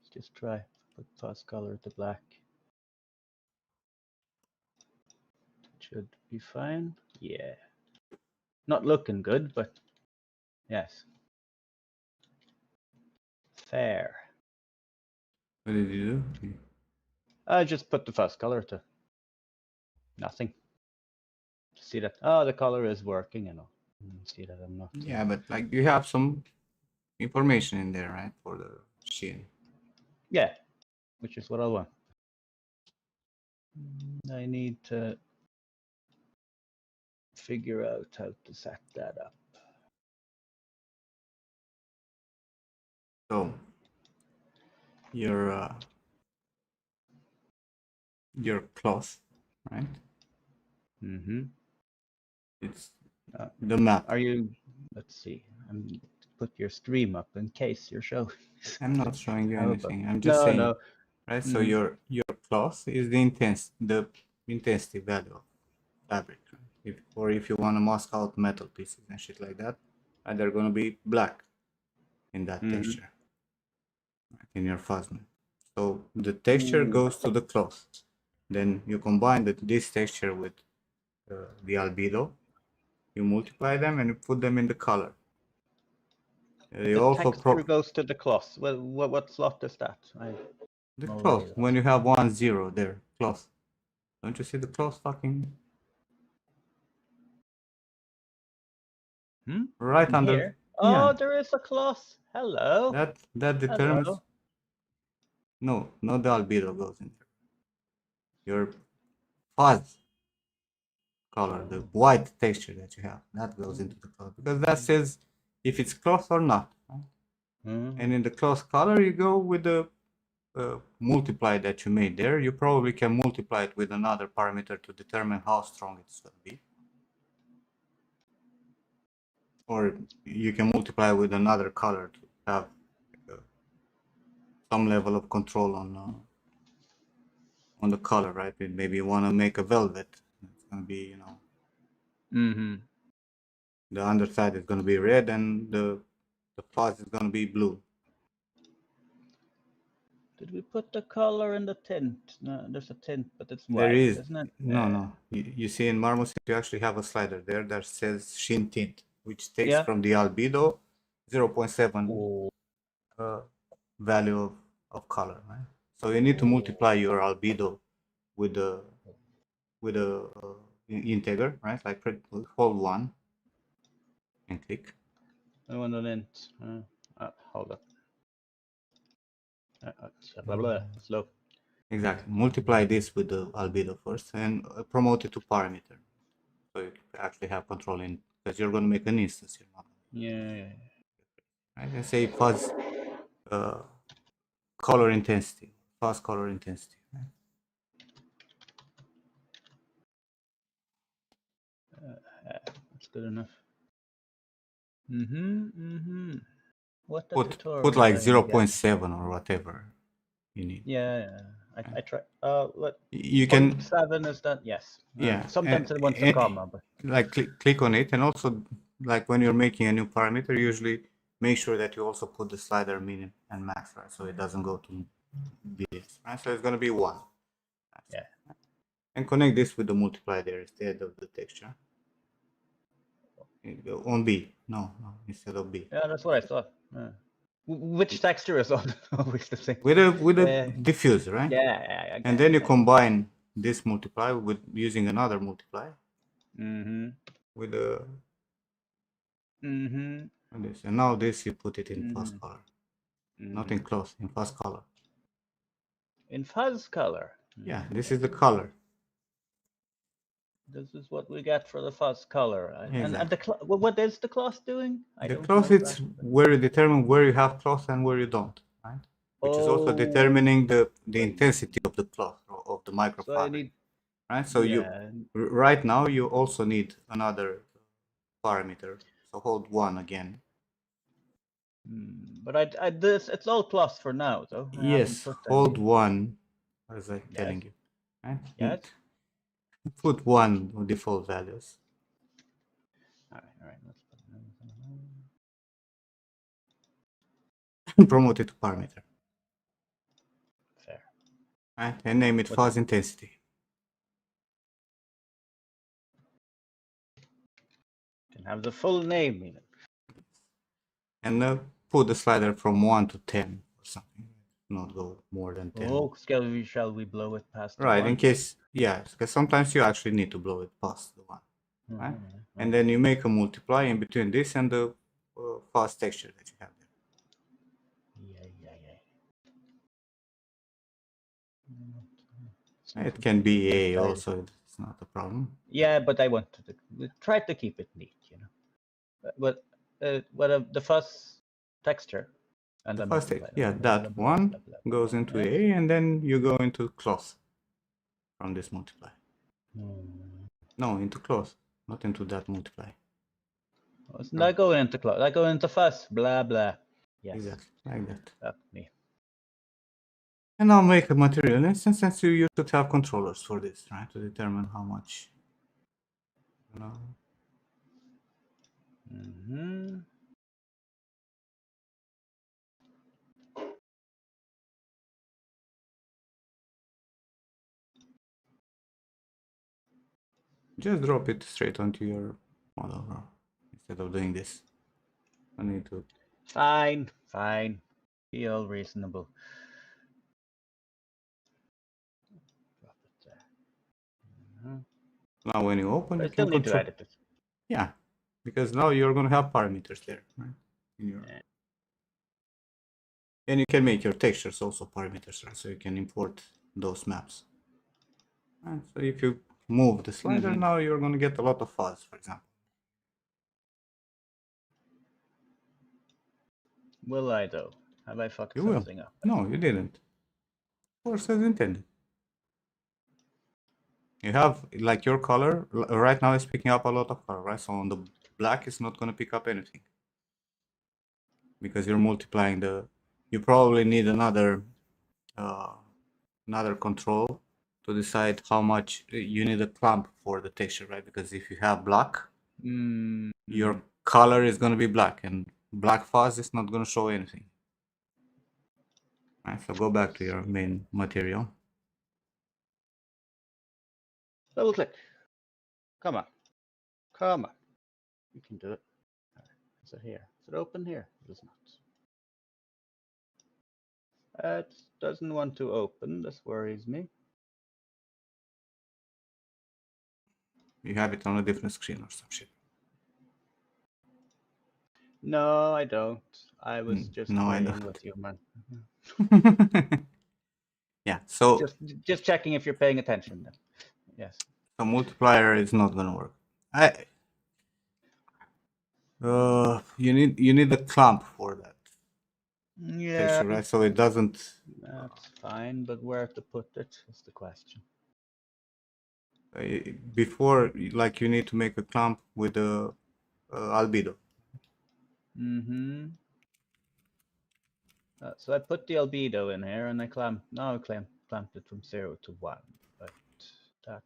let's just try. Put fuzz color to black. Should be fine. Yeah. Not looking good, but yes. Fair. What did you do? I just put the fuzz color to nothing. See that? Oh, the color is working, you know. See that I'm not. Yeah, but like you have some information in there, right, for the sheen. Yeah, which is what I want. I need to figure out how to set that up. So your cloth, right? Mm-hmm. It's the map. Are you? Let's see. I'm put your stream up in case you're showing. I'm not showing you How about- anything. I'm just No, saying, no. right? So Mhm. your cloth is the intensity value of fabric. Right? If you want to mask out metal pieces and shit like that, they're gonna be black in that texture, right, in your phasma. So the texture goes to the cloth. Then you combine this texture with the albedo. You multiply them and you put them in the color. You The also texture goes to the cloth. Well, what slot is that? the already cloth lost. when you have 1 0 there, cloth. Don't you see the cloth fucking right In under? here? Oh, Yeah, there is a cloth. Hello. that determines. Hello. No, not the albedo goes in there. Your fuzz color, the white texture that you have, that goes into the cloth because that says if it's cloth or not. Right? And in the cloth color, you go with the multiply that you made there. You probably can multiply it with another parameter to determine how strong it's going to be. Or you can multiply with another color to have some level of control on the color, right? Maybe you want to make a velvet. It's going to be, the underside is going to be red and the fuzz is going to be blue. Did we put the color in the tint? No, there's a tint, but it's There white, is isn't it? no. You see in Marmoset you actually have a slider there that says sheen tint, which takes from the albedo 0.7 value of color, right? So you need to multiply your albedo with the integer, right? Like hold 1 and click. I want an int. Hold up. Blah, blah, slow. Exactly. Multiply this with the albedo first and promote it to parameter. So you actually have control in, because you're going to make an instance here. Yeah. Right? And say fuzz color intensity. Fuzz color intensity. Right? That's good enough. What the Put tutorial? like I didn't get. 0.7 or whatever you need. Yeah. I try. What? You can 0.7 is that? Yes. Yeah. Sometimes it wants a comma, but like click on it, and also like when you're making a new parameter, usually make sure that you also put the slider min and max, right? So it doesn't go to this, right? So it's gonna be 1. yeah. And connect this with the multiply there instead of the texture. On B. No, instead of B. Yeah, that's what I thought. Which texture is always the same? With a diffuse, right? Yeah. And then you combine this multiply with using another multiply. With the this, and now this you put it in fuzz color, not in cloth, in fuzz color. In fuzz color. Yeah, this is the color. This is what we get for the fuzz color. Exactly. And the what is the cloth doing? The cloth, it's where you determine where you have cloth and where you don't. right? Which is also determining the intensity of the cloth or of the So I microfabric, need, right? So you yeah. right now you also need another parameter. So hold 1 again. But I this it's all plus for now, though. I haven't Yes, put hold any. 1, as I'm Yes. telling you, right? Yes. Put 1 default values. All right. Let's put Promote it to parameter, fair. right? And name it What- fuzz intensity. Can have the full name even. And put the slider from 1 to 10 or something. Not go more than 10. Oh, shall we blow it past Right, the in one? case, yeah, because sometimes you actually need to blow it past the 1. Right? And then you make a multiply in between this and the fuzz texture that you have there. It can be A also, it's not a problem. Yeah, but I want to try to keep it neat, you know. But the fuzz texture and The then fuzz multiply. yeah, Blah, that blah, blah, one blah, blah, goes blah. into Yes. A, and then you go into cloth from this multiply. No, into cloth, not into that multiply. Wasn't I going into cloth? I go into fuzz. Blah blah. Yes. Exactly, like that. That's me. And I'll make a material instance, since you should have controllers for this, right? To determine how much, you know. Just drop it straight onto your model instead of doing this. I need to. Fine. Be all reasonable. Drop it there. Now when you open, I you still can need to control. edit it. Yeah, because now you're gonna have parameters there, right? In your... And you can make your textures also parameters, right? So you can import those maps. And so if you move the slider, now you're gonna get a lot of fuzz, for example. Will I though? Have I fucked You will. something up? No, you didn't. Of course, as intended. You have, like, your color right now is picking up a lot of color, right? So on the black, it's not going to pick up anything because you're multiplying the. You probably need another control to decide how much you need a clamp for the texture, right? Because if you have black, your color is going to be black, and black fuzz is not going to show anything. Right, so go back to your main material. Double click. Come on. You can do it. Is it here? Is it open here? It is not. It doesn't want to open. This worries me. You have it on a different screen or some shit. No, I don't. I was just No, I playing don't. with you, man. Yeah, so just checking if you're paying attention then. Yes. the multiplier is not gonna work. You need a clamp for that. Yeah. Texture, right? So it doesn't. That's fine, but where to put it is the question. Before, like, you need to make a clamp with the albedo. So I put the albedo in here, and I clamped it from 0 to 1, but that's.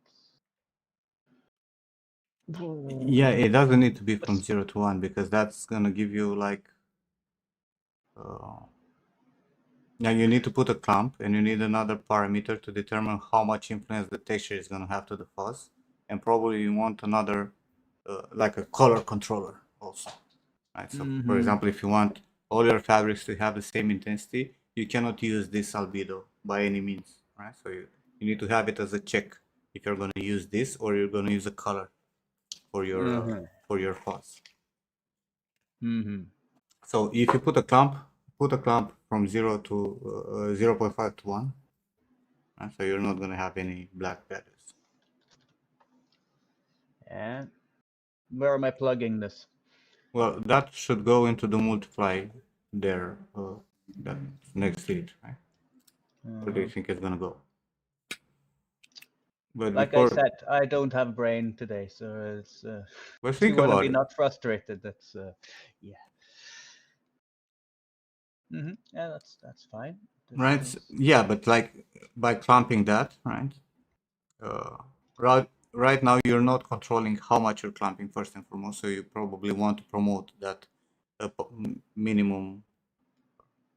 Yeah, it doesn't need to be from 0 to 1 because that's gonna give you like. Now you need to put a clamp, and you need another parameter to determine how much influence the texture is gonna have to the fuzz, and probably you want another, like a color controller also. Right. So, for example, if you want all your fabrics to have the same intensity, you cannot use this albedo by any means, right? So you need to have it as a check if you're going to use this or you're going to use a color for your fuzz. So if you put a clamp from 0 to 0.5 to 1, right? So you're not going to have any black values. And where am I plugging this? Well, that should go into the multiply there. That's next to it, right? Where do you think it's gonna go? But Like before, I said, I don't have brain today, so it's well, if you think want to about be it. not frustrated, that's yeah. Yeah, that's fine. This Right? is Yeah, but like by clamping that, right? Uh, right now you're not controlling how much you're clamping first and foremost, so you probably want to promote that minimum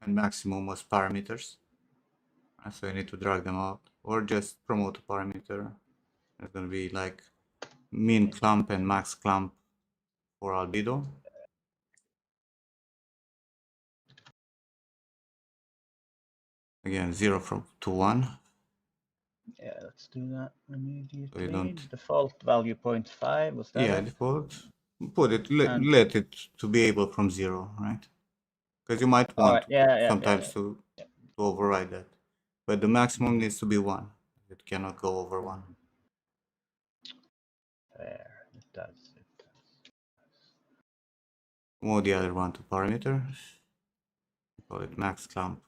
and maximum as parameters. So you need to drag them out, or just promote a parameter. It's gonna be like min clamp and max clamp for albedo. Again, 0 to 1. yeah. Let's do that immediately. don't- Default value 0.5. Was that Yeah, it? default. Put it, And let it to be able from 0, right? Because you might all want right. Yeah. sometimes to override that. But the maximum needs to be 1. It cannot go over 1. There. It does. It does. Move the other one to parameter. Call it max clamp.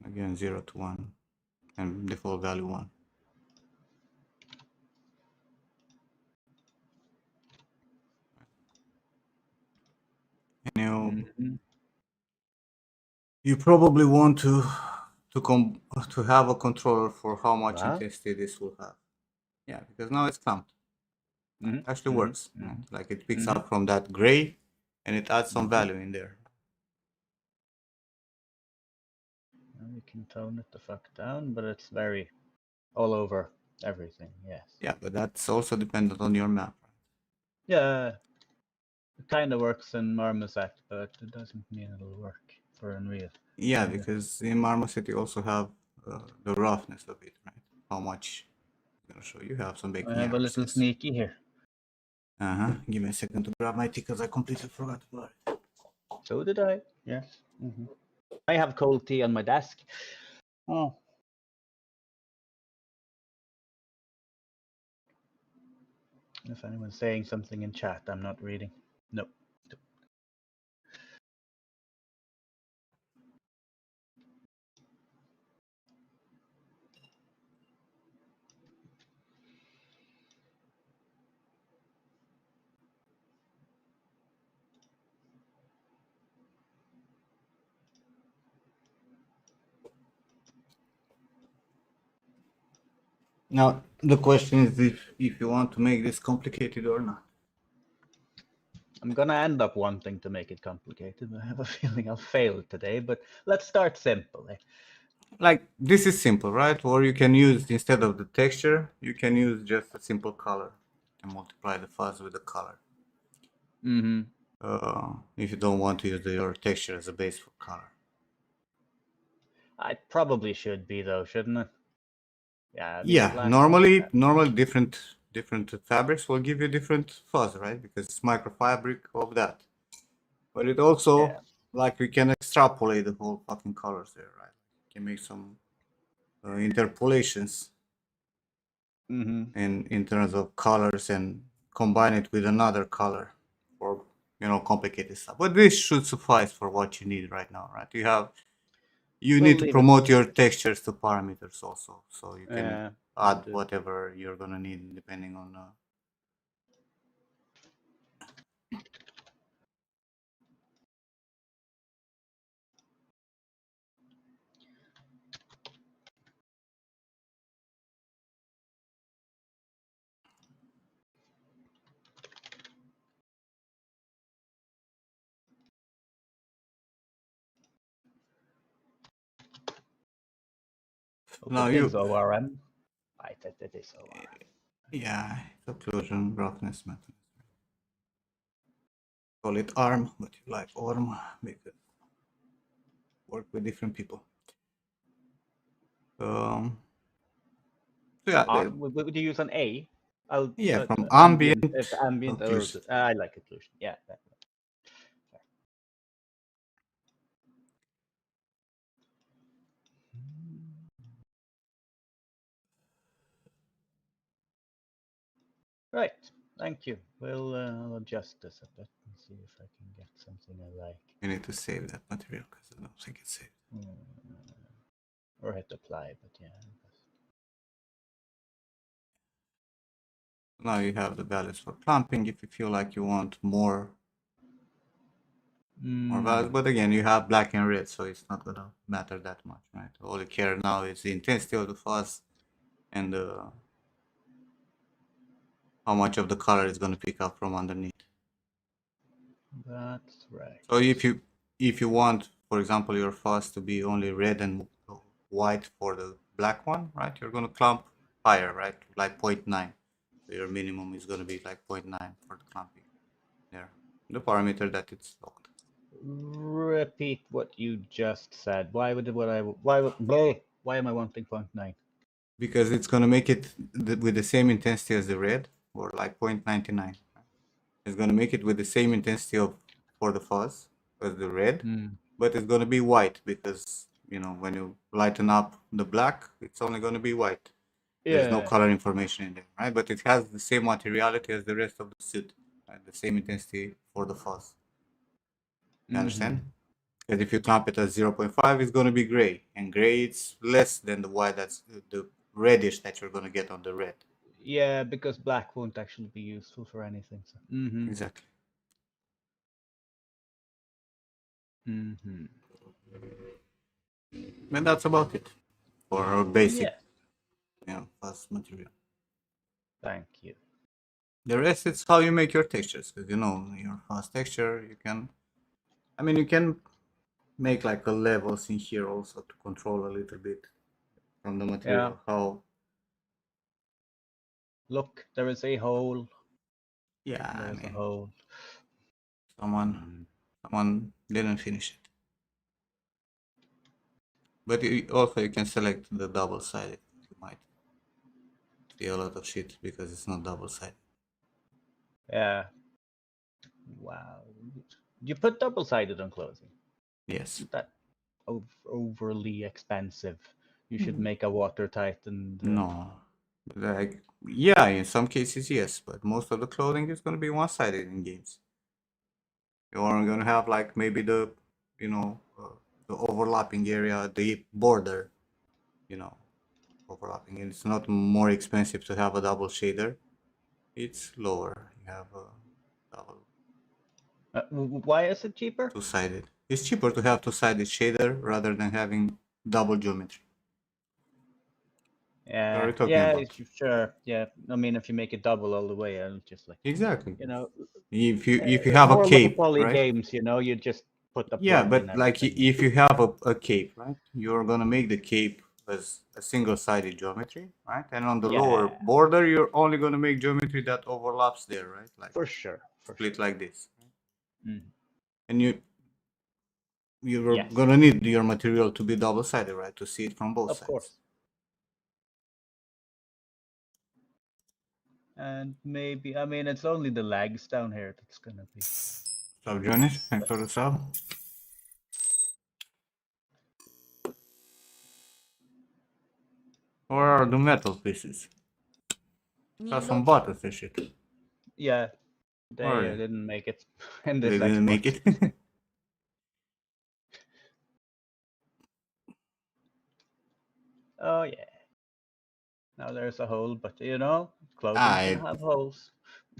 Again, 0 to 1. And default value 1. And you probably want to have a controller for how much Wow. intensity this will have. Yeah, because now it's clamped. Actually works. Right? Like it picks up from that gray and it adds some value in there. We can tone it the fuck down, but it's very all over everything. Yes. Yeah, but that's also dependent on your map. Yeah. It kind of works in Marmoset, but it doesn't mean it'll work for Unreal. Yeah, because in Marmoset you also have the roughness of it, right? How much I'm gonna show you have some baking I have a errors, little yes. sneaky here. Give me a second to grab my tea because I completely forgot about it. So did I. Yes. I have cold tea on my desk. Oh. If anyone's saying something in chat, I'm not reading. No. Now the question is if you want to make this complicated or not. I'm gonna end up wanting to make it complicated. I have a feeling I'll fail today, but let's start simple. Like this is simple, right? Or you can use, instead of the texture, you can use just a simple color and multiply the fuzz with the color. If you don't want to use your texture as a base for color. I probably should be though, shouldn't I? Yeah. Yeah, normally different fabrics will give you different fuzz, right? Because it's microfabric of that. But it also, like, we can extrapolate the whole fucking colors there, right? You can make some interpolations in terms of colors and combine it with another color for, complicated stuff. But this should suffice for what you need right now, right? You need to promote your textures to parameters also, so you can add whatever you're gonna need depending on. Now you. ORM. Right, that is ORM. Yeah, occlusion, roughness method. Call it ARM, but you like ORM because work with different people. So yeah, would you use an A? From ambient. If ambient, I like occlusion. Yeah. Right. Thank you. I'll adjust this a bit and see if I can get something I like. You need to save that material because I don't think it's saved. Or hit apply, but yeah. Now you have the values for clumping if you feel like you want more values. But again, you have black and red, so it's not gonna matter that much, right? All you care now is the intensity of the fuzz and how much of the color is gonna pick up from underneath. That's right. So if you want, for example, your fuzz to be only red and white for the black one, right? You're gonna clump higher, right? Like 0.9. So your minimum is gonna be like 0.9 for the clumping there. The parameter that it's locked. Repeat what you just said. Why am I wanting 0.9? Because it's gonna make it with the same intensity as the red, or like 0.99. It's gonna make it with the same intensity for the fuzz as the red, but it's gonna be white because when you lighten up the black, it's only gonna be white. There's no color information in there, right? But it has the same materiality as the rest of the suit, right? The same intensity for the fuzz. You understand? Because if you clamp it at 0.5, it's going to be gray, and gray it's less than the white. That's the reddish that you're going to get on the red. Yeah, because black won't actually be useful for anything. So. Exactly. And that's about it for our basic, fuzz material. Thank you. The rest is how you make your textures, because your fuzz texture, you can make like a levels in here also to control a little bit from the material how. Look, there is a hole. Yeah, there's a hole. Someone didn't finish it. But also you can select the double-sided. You might see a lot of shit because it's not double-sided. Yeah. Wow. You put double-sided on clothing? Yes. That overly expensive. You should make a watertight and... No. Like, yeah, in some cases, yes. But most of the clothing is going to be one-sided in games. You're going to have like maybe the, the overlapping area, the border, overlapping. And it's not more expensive to have a double shader. It's lower. You have a double. Why is it cheaper? Two-sided. It's cheaper to have two-sided shader rather than having double geometry. Yeah, sure. Yeah, I mean, if you make it double all the way, I'll just like exactly. If you it's have a more cape, Monopoly right? games, you just put the Yeah, plug but in like everything. if you have a cape, right? You're gonna make the cape as a single-sided geometry, right? And on the lower border, you're only gonna make geometry that overlaps there, right? Like for sure, split like this. Right? And you're gonna need your material to be double-sided, right? To see it from both sides. Of course. And maybe, I mean, it's only the legs down here that's gonna be. Sub Johnny, thanks for the sub. Or are the metal pieces? Got some buttons and shit. Yeah, they didn't make it in this. They didn't make it. Oh yeah. Now there's a hole, but clothing can have holes.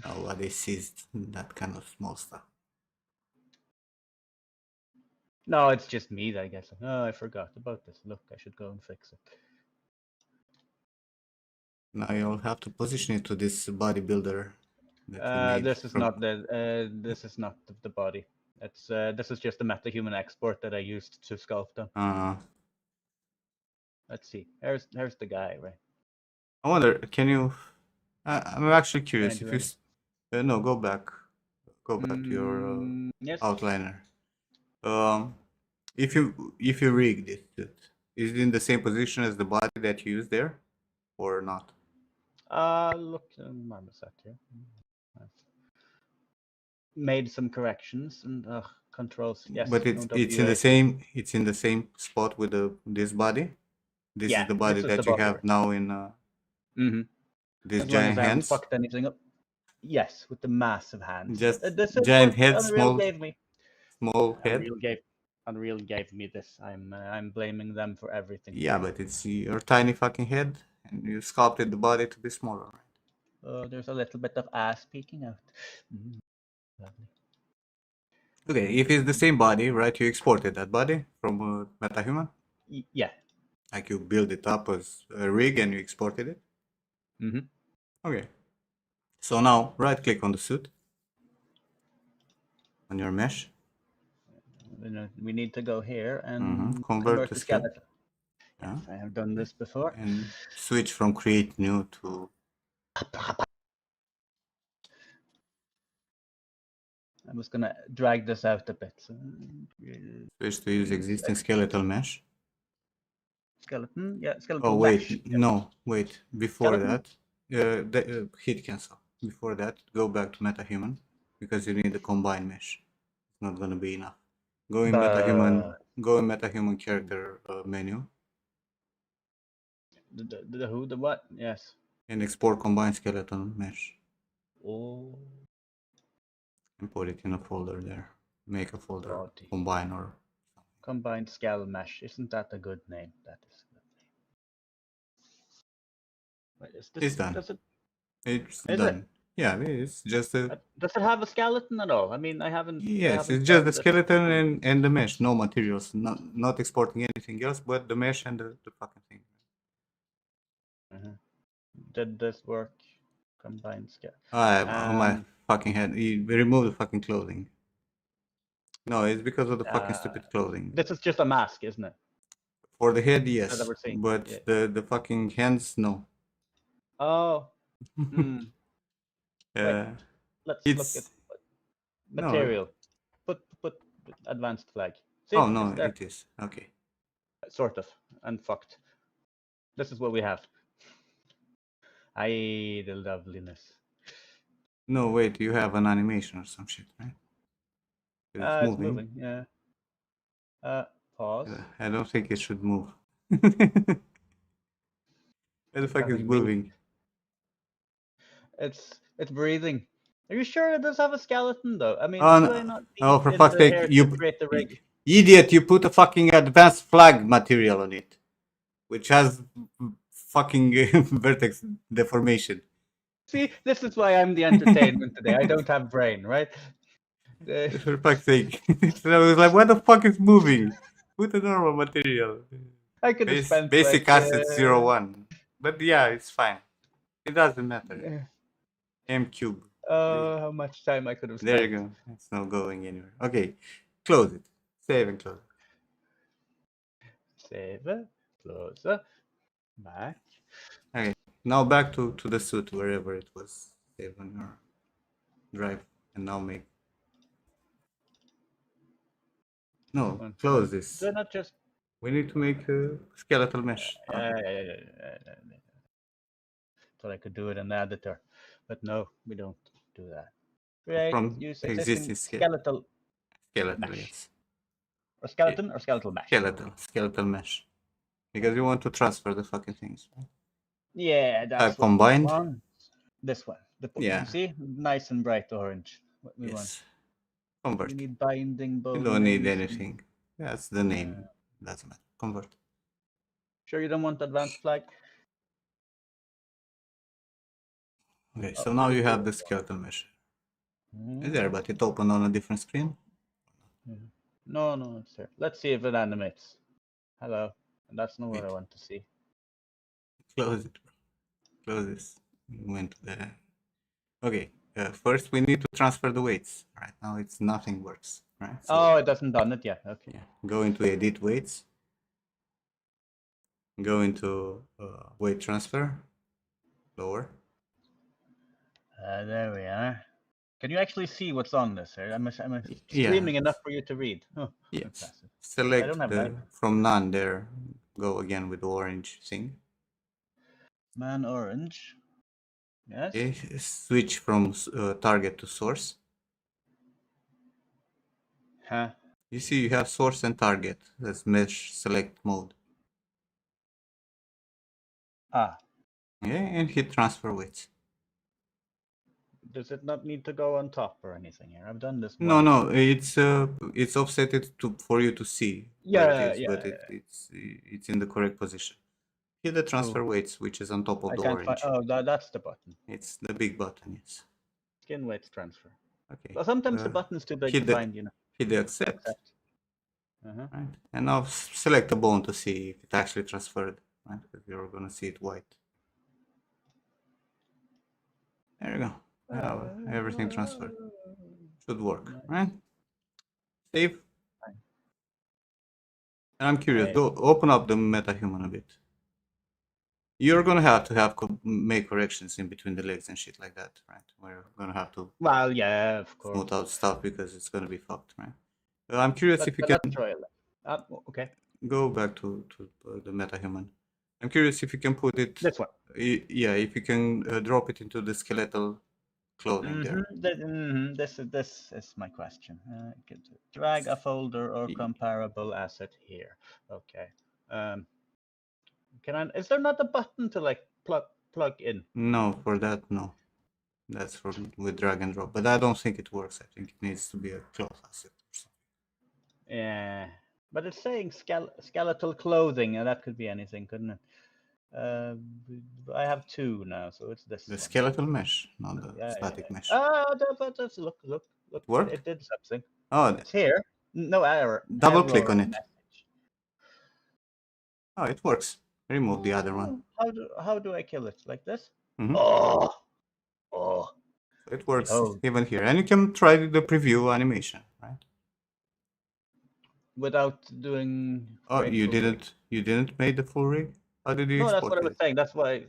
Nobody sees that kind of small stuff. No, it's just me that gets like, oh, I forgot about this. Look, I should go and fix it. Now you'll have to position it to this bodybuilder. This is not the body. It's this is just the MetaHuman export that I used to sculpt them. Let's see. Here's the guy, right? I wonder, can you? I'm actually curious if you. No, go back. Go back to your outliner. If you rig this, is it in the same position as the body that you used there, or not? Look, I'm set here. I've made some corrections and controls. Yes, but it's in the same. It's in the same spot with this body. This is the body that you have now in. These giant hands. Fucked anything up. Yes, with the massive hands. Just This is giant what head, Unreal gave me. small head. Unreal gave me this. I'm blaming them for everything. Yeah, but it's your tiny fucking head, and you sculpted the body to be smaller, right? There's a little bit of ass peeking out. Lovely. Okay, if it's the same body, right? You exported that body from MetaHuman. Yeah. Like you build it up as a rig and you exported it. Mm-hmm. Okay. So now right click on the suit on your mesh. We need to go here and Convert to the scale. skeleton. Yeah. Yes, I have done this before. And switch from create new to. I'm just gonna drag this out a bit. So, Switch to use existing skeletal mesh. skeleton, yeah, skeleton. Oh wait, mesh. no, wait. Before Skeleton? that, hit cancel. Before that, go back to MetaHuman because you need the combine mesh. It's not gonna be enough. Go in MetaHuman. Go in MetaHuman character menu The who, the what? Yes. and export combine skeleton mesh Oh, and put it in a folder there. Make a folder Lordy. combine or Combined scale mesh. Isn't that a good name? That is a good name. Wait, is this, it's done. Does it? It's Is done. it? Yeah, it's just a. Does it have a skeleton at all? I mean, I haven't. Yes, it's just the skeleton and the mesh, no materials, not exporting anything else but the mesh and the fucking thing. Did this work? Combined scale. On my fucking head. You remove the fucking clothing. No, it's because of the fucking stupid clothing. This is just a mask, isn't it? For the head, yes, That we're seeing. but Yeah. the fucking hands, no. Oh. Wait, let's look at material. No. Put advanced flag. See, oh no, it's there. it is okay. Sort of unfucked. This is what we have. Aye, the loveliness. No, wait, you have an animation or some shit, right? It's moving. Yeah. Pause. I don't think it should move. Where the fuck is moving? It's breathing. Are you sure it does have a skeleton though? I mean, Oh, do I not oh for fuck's sake, you create the rig? idiot! You put a fucking advanced flag material on it, which has fucking vertex deformation. See, this is why I'm the entertainment today. I don't have brain, right? For fuck's sake! I was like, what the fuck is moving? Put a normal material. I could have spent basic like, assets 01. But yeah, it's fine. It doesn't matter. M cube. How much time I could have spent. There you go. It's not going anywhere. Okay, close it. Save and close it. Save it. Close it. Back. Okay, now back to the suit wherever it was saved on your drive, and now make. No, close this. Do not just. We need to make a skeletal mesh. Thought I could do it in the editor, but no, we don't do that. Right. From Use existing skeletal mesh. Yes. Or skeleton or skeletal mesh. Skeletal mesh. Because you want to transfer the fucking things. Right? Yeah, that's what combined. we want. This one. You see, nice and bright orange. What we want. Convert. We need binding bones. You don't need anything. That's the name. Doesn't matter. Convert. Sure you don't want advanced flag? Okay, so now you have the skeletal mesh. It's there, but it opened on a different screen. No, it's there. Let's see if it animates. Hello. And that's not what I want to see. Close it. Close this. Went to the. Okay. First, we need to transfer the weights. Right now, it's nothing works. Right. So, it hasn't done it yet. Okay. Yeah. Go into edit weights. Go into weight transfer. Lower. There we are. Can you actually see what's on this? I'm streaming enough for you to read. Oh, yes. Impressive. Select from none there. Go again with the orange thing. Man orange. Yes. Okay. Switch from target to source. Huh. You see, you have source and target. That's mesh select mode. Ah. Okay, and hit transfer weights. Does it not need to go on top or anything here? I've done this No, once. no, it's offsetted to for you to see where it Yeah, is, yeah, but it's in the correct position. Hit the transfer weights, which is on top of I the can't find. orange. Oh, that's the button. It's the big button, yes. Skin weights transfer. Okay. Well, sometimes the button's too big to hit the find, you know. hit the accept. Accept. Uh-huh. Right, and now select the bone to see if it actually transferred. Right, because you're gonna see it white. There you go. Now everything transferred. Should work, Nice. right? Save. Fine. And I'm curious. Go open up the MetaHuman a bit. You're gonna have to make corrections in between the legs and shit like that, right? We're gonna have to Well, yeah, of course. smooth out stuff because it's gonna be fucked, right? I'm curious if you can Let's try it. Okay. go back to the MetaHuman. I'm curious if you can put it. This one. Yeah, if you can drop it into the skeletal clothing there. This is my question. Drag a folder or comparable asset here. Okay. Is there not a button to like plug in? No, for that, no. That's for with drag and drop, but I don't think it works. I think it needs to be a cloth asset or something. Yeah, but it's saying skeletal clothing, and that could be anything, couldn't it? I have two now, so it's this. The one. skeletal mesh, not the static mesh. Look. Worked? It did something. Oh, It's here. No error. double click error on it. message. Oh, it works. Remove the other one. How do I kill it? Like this? Mhm. Oh. It works Behold. even here, and you can try the preview animation, right? Without doing. Oh, you didn't make the full rig? How did you No, that's export what I was it? saying. That's why.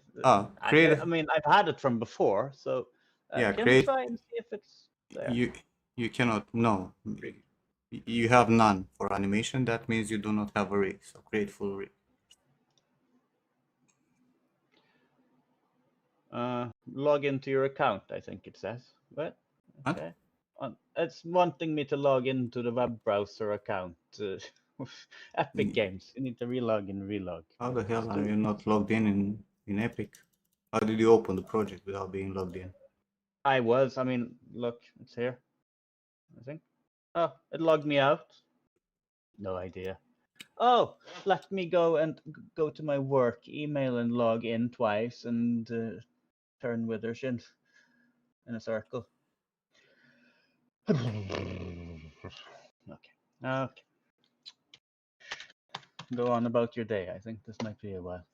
Create. I mean, I've had it from before, so Yeah, can we create. try and see if it's there? You cannot. No, you have none for animation. That means you do not have a rig. So create full rig. Log into your account, I think it says. What? What? Okay. It's wanting me to log into the web browser account. Epic Games. You need to relog. How the hell are you not logged in Epic? How did you open the project without being logged in? I was. I mean, look, it's here. I think. Oh, it logged me out. No idea. Oh, let me go to my work email and log in twice and turn withers in a circle. Okay. Go on about your day. I think this might be a while.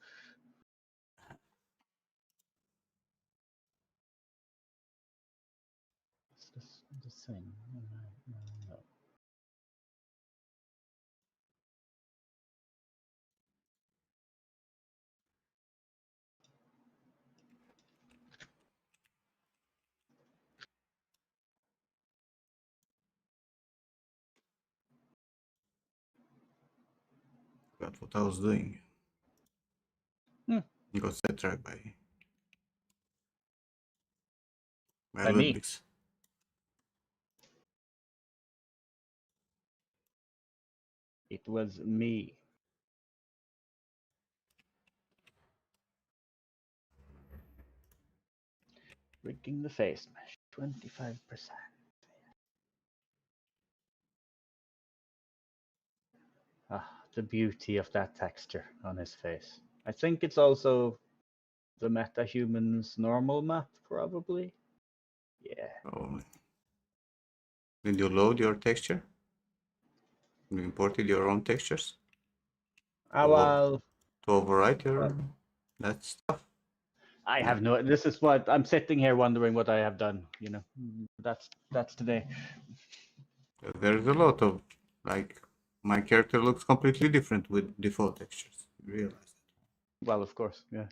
Is this the same? No. Forgot what I was doing. Got sidetracked by By me. Olympics. It was me. Rigging the face mesh, 25%. The beauty of that texture on his face. I think it's also the MetaHuman's normal map, probably. Yeah. Oh. Did you load your texture? You imported your own textures? Well, to overwrite your that stuff? I have no. This is what I'm sitting here wondering what I have done. You know, that's today. There's a lot of like my character looks completely different with default textures. You realize that? Well, of course, yeah.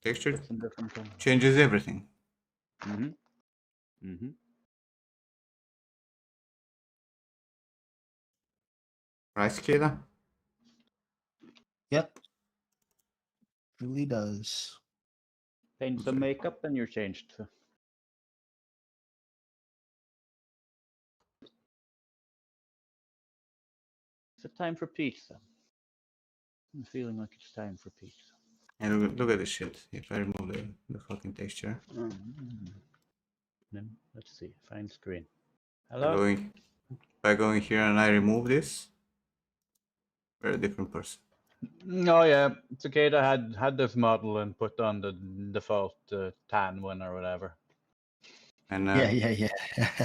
The texture Some different things. changes everything. Right, Cicada? Yep. Really does. Paint some makeup and you're changed. So. Is it time for pizza? I'm feeling like it's time for pizza. And look at this shit. If I remove the fucking texture. Let's see. Find screen. By Hello. going here and I remove this, very different person. Oh yeah, Cicada had this model and put on the default tan one or whatever. And Yeah.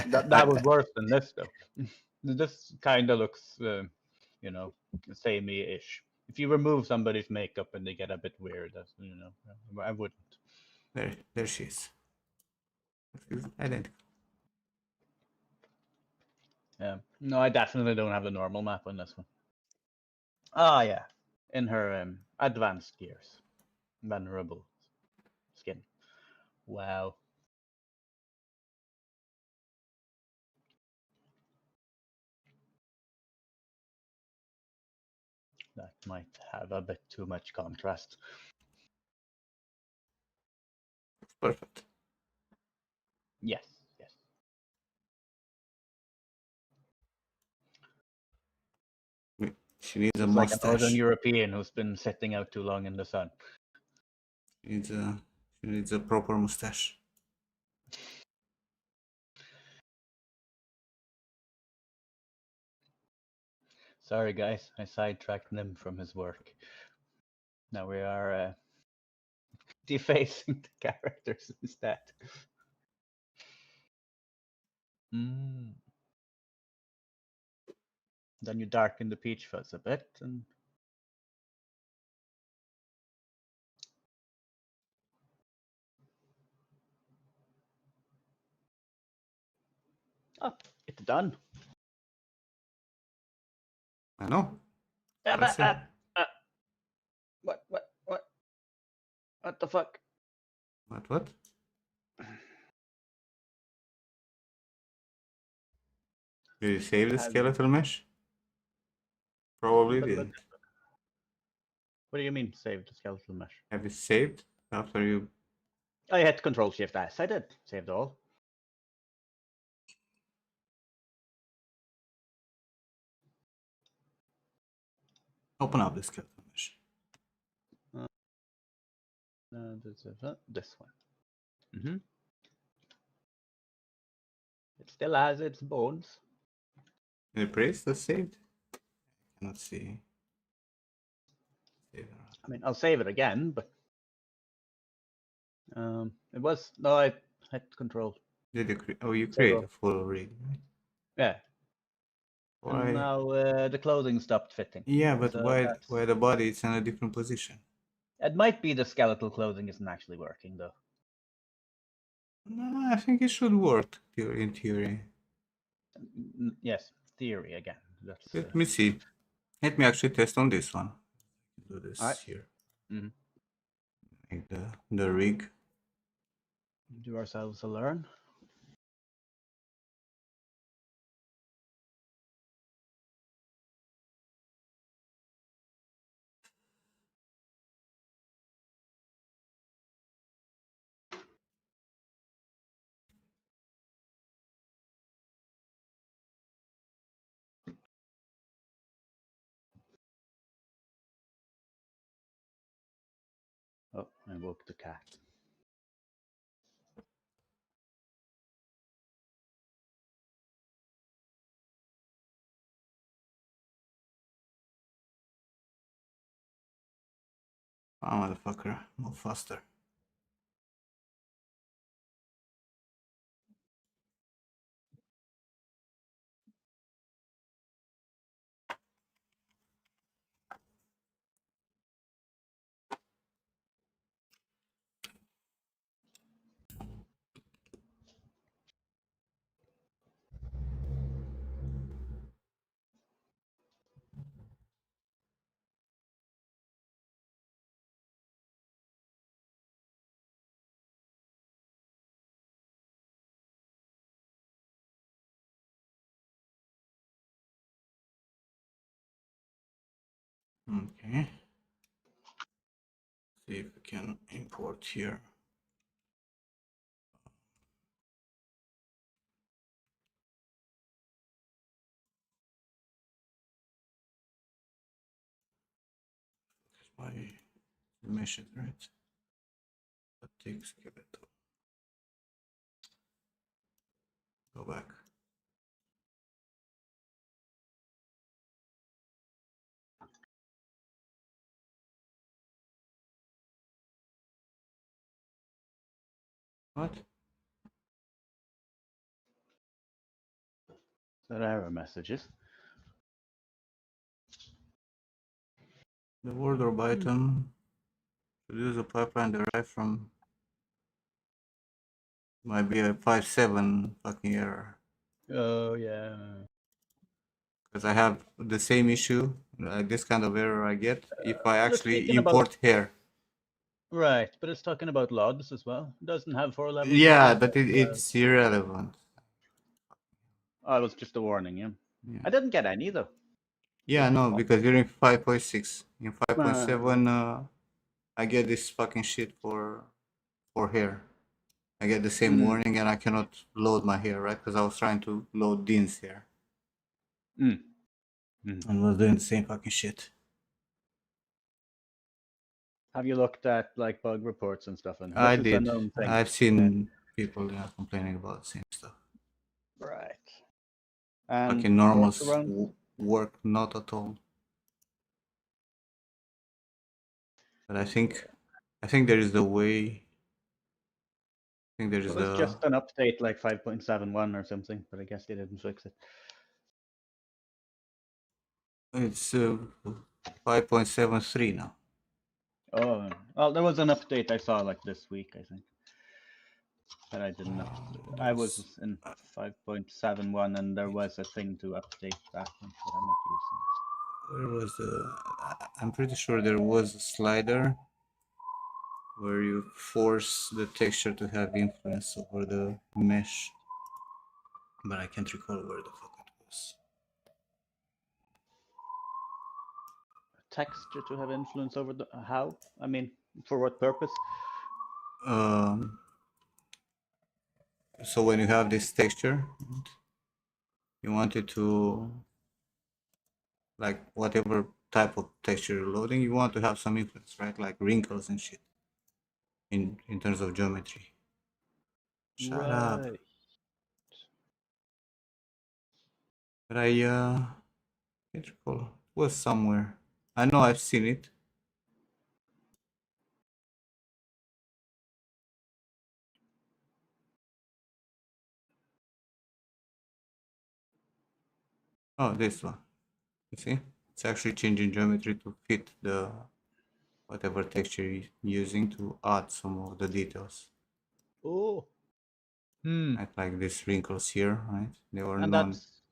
That was worse than this though. This kind of looks, you know, samey-ish. If you remove somebody's makeup and they get a bit weird, that's, you know, I wouldn't. there she is. She's identical. Yeah. No, I definitely don't have the normal map on this one. Ah, yeah. In her advanced gears. Venerable skin. Wow. That might have a bit too much contrast. Perfect. Yes, yes. She needs a It's like a Northern mustache. European who's been sitting out too long in the sun. She needs a proper mustache. Sorry, guys, I sidetracked Nim from his work. Now we are defacing the characters instead. Mm. Then you darken the peach fuzz a bit, and oh, it's done. I know. Ah, That's it. What the fuck? What? Did you save the skeletal mesh? Probably But didn't. what do you mean, save the skeletal mesh? Have you saved after you? I hit Control Shift S. I did. Saved all. Open up the skeletal mesh. This one. It still has its bones. Can you praise the saved? I cannot see. Save. I mean, I'll save it again, but it was no. I hit Control. Did you you Save create all. a full rig, right? Yeah. Why? And now the clothing stopped fitting. Yeah, but So why the body is in a different position? it might be the skeletal clothing isn't actually working though. No, I think it should work in theory. Yes, theory again. That's Let me see. Let me actually test on this one. Do this Alright. here. Mhm. Make the rig. Do ourselves a learn. Oh, I woke the cat. Oh, motherfucker, move faster. Okay. See if we can import here. My mesh it right. That takes skeleton. Go back. What? That error messages. The wardrobe item should use a pipeline derived from might be a 5.7 fucking error. Oh yeah. Because I have the same issue, like this kind of error I get if I Well, it's actually speaking about import hair. right, but it's talking about logs as well. It doesn't have 4 levels. Yeah, of but logs, it's irrelevant. oh, it was just a warning. Yeah. Yeah. I didn't get any though. Yeah, no, because you're in 5.6. In Uh, 5.7, I get this fucking shit for hair. I get the same Mm. warning and I cannot load my hair, right? Because I was trying to load Dean's hair Mm. and was doing the same fucking shit. Have you looked at like bug reports and stuff? And I this is a did. known thing. I've seen people complaining about the same stuff. Right. And Fucking normals workaround? work not at all. But I think there is the way. I think there is It was the. just an update like 5.71 or something, but I guess they didn't fix it. It's 5.73 now. Oh, well, there was an update I saw like this week, I think. But I didn't update. I was in 5.71 and there was a thing to update that one, but I'm not using it. Where was the? I'm pretty sure there was a slider where you force the texture to have influence over the mesh, but I can't recall where the fuck it was. Texture to have influence over the how? I mean, for what purpose? So when you have this texture, you want it to, like whatever type of texture you're loading, you want to have some influence, right? Like wrinkles and shit in terms of geometry. Shut up. Right. But I can't recall. It was somewhere. I know I've seen it. Oh, this one. You see? It's actually changing geometry to fit the whatever texture you're using to add some of the details. Oh. Hmm. Like these wrinkles here, right? They were And non. that's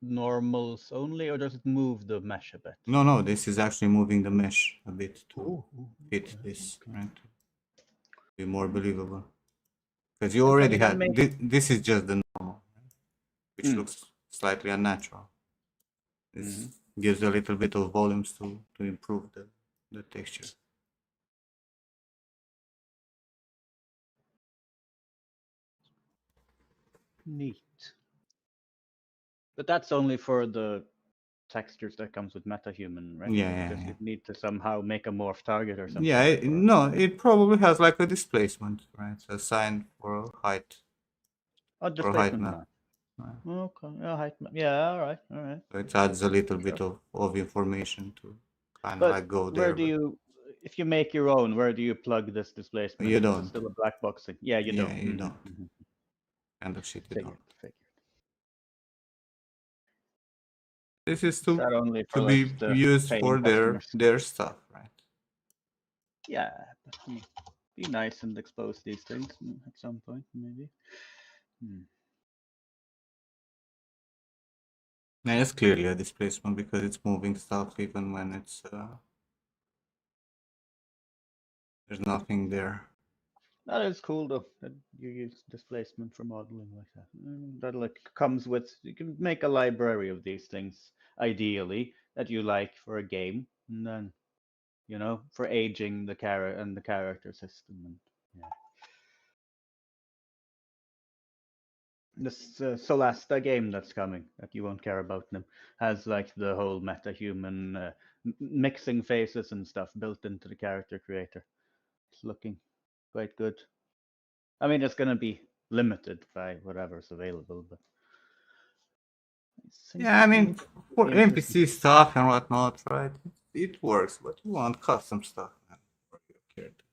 normals only, or does it move the mesh a bit? No, this is actually moving the mesh a bit to fit okay, this, okay. right? To be more believable. Because you And can already you then had make this is just the normal, right? Which Hmm. looks slightly unnatural. This Mhm. gives a little bit of volumes to improve the texture. Neat. But that's only for the textures that comes with MetaHuman, right? Yeah. Because you need to somehow make a morph target or something. Yeah, no, it probably has like a displacement, right? Assigned for a height. Oh, For a height displacement map. map. Right. Okay. Yeah, height map. Yeah, all right. So it adds a little Sure. bit of information to kind of But like go where there. do you, if you make your own, where do you plug this displacement? You Is it don't. still a black box thing? Yeah, you Yeah, don't. you don't. Kind of shit you Figured. don't. This is Is that only for to like be the used paying for customers? their stuff, right? Yeah, but be nice and expose these things at some point, maybe. And it's clearly a displacement because it's moving stuff even when it's there's nothing there. That is cool though. That you use displacement for modeling like that. That like comes with, you can make a library of these things ideally that you like for a game, and then for aging the character system and yeah. This Solasta game that's coming that you won't care about them has like the whole meta-human mixing faces and stuff built into the character creator. It's looking quite good. I mean, it's gonna be limited by whatever's available. But Yeah, I mean, for interesting. NPC stuff and whatnot, right? It works, but you want custom stuff, man, for your character.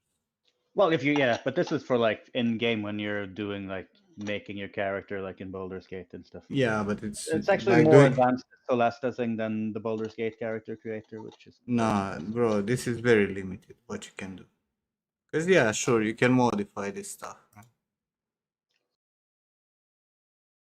Well, if you but this is for like in game when you're doing like making your character like in Baldur's Gate and stuff. Yeah, but it's It's actually like more doing. advanced Solasta thing than the Baldur's Gate character creator, which is Nah, bro, this is very limited what you can do. Cause yeah, sure, you can modify this stuff. Right?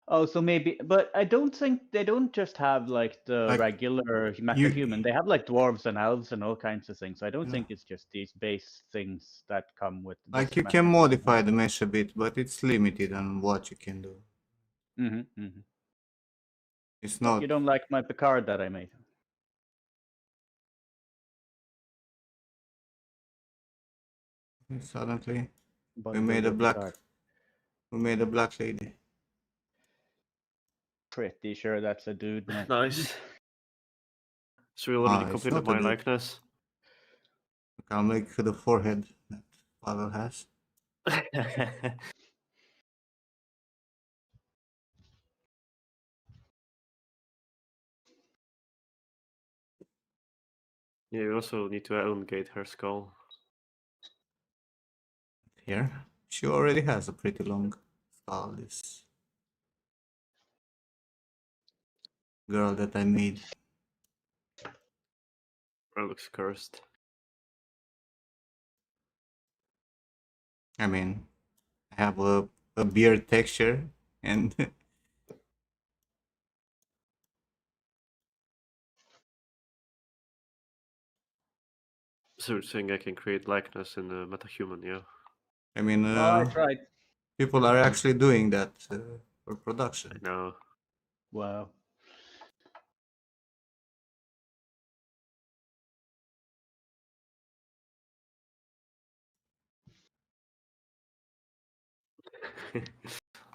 Oh, so maybe, but I don't think they don't just have like the Like regular meta-human. They have like dwarves and elves and all kinds of things. So I don't Yeah. think it's just these base things that come with this like you can meta-human. modify the mesh a bit, but it's limited on what you can do. It's But not. you don't like my Picard that I made. Suddenly, But we made a black. We made a black lady. Pretty sure that's a dude now. Nice. So we already It's completed not a my dude. likeness. I'll make the forehead that Pavel has. Yeah, we also need to elongate her skull. Here, she already has a pretty long skull. This girl that I made. Her looks cursed. I mean, I have a beard texture and So you're saying I can create likeness in the metahuman, yeah? I mean, Oh, I tried. people are actually doing that for production. I know. Wow.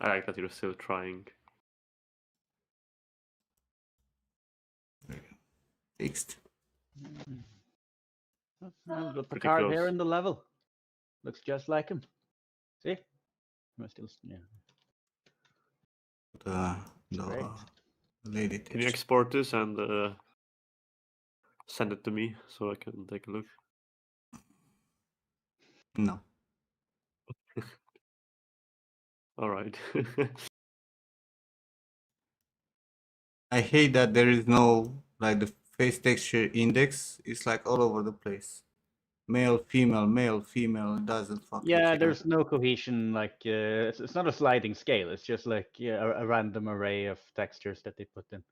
I like that you're still trying. Fixed. The Pretty Picard close. here in the level. Looks just like him. See? Am I still, yeah. The lady Can you texture. export this and send it to me so I can take a look? No. All right. I hate that there is no like the face texture index is like all over the place. Male, female, it doesn't fucking Yeah, care. there's no cohesion. Like it's not a sliding scale. It's just like a random array of textures that they put in.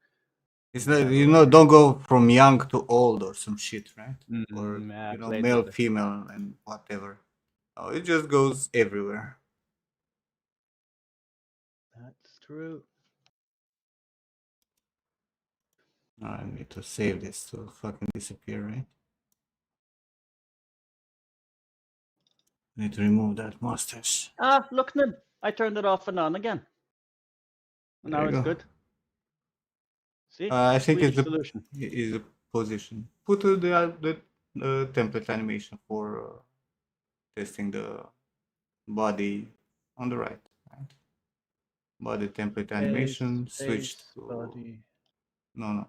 It's not, you know, don't go from young to old or some shit, right? Or Yeah, you know, played male, with it. female, and whatever. No, it just goes everywhere. That's true. I need to save this to fucking disappear, right? I need to remove that mustache. Ah, look, Nib. I turned it off and on again. And There now you it's go. good. See? I think Swedish it's solution. the position. Put the template animation for testing the body on the right. Body template animation. Switch to body. no.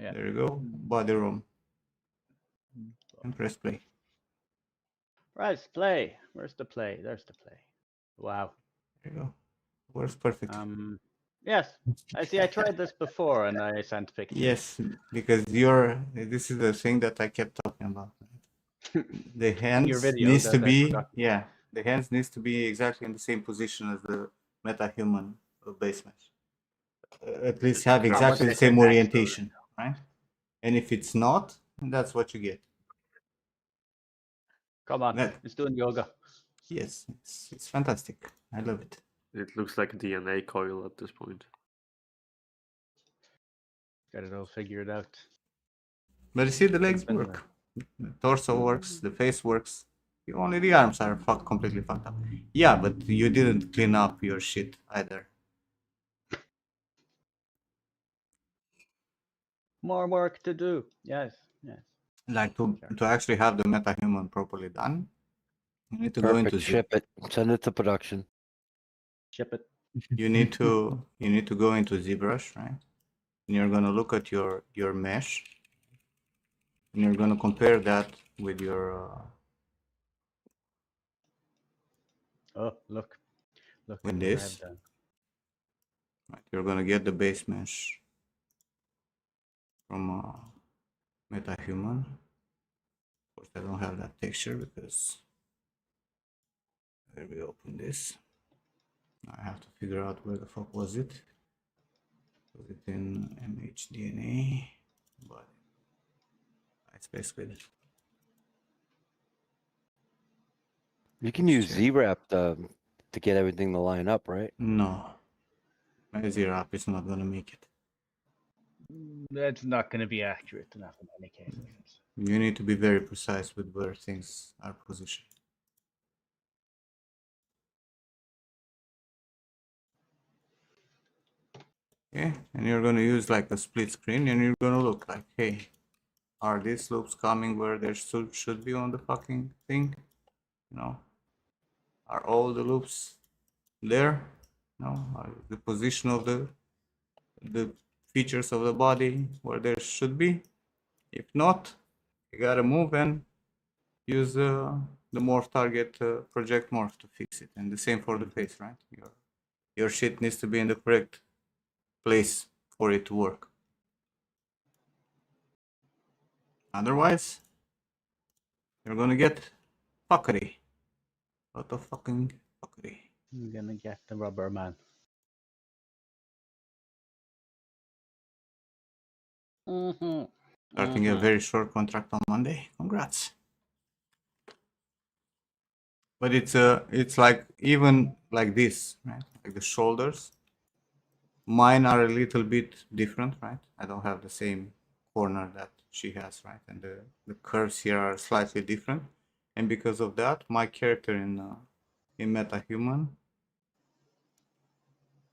Yeah. There you go. Body room. And press play. Press play. Where's the play? There's the play. Wow. There you go. Works perfect. Yes. I see. I tried this before and I sent pictures. Yes, because this is the thing that I kept talking about. The hands video needs to that I be forgot. the hands needs to be exactly in the same position as the meta-human base mesh. At least have exactly the same orientation, right? And if it's not, that's what you get. Come on, it's doing yoga. Yes, it's fantastic. I love it. It looks like a DNA coil at this point. Got it all figured out. But you see, the legs work. The torso works, the face works. Only the arms are completely fucked up. Yeah, but you didn't clean up your shit either. More work to do. Yes. Like to actually have the meta-human properly done, you need to go into Perfect. Ship it. Send it to production. Ship it. you need to go into ZBrush, right? And you're gonna look at your mesh, and you're gonna compare that with your Oh, look with at what I this. have done. Right? You're gonna get the base mesh from MetaHuman. Of course, I don't have that texture because where we open this, I have to figure out where the fuck was it. Was it in MHDNA? But it's basically You can use ZWrap to get everything to line up, right? no. My ZWrap is not gonna make it. That's not going to be accurate enough in any case. I guess. You need to be very precise with where things are positioned. Okay, and you're gonna use like a split screen, and you're gonna look like, hey, are these loops coming where they should be on the fucking thing? You know, are all the loops there? No, are the position of the features of the body where there should be? If not, you gotta move and use the morph target project morph to fix it, and the same for the face, right? Your shit needs to be in the correct place for it to work. Otherwise, you're gonna get fuckery. A lot of fucking fuckery. I'm going to get the rubber man. Starting a very short contract on Monday. Congrats. But it's like even like this, right? Like the shoulders. Mine are a little bit different, right? I don't have the same corner that she has, right? And the curves here are slightly different. And because of that, my character in MetaHuman,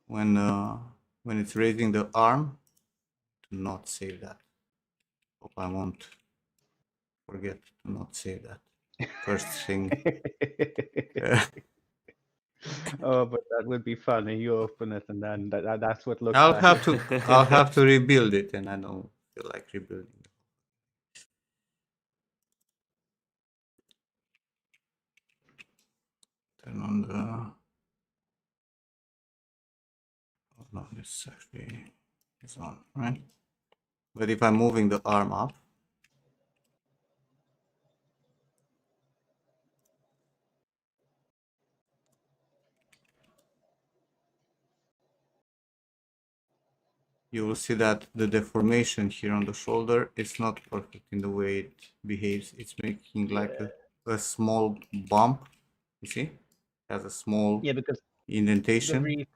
when it's raising the arm, do not save that. Hope I won't forget to not save that. First thing. Oh, but that would be funny. You open it and then that's what looks I'll like. have to rebuild it, and I don't feel like rebuilding it. Turn on the. Oh, no, this actually is on, right? But if I'm moving the arm up, you will see that the deformation here on the shoulder is not perfect in the way it behaves. It's making like a small bump. You see? It has a small Yeah, because indentation. the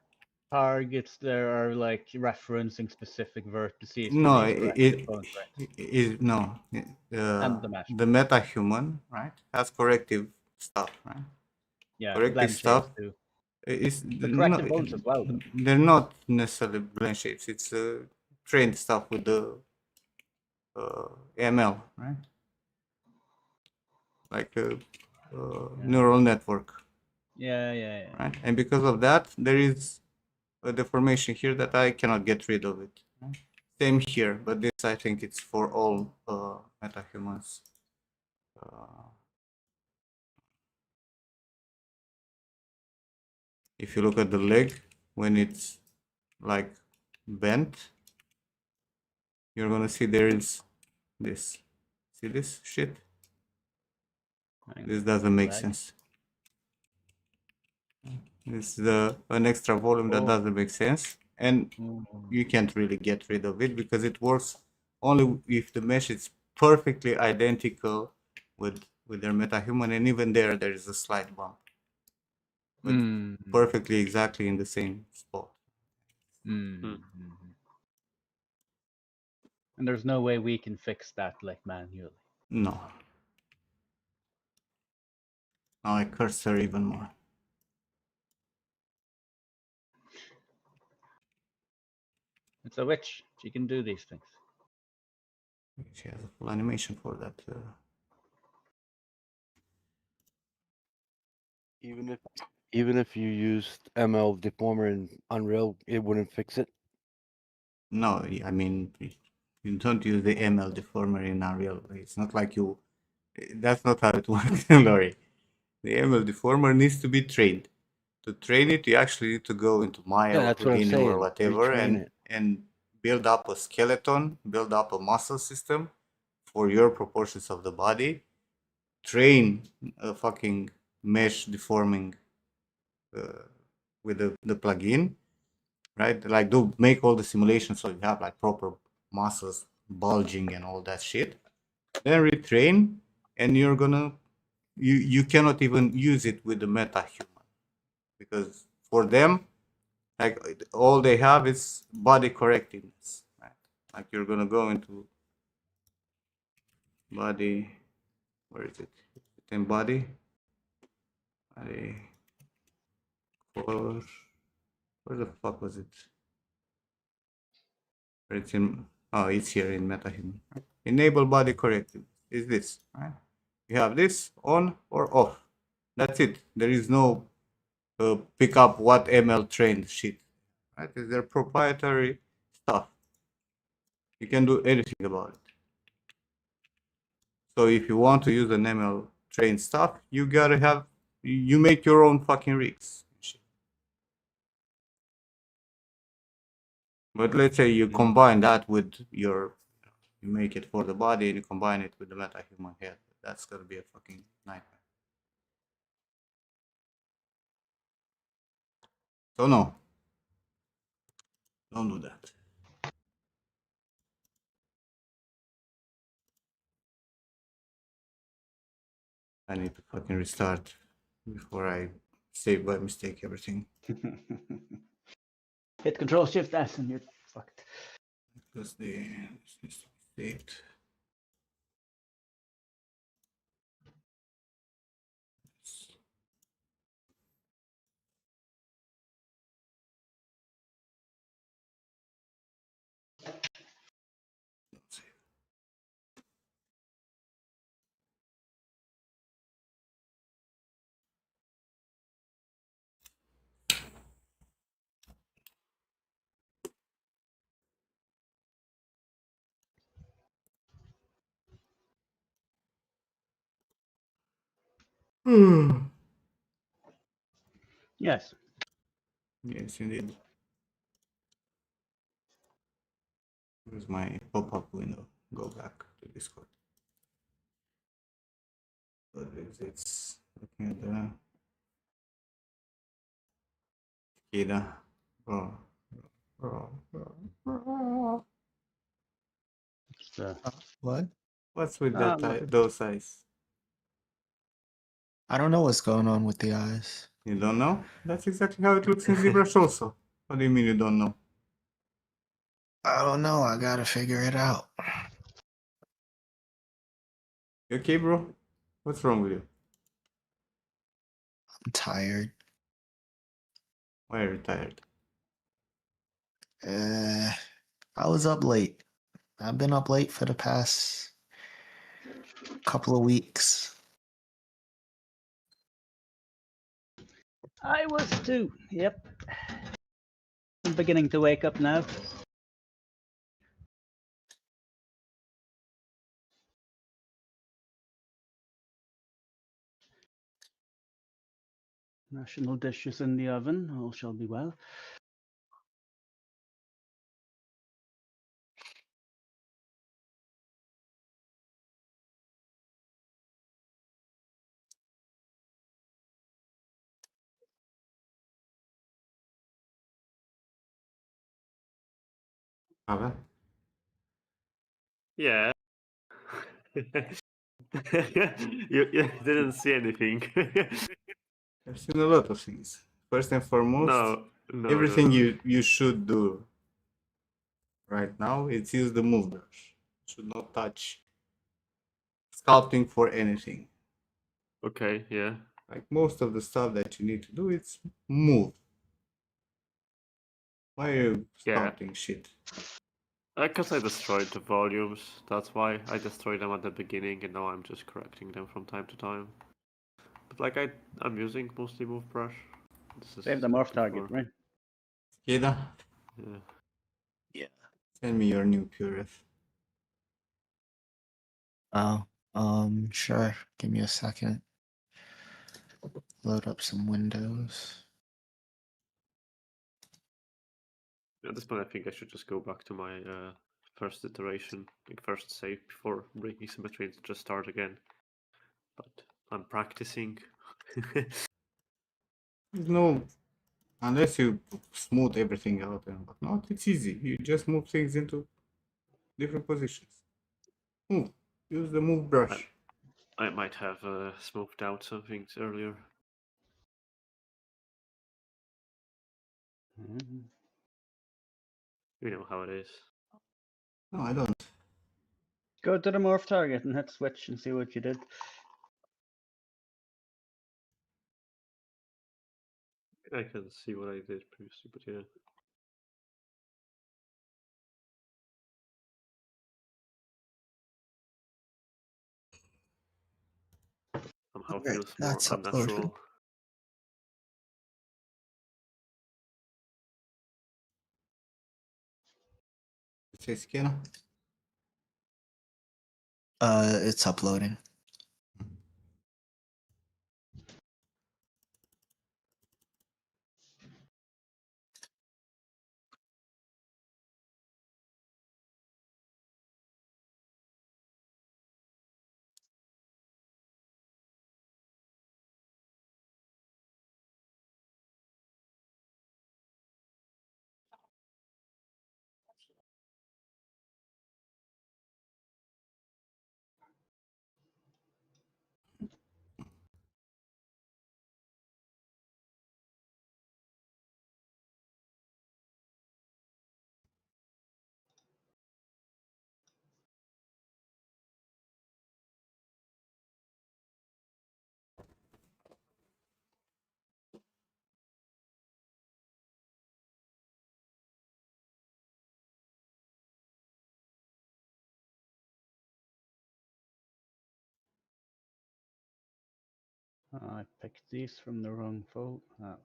targets there are like referencing specific vertices to No, these corrective bones, right? no. And the mesh. The MetaHuman, right, has corrective stuff, right? Yeah, Corrective blend stuff shapes too. is But corrective bones as well, though. they're not necessarily blend shapes. It's trained stuff with the ML, right? Like a neural network. Yeah. Right, and because of that, there is a deformation here that I cannot get rid of it. Right? Same here, but this I think it's for all metahumans. If you look at the leg, when it's like bent, you're gonna see there is this. See this shit? This doesn't make sense. This is an extra volume that doesn't make sense, and you can't really get rid of it because it works only if the mesh is perfectly identical with their MetaHuman, and even there is a slight bump, but perfectly exactly in the same spot. And there's no way we can fix that like manually. No. Now I curse her even more. It's a witch. She can do these things. She has a full animation for that. Even if you used ML Deformer in Unreal, it wouldn't fix it. No, I mean, you don't use the ML deformer in Unreal. It's not like you. That's not how it works, Laurie. The ML deformer needs to be trained. To train it, you actually need to go into Maya Yeah, or that's what I'm Houdini or saying. whatever, Retrain it. and build up a skeleton, build up a muscle system for your proportions of the body. Train a fucking mesh deforming with the plugin, right? Like do make all the simulations so you have like proper muscles bulging and all that shit. Then retrain, and you're gonna you cannot even use it with the meta human because for them, like all they have is body correctedness, right? Like you're gonna go into body, where is it? It's in body color. Where the fuck was it? Where it's in? Oh, it's here in MetaHuman. Enable body correctedness is this, right? You have this on or off. That's it. There is no pick up what ML trained shit, right? It's their proprietary stuff. You can do anything about it. So if you want to use an ML trained stuff, you gotta have, you make your own fucking rigs. But let's say you combine that with your, you make it for the body and you combine it with the meta-human head. That's gonna be a fucking nightmare. So no, don't do that. I need to fucking restart before I save by mistake everything. Hit Control Shift S and you're fucked. Because this needs to be saved. Yes. Yes, indeed. Where's my pop-up window? Go back to Discord. It's looking at the Kida. What? What's with nothing. those eyes? I don't know what's going on with the eyes. You don't know? That's exactly how it looks in ZBrush also. What do you mean you don't know? I don't know. I gotta figure it out. You okay, bro? What's wrong with you? I'm tired. Why are you tired? I was up late. I've been up late for the past couple of weeks. I was too. Yep. I'm beginning to wake up now. National dishes in the oven. All shall be well. Pavel? Yeah. you didn't see anything. I've seen a lot of things. First and foremost, no, everything no. you should do right now is use the move brush. Should not touch sculpting for anything. Okay, yeah. Like most of the stuff that you need to do, it's move. Why are you Yeah. sculpting shit? Because I destroyed the volumes. That's why I destroyed them at the beginning, and now I'm just correcting them from time to time. But like I'm using mostly move brush. This is Save the morph target, before. right? Kida, Yeah. Yeah. send me your new purif. Oh, sure. Give me a second. Load up some windows. At this point, I think I should just go back to my first iteration, like first save before breaking symmetry and just start again. But I'm practicing. No, unless you smooth everything out and whatnot, it's easy. You just move things into different positions. Move. Use the move brush. I might have smoked out some things earlier. Mhm. You know how it is. No, I don't. Go to the morph target and hit switch and see what you did. I can see what I did previously, but yeah. Somehow Alright, feels more that's uploaded. unnatural. It says Kida. It's uploading. I picked these from the wrong folder. Oh well.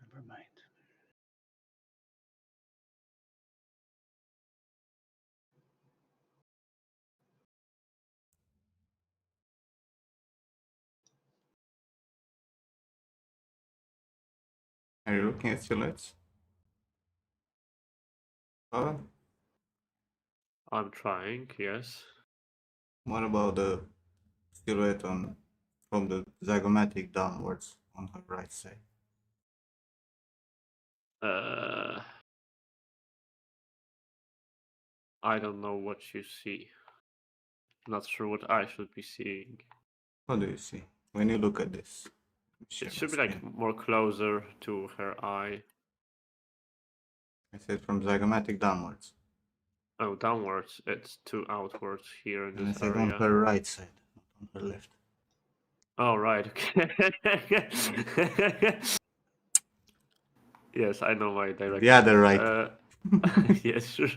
Never mind. Are you looking at silhouettes? I'm trying, yes. What about the silhouette from the zygomatic downwards on her right side? I don't know what you see. Not sure what I should be seeing. What do you see when you look at this? It should be like more closer to her eye. I said from zygomatic downwards. Oh, downwards. It's to outwards here in And I this said on area. her right side, not on her left. Oh, right. Okay. Yes, I know my direction. The other right. Yes, sure.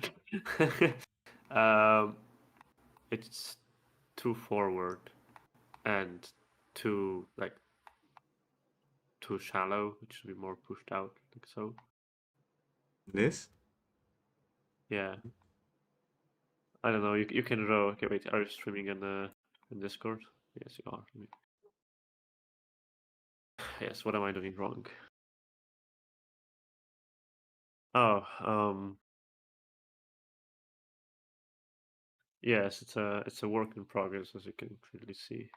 It's too forward and too too shallow. It should be more pushed out, like so. This? Yeah. I don't know. You can draw. Okay, wait. Are you streaming in Discord? Yes, you are. Yes. What am I doing wrong? Oh, yes. It's a work in progress, as you can clearly see.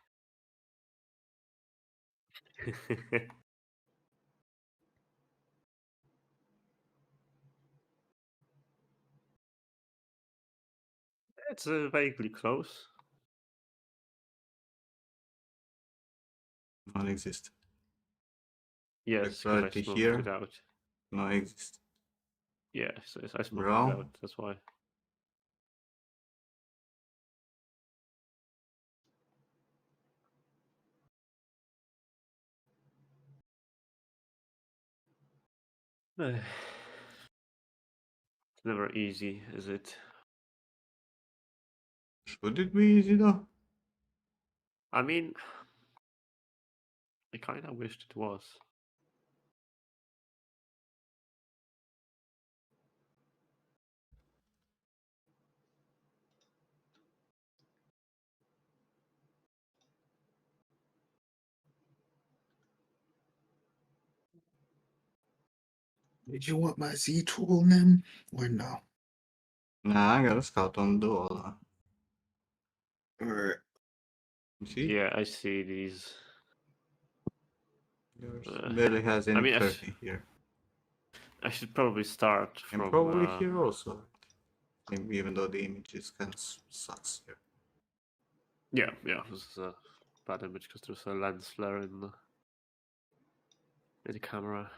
It's vaguely close. Non-existent. Yes, because I Clarity smoked here. it out. No exist. Yes, I smoked Brown. it out. That's why. It's never easy, is it? Should it be easy though? I mean, I kind of wished it was. Did you want my Z tool, Nim? Or no? Nah, I got a scout on the wall. Or You see? Yeah, I see these. Yours Uh, barely has any I mean, turkey here. I should probably start And from. probably here also. Even though the image is kind of sucks here. Yeah, this is a bad image because there's a lens flare in the camera,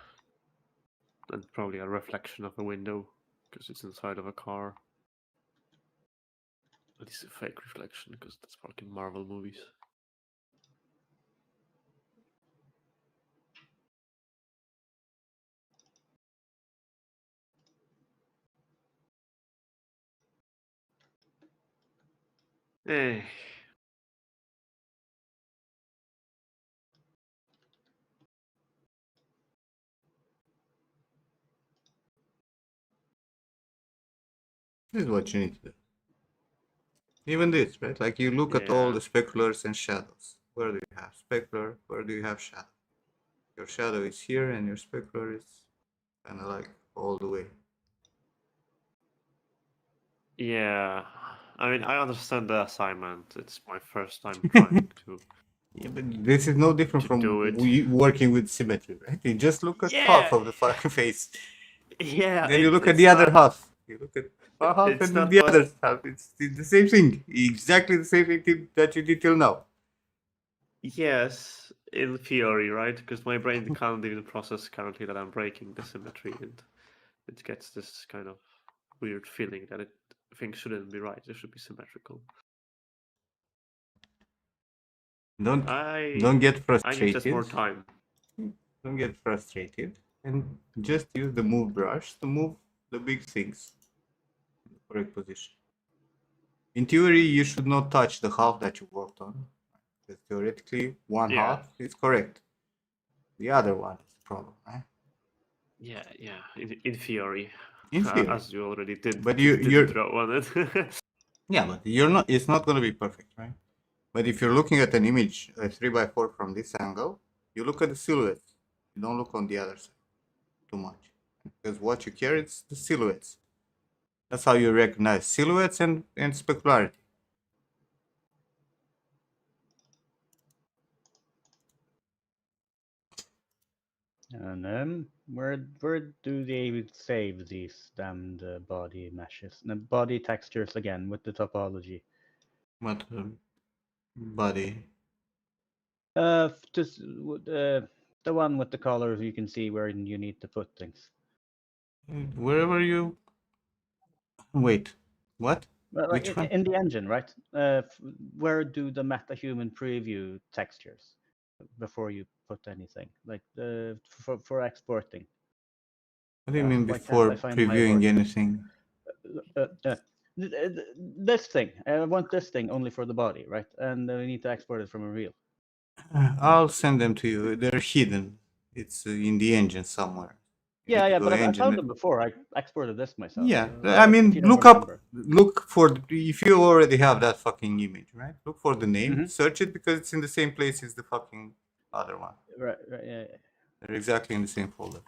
and probably a reflection of a window because it's inside of a car. But it's a fake reflection because that's fucking Marvel movies. Eh. This is what you need to do. Even this, right? Like you look at all Yeah. the speculars and shadows. Where do you have specular? Where do you have shadow? Your shadow is here and your specular is kind of like all the way. Yeah, I mean, I understand the assignment. It's my first time trying to. Yeah, but this is no different To from do it. working with symmetry, right? You just look at Yeah. half of the fucking face. Yeah. Then you look at the other half. You look at one half It's and not the what- other half. It's the same thing. Exactly the same thing that you did till now. Yes, in theory, right? Because my brain can't even process currently that I'm breaking the symmetry, and it gets this kind of weird feeling that things shouldn't be right. They should be symmetrical. Don't get I need just more frustrated. time. Don't get frustrated. And just use the move brush to move the big things in the correct position. In theory, you should not touch the half that you worked on. Because theoretically, one Yeah. half is correct. The other one is the problem, right? Yeah. In theory, In theory. as you already did. But did draw on it. Yeah, but you're not. It's not going to be perfect, right? But if you're looking at an image, a 3x4 from this angle, you look at the silhouettes. You don't look on the other side too much, because what you care is the silhouettes. That's how you recognize silhouettes and specularity. And where do they save these damned body meshes? The body textures again with the topology. What body? Just the one with the colors you can see where you need to put things. Wherever you wait. What? Well, Which like one? in the engine, right? Where do the MetaHuman preview textures before you put anything like for exporting? What do you mean Why can't before I find my previewing work? anything? This thing. I want this thing only for the body, right? And we need to export it from a reel. I'll send them to you. They're hidden. It's in the engine somewhere. You need to Yeah, go but I engine found them before. I exported this myself. Yeah, so, I mean, if you don't look up, remember. look for if you already have that fucking image, right? Look for the name, Mhm. search it because it's in the same place as the fucking other one. Right, yeah. They're exactly in the same folder.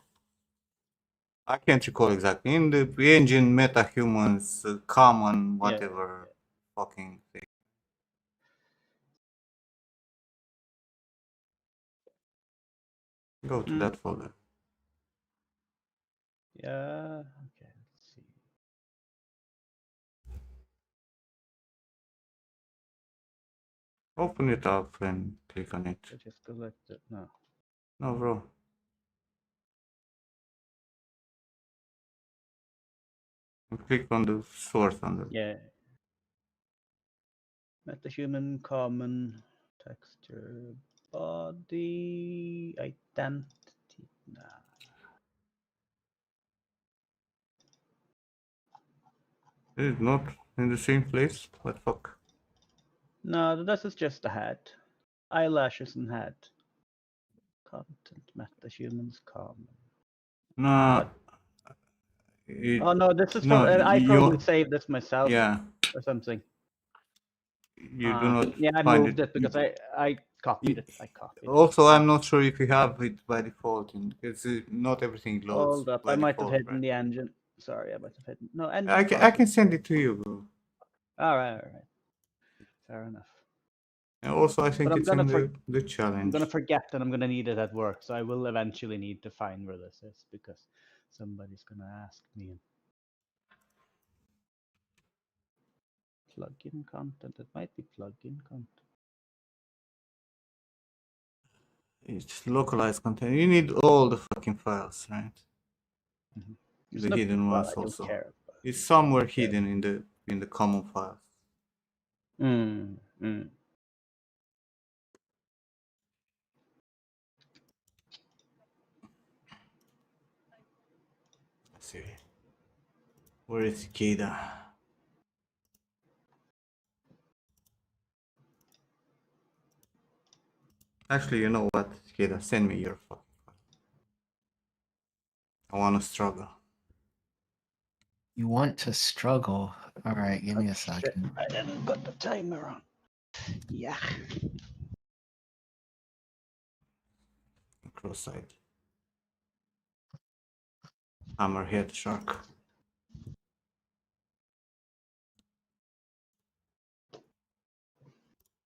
I can't recall exactly. In the engine, MetaHumans, common, whatever fucking thing. Go to that folder. Yeah. Okay. Let's see. Open it up and click on it. I just select it. No. No, bro. And click on the source on the. Yeah. MetaHuman common texture body identity. Nah. It's not in the same place. What fuck? No, this is just a head. Eyelashes and head. Content MetaHumans common. No. What? Oh no, this is from. I probably saved this myself. Yeah. Or something. You do not Yeah, I find moved it because I copied it. I copied it. Also, I'm not sure if you have it by default, because not everything loads Hold up. by I might have default, hidden right? the engine. Sorry, I might have hidden. No, engine. I can send it to you, bro. All right. Fair enough. And also, I think I'm it's gonna in for- the I'm challenge. gonna forget that I'm gonna need it at work, so I will eventually need to find where this is because somebody's gonna ask me. Plugin content. It might be plugin content. It's localized content. You need all the fucking files, right? It's The not, hidden well, ones I don't also. care. It's somewhere hidden in the common files. Mm. Let's see. Where is Cicada? Actually, you know what, Cicada? Send me your fucking file. I wanna struggle. You want to struggle? All right, give me a Shit, second. I didn't put the timer on. Yeah. Cross-side. Hammerhead shark.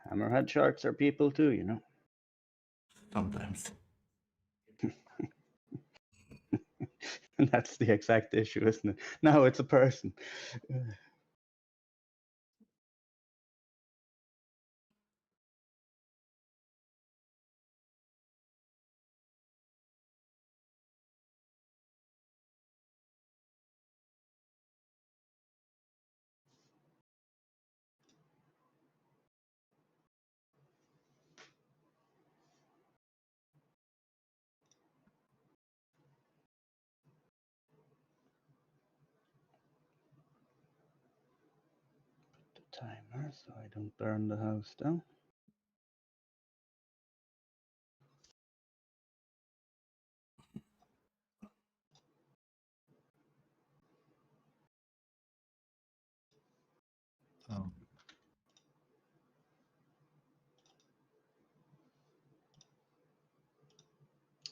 Hammerhead sharks are people too, you know. Sometimes. That's the exact issue, isn't it? No, it's a person. Put the timer so I don't burn the house down. Oh,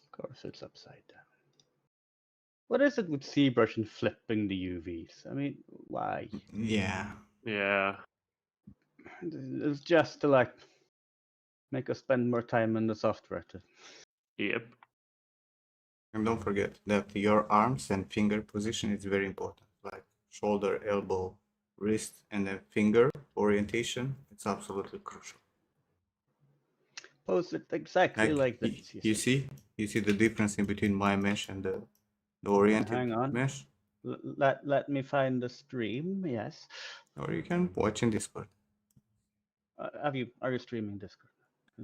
Of course, it's upside down. What is it with ZBrush and flipping the UVs? I mean, why? Yeah. Yeah. It's just to like make us spend more time in the software. Yep. And don't forget that your arms and finger position is very important. Like shoulder, elbow, wrist, and then finger orientation. It's absolutely crucial. Pose it exactly like this. You see the difference in between my mesh and the oriented Hang on. mesh? Let me find the stream. Yes. Or you can watch in Discord. Are you streaming Discord?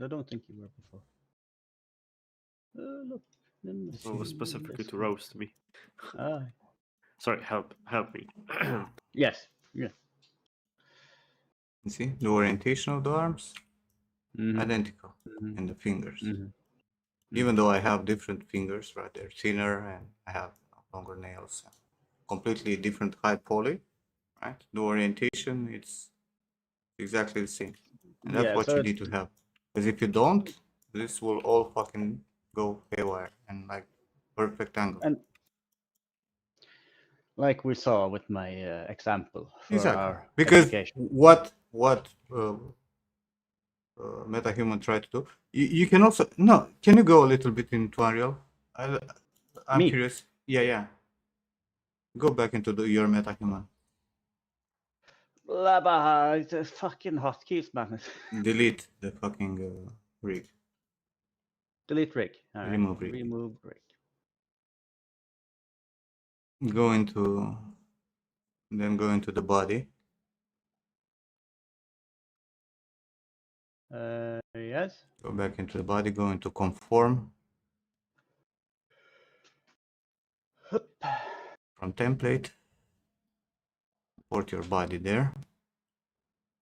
I don't think you were before. Look. Well, specifically to roast me. Sorry, help me. Yes. Yeah. You see the orientation of the arms? Mhm. Identical. Mhm. And the fingers. Mhm. Even though I have different fingers, right? They're thinner and I have longer nails. Completely different high poly, right? The orientation, it's exactly the same. And that's Yeah, what so you it's need to have. Because if you don't, this will all fucking go haywire and like perfect angle. and like we saw with my example for Exactly. our Because education. what MetaHuman tried to do, you can also no. Can you go a little bit into Unreal? I'm Me? curious. Yeah. Go back into your MetaHuman. Blah, blah, it's a fucking hotkeys, man. Delete the fucking rig. Delete rig. All right. Remove rig. Remove rig. Go into the body. Yes. Go back into the body. Go into conform. From template. Port your body there.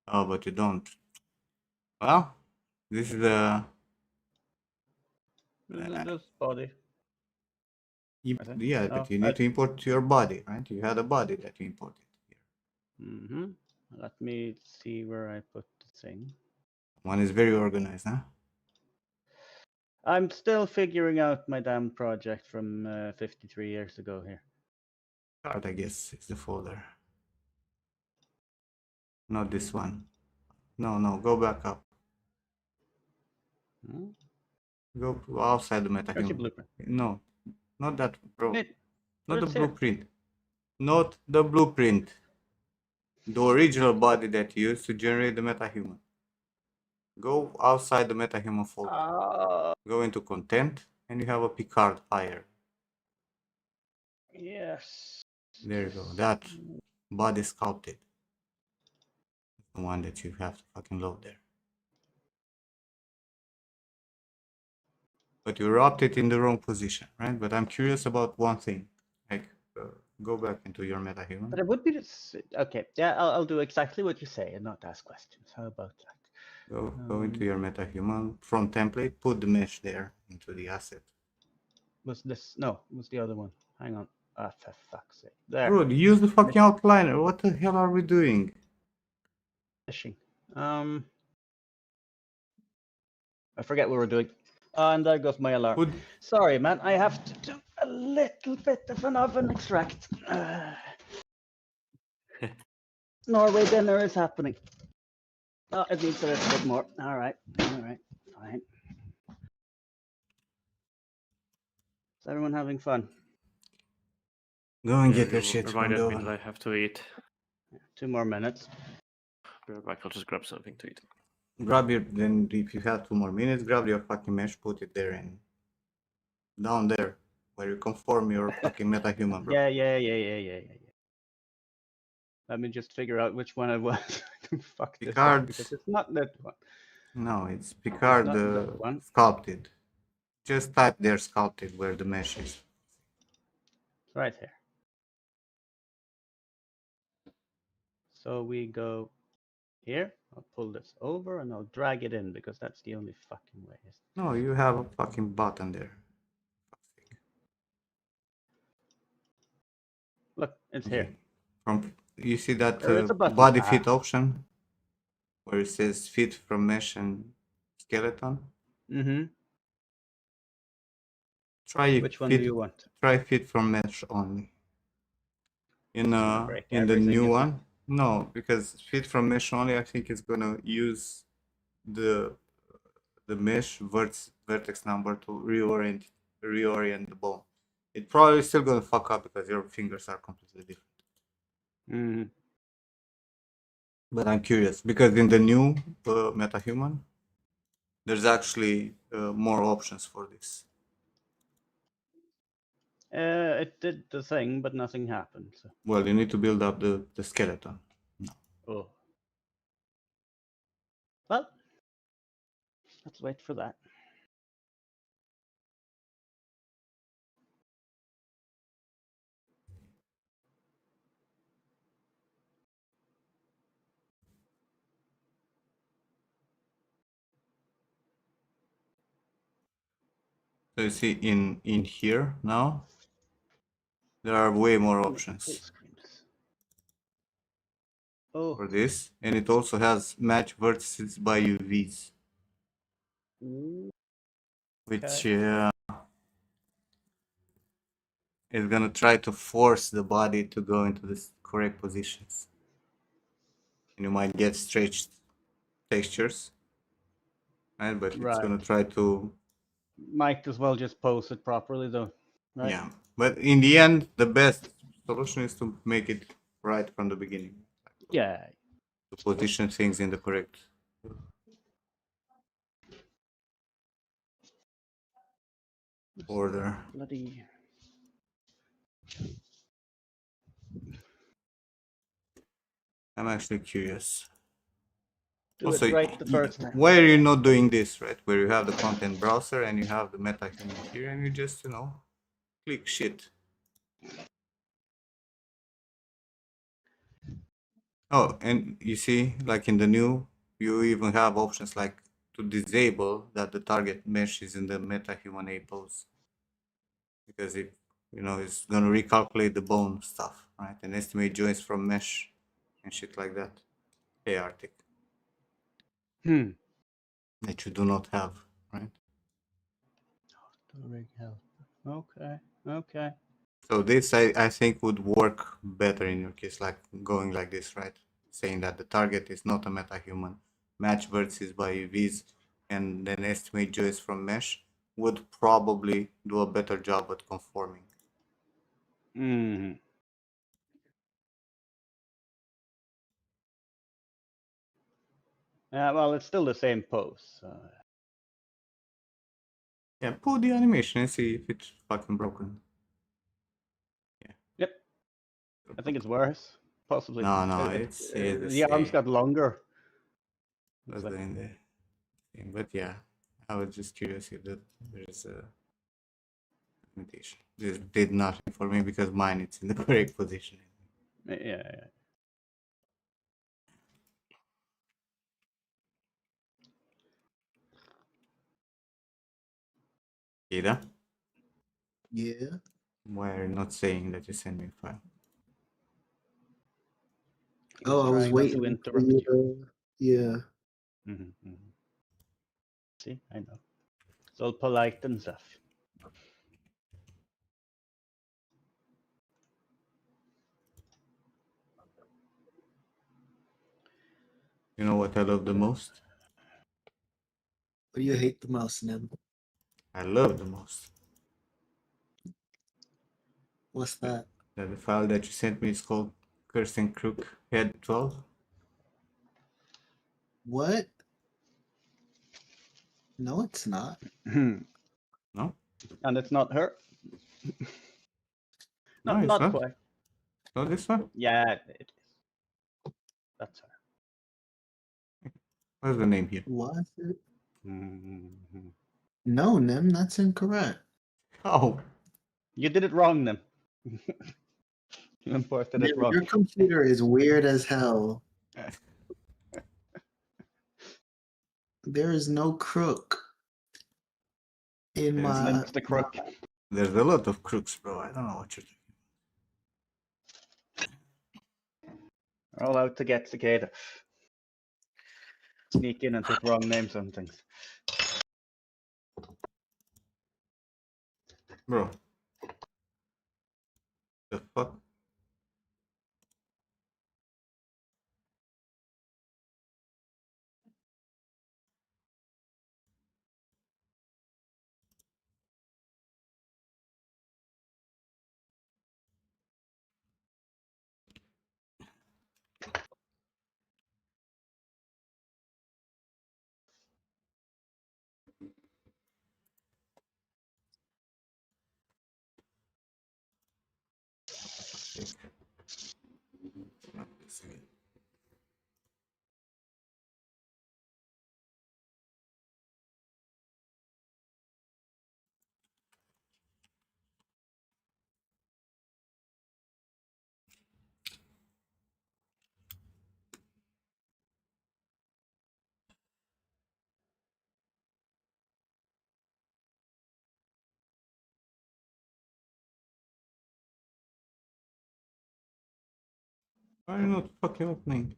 Oh, but you don't. Well, this is the This body. yeah, Oh, but you need to import your body, right? You had a body that you imported here. Let me see where I put the thing. One is very organized, huh? I'm still figuring out my damn project from 53 years ago here. Card, I guess, is the folder. Not this one. No, go back up. Hmm? Go outside the Where's your metahuman. blueprint? No, not that, bro. It, Not the it's here. blueprint. Not the blueprint. The original body that you used to generate the metahuman. Go outside the metahuman folder. Go into content, and you have a Picard fire. Yes. There you go. That body sculpted. The one that you have to fucking load there. But you wrapped it in the wrong position, right? But I'm curious about one thing. Like, go back into your metahuman. But it would be this. Okay, yeah, I'll do exactly what you say and not ask questions. How about that? Go into your metahuman from template. Put the mesh there into the asset. Was this? No, it was the other one. Hang on. Ah, for fuck's sake. There. Bro, use the fucking outliner. What the hell are we doing? Fishing. I forget what we're doing. And there goes my alarm. Put Sorry, man. I have to do a little bit of an oven extract. Norway dinner is happening. Oh, it needs a little bit more. All right, fine. Is everyone having fun? Go and Yeah, get that you shit from reminded the me oven. that I have to eat. 2 more minutes. Be right back. I'll just grab something to eat. Grab your, then if you have 2 more minutes, grab your fucking mesh, put it there and down there where you conform your fucking metahuman, bro. Yeah. Let me just figure out which one I was. Fuck this Picard. up because it's not that one. No, it's Picard not that one. sculpted. Just type there sculpted where the mesh is. Right here. So we go here. I'll pull this over and I'll drag it in because that's the only fucking way. No, you have a fucking button there. Look, it's Okay. here. From you see that There is a button. body fit option where it says fit from mesh and skeleton. Mm-hmm. Try Which one fit. do you want? Try fit from mesh only. In Break in the everything, new is it? one, no, because fit from mesh only, I think it's gonna use the mesh vertex number to reorient the bone. It probably still gonna fuck up because your fingers are completely different. Mm-hmm. But I'm curious because in the new metahuman, there's actually more options for this. It did the thing, but nothing happened. So. Well, you need to build up the skeleton. Oh. Well, let's wait for that. So you see in here now, there are way more Full options screens. Oh. for this, and it also has match vertices by UVs, which is gonna try to force the body to go into the correct positions, and you might get stretched textures, right? But it's gonna try to, Might as well just pose it properly, though. Right? yeah. But in the end, the best solution is to make it right from the beginning. Yeah. To position things in the correct order. Bloody. I'm actually curious. Do Also, it right the first time. why are you not doing this, right? Where you have the content browser and you have the metahuman here, and you just, click shit. Oh, and you see, like in the new, you even have options like to disable that the target mesh is in the metahuman A pose. Because it, it's gonna recalculate the bone stuff, right? And estimate joints from mesh and shit like that. Hey, Arctic. That you do not have, right? rig help. Okay. Okay. So this I think would work better in your case, like going like this, right? Saying that the target is not a meta-human, match vertices by UVs, and then estimate joys from mesh would probably do a better job at conforming. Hmm. Yeah, well, it's still the same pose. Yeah, pull the animation and see if it's fucking broken. Yep. I think it's worse, possibly. No, it's the the arms same. got longer. Was It's like- doing the thing, but yeah, I was just curious if there's a limitation. This did nothing for me because mine it's in the correct position. yeah. Ida, Yeah. why are you not saying that you sent me a file? He's Oh, I was trying not waiting to for interrupt you. you. Yeah. See, I know. It's all polite and stuff. You know what I love the most? What do you hate the most, Nim? I love the most What's that? that the file that you sent me is called Curse and Crook Head 12. What? No, it's not. No, And it's not her. no, it's not. Quite. Not this one. Yeah, it is. That's her. What's the name here? Was it? Mhm. No, Nim, that's incorrect. Oh, You did it wrong, then. You imported Nim, it wrong. your computer is weird as hell. There is no crook in There's my. It's the crook. there's a lot of crooks, bro. I don't know what you're doing. We're all out to get Cicada. Sneak in and put wrong names on things. Bro. The fuck? Not this again. Why are you not fucking opening?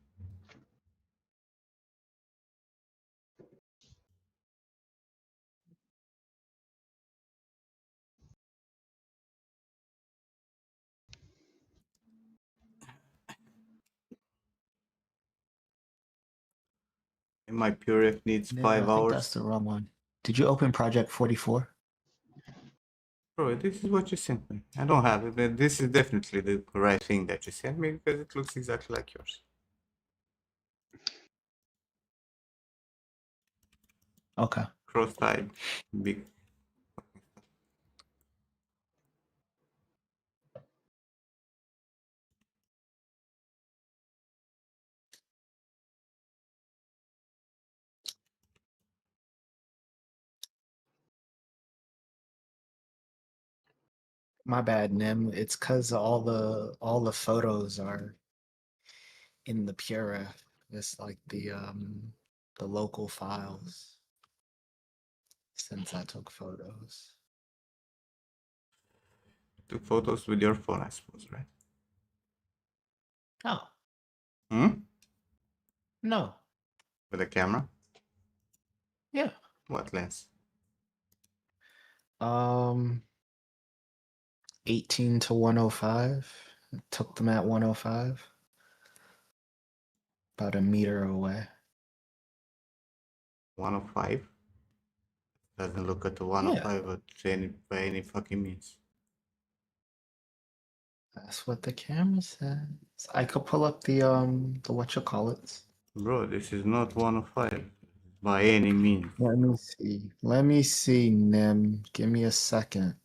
And my PureF needs Nim, 5 I think that's hours. the wrong one. Did you open Project 44? Bro, this is what you sent me. I don't have it, but this is definitely the right thing that you sent me because it looks exactly like yours. Okay. Cross-eyed, big. My bad, Nim. It's cause all the photos are in the Pura. It's like the local files. Since I took photos. Took photos with your phone, I suppose, right? Oh, Hmm? no. With a camera? Yeah. What lens? Um, 18 to 105. Took them at 105. About a meter away. 105. Doesn't look at the Yeah. 105 by any fucking means. That's what the camera says. I could pull up the whatchamacallits. Bro, this is not 105 by any means. Let me see. Let me see, Nim. Give me a second.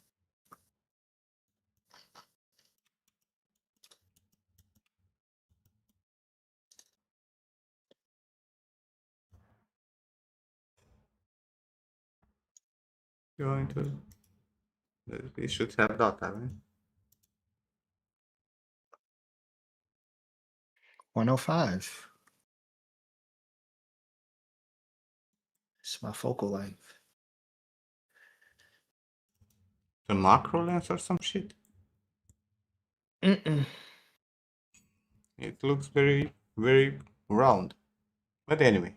Going to. We should have data, right? 105. It's my focal length. The macro lens or some shit. Mm-mm. It looks very, very round. But anyway.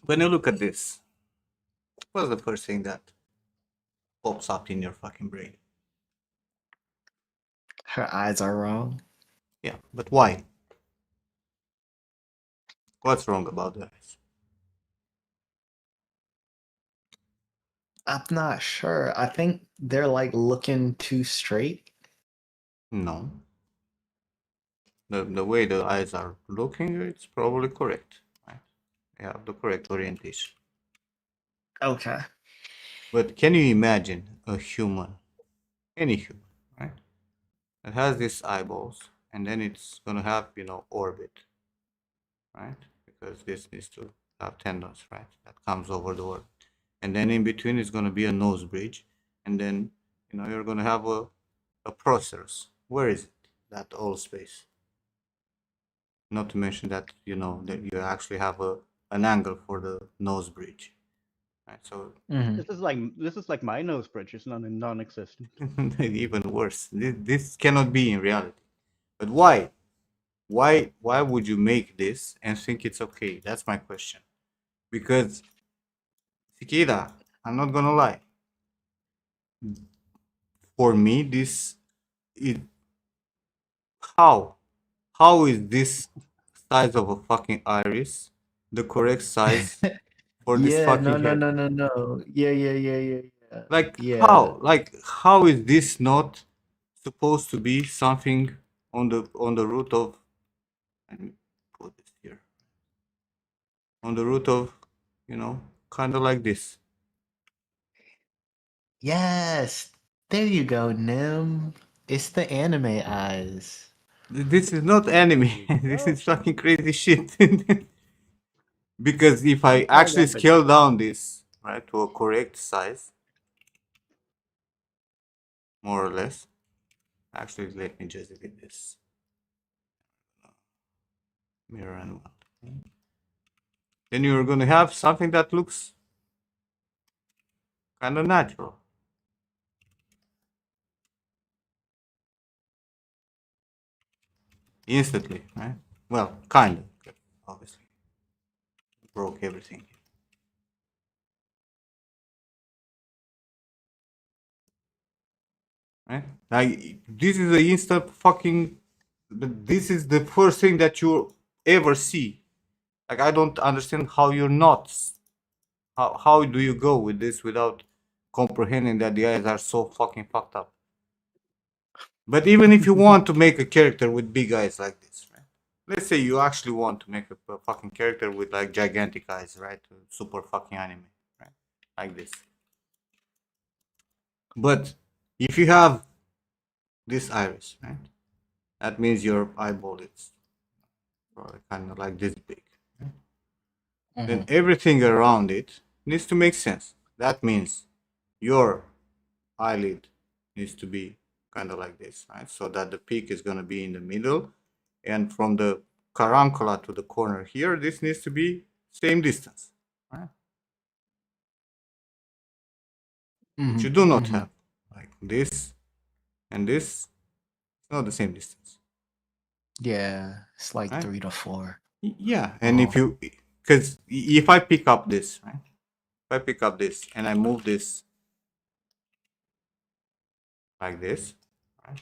When you look at this, what's the first thing that pops up in your fucking brain? Her eyes are wrong. Yeah, but why? What's wrong about the eyes? I'm not sure. I think they're like looking too straight. No. The way the eyes are looking, it's probably correct. Right? You have the correct orientation. Okay. But can you imagine a human, any human, right? That has these eyeballs, and then it's gonna have, orbit, right? Because this needs to have tendons, right? That comes over the orbit. And then in between is gonna be a nose bridge, and then you're gonna have a process. Where is it? That all space. Not to mention that that you actually have an angle for the nose bridge, right? So Mhm. This is like my nose bridge. It's non-existent. even worse. This cannot be in reality. But why? Why would you make this and think it's okay? That's my question. Because Sikida, I'm not gonna lie. For me, this is how is this size of a fucking iris the correct size for this Yeah, fucking no, head? no, no, no, no. Yeah. Like Yeah. how? Like how is this not supposed to be something on the root of? Let me put this here. On the root of, kind of like this. Yes. There you go, Nim. It's the anime eyes. This is not anime. This is fucking crazy shit. Because if I actually scale down this, right, to a correct size, more or less. Actually, let me just edit this. Mirror and one. Then you're going to have something that looks kind of natural. Instantly, right? Well, kind of, obviously. Broke everything. Right? Like, this is the instant fucking. This is the first thing that you ever see. Like, I don't understand how you're not. How do you go with this without comprehending that the eyes are so fucking fucked up? But even if you want to make a character with big eyes like this, right? Let's say you actually want to make a fucking character with like gigantic eyes, right? Super fucking anime, right? Like this. But if you have this iris, right? That means your eyeball is probably kind of like this big. Right? Then everything around it needs to make sense. That means your eyelid needs to be kind of like this, right? So that the peak is going to be in the middle, and from the carunculus to the corner here, this needs to be same distance, right? Which you do not have. Like this and this, it's not the same distance. Yeah, it's like Right? 3 to 4. Yeah, and if you, because if I pick up this, right, I pick up this and I move this like this, right?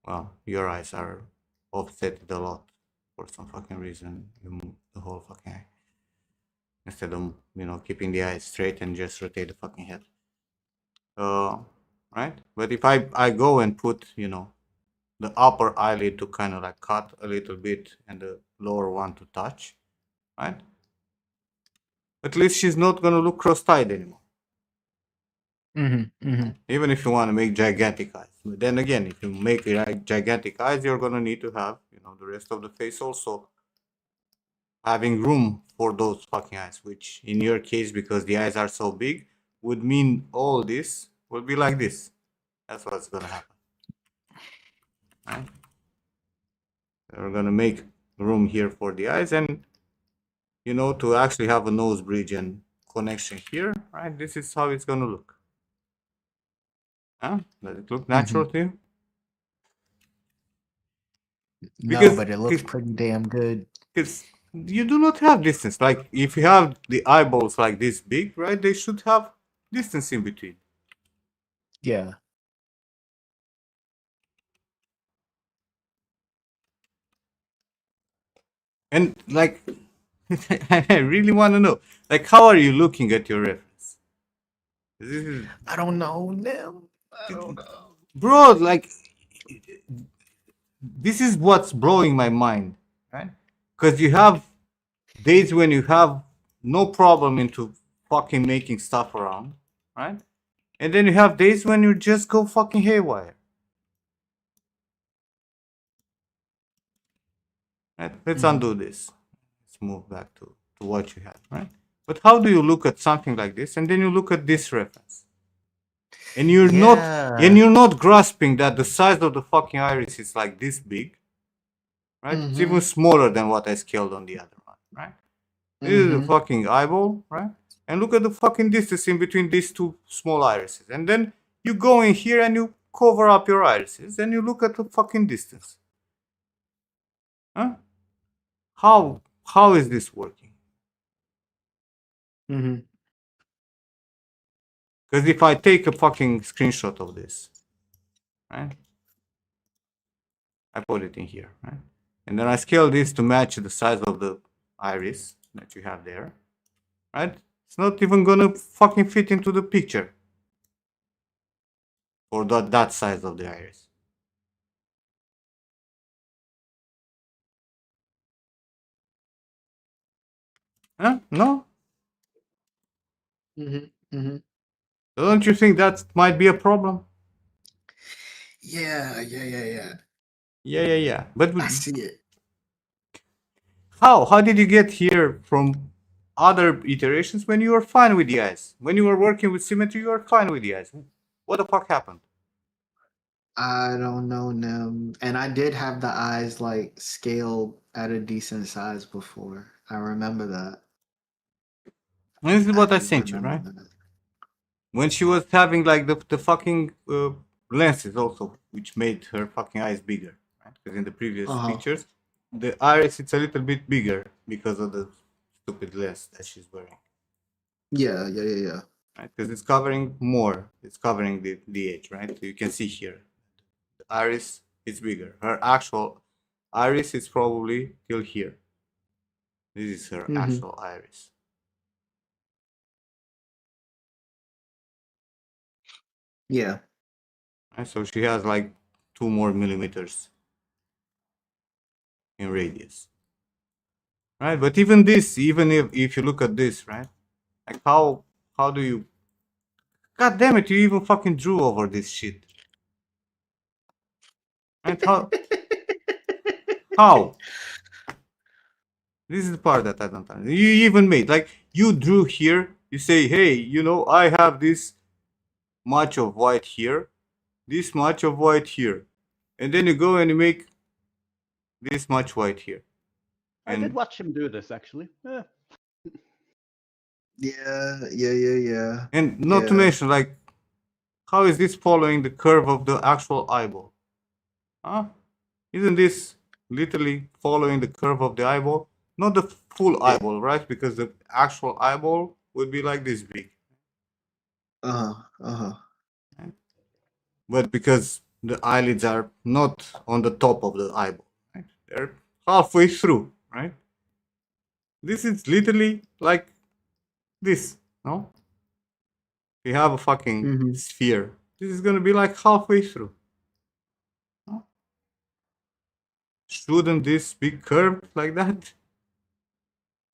Well, your eyes are offset a lot for some fucking reason. You move the whole fucking eye instead of, you know, keeping the eyes straight and just rotate the fucking head. Right? But if I go and put, you know, the upper eyelid to kind of like cut a little bit and the lower one to touch, right? At least she's not gonna look cross-eyed anymore. Even if you want to make gigantic eyes. But then again, if you make like gigantic eyes, you're gonna need to have, you know, the rest of the face also having room for those fucking eyes, which in your case, because the eyes are so big, would mean all this will be like this. That's what's gonna happen. Right? We're gonna make room here for the eyes, and you know, to actually have a nose bridge and connection here, right? This is how it's gonna look. Huh? Does it look natural to you? No, Because- but it looks because- pretty damn good. Because you do not have distance. Like if you have the eyeballs like this big, right? They should have distance in between. Yeah. And like, I really want to know, like, how are you looking at your reference? This is, I don't know them. I don't know. bro, like, this is what's blowing my mind, right? Because you have days when you have no problem into fucking making stuff around, right? And then you have days when you just go fucking haywire. Right? Let's undo this. Let's move back to what you had, right? But how do you look at something like this and then you look at this reference? And you're not grasping that the size of the fucking iris is like this big, right? It's even smaller than what I scaled on the other one, right? This is the fucking eyeball, right? And look at the fucking distance in between these two small irises. And then you go in here and you cover up your irises and you look at the fucking distance. Huh? How is this working? Because if I take a fucking screenshot of this, right? I put it in here, right? And then I scale this to match the size of the iris that you have there, right? It's not even gonna fucking fit into the picture for that size of the iris. Huh? No? Don't you think that might be a problem? Yeah. Yeah. But I see it. how? How did you get here from other iterations when you were fine with the eyes? When you were working with symmetry, you were fine with the eyes. What the fuck happened? I don't know them. And I did have the eyes like scaled at a decent size before. I remember that. This is what I do sent you, remember right? that. When she was having like the fucking lenses also, which made her fucking eyes bigger, right? Because in the previous pictures, the iris it's a little bit bigger because of the stupid lens that she's wearing, Yeah. right? Because it's covering more, it's covering the edge, right? You can see here, the iris is bigger. Her actual iris is probably till here. This is her actual iris. Yeah. Right? So she has like 2 more millimeters in radius. Right, but even this, even if you look at this, right, like how do you, god damn it, you even fucking drew over this shit, right? How this is the part that I don't understand. You even made like you drew here, you say, hey, you know, I have this much of white here, this much of white here, and then you go and you make this much white here. I did And watch him do this actually. Yeah. and not to mention, like, how is this following the curve of the actual eyeball? Huh? Isn't this literally following the curve of the eyeball? Not the full eyeball, right? Because the actual eyeball would be like this big. But because the eyelids are not on the top of the eyeball, right? They're halfway through, right? This is literally like this, no? We have a fucking sphere. This is gonna be like halfway through. No? Shouldn't this be curved like that?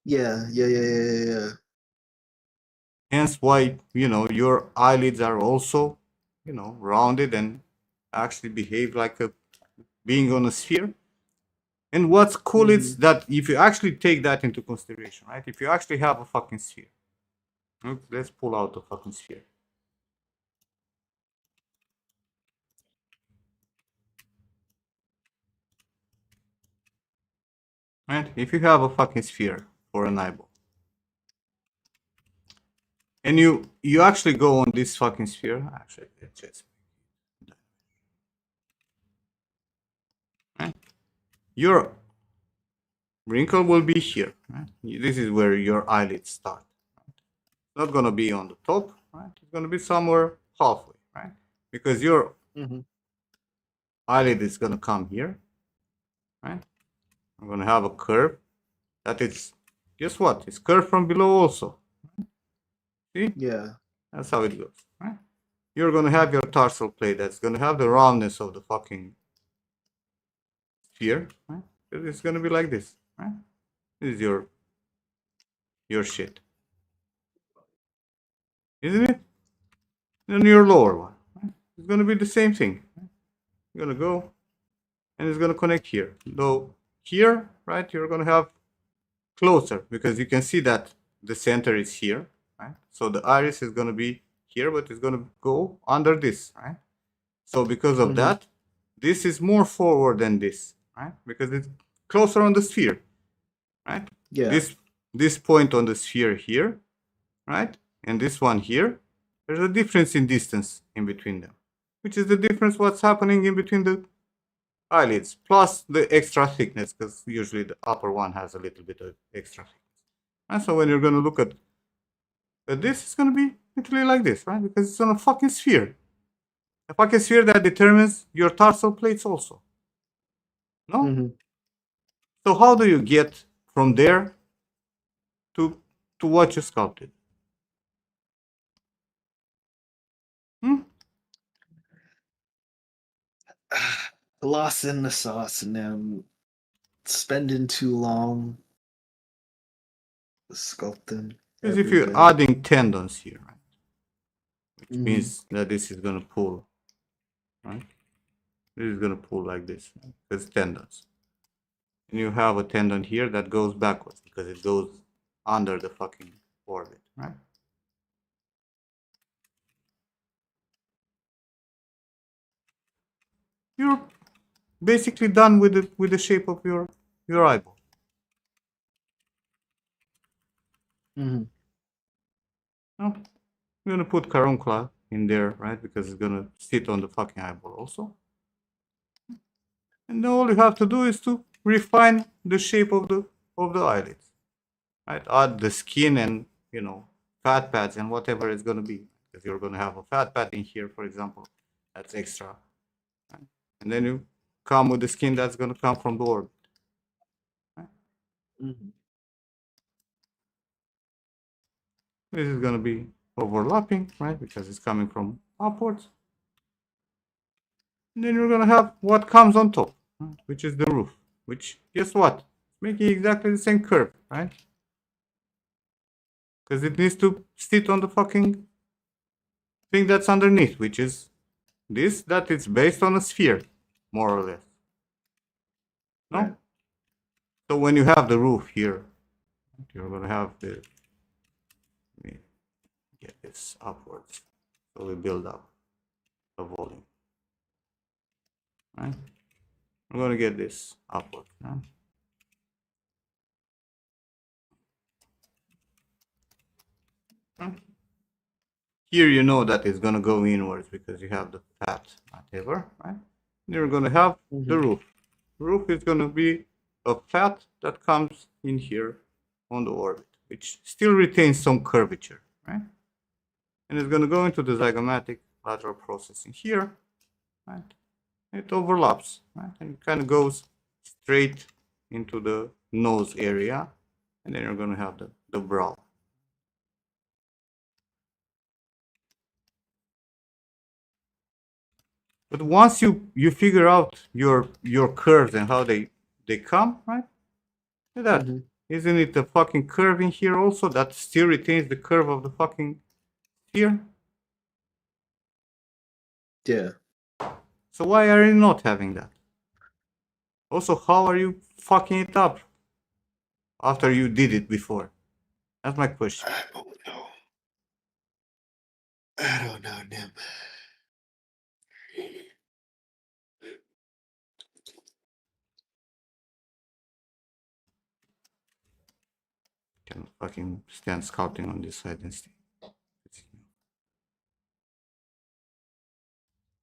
Yeah. Hence why, your eyelids are also, rounded and actually behave like a being on a sphere. And what's cool is that if you actually take that into consideration, right? If you actually have a fucking sphere. Let's pull out the fucking sphere. Right? If you have a fucking sphere for an eyeball. And you actually go on this fucking sphere. Actually, let's just right? Your wrinkle will be here. Right? This is where your eyelids start. Right? It's not gonna be on the top, right? It's gonna be somewhere halfway, right? Because your eyelid is gonna come here, right? I'm gonna have a curve that is, guess what? It's curved from below also. See? Yeah. That's how it goes, right? You're gonna have your tarsal plate that's gonna have the roundness of the fucking sphere, right? It's gonna be like this, right? This is your shit, isn't it? And your lower one, right? It's gonna be the same thing. Right? You're gonna go, and it's gonna connect here. Though here, right? You're gonna have closer because you can see that the center is here, right? So the iris is gonna be here, but it's gonna go under this, right? So because of that, this is more forward than this, right? Because it's closer on the sphere, right? Yeah. This point on the sphere here, right? And this one here, there's a difference in distance in between them, which is the difference what's happening in between the eyelids, plus the extra thickness, because usually the upper one has a little bit of extra thickness. And so when you're going to look at this, it's going to be literally like this, right? Because it's on a fucking sphere. A fucking sphere that determines your tarsal plates also. No? So how do you get from there to what you sculpted? Lost in the sauce, and I'm spending too long sculpting. Because if you're adding tendons here, right? Which means that this is going to pull, right? This is going to pull like this, because tendons. And you have a tendon here that goes backwards because it goes under the fucking orbit, right? You're basically done with the shape of your eyeball. Now, I'm gonna put caruncula in there, right? Because it's gonna sit on the fucking eyeball also. And all you have to do is to refine the shape of the eyelids, right? Add the skin and fat pads and whatever it's gonna be. Because you're gonna have a fat pad in here, for example, that's extra. Right? And then you come with the skin that's gonna come from the orbit. Right? This is gonna be overlapping, right? Because it's coming from upwards. And then you're gonna have what comes on top, right? Which is the roof. Which, guess what? It's making exactly the same curve, right? Because it needs to sit on the fucking thing that's underneath, which is this, that it's based on a sphere, more or less. No? Right. So when you have the roof here, you're gonna have the, let me get this upwards. So we build up the volume. Right? I'm gonna get this upward. Right? Here you know that it's gonna go inwards because you have the fat, whatever, right? You're gonna have the roof. The roof is gonna be a fat that comes in here on the orbit, which still retains some curvature, right? And it's going to go into the zygomatic lateral processing here, right? It overlaps, right? And it kind of goes straight into the nose area, and then you're going to have the brow. But once you figure out your curves and how they come, right? Look at that. Mhm. Isn't it a fucking curve in here also that still retains the curve of the fucking sphere? Yeah. So why are you not having that? Also, how are you fucking it up after you did it before? That's my question. I don't know. I don't know, Nim. Can fucking stand scouting on this side and stay.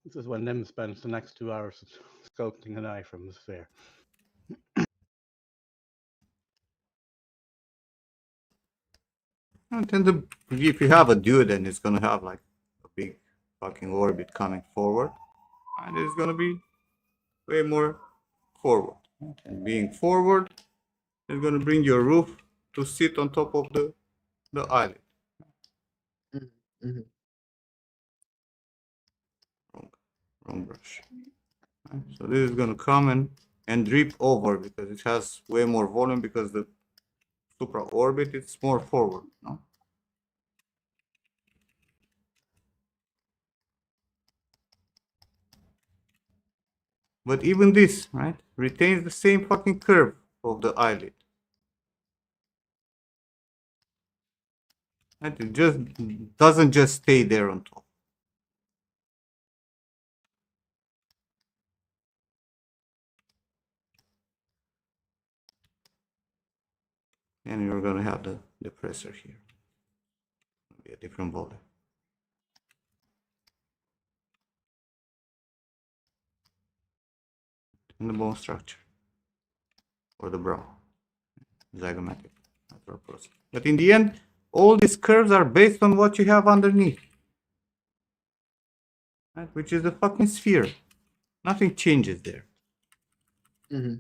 This is when Nim spends the next 2 hours sculpting an eye from the sphere. And then if you have a dude, then it's gonna have like a big fucking orbit coming forward, and it's gonna be way more forward. And being forward is gonna bring your roof to sit on top of the eyelid. Mm-hmm. Wrong brush. Right? So this is gonna come and drip over because it has way more volume because the supra orbit is more forward. No? But even this, right, retains the same fucking curve of the eyelid. Right? It just doesn't just stay there on top. And you're gonna have the depressor here. It'll be a different volume. And the bone structure. Or the brow. Zygomatic lateral process. But in the end, all these curves are based on what you have underneath. Right? Which is the fucking sphere. Nothing changes there. Mm-hmm.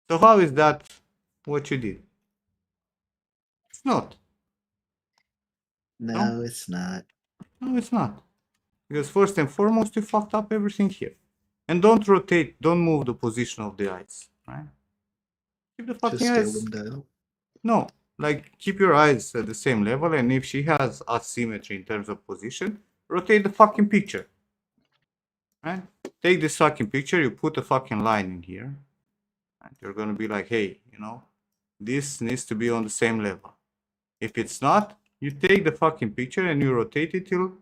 So how is that what you did? It's not. No, it's not. No, it's not. Because first and foremost, you fucked up everything here. And don't rotate, don't move the position of the eyes, right? Keep the fucking Just scale eyes. them down. No, like keep your eyes at the same level, and if she has asymmetry in terms of position, rotate the fucking picture. Right? Take this fucking picture, you put a fucking line in here, and you're gonna be like, hey, you know, this needs to be on the same level. If it's not, you take the fucking picture and you rotate it till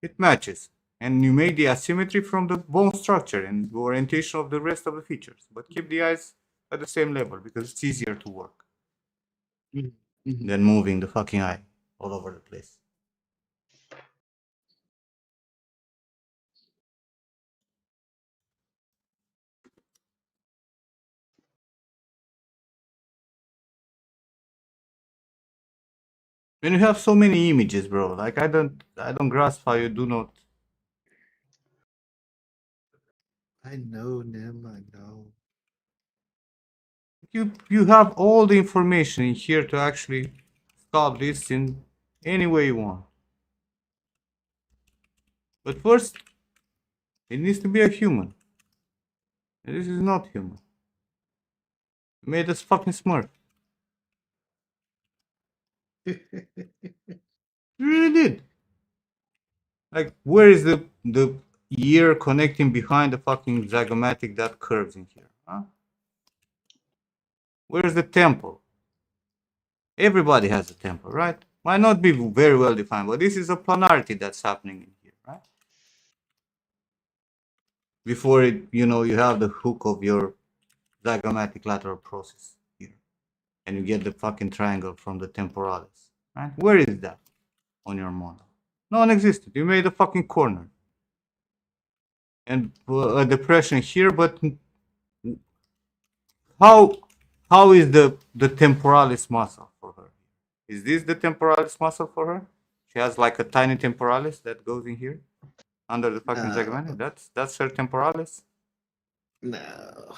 it matches. And you make the asymmetry from the bone structure and the orientation of the rest of the features. But keep the eyes at the same level because it's easier to work Mm-hmm. than moving the fucking eye all over the place. When you have so many images, bro, like I don't grasp how you do not. I know, Nim, I know. You have all the information in here to actually sculpt this in any way you want. But first, it needs to be a human. And this is not human. You made us fucking smart. You really did. Like, where is the ear connecting behind the fucking zygomatic that curves in here? Huh? Where's the temple? Everybody has a temple, right? Might not be very well defined, but this is a planarity that's happening in here, right? Before it, you know, you have the hook of your zygomatic lateral process here. And you get the fucking triangle from the temporalis, right? Where is that on your model? Non-existent. You made a fucking corner. And a depression here, but how is the temporalis muscle for her? Is this the temporalis muscle for her? She has like a tiny temporalis that goes in here under the fucking tegmentum. That's her temporalis. No.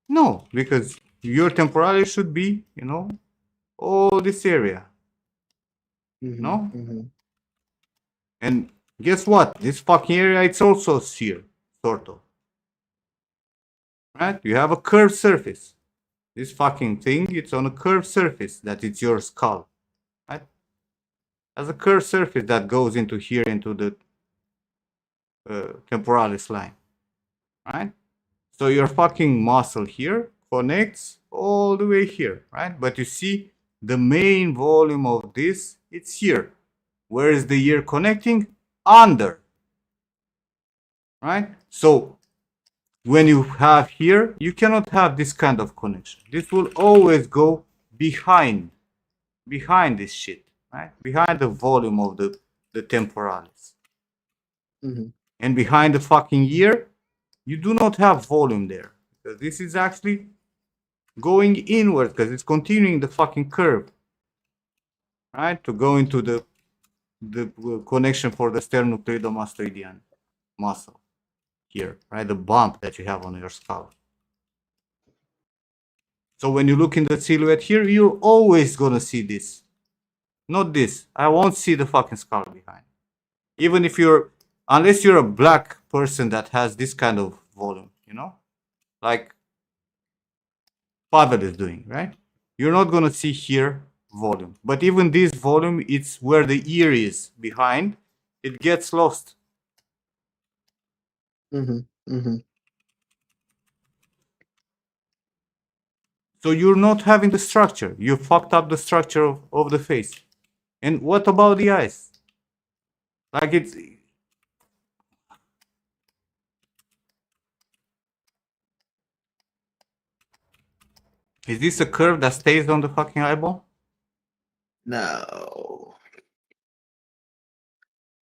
No, because your temporalis should be, you know, all this area. No? And guess what? This fucking area, it's also sphere, sort of. Right? You have a curved surface. This fucking thing, it's on a curved surface that it's your skull. Right? Has a curved surface that goes into here, into the temporalis line. Right? So your fucking muscle here connects all the way here. Right? But you see, the main volume of this, it's here. Where is the ear connecting? Under. Right? So when you have here, you cannot have this kind of connection. This will always go behind this shit, right? Behind the volume of the temporalis. And behind the fucking ear, you do not have volume there. Because this is actually going inward, because it's continuing the fucking curve. Right? To go into the connection for the sternocleidomastoidean muscle. Here, right? The bump that you have on your skull. So when you look in the silhouette here, you're always gonna see this. Not this. I won't see the fucking skull behind. Even if unless you're a black person that has this kind of volume, you know? Like Pavel is doing, right? You're not gonna see here volume. But even this volume, it's where the ear is behind. It gets lost. So you're not having the structure. You fucked up the structure of the face. And what about the eyes? Like it's... Is this a curve that stays on the fucking eyeball? No.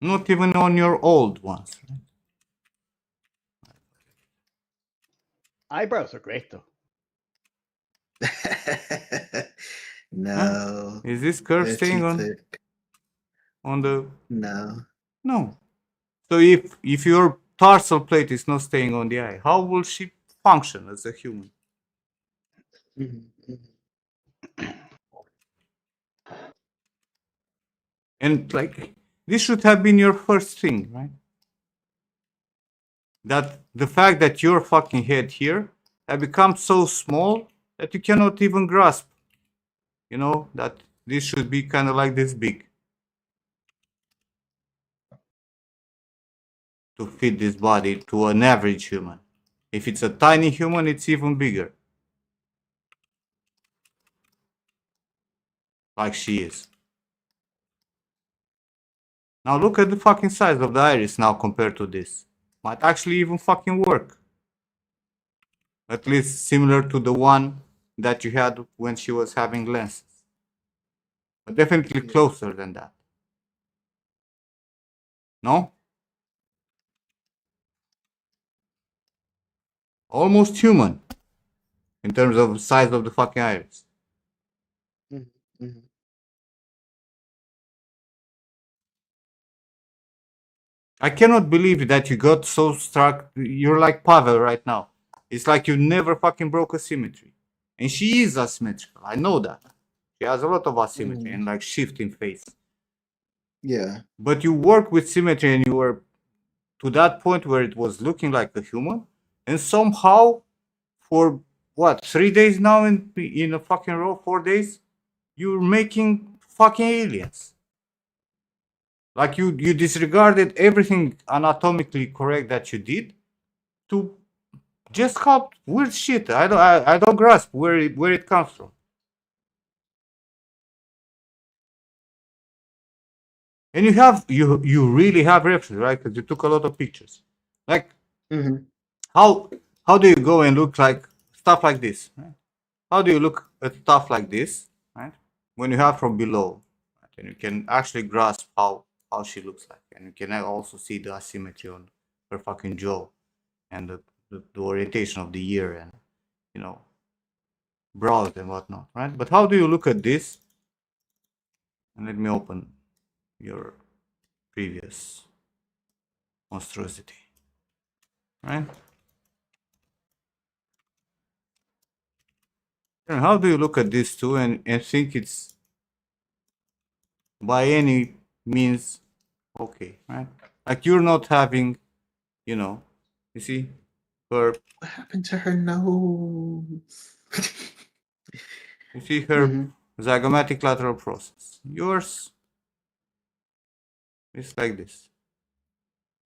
Not even on your old ones. Right? Eyebrows are great though. No. Is this curve They're staying too on thick. the... No. No. So if your tarsal plate is not staying on the eye, how will she function as a human? And like, this should have been your first thing, right? That the fact that your fucking head here have become so small that you cannot even grasp, you know, that this should be kind of like this big to fit this body to an average human. If it's a tiny human, it's even bigger. Like she is. Now look at the fucking size of the iris now compared to this. Might actually even fucking work. At least similar to the one that you had when she was having lenses. But definitely closer than that. No? Almost human. In terms of size of the fucking iris. I cannot believe that you got so struck. You're like Pavel right now. It's like you never fucking broke a symmetry. And she is asymmetrical. I know that. She has a lot of asymmetry and like shift in face. Yeah. But you work with symmetry and you were to that point where it was looking like a human. And somehow, for what, 3 days now in a fucking row, 4 days, you're making fucking aliens. Like you disregarded everything anatomically correct that you did to just help weird shit. I don't grasp where it comes from. And you really have references, right? Because you took a lot of pictures. Like how do you go and look like stuff like this? Right? How do you look at stuff like this, right? When you have from below, right? And you can actually grasp how she looks like, and you can also see the asymmetry on her fucking jaw, and the orientation of the ear, and you know brows and whatnot, right? But how do you look at this? And let me open your previous monstrosity, right? And how do you look at this too and think it's by any means okay, right? Like you're not having, you know, you see, her, What happened to her nose? you see her Mhm. zygomatic lateral process. Yours is like this,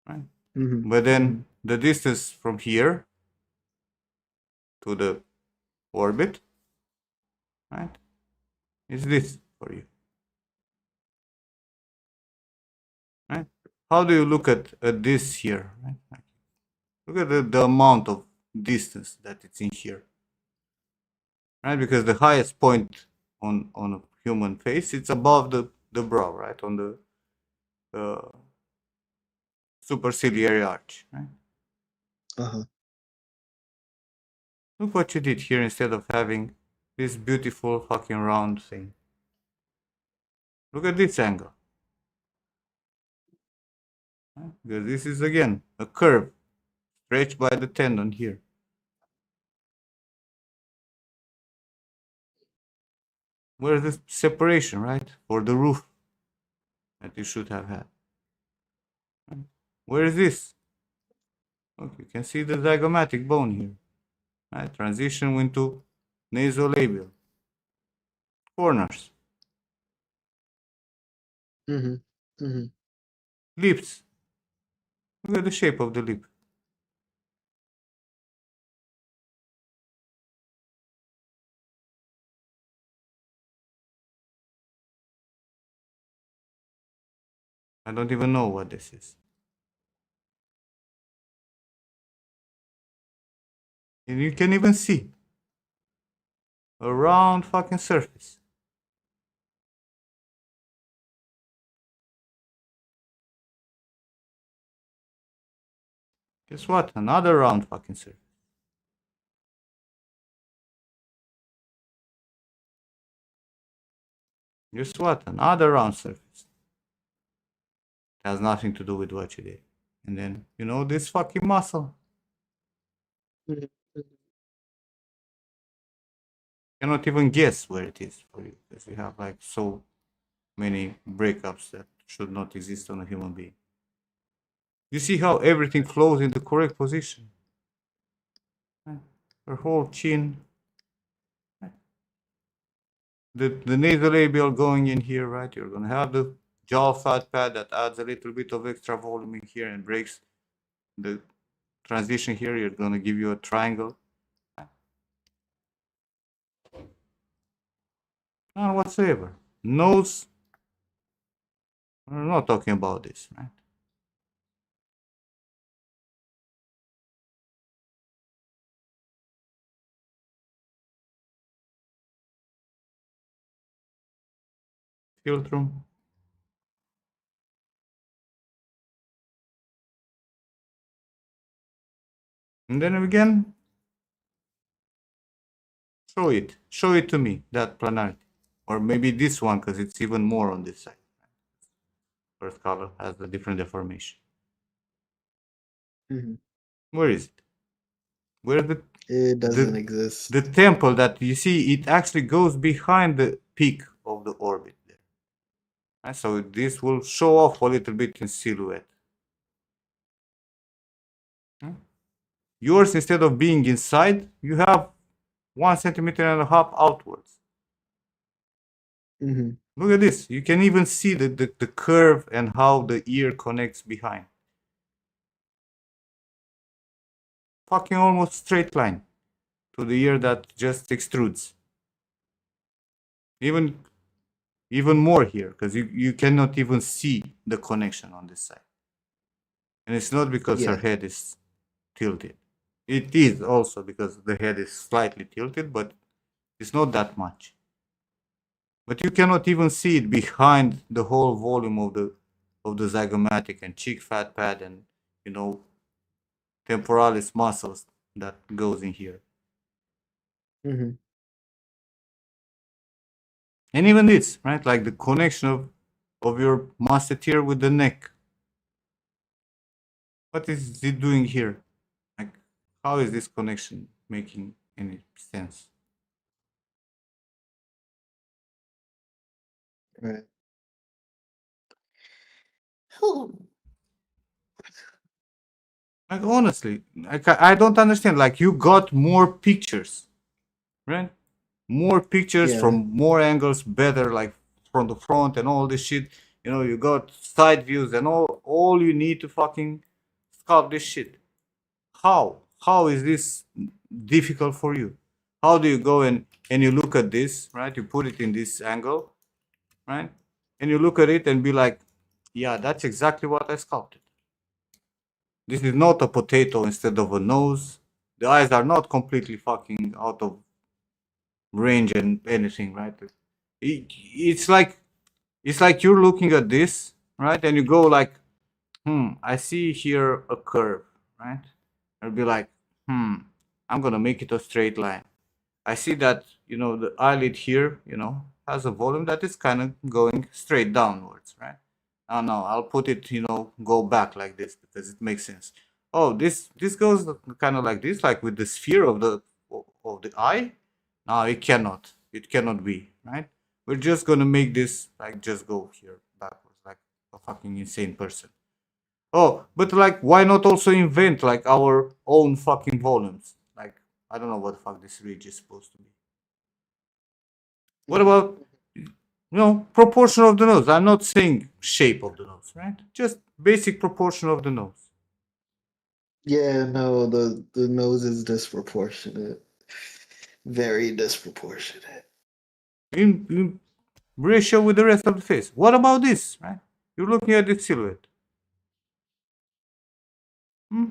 right? Mhm. But then the distance from here to the orbit, right, is this for you, right? How do you look at this here, right? Look at the amount of distance that it's in here, right? Because the highest point on a human face, it's above the brow, right? On the superciliary arch, right? Uh-huh. Look what you did here instead of having this beautiful fucking round thing. Look at this angle. Right? Because this is again a curve stretched by the tendon here. Where's the separation, right? For the roof that you should have had. Right? Where is this? Look, you can see the zygomatic bone here. Right? Transition into nasolabial. Corners. Mhm. Mhm. Lips. Look at the shape of the lip. I don't even know what this is. And you can even see a round fucking surface. Guess what? Another round fucking surface. Guess what? Another round surface. It has nothing to do with what you did. And then, you know, this fucking muscle. Mhm. Cannot even guess where it is for you because you have like so many breakups that should not exist on a human being. You see how everything flows in the correct position. Her whole chin, the nasolabial going in here, right? You're gonna have the jaw fat pad that adds a little bit of extra volume in here and breaks the transition here. You're gonna give you a triangle. None whatsoever. Nose. We're not talking about this, right? Philtrum. And then again, show it. Show it to me, that planarity. Or maybe this one, because it's even more on this side. First color has a different deformation. Mhm. Where is it? Where It doesn't exist. the temple that you see, it actually goes behind the peak of the orbit there. And so this will show off a little bit in silhouette. Yours, instead of being inside, you have 1.5 centimeters outwards. Mhm. Look at this. You can even see the curve and how the ear connects behind. Fucking almost straight line to the ear that just extrudes. Even more here, because you cannot even see the connection on this side. And it's not because her Yeah. head is tilted. It is also because the head is slightly tilted, but it's not that much. But you cannot even see it behind the whole volume of the zygomatic and cheek fat pad and, you know, temporalis muscles that goes in here. Mhm. And even this, right? Like the connection of your musketeer with the neck. What is it doing here? Like, how is this connection making any sense? Right. Like honestly, like I don't understand. Like you got more pictures, right? More pictures Yeah. from more angles, better, like from the front and all this shit. You know, you got side views and all you need to fucking sculpt this shit. How? How is this difficult for you? How do you go and you look at this, right? You put it in this angle, right? And you look at it and be like, yeah, that's exactly what I sculpted. This is not a potato instead of a nose. The eyes are not completely fucking out of range and anything, right? It's like you're looking at this, right? And you go like, I see here a curve, right? I'll be like, I'm gonna make it a straight line. I see that, the eyelid here, has a volume that is kind of going straight downwards, right? Oh no, I'll put it, go back like this because it makes sense. Oh, this goes kind of like this, like with the sphere of the eye. No, it cannot. It cannot be, right? We're just gonna make this like just go here backwards, like a fucking insane person. Oh, but like, why not also invent like our own fucking volumes? Like, I don't know what the fuck this ridge is supposed to be. What about, proportion of the nose? I'm not saying shape of the nose, right? Just basic proportion of the nose. Yeah, no, the nose is disproportionate. Very disproportionate. In ratio with the rest of the face. What about this, right? You're looking at the silhouette. Hmm?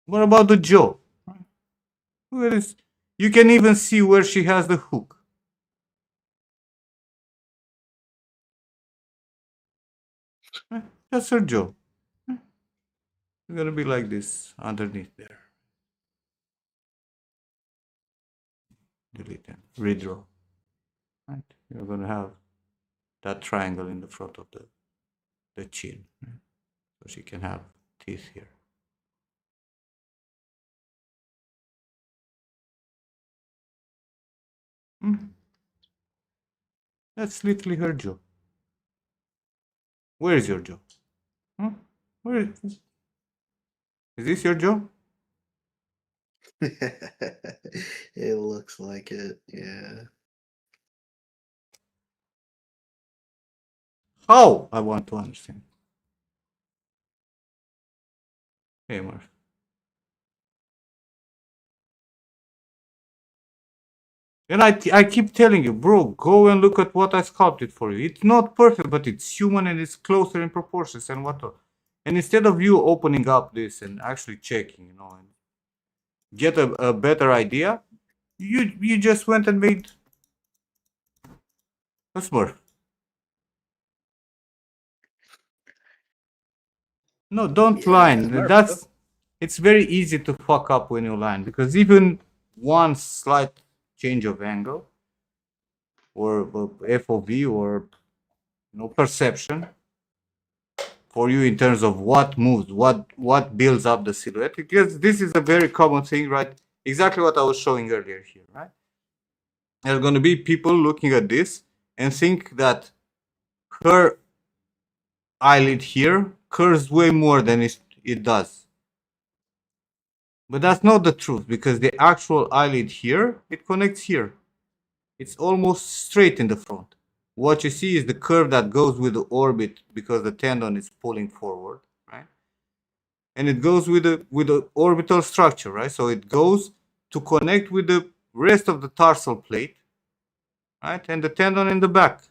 What about the jaw? Where is? You can even see where she has the hook. That's her jaw. It's gonna be like this underneath there. Delete and redraw. Right? You're gonna have that triangle in the front of the chin. Right? So she can have teeth here. That's literally her jaw. Where is your jaw? Where is this your jaw? It looks like it, yeah. How? I want to understand. Hey, Marv. And I keep telling you, bro, go and look at what I sculpted for you. It's not perfect, but it's human and it's closer in proportions and whatnot. And instead of you opening up this and actually checking, and get a better idea, you just went and made a smurf. No, don't Yeah. line. It's very easy to fuck up when you line because even one slight change of angle or FOV or perception for you in terms of what moves, what builds up the silhouette. Because this is a very common thing, right? Exactly what I was showing earlier here, right? There's going to be people looking at this and think that her eyelid here curves way more than it does. But that's not the truth because the actual eyelid here, it connects here. It's almost straight in the front. What you see is the curve that goes with the orbit because the tendon is pulling forward, right? And it goes with the orbital structure, right? So it goes to connect with the rest of the tarsal plate, right? And the tendon in the back.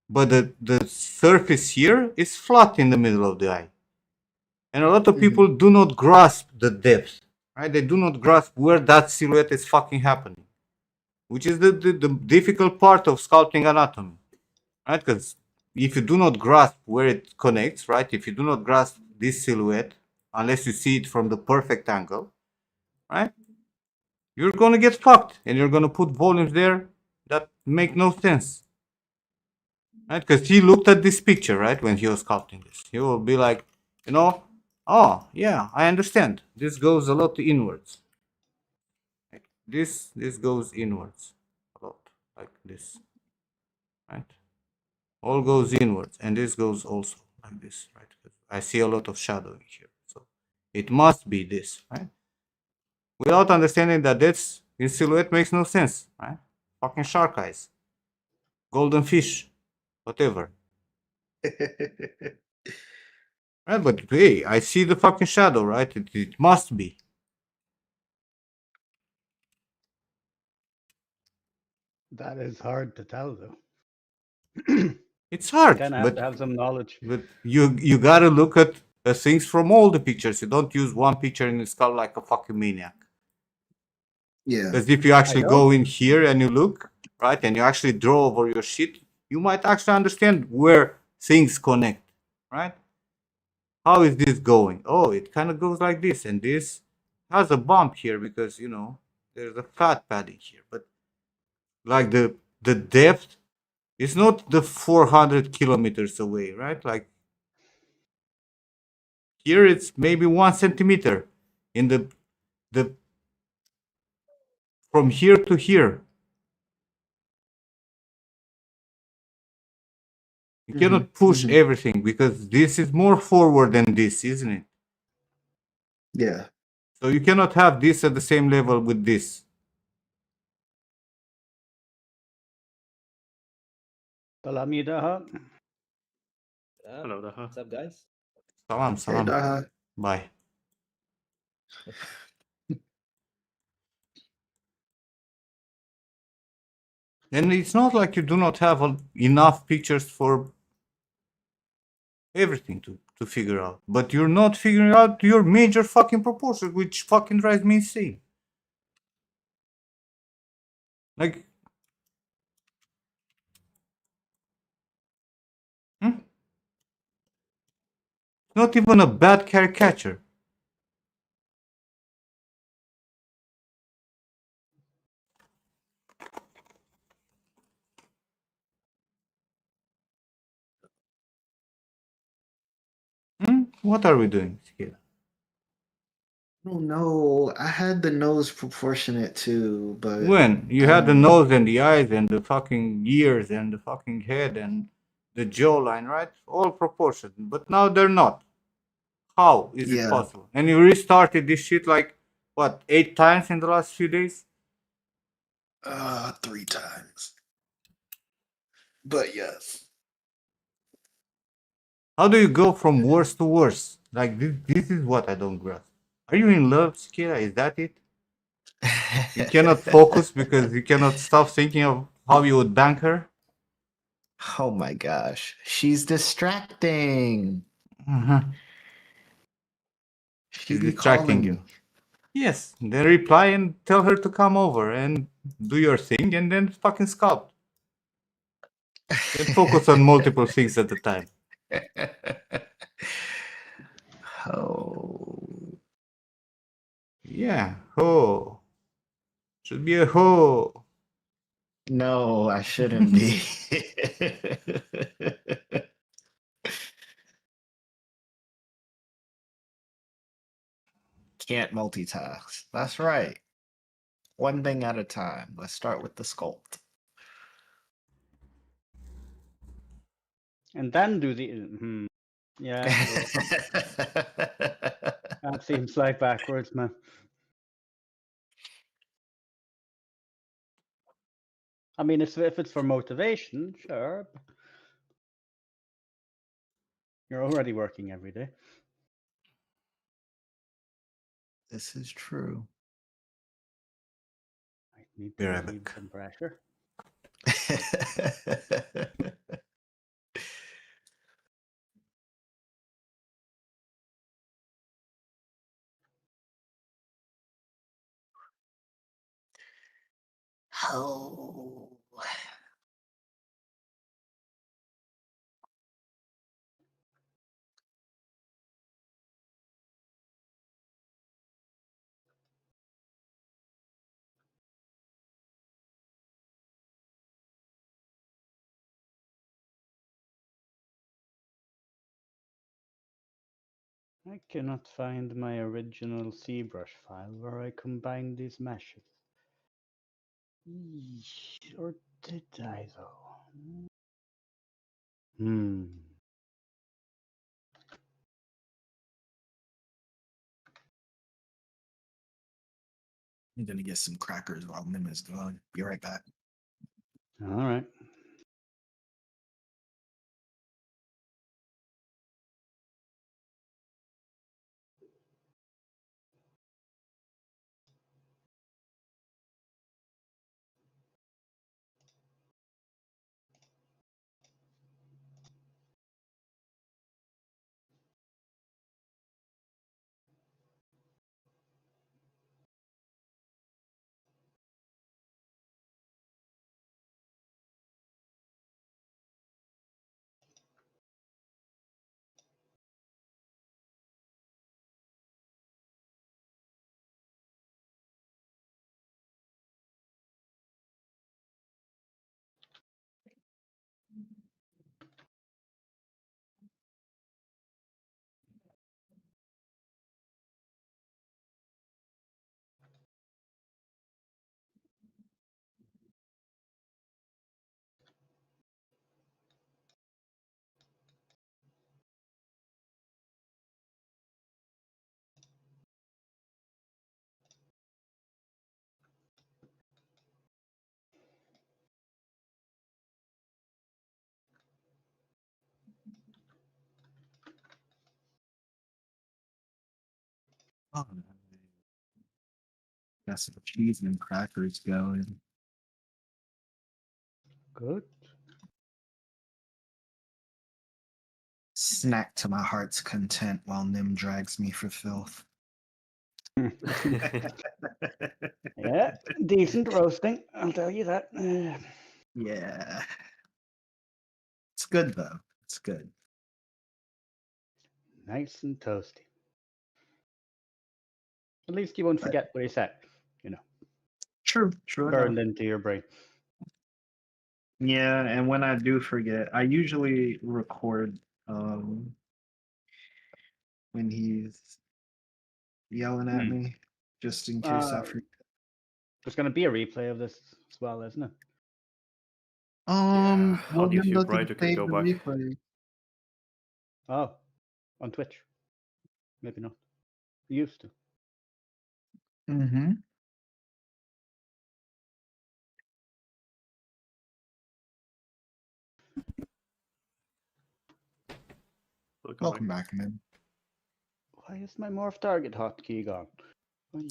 But the surface here is flat in the middle of the eye. And a lot of people do not grasp the depth, right? They do not grasp where that silhouette is fucking happening, which is the difficult part of sculpting anatomy, right? Because if you do not grasp where it connects, right? If you do not grasp this silhouette, unless you see it from the perfect angle, right? you're gonna get fucked, and you're gonna put volumes there that make no sense, right? Because he looked at this picture, right, when he was sculpting this. He will be like, you know, oh yeah, I understand. This goes a lot inwards. Like this goes inwards a lot, like this, right? All goes inwards, and this goes also like this, right? I see a lot of shadowing here, so it must be this, right? Without understanding that that's in silhouette makes no sense, right? Fucking shark eyes, golden fish, whatever. Right, but hey, I see the fucking shadow, right? It must be. That is hard to tell, though. It's hard, Kind of have to have some knowledge. but you gotta look at things from all the pictures. You don't use one picture in the skull like a fucking maniac. Yeah. Because if you actually know. go in here and you look, right, and you actually draw over your shit, you might actually understand where things connect, right? How is this going? Oh, it kind of goes like this, and this has a bump here because you know there's a fat padding here. But like the depth is not the 400 kilometers away, right? Like here it's maybe 1 centimeter in the from here to here. You cannot push everything because this is more forward than this, isn't it? Yeah. So you cannot have this at the same level with this. Salamida, huh? Hello there. What's up, guys? Salam, Hey, salam. Daha. Bye. And it's not like you do not have enough pictures for everything to figure out. But you're not figuring out your major fucking proportions, which fucking drives me insane. Like, not even a bad caricature. What are we doing here? Oh no, I had the nose proportionate too, but When you had the nose and the eyes and the fucking ears and the fucking head and the jawline, right? All proportioned. But now they're not. How is it yeah, possible? And you restarted this shit like, what, 8 times in the last few days? 3 times. But yes. How do you go from worse to worse? Like, this is what I don't grasp. Are you in love, Skira? Is that it? You cannot focus because you cannot stop thinking of how you would bank her? Oh my gosh. She's distracting. She She's be distracting calling you. me. Yes, then reply and tell her to come over and do your thing and then fucking sculpt. Then focus on multiple things at a time. Oh. Yeah, ho. Should be a ho. No, I shouldn't be. Can't multitask. That's right. One thing at a time. Let's start with the sculpt. And then do the. Yeah, that seems like backwards, man. I mean, if it's for motivation, sure. But you're already working every day. This is true. I need Be to right relieve back. some pressure. Oh. I cannot find my original ZBrush file where I combined these meshes. Eesh, or did I though? Hmm. I'm gonna get some crackers while Nim is gone. Be right back. All right. Oh, got some cheese and crackers going. Good. Snack to my heart's content while Nim drags me for filth. Yeah, decent roasting. I'll tell you that. Yeah. It's good though. It's good. Nice and toasty. At least you won't But- forget what he said. True. True enough. Burned into your brain. Yeah, and when I do forget, I usually record when he's yelling at Hmm. me, just in case I Uh, forget. There's going to be a replay of this as well, isn't it? Yeah, Well, on Nim YouTube, doesn't right? You can save go the back. replay. Oh, on Twitch. Maybe not. You used to. Mm-hmm. Welcome back, Nim. Why is my morph target hotkey gone? Oy.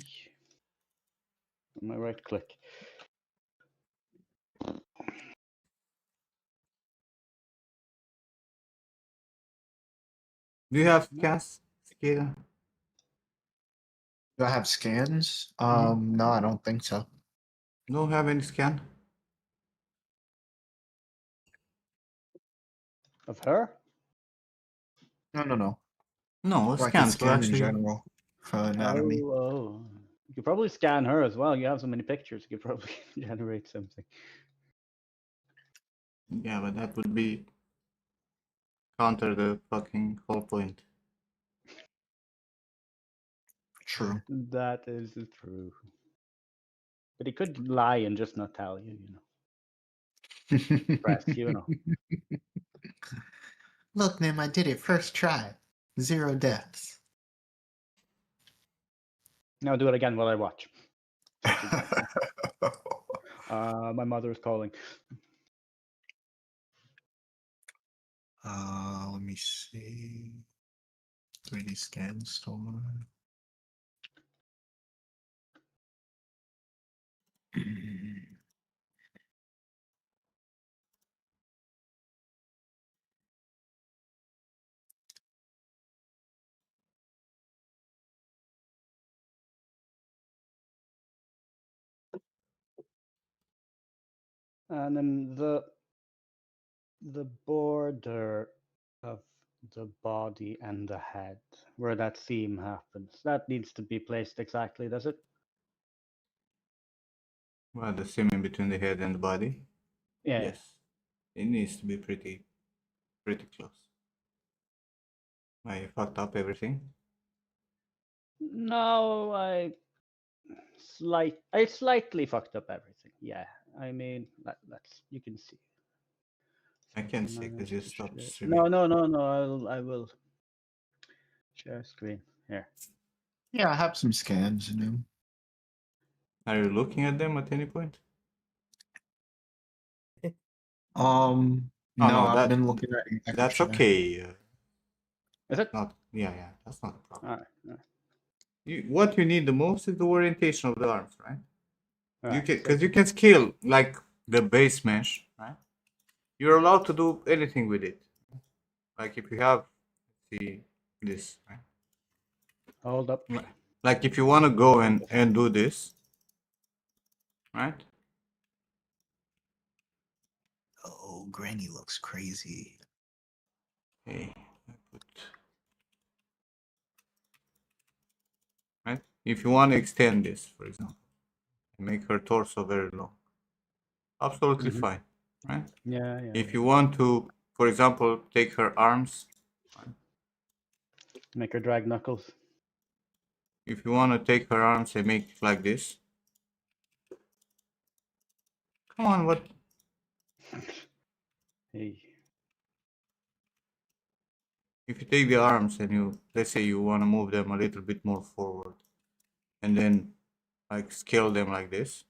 My right click. Do you have scans, Skida? Do I have scans? Mhm. No, I don't think so. Don't have any scan? Of her? No. No, Or I can scan to scan in actually. general for anatomy. Oh. You could probably scan her as well. You have so many pictures. You could probably generate something. Yeah, but that would be counter the fucking whole point. True. That is true. But he could lie and just not tell you, Press, Look, Nim, I did it first try. 0 deaths. Now do it again while I watch. My mother is calling. Let me see. 3D scan store. And then the border of the body and the head, where that seam happens, that needs to be placed exactly, does it? Well, the seam in between the head and the body. Yeah. Yes, it needs to be pretty close. I fucked up everything. No, I slightly fucked up everything. Yeah, I mean, let's you can see. I can't see because you stopped streaming. No. I will share screen here. Yeah, I have some scans, you know. Are you looking at them at any point? No, no, I've that- been looking at your That's share. okay. Is it? Not yeah, that's not a problem. All right. What you need the most is the orientation of the arms, right? All You right, can so because you can scale like the base mesh, right? You're allowed to do anything with it. Like if you have this, right? hold up. Like if you want to go and do this, right? Oh, Granny looks crazy. Okay, right? If you want to extend this, for example, make her torso very long, absolutely Mhm. fine, right? Yeah. If you want to, for example, take her arms, Make her drag knuckles. if you want to take her arms and make it like this, come on, what? Hey. If you take the arms and you, let's say you want to move them a little bit more forward, and then like scale them like this,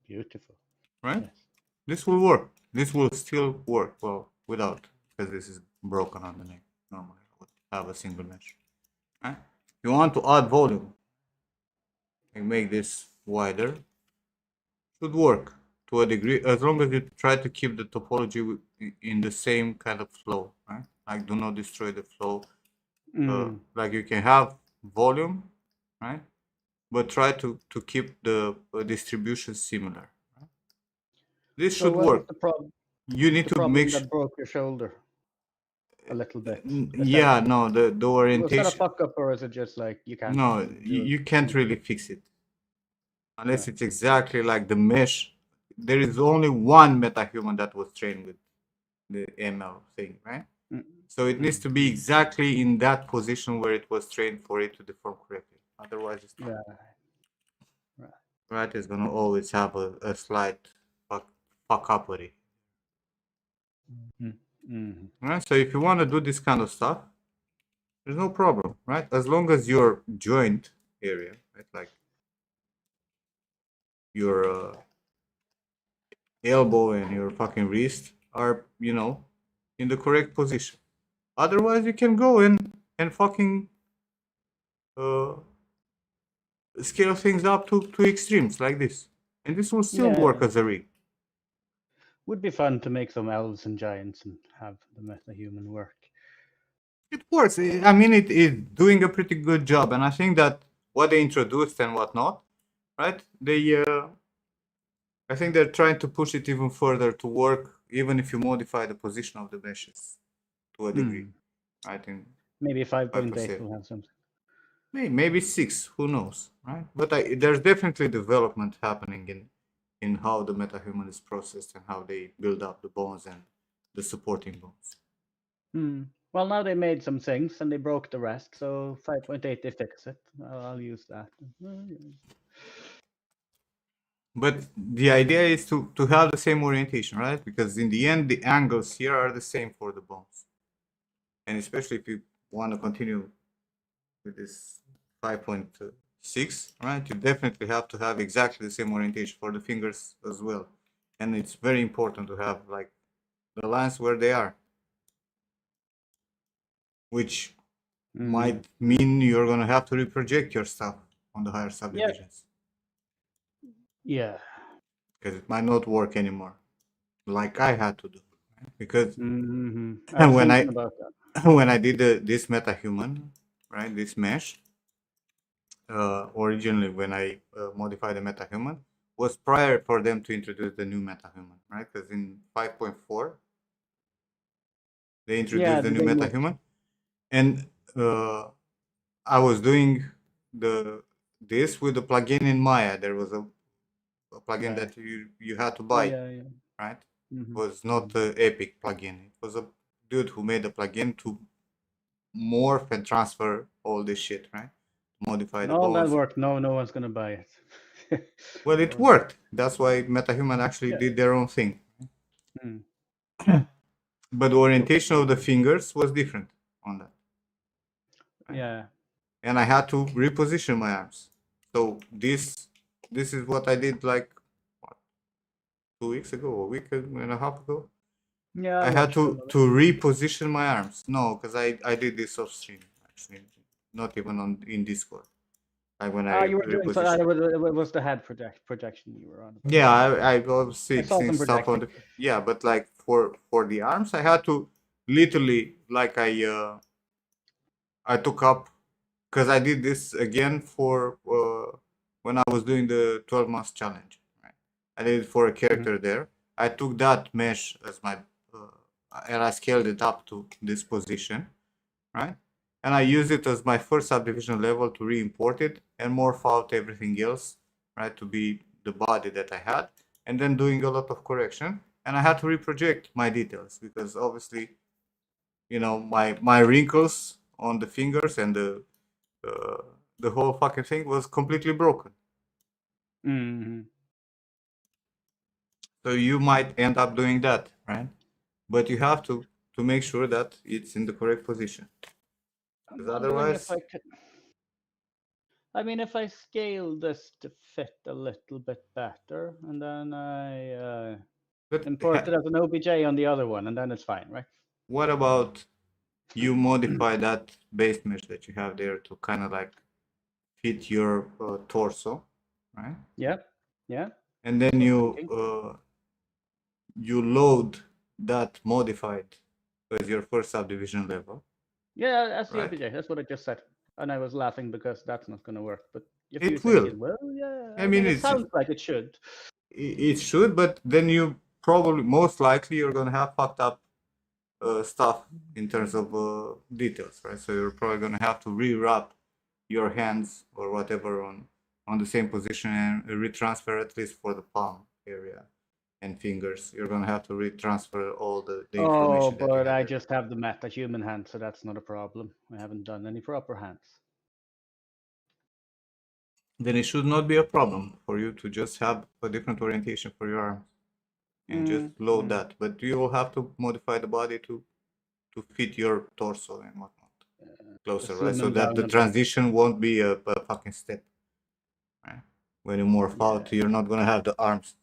Beautiful. right? Yes. This will work. This will still work well without, because this is broken on the neck. Normally, I would have a single mesh. Right? You want to add volume and make this wider. Should work to a degree as long as you try to keep the topology in the same kind of flow. Right? Like do not destroy the flow. Like you can have volume, right? But try to keep the distribution similar. Right? This So should what was work. the problem? You need The to make problem sure. that broke your shoulder a little bit. Yeah, no, the Was that a orientation. fuck up, or is it just like you can't? No, do it? you can't really fix it unless it's exactly like the mesh. There is only one metahuman that was trained with the ML thing, right? So it needs to be exactly in that position where it was trained for it to deform correctly. Otherwise, it's not. Right, it's gonna always have a slight fuck up with it. Right, so if you want to do this kind of stuff, there's no problem, right? As long as your joint area, right, like your elbow and your fucking wrist are, you know, in the correct position. Otherwise, you can go and fucking scale things up to extremes like this, and this will still work as a rig. Would be fun to make some elves and giants and have the metahuman work. It works. I mean, it is doing a pretty good job, and I think that what they introduced and whatnot, right? I think they're trying to push it even further to work, even if you modify the position of the meshes to a degree. I think maybe 5.8 will have something. Maybe 6, who knows, right? But there's definitely development happening in how the metahuman is processed and how they build up the bones and the supporting bones. Well, now they made some things and they broke the rest, so 5.8 they fix it. I'll use that. But the idea is to have the same orientation, right? Because in the end, the angles here are the same for the bones. And especially if you want to continue with this 5.6, right? You definitely have to have exactly the same orientation for the fingers as well. And it's very important to have like the lines where they are, which might mean you're going to have to reproject your stuff on the higher subdivisions. Yeah. Because it might not work anymore, like I had to do. Right? Because when I did this metahuman, right, this mesh, originally when I modified the metahuman, was prior for them to introduce the new metahuman, right? Because in 5.4, they introduced the new metahuman, and I was doing this with the plugin in Maya. There was a plugin that you had to buy, right? It was not the Epic plugin. It was a dude who made a plugin to morph and transfer all this shit, right? modify And the all that bones. work, no one's gonna buy it. Well, it worked. That's why MetaHuman actually Yeah. did their own thing. Hmm. But the orientation of the fingers was different on that. Right? Yeah. And I had to reposition my arms. So this is what I did like what, 2 weeks ago, a week and a half ago. Yeah. I had to reposition my arms. No, because I did this off stream actually, not even on in Discord. Like when I You were doing so. repositioned. It was the head projection you were on. About. Yeah, I was I saw seeing some stuff on projecting. the yeah, but like for the arms, I had to literally like I took up because I did this again for when I was doing the 12 months challenge. Right? I did it for a character there. I took that mesh as my and I scaled it up to this position, right? And I used it as my first subdivision level to re-import it and morph out everything else, right, to be the body that I had, and then doing a lot of correction. And I had to reproject my details because obviously, you know, my wrinkles on the fingers and the whole fucking thing was completely broken. Mm-hmm. So you might end up doing that, right? But you have to make sure that it's in the correct position. I'm Because wondering otherwise, if I could. I mean, if I scale this to fit a little bit better, and then I but import it as an OBJ on the other one, and then it's fine, right? what about you modify that base mesh that you have there to kind of like fit your torso, right? Yeah. Yeah. And then you load that modified as your first subdivision level. Yeah, that's the Right. OBJ. That's what I just said, and I was laughing because that's not going to work. But if It you think will. it will, yeah, I mean, it sounds like it should. it should, but then you probably most likely you're gonna have fucked up stuff in terms of details, right? So you're probably gonna have to rewrap your hands or whatever on the same position and retransfer at least for the palm area and fingers. You're gonna have to retransfer all the Oh, information that you but had I there. just have the meta human hand, so that's not a problem. I haven't done any proper hands. Then it should not be a problem for you to just have a different orientation for your arms and just load that. But you will have to modify the body to fit your torso and whatnot closer, right? So Zooming that down the on that. transition won't be a fucking step, right? When you morph out, you're not gonna have the arms,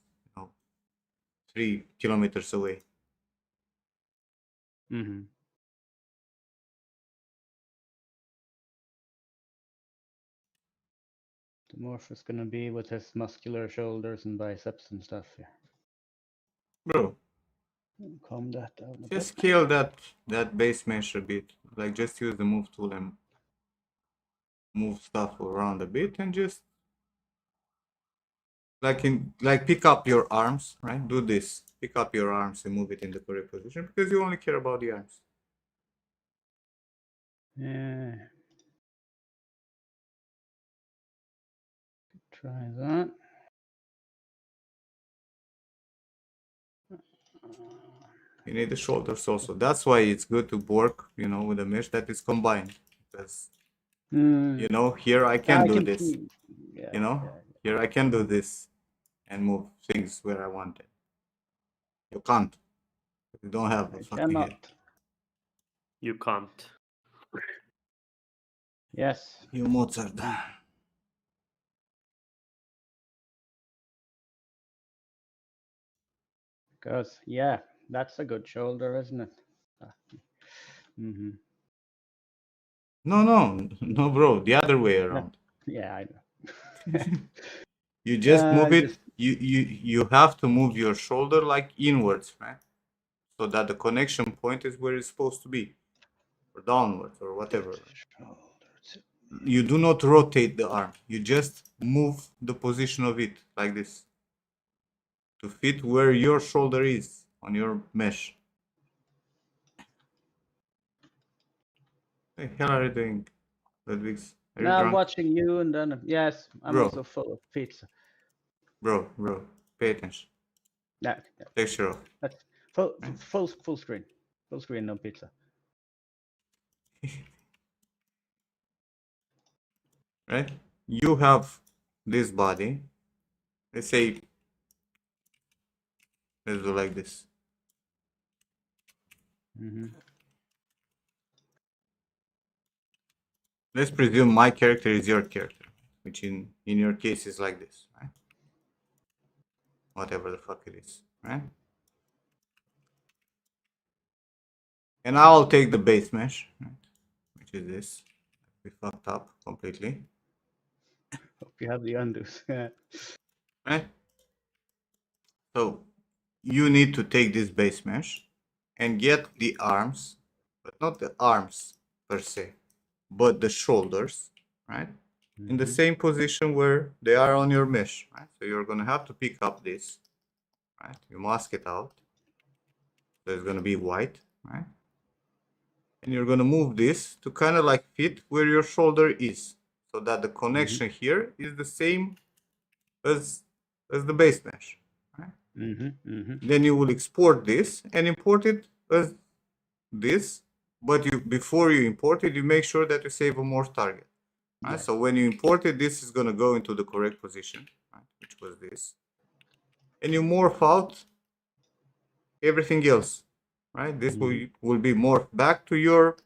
3 kilometers away. Mm-hmm. The morph is going to be with his muscular shoulders and biceps and stuff here. Bro, Calm that down a just bit. scale that base mesh a bit. Like just use the move tool and move stuff around a bit and just like pick up your arms, right? Do this. Pick up your arms and move it in the correct position because you only care about the arms. Yeah. Try that. You need the shoulders also. That's why it's good to work, with a mesh that is combined. Because, here I can do this. Here I can do this and move things where I want it. You can't. You don't have a fucking head. You can't. Yes. You Mozart. Because, yeah, that's a good shoulder, isn't it? Mm-hmm. No, bro. The other way around. Yeah, I know. You just move it. You have to move your shoulder like inwards, right? So that the connection point is where it's supposed to be, or downwards, or whatever. You do not rotate the arm. You just move the position of it like this to fit where your shoulder is on your mesh. What the hell are you doing, Ludwigs? Are you Now I'm drunk? watching you, and then yes, I'm Bro. also full of pizza. Bro, pay attention. Yeah. Texture off. That's full screen. Full screen, no pizza. right? You have this body. Let's say, let's do like this. Let's presume my character is your character, which in your case is like this, right? Whatever the fuck it is, right? And I'll take the base mesh, right? Which is this. We fucked up completely, Hope you have the undos. Yeah. right? So you need to take this base mesh and get the arms, but not the arms per se, but the shoulders, right? In the same position where they are on your mesh, right? So you're gonna have to pick up this, right? You mask it out. So it's gonna be white, right? And you're gonna move this to kind of like fit where your shoulder is, so that the connection here is the same as the base mesh, right? Then you will export this and import it as this, but you before you import it, you make sure that you save a morph target. Right? Yes. So when you import it, this is gonna go into the correct position, right? Which was this, and you morph out everything else, right? This will be morphed back to your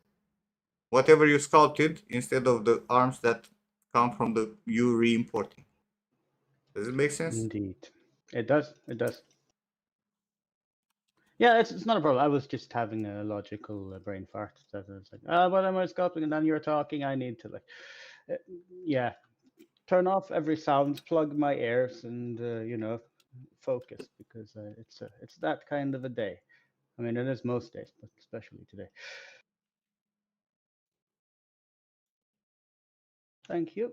whatever you sculpted instead of the arms that come from the you re-importing. Does it make sense? Indeed, it does. It does. Yeah, it's not a problem. I was just having a logical brain fart. That was like, what am I sculpting? And then you're talking. I need to like, yeah, turn off every sound, plug my ears, and focus because it's that kind of a day. I mean, it is most days, but especially today. Thank you.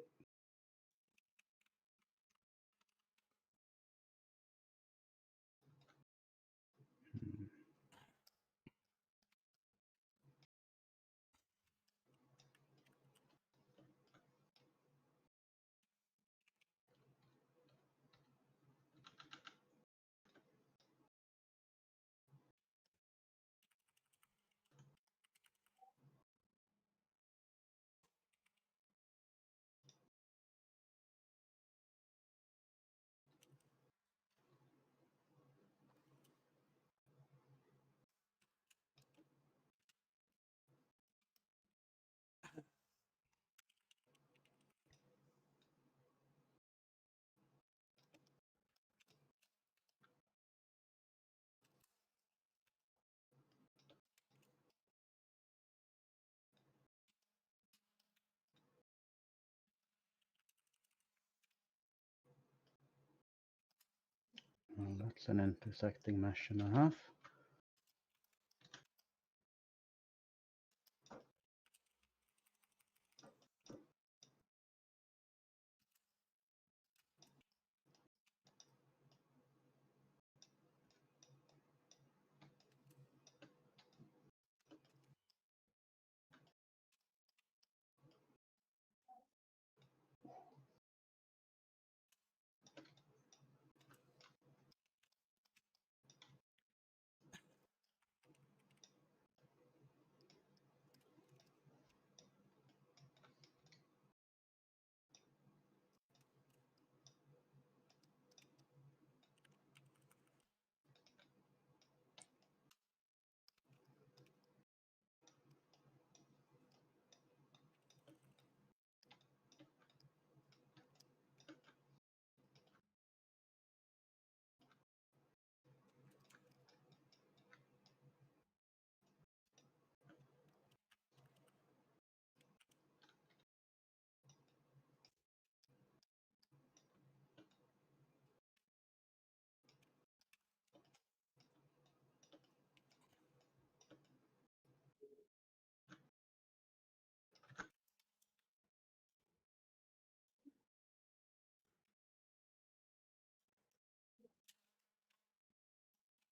Well, that's an intersecting mesh and a half.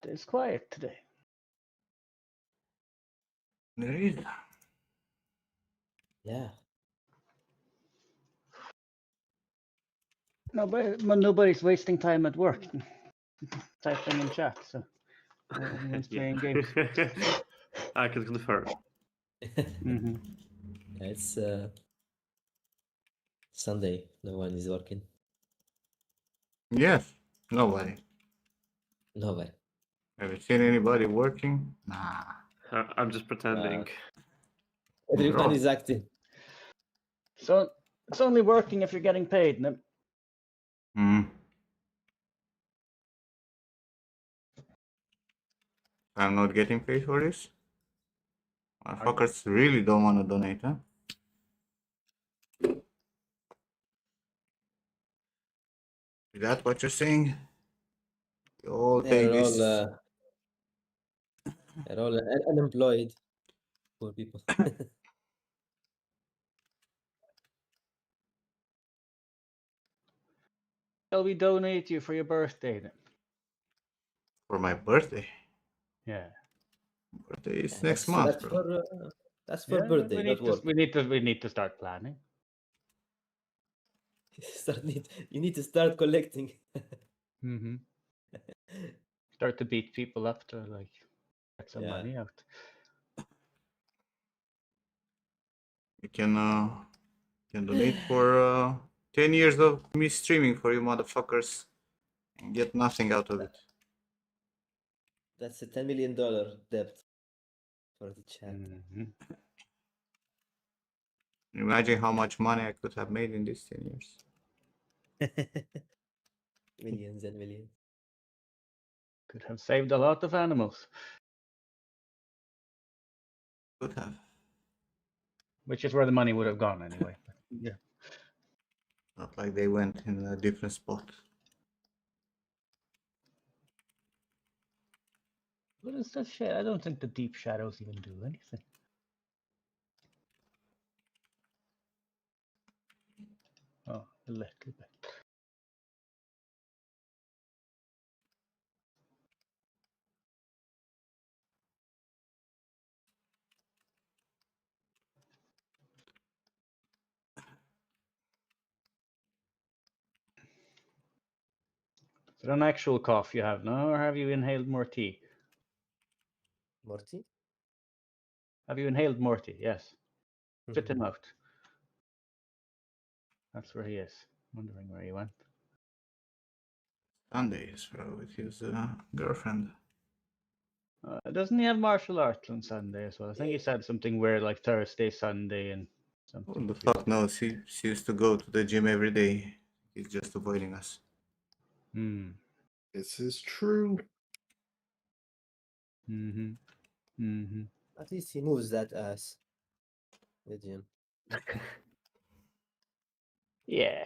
It's quiet today. There is. Yeah. Nobody's wasting time at work typing in chat, so everyone's playing games. I can confirm. Mm-hmm. It's Sunday, no one is working. Yes, nobody. Nobody. Have you seen anybody working? Nah. I'm just pretending. Everyone Bro. is acting. So it's only working if you're getting paid. No? Hmm. I'm not getting paid for this. Motherfuckers really don't want to donate, huh? Is that what you're saying? You all take They're all this. they're all unemployed. Poor people. Shall we donate you for your birthday then? For my birthday. Yeah. Birthday is next month, bro. That's for Yeah, birthday, we not need to work. we need to start planning. You need to start collecting. Mm-hmm. Start to beat people up to like get some Yeah. money out. You can donate for 10 years of me streaming for you motherfuckers and get nothing out of it. That's a $10 million debt for the chat. Mm-hmm. Imagine how much money I could have made in these 10 years. Millions and millions. Could have saved a lot of animals, Could have. which is where the money would have gone anyway. But, yeah. Not like they went in a different spot. What is that shit? I don't think the deep shadows even do anything. Oh, a little bit. Is it an actual cough you have now, or have you inhaled more tea? Morty? Have you inhaled more tea? Yes. Spit him out. That's where he is. Wondering where he went. Sundays, bro, with his girlfriend. Doesn't he have martial arts on Sunday as well? I think he said something weird like Thursday, Sunday, and Who something. the fuck knows? She used to go to the gym every day. He's just avoiding us. Hmm. This is true. Mm-hmm. Mm-hmm. At least he moves that ass. The gym. Yeah.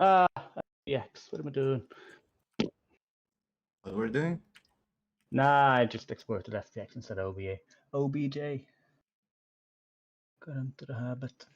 Ah, FBX. What am I doing? What we're doing? Nah, I just exported FBX instead of OBA. OBJ. Got into the habit.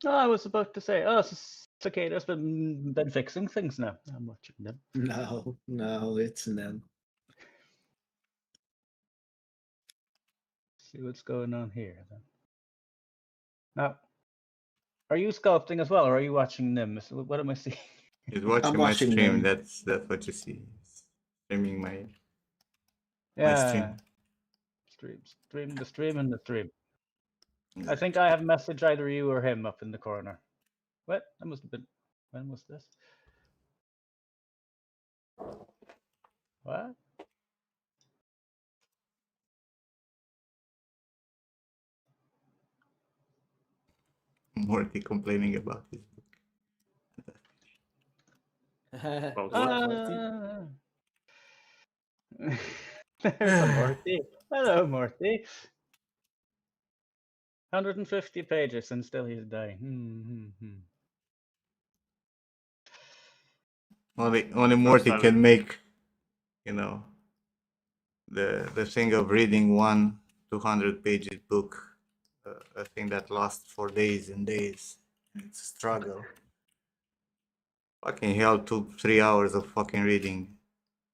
Oh, I was about to say, oh, Cicada's been fixing things now. I'm watching them. No, it's them. See what's going on here then. Now, are you sculpting as well, or are you watching them? What am I seeing? He's watching my watching stream. them. That's what you see. He's streaming my Yeah, stream. stream, the stream, and the stream. I think I have messaged either you or him up in the corner. What? That must have been. When was this? What? Morty complaining about his book. About Yeah, what? Marty. There's a Morty. Hello, Morty. 150 pages and still he's dying. Only Morty can make, you know, the thing of reading one 200-page book, a thing that lasts for days and days. It's a struggle. Fucking hell, 2-3 hours of fucking reading.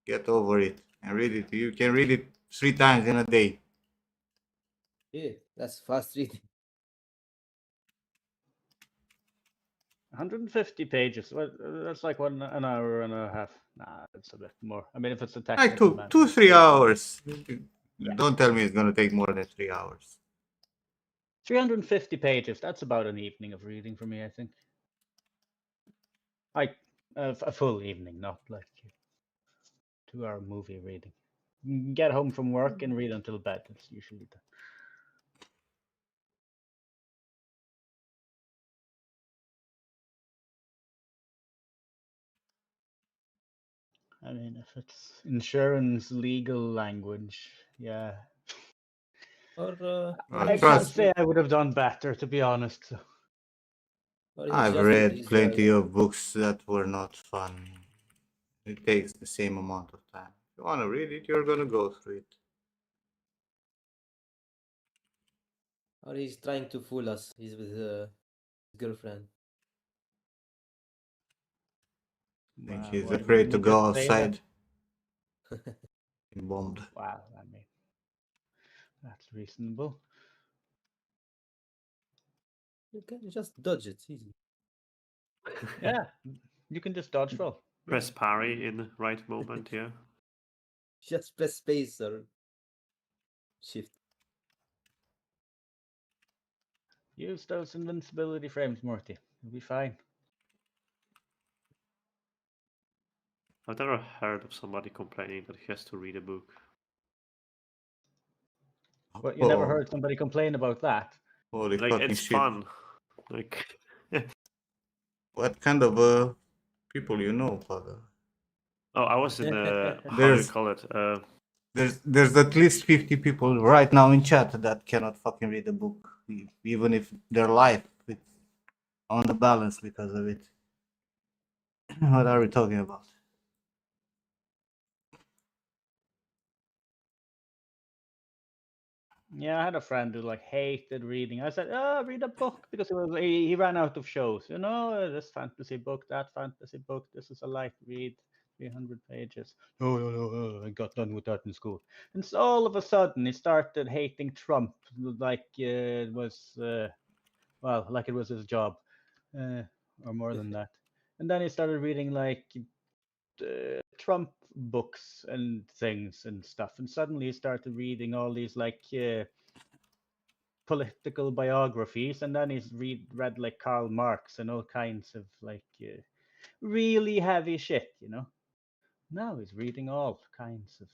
Get over it and read it. You can read it 3 times in a day. Yeah, that's fast reading. 150 pages. Well, that's like an hour and a half. Nah, it's a bit more. I mean, if it's a Like technical 2-3 hours. Yeah. Don't tell me it's gonna take more than 3 hours. 350 pages. That's about an evening of reading for me, I think. Like a full evening, not like 2-hour movie reading. You can get home from work and read until bed. It's usually the. I mean, if it's insurance legal language, yeah. Or I he's can't Trust just say I would have done better, to be honest. So. or he's I've just read he's plenty of books that were not fun. It takes the same amount of time. If you want to read it, you're gonna go through it. or he's trying to fool us. He's with his girlfriend. I think Wow, he's why afraid didn't to he go just say that? outside. Bombed. Wow, I mean, that's reasonable. You can just dodge it easy. Yeah, you can just dodge roll. Press parry in the right moment, yeah. Just press space or shift. Use those invincibility frames, Morty. You'll be fine. I've never heard of somebody complaining that he has to read a book. But you never Oh, heard somebody complain about that. holy Like, fucking it's shit. fun. Like, What kind of people you know, father? oh, I was in how do you There's- call it? There's at least 50 people right now in chat that cannot fucking read a book, even if their life is on the balance because of it. What are we talking about? Yeah, I had a friend who like hated reading. I said, "Oh, read a book," because he ran out of shows. You know, this fantasy book, that fantasy book. This is a light read, 300 pages. No, no, no. I got done with that in school. And so all of a sudden, he started hating Trump, like it was, well, like it was his job, or more than that. And then he started reading like Trump books and things and stuff. And suddenly he started reading all these like political biographies, and then he's read like Karl Marx and all kinds of like really heavy shit, you know. Now he's reading all kinds of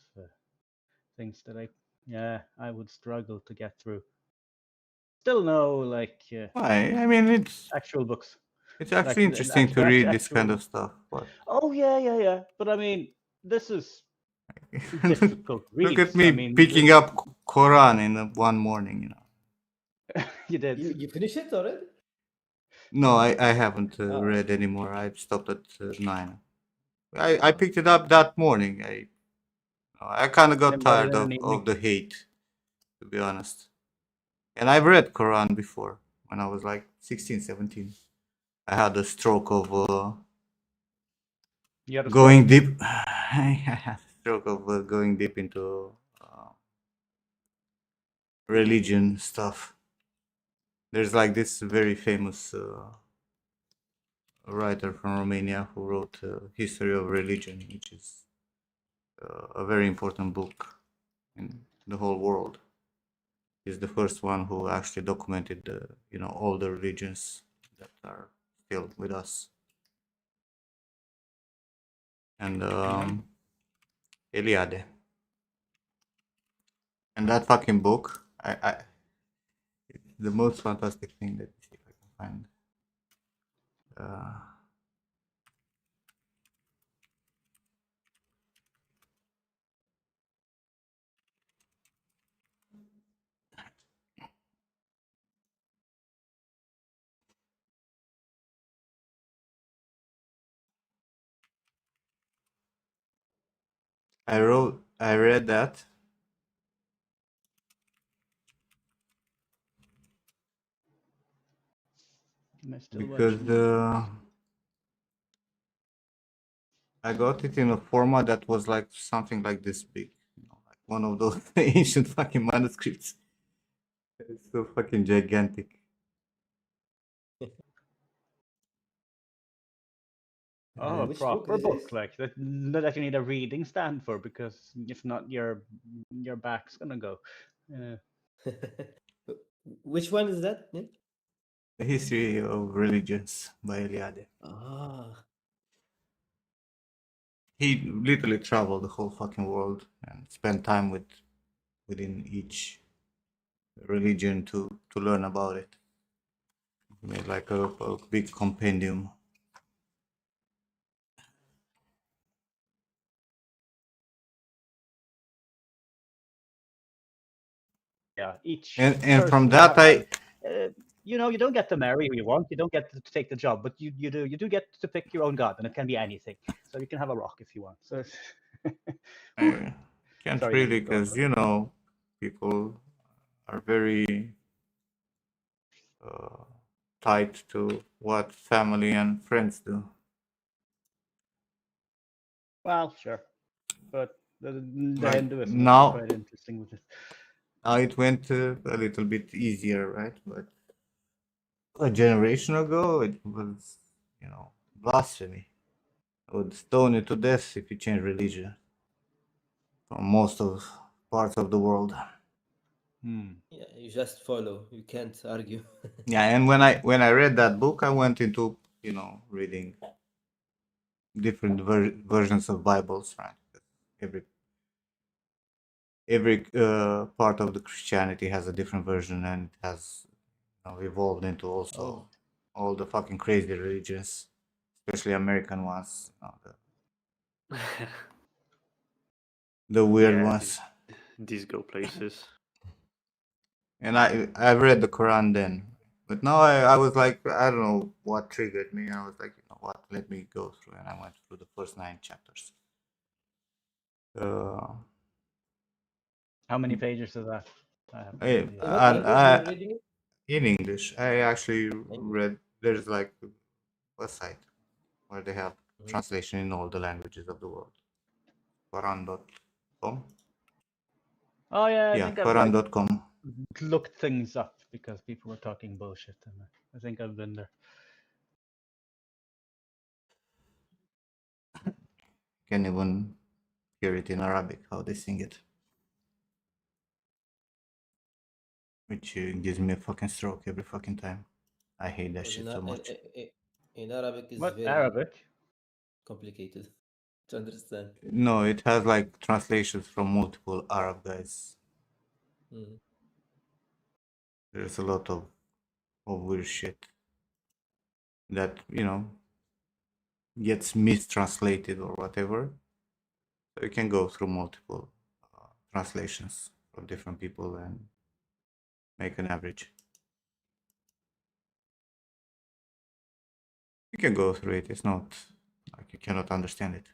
things that I would struggle to get through. Still no like Why? I mean, actual books, it's like actually interesting to read this kind actual. of stuff, but Oh yeah. But I mean, this is look, difficult look at reads. me I mean, picking up Quran in one morning, you know. you did. You finish it already? No, I haven't Oh. read anymore. I stopped at 9. I picked it up that morning. I kind of got Then read it tired in an of evening. the hate, to be honest. And I've read Quran before when I was like 16, 17. I had a stroke of You had a going stroke? deep. I had a stroke of going deep into religion stuff. There's like this very famous writer from Romania who wrote History of Religion, which is a very important book in the whole world. He's the first one who actually documented all the religions that are still with us. And Eliade. And that fucking book, the most fantastic thing that if I can find. I read that Am I still because watching? I got it in a format that was like something like this big, like one of those ancient fucking manuscripts. It's so fucking gigantic. Oh, a Which book proper is book this? like that you need a reading stand for, because if not, your back's gonna go. Which one is that, Nick? The History of Religions by Eliade. Ah. He literally traveled the whole fucking world and spent time within each religion to learn about it. He made like a big compendium. Yeah, each And from person that you don't get to marry who you want, you don't get to take the job, but you do get to pick your own god, and it can be anything. So you can have a rock if you want. So I can't sorry, really, Andrew, go on. because people are very tied to what family and friends do. Well, sure, but the Like Hinduism is now, quite interesting with it. it went a little bit easier, right? But a generation ago, it was, blasphemy. I would stone you to death if you change religion from most of parts of the world. Yeah, you just follow. You can't argue. Yeah, and when I read that book, I went into reading different versions of Bibles, right? Every part of the Christianity has a different version, and it has evolved into also all the fucking crazy religions, especially American ones, the weird Yeah, ones. these go places. And I read the Quran then, but now I was like, I don't know what triggered me. I was like, you know what, let me go through, and I went through the first 9 chapters. How many pages is that? I have no I, idea. In what and language you're reading it? in English, I actually English? read. There's like a site where they have Mhm. translation in all the languages of the world. Quran.com. Oh yeah, I Yeah, think I've like Quran.com. looked things up because people were talking bullshit, and I think I've been there. Can even hear it in Arabic how they sing it, which gives me a fucking stroke every fucking time. I hate that Because shit so much. in Arabic is What very Arabic? complicated to understand. No, it has like translations from multiple Arab guys. Mhm. There's a lot of weird shit that gets mistranslated or whatever. So you can go through multiple translations from different people and make an average. You can go through it. It's not like you cannot understand it.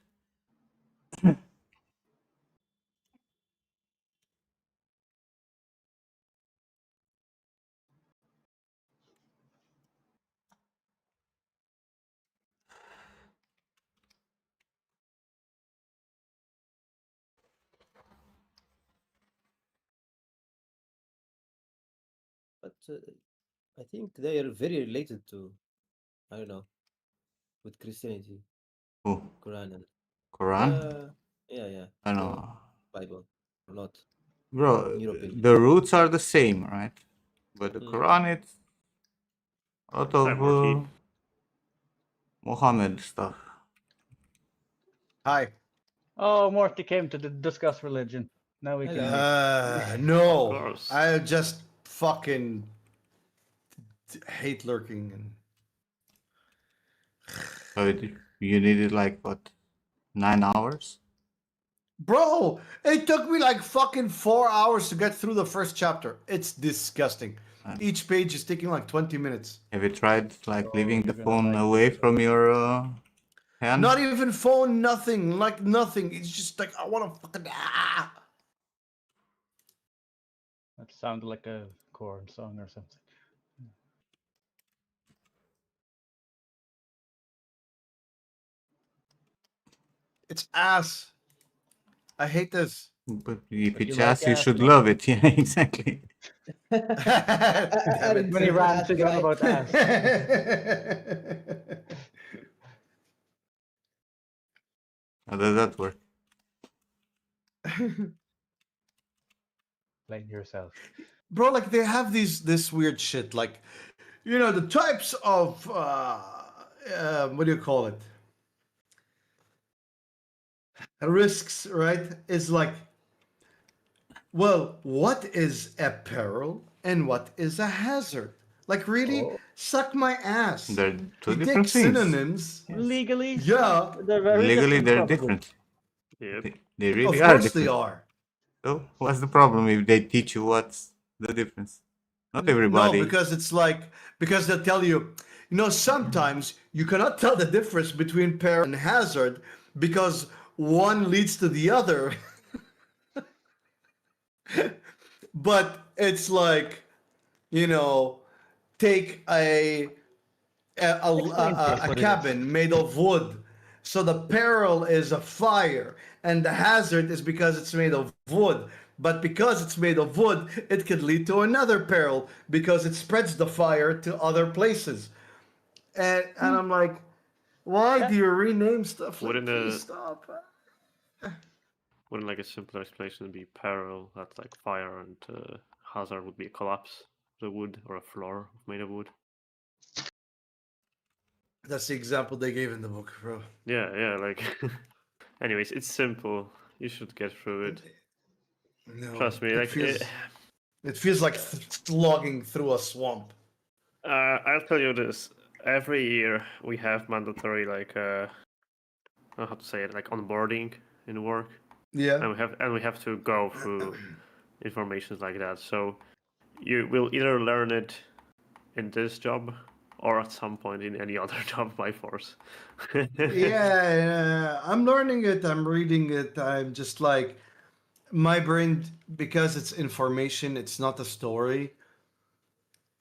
But I think they are very related to, I don't know, with Christianity, Oh, Quran and Quran? yeah, I don't the know. Bible, or not, Bro, in your opinion. the roots are the same, right? But the Mm. Quran, it's a lot Hi, of Marty. Muhammad stuff. Hi. Oh, Morty came to discuss religion. Now we can Hello. leave. No. course. I just fucking hate lurking and So you needed like what, 9 hours? bro, it took me like fucking 4 hours to get through the first chapter. It's disgusting. And Each page is taking like 20 minutes. have you tried like Oh, leaving the you're gonna phone like away this. from your hand? Not even phone, nothing, like nothing. It's just like I want to fucking That sounded like a corn song or something. It's ass. I hate this. But if But you it's like ass, you ass, should Morty. love it. Yeah, exactly. Damn Adding it. Many to the ass ranting on guy. about ass. How does that work? Blame yourself. Bro, like they have this weird shit, like the types of what do you call it? Risks, right? Is like, well, what is a peril and what is a hazard? Like, really, Oh. suck my ass. They're two You take different things. synonyms. Yes. Legally, Yeah, they're very Legally, different, they're probably. different. Yep. They really of are course they different. are. So what's the problem if they teach you what's the difference? Not No, everybody. because it's like, because they'll tell you, sometimes you cannot tell the difference between peril and hazard because one leads to the other. But it's like, take Explain to us a what it is. cabin made of wood. So the peril is a fire, and the hazard is because it's made of wood. But because it's made of wood, it could lead to another peril because it spreads the fire to other places. And I'm like, why do you rename stuff? Like, Wouldn't please a stop. wouldn't like a simpler explanation be peril? That's like fire, and hazard would be a collapse of the wood or a floor made of wood. That's the example they gave in the book, bro. Yeah. Like, anyways, it's simple. You should get through it. No, Trust me. it Like, feels like slogging through a swamp. I'll tell you this. Every year we have mandatory like I don't know how to say it, like onboarding in work, Yeah. and we have to go through informations like that. So you will either learn it in this job or at some point in any other job by force. Yeah, I'm learning it. I'm reading it. I'm just like, my brain, because it's information, it's not a story.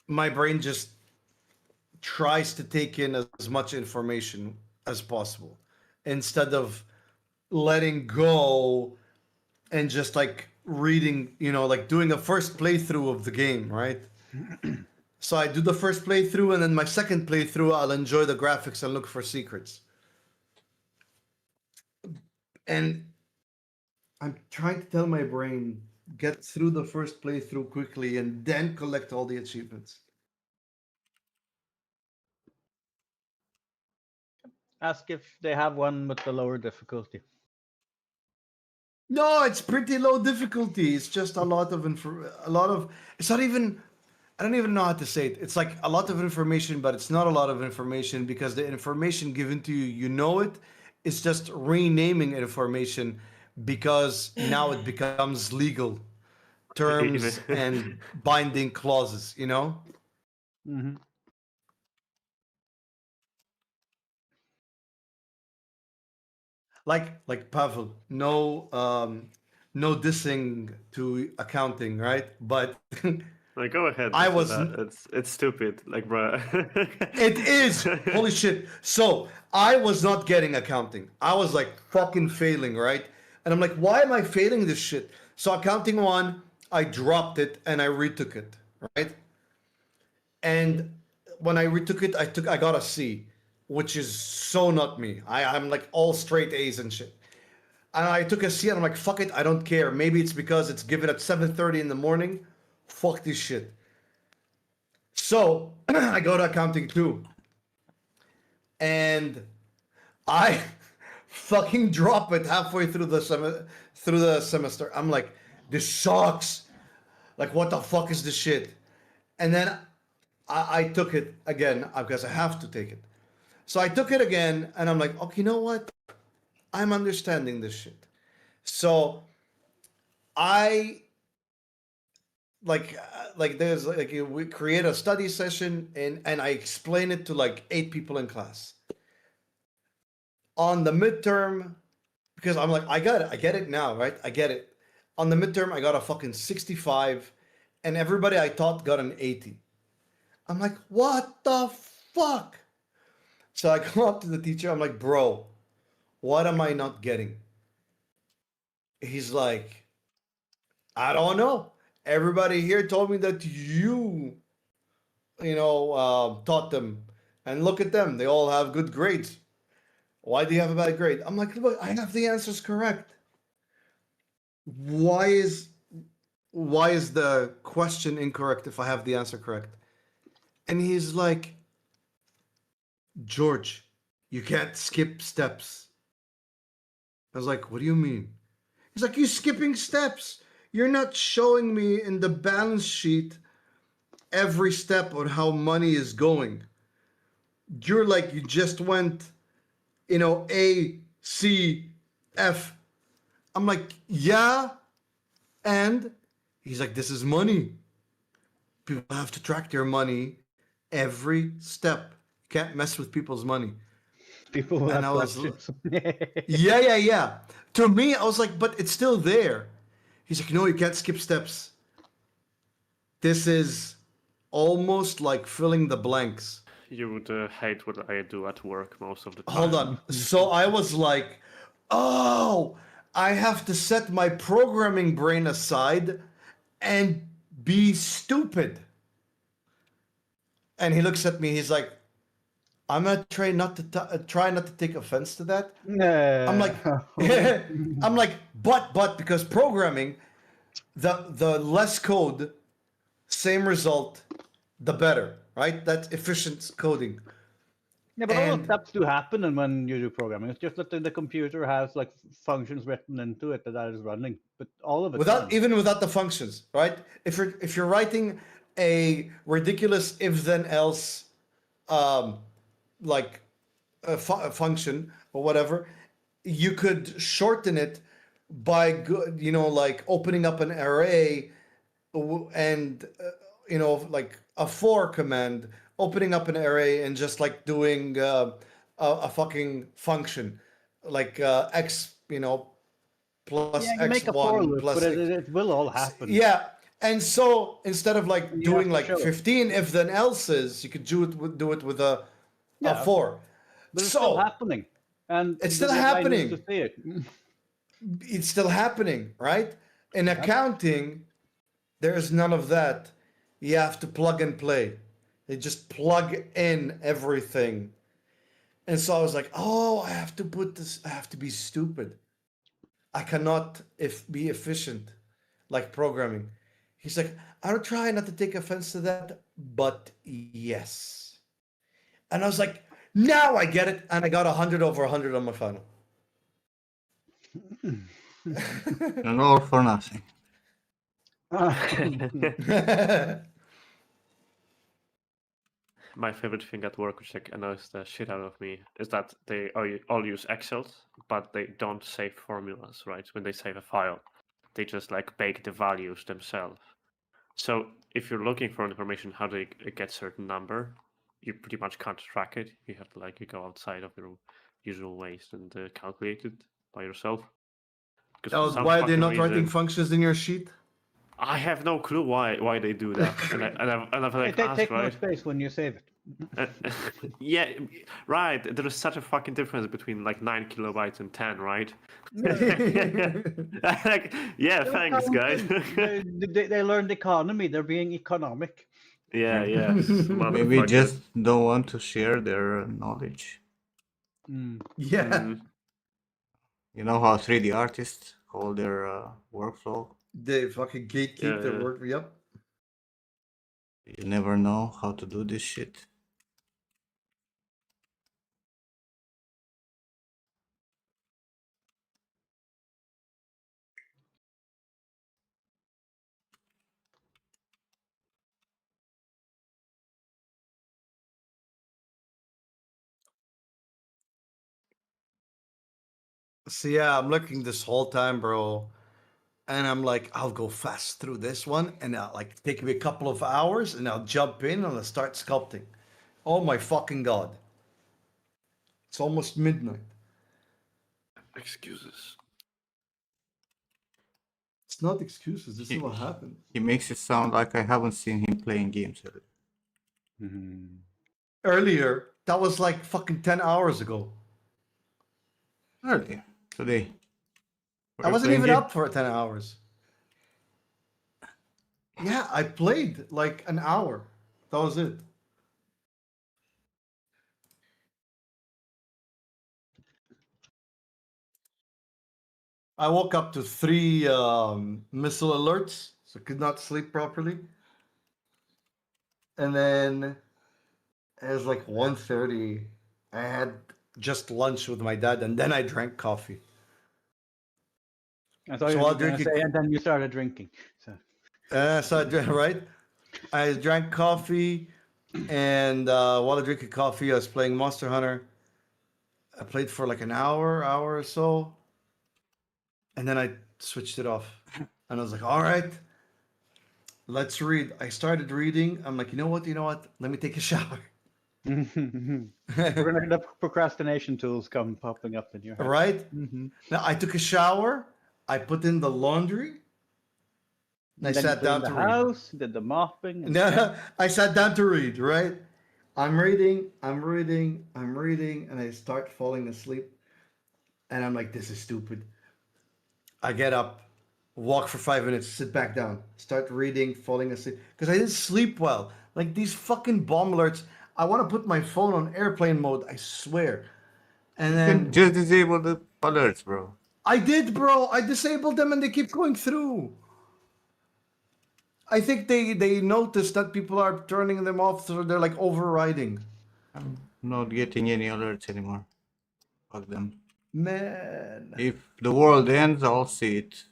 My brain just tries to take in as much information as possible instead of letting go and just like reading, like doing a first playthrough of the game, right? So I do the first playthrough, and then my second playthrough, I'll enjoy the graphics and look for secrets. And I'm trying to tell my brain, get through the first playthrough quickly and then collect all the achievements. Ask if they have one with the lower difficulty. No, it's pretty low difficulty. It's just a lot of it's not even, I don't even know how to say it. It's like a lot of information, but it's not a lot of information because the information given to you, you know it. It's just renaming information because now it becomes legal terms and binding clauses, Mm-hmm. Like Pavel, no dissing to accounting, right? But Like, go ahead. I do was that. It's stupid. Like, bruh. It is. Holy shit. So I was not getting accounting. I was like fucking failing, right? And I'm like, why am I failing this shit? So accounting one, I dropped it and I retook it, right? And when I retook it, I got a C, which is so not me. I'm like all straight A's and shit. And I took a C and I'm like, fuck it, I don't care. Maybe it's because it's given at 7:30 in the morning. Fuck this shit. So I go to accounting 2. And I fucking drop it halfway through the semester. I'm like, this sucks. Like, what the fuck is this shit? And then I took it again because I have to take it. So I took it again, and I'm like, okay, you know what? I'm understanding this shit. So I there's like we create a study session and I explain it to like 8 people in class. On the midterm, because I'm like, I get it now, right? I get it. On the midterm, I got a fucking 65, and everybody I taught got an 80. I'm like, what the fuck? So I come up to the teacher, I'm like, bro, what am I not getting? He's like, I don't know. Everybody here told me that taught them. And look at them. They all have good grades. Why do you have a bad grade? I'm like, look, I have the answers correct. Why is the question incorrect if I have the answer correct? And he's like, George, you can't skip steps. I was like, what do you mean? He's like, you're skipping steps. You're not showing me in the balance sheet every step on how money is going. You're like, you just went, A, C, F. I'm like, yeah. And he's like, this is money. People have to track their money every step. You can't mess with people's money. People who And have I was, questions. yeah. To me, I was like, but it's still there. He's like, no, you can't skip steps. This is almost like filling the blanks. You would hate what I do at work most of the time. Hold on. So I was like, oh, I have to set my programming brain aside and be stupid. And he looks at me. He's like, I'm gonna try not to take offense to that. I'm like, but because programming, the less code, same result, the better, right? That's efficient coding. Yeah, but all And- those steps do happen and when you do programming. It's just that the computer has like functions written into it that is running. But all of it Even without the functions, right? If you're writing a ridiculous if then else, like a function or whatever, you could shorten it by like opening up an array and like a for command, opening up an array and just like doing a fucking function like x plus Yeah, you make a for x1 loop, plus but x. it will all happen. Yeah, and so instead of like You doing have to like show it. 15 if then else's, you could do it with a Yeah. 4. But it's still So happening, and it's still the guy needs to happening. see it. It's still happening, right? In accounting, there is none of that. You have to plug and play. They just plug in everything. And so I was like, oh, I have to put this, I have to be stupid. I cannot be efficient like programming. He's like, I'll try not to take offense to that, but yes. And I was like, now I get it. And I got 100 over 100 on my final. And all for nothing. My favorite thing at work, which like annoys the shit out of me, is that they all use Excel, but they don't save formulas, right? When they save a file, they just like bake the values themselves. So if you're looking for information how to get certain number, you pretty much can't track it. You have to like you go outside of your usual ways and calculate it by yourself. Because for some Why are they fucking not writing reason, functions in your sheet? I have no clue why they do that, and I've like They asked, take more right? space when you save it. Yeah, right. There is such a fucking difference between like 9 kilobytes and 10, right? Like, yeah, thanks, guys. They learned economy. They're being economic. Yeah, Maybe motherfuckers. just don't want to share their knowledge. Yeah. Mm. You know how 3D artists call their workflow? They fucking gatekeep Yeah, their yeah. work. Yep. You never know how to do this shit. So yeah, I'm looking this whole time, bro. And I'm like, I'll go fast through this one and I'll like take me a couple of hours and I'll jump in and I'll start sculpting. Oh my fucking god. It's almost midnight. Excuses. It's not excuses, this is He- what happened. He makes it sound like I haven't seen him playing games earlier. Earlier, that was like fucking 10 hours ago. Earlier, today. I wasn't even up for 10 hours. Yeah, I played like an hour. That was it. I woke up to 3 missile alerts, so could not sleep properly. And then it was like 1:30. I had just lunch with my dad, and then I drank coffee. I thought So you I'll were going to drink it- say, and then you started drinking. So So I drank, right? I drank coffee, and while I drinking coffee, I was playing Monster Hunter. I played for like an hour or so, and then I switched it off. And I was like, all right, let's read. I started reading. I'm like, you know what? Let me take a shower. we're going to have procrastination tools come popping up in your head. Right? Mhm. Now I took a shower. I put in the laundry. And I Then you sat cleaned down the to read. house, did the mopping. And No, I sat down to read, right? I'm reading, and I start falling asleep. And I'm like, this is stupid. I get up, walk for 5 minutes, sit back down, start reading, falling asleep. Because I didn't sleep well. Like these fucking bomb alerts. I want to put my phone on airplane mode, I swear. And then Just disable the alerts, bro. I did, bro. I disabled them and they keep going through. I think they noticed that people are turning them off, so they're like overriding. I'm not getting any alerts anymore. Fuck them. Man. If the world ends, I'll see it.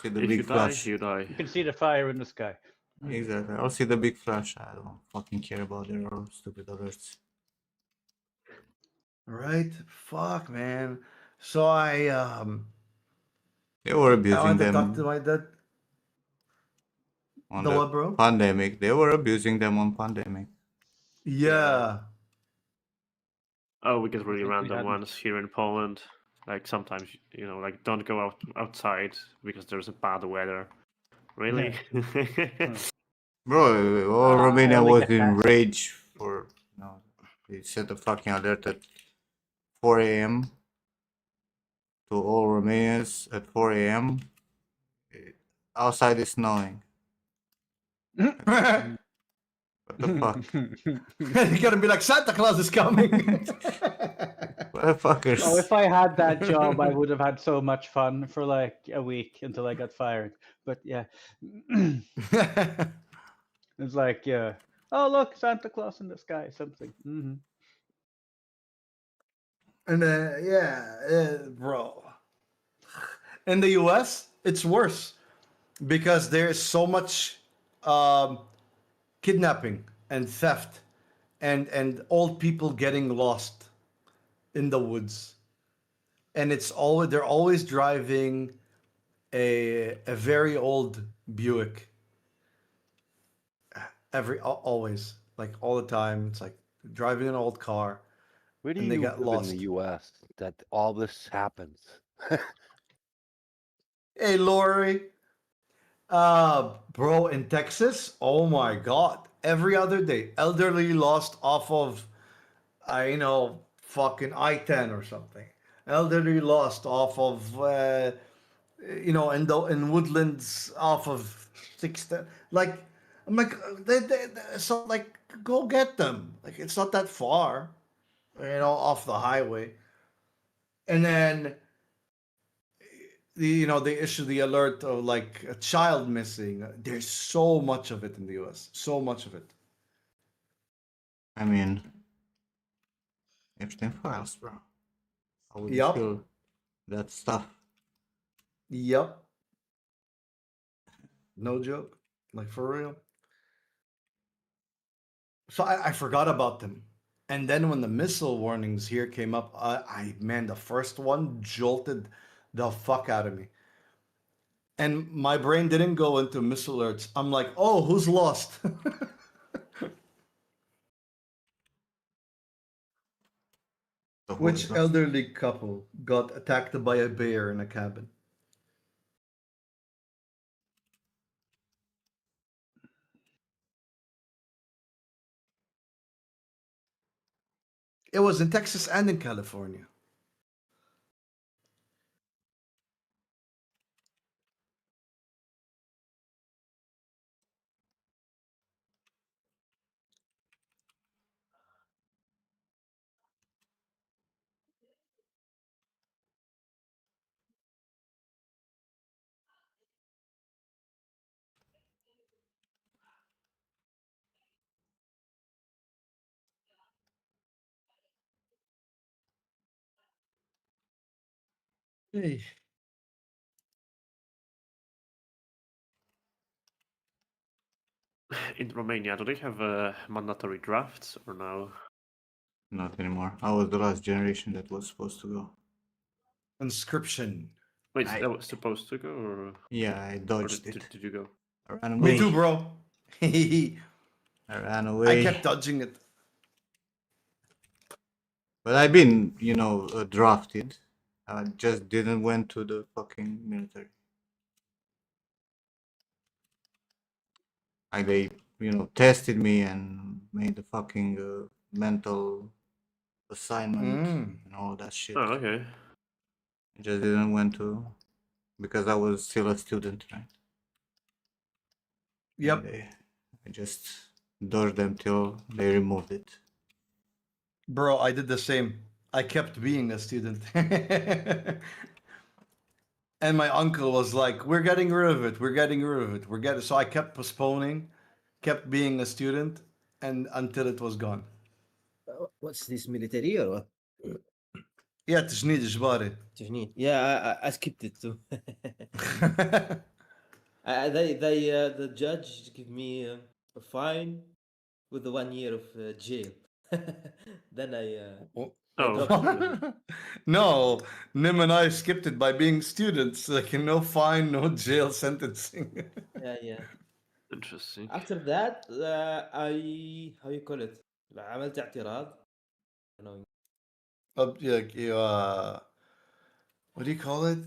See the If big you die, flash. you die. you can see the fire in the sky. Exactly. I'll see the big flash. I don't fucking care about their stupid alerts. Right? Fuck, man. So I They were I abusing went to talk to them my dad. on The the what, bro? pandemic. They were abusing them on pandemic. Yeah. Oh, we get really think we random hadn't. ones here in Poland. Like sometimes, like don't go outside because there's a bad weather. Really? Bro, all I Romania only was get in that. rage for they set a fucking alert at 4 a.m. to all Romanians at 4 a.m. Outside is snowing. You're What the fuck? gonna be like, Santa Claus is coming. Motherfuckers. Oh, if I had that job, I would have had so much fun for like a week until I got fired. But yeah, it's like, yeah. Oh, look, Santa Claus in the sky, something. And bro. In the US, it's worse because there's so much um, kidnapping and theft and old people getting lost in the woods. And they're always driving a very old Buick. Always, like all the time. It's like driving an old car Where do and they you get live in the lost. U.S. that all this happens? Hey, Lori. Bro, in Texas, oh my God. Every other day, elderly lost off of, fucking I-10 or something. Elderly lost off of, in woodlands off of 610. Like, I'm like, so like, go get them. Like, it's not that far, off the highway. And then they issue the alert of like a child missing. There's so much of it in the US, so much of it. I mean, Epstein files, bro. How would you Yup. feel that stuff? Yep. No joke. Like for real. So I forgot about them. And then when the missile warnings here came up, man, the first one jolted the fuck out of me. And my brain didn't go into missile alerts. I'm like, oh, who's lost? So who is Which lost? elderly couple got attacked by a bear in a cabin? It was in Texas and in California. Hey. In Romania, do they have mandatory drafts or no? Not anymore. I was the last generation that was supposed to go. Conscription. Wait, I- that was supposed to go, or, Yeah, I or dodged did, it. did you go? I ran away. Me too, bro. I ran away. I kept dodging it. But I've been, drafted. I just didn't went to the fucking military. Like they, tested me and made the fucking mental assignment and all that shit. Oh, okay. I just didn't went to because I was still a student, right? Yep. I just dodged them till they removed it. Bro, I did the same. I kept being a student. And my uncle was like, we're getting rid of it. We're getting rid of it. So I kept postponing, kept being a student, and until it was gone. What's this military or what? Yeah, تجنيد إجباري. Tajneed. Yeah, I skipped it too. The judge give me a fine with the 1 year of jail. Then I Oh, dropped it. No, Nim and I skipped it by being students. Like no fine, no jail sentencing. Yeah. interesting. After that, how you call it? عملت اعتراض. You know, Like you what do you call it?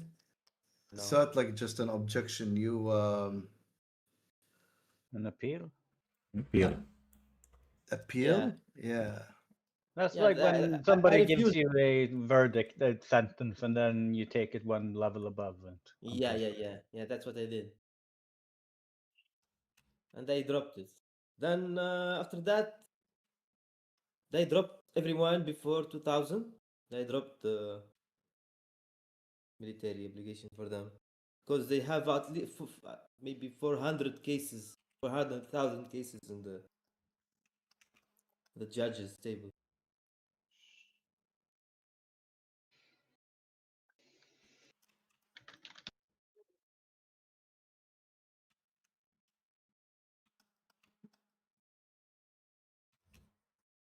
It's No. not like just an objection. You An appeal. Appeal. appeal? Yeah. That's Yeah, like when I somebody gives refuse. you a verdict, a sentence, and then you take it one level above and Yeah, contest. yeah. That's what I did, and I dropped it. Then after that, they dropped everyone before 2000. They dropped the military obligation for them because they have at least maybe 400 cases, 400,000 cases in the judges table.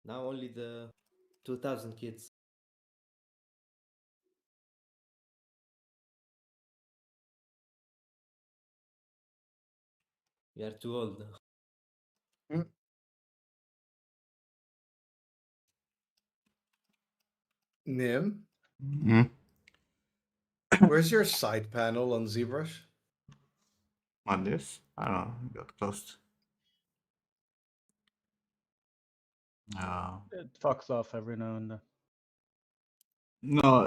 Now only the 2000 kids. We are too old now. Nim, Hmm? where's your side panel on ZBrush? On this? I don't know. Got closed. It fucks off every now and then. No,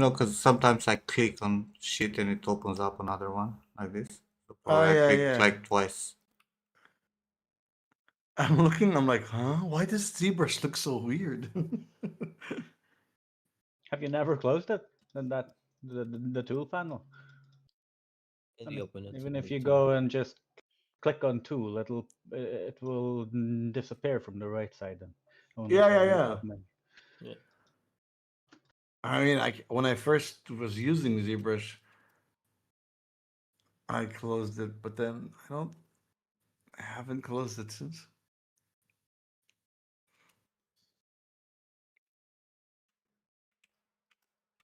because sometimes I click on shit and it opens up another one like this. So probably I yeah, clicked yeah. like twice. I'm looking, I'm like, huh? Why does ZBrush look so weird? Have you never closed it? Then the tool panel. Can you open it? Even if with you two? go and just click on tool, it will disappear from the right side then. Only Yeah, show yeah, the yeah. top menu. Yeah. I mean, when I first was using ZBrush, I closed it, but then I haven't closed it since.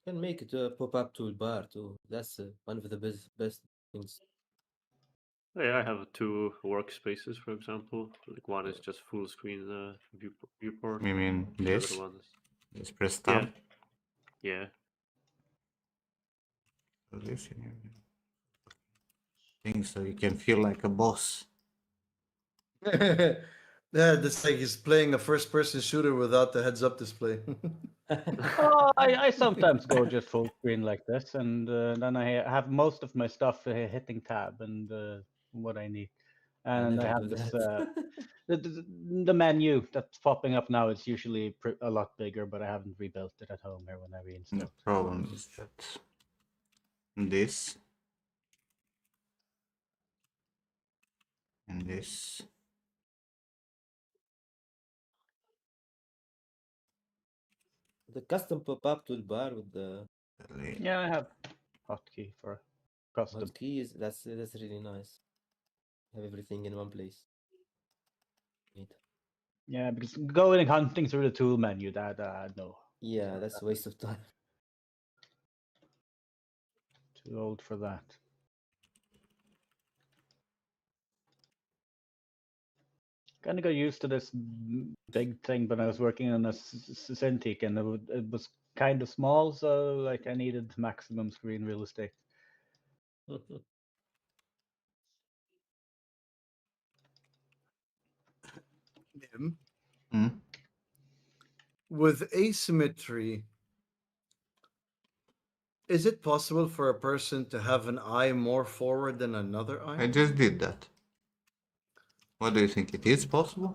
Can make it a pop-up toolbar too. That's one of the best things. Yeah, I have two workspaces, for example. Like one is just full screen viewport. You mean The other this? one is Just press yeah, tab. yeah. So this in here. Thing so you can feel like a boss. Yeah, that's like he's playing a first-person shooter without the heads-up display. Oh, I sometimes go just full screen like this, and then I have most of my stuff hitting tab and what I need. And I never have do this that. the menu that's popping up now is usually a lot bigger, but I haven't rebuilt it at home here when I reinstalled. The problem is that this and this. The custom pop-up toolbar with the Yeah, I have hotkey for custom. hotkeys. That's really nice. Have everything in one place. Neat. Yeah, because going hunting through the tool menu, that no, Yeah, that's a waste of time. too old for that. Kind of got used to this big thing when I was working on a Cintiq, and it was kind of small, so like I needed maximum screen real estate. Nim, Hmm? with asymmetry, is it possible for a person to have an eye more forward than another I eye? just did that. What do you think? It is possible?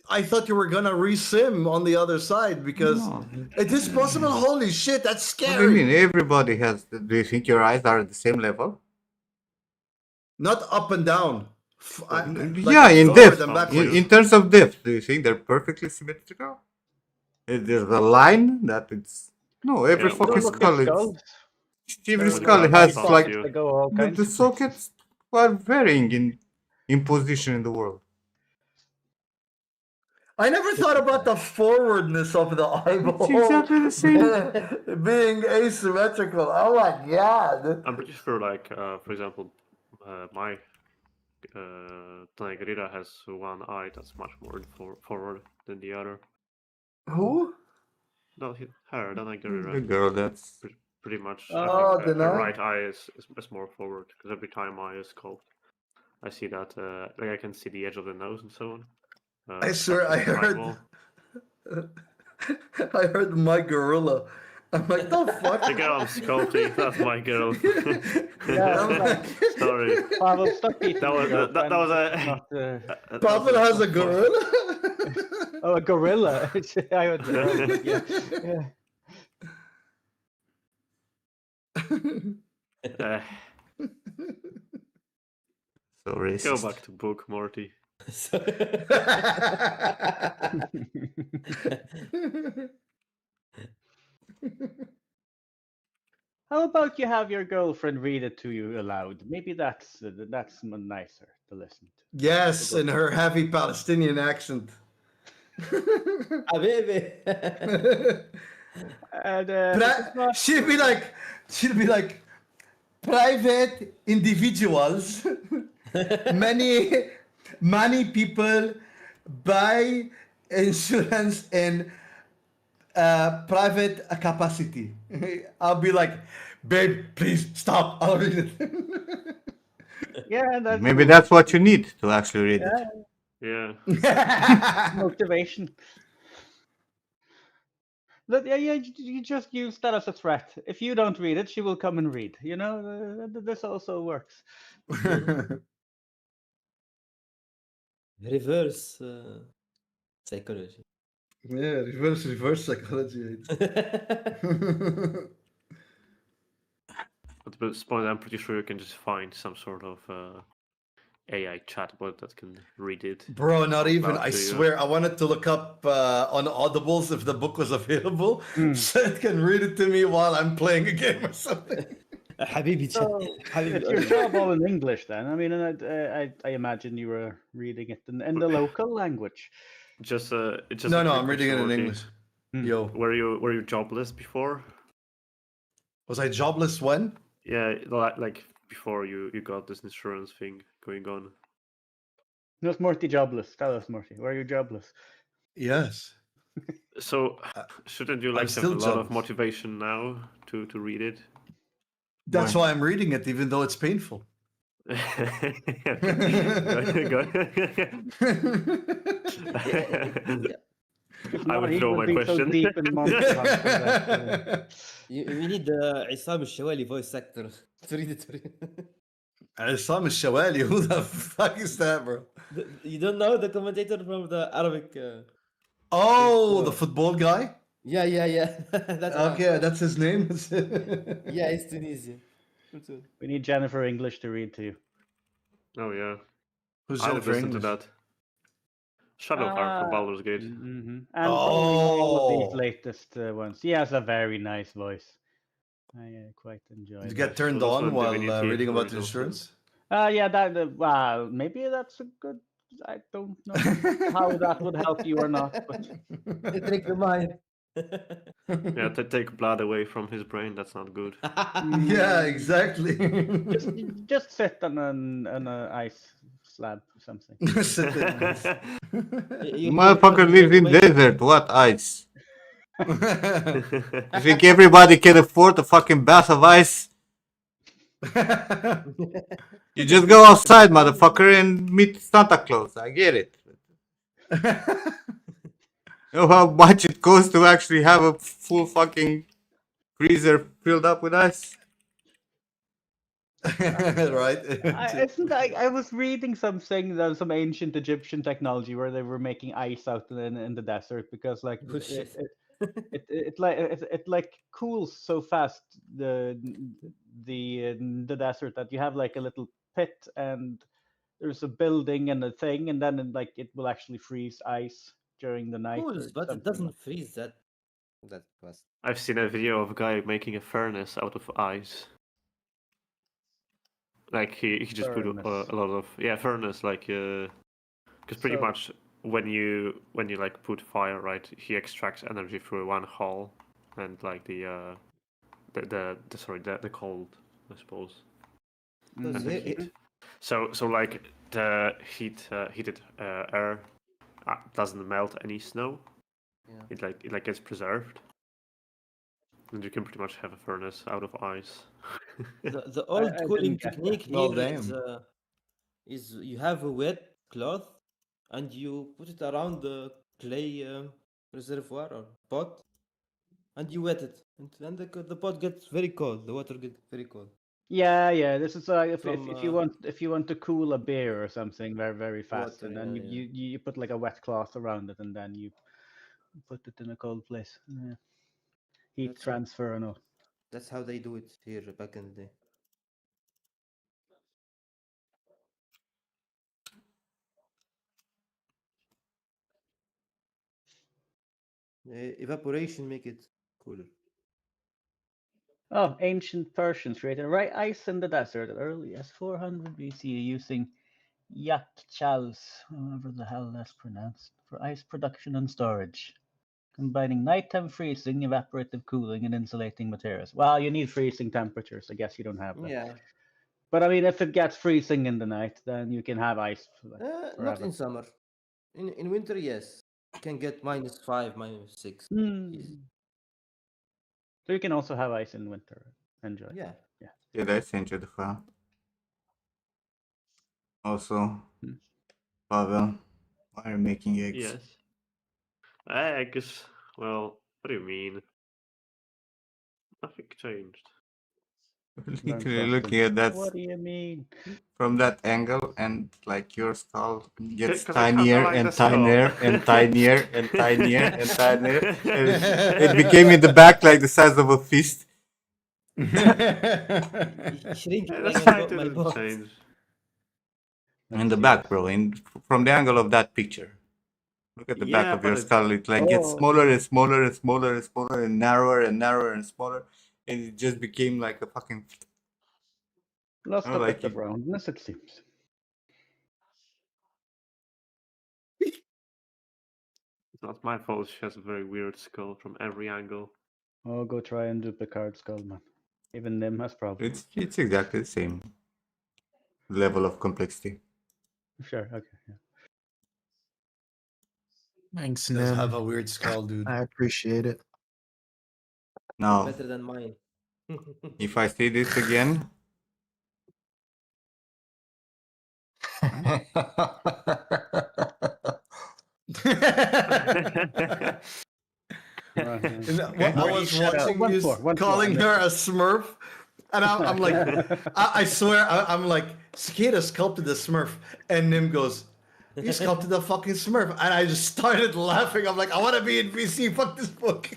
I thought you were gonna resim on the other side because No. it is possible. Holy shit, that's What do you mean? scary. Everybody has. Do you think your eyes are at the same level? Not up and down. Yeah, in forward depth. and Oh, backwards. In terms of depth, do you think they're perfectly symmetrical? There's a line that it's. No, every Yeah, Go fucking look at skull is. skulls. Every When you skull grab has sockets, like. you They go all kinds The of places. sockets are varying in position in the world. I never thought about the forwardness of the eyeball. It's exactly the same. Being asymmetrical. Oh my god. I'm pretty sure, like, for example, my Tigrera has one eye that's much more forward than the other. Who? not her. Then I get it The right. girl that's Pretty much. Oh, I think then her I- right eye is more forward because every time I is sculpt, I see that like I can see the edge of the nose and so on. I swear I touching the eye heard. wall. I heard my gorilla. I'm like, the fuck? The girl I'm sculpting, that's my girl. Yeah, I'm like, like, Pavel, stop beating That was- the joke, that was and a- not, Pavel has a not gorilla. oh, a gorilla. I would, yeah, yeah. uh, so go racist. back to book, Morty. How about you have your girlfriend read it to you aloud? Maybe that's nicer to listen to. Yes, in her heavy Palestinian accent. Habibi. And this is not- She'll be like, private individuals. many people buy insurance in private capacity. I'll be like, babe, please stop. I'll read it. yeah, that's Maybe that's what you need to actually read it. yeah, Yeah. motivation. But yeah, you just use that as a threat. If you don't read it, she will come and read. You know, this also works. Reverse psychology. Yeah, reverse psychology. At this point, I'm pretty sure you can just find some sort of AI chatbot that can read it. Bro, not even. Loud I to you. swear, I wanted to look up on Audibles if the book was available, so it can read it to me while I'm playing a game or something. Habibi, So, Habibi. it's your job all in English then. I mean, and I imagine you were reading it in the local language. Just it's just No, a no, quick I'm reading it in question, English. Hmm. Yo, Were you jobless before? was I jobless when? Yeah, like before you got this insurance thing going on. No, it's Morty jobless. Tell us, Morty. Were you jobless? Yes. So shouldn't you like have still a lot of jobless. motivation now to read it? That's When? why I'm reading it, even though it's painful. Go- If I not, would he throw would my be so question. deep in Monster Hunter that, We need the Isam Shawali voice actor to read it. Sam Shawali, who the fuck is that, bro? You don't know the commentator from the Arabic? Oh, the Big football guy? Yeah. That's Okay, that's his name. Yeah, it's Tunisian. we need Jennifer English to read to you. Oh yeah, Who's I'd have Jennifer listened to English? that. Shadowheart from Baldur's Gate. And probably all of these Oh. latest ones. He has a very nice voice. I quite enjoy Did you that. get turned Also on while Divinity reading about original sin. insurance? Yeah, that well, maybe that's a good. I don't know how that would help you or not, but Trick the mind. Yeah, to take blood away from his brain, that's not good. Yeah, exactly. just sit on an ice slab or something. Sit in this. Motherfucker lives in desert. What ice? You think everybody can afford a fucking bath of ice? You just go outside, motherfucker, and meet Santa Claus. I get it. You know how much it costs to actually have a full fucking freezer filled up with ice? Right? I was reading something, some ancient Egyptian technology where they were making ice out in the desert because like Oh, shit. it like cools so fast the desert that you have like a little pit and there's a building and a thing and then it will actually freeze ice during the night. Cool, or but something it doesn't freeze that fast. I've seen a video of a guy making a furnace out of ice. Like he just put Furnace. a lot of furnace like because pretty So- much when you like put fire, right, he extracts energy through one hole and like the cold, I suppose. Mhm. And the heat. So like the heated air doesn't melt any snow. Yeah. It gets preserved. And you can pretty much have a furnace out of ice. The old I cooling didn't get that. technique Well, here damn. is you have a wet cloth and you put it around the clay reservoir or pot and you wet it, and then the pot gets very cold. The water gets very cold. Yeah. This is if From if you want to cool a beer or something very fast, water, and then yeah. you put like a wet cloth around it, and then you put it in a cold place. Yeah. Heat That's transfer and all. that's how they do it here back in the day. Evaporation make it cooler. Oh, ancient Persians created ice in the desert as early as 400 BC using yakchals, however the hell that's pronounced, for ice production and storage, combining nighttime freezing, evaporative cooling, and insulating materials. Well, you need freezing temperatures. I guess you don't have that. Yeah, But I mean, if it gets freezing in the night, then you can have ice for like not forever. in summer. In winter, yes, can get -5, -6. Easy. So you can also have ice in winter. Enjoy. Yeah. Yeah, I sent you the file. Also, Hmm. Pavel, why are you making eggs? Yes. Eggs. Well, what do you mean? Nothing changed. Learn Literally something. looking at that What do you mean? from that angle, and like your skull gets 'Cause I kinda tinier like the and skull. tinier and tinier and tinier and tinier, and it became in the back like the size of a fist. Shrinking The like side my didn't boss. change. In the back, bro, from the angle of that picture. Look at the back Yeah, of your but it, skull. It like gets Oh. smaller and smaller and smaller and smaller and narrower and narrower and smaller, and it just became like a fucking. Lost Oh, a like bit of you- roundness, it seems. it's not my fault. She has a very weird skull from every angle. Oh, go try and do Picard skull, man. Even Nim has problems. It's exactly the same level of complexity. Sure, okay. Yeah. Thanks, Does have Nim. a weird skull, dude. I appreciate it. Now, Better than mine. if I see this again, Right, And yeah. okay. I was Shut up. watching Once you more, once more, calling I her a Smurf, and I'm like, I swear, I'm like, Cicada sculpted a Smurf, and Nim goes, you sculpted a fucking Smurf, and I just started laughing. I'm like, I want to be in VC. Fuck this book.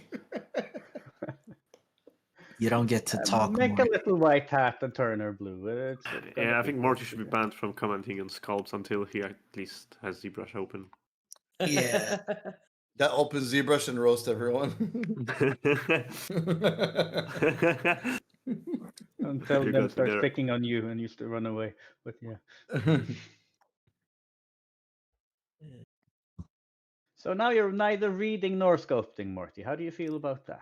You don't get to talk Make more. a little white hat and turn her blue. It's gonna Yeah, I be think good. Morty should be banned from commenting on sculpts until he at least has ZBrush open. Yeah. That opens ZBrush and roast everyone. Until You Nim got starts there. picking on you and you to run away. But yeah. So now you're neither reading nor sculpting, Morty. How do you feel about that?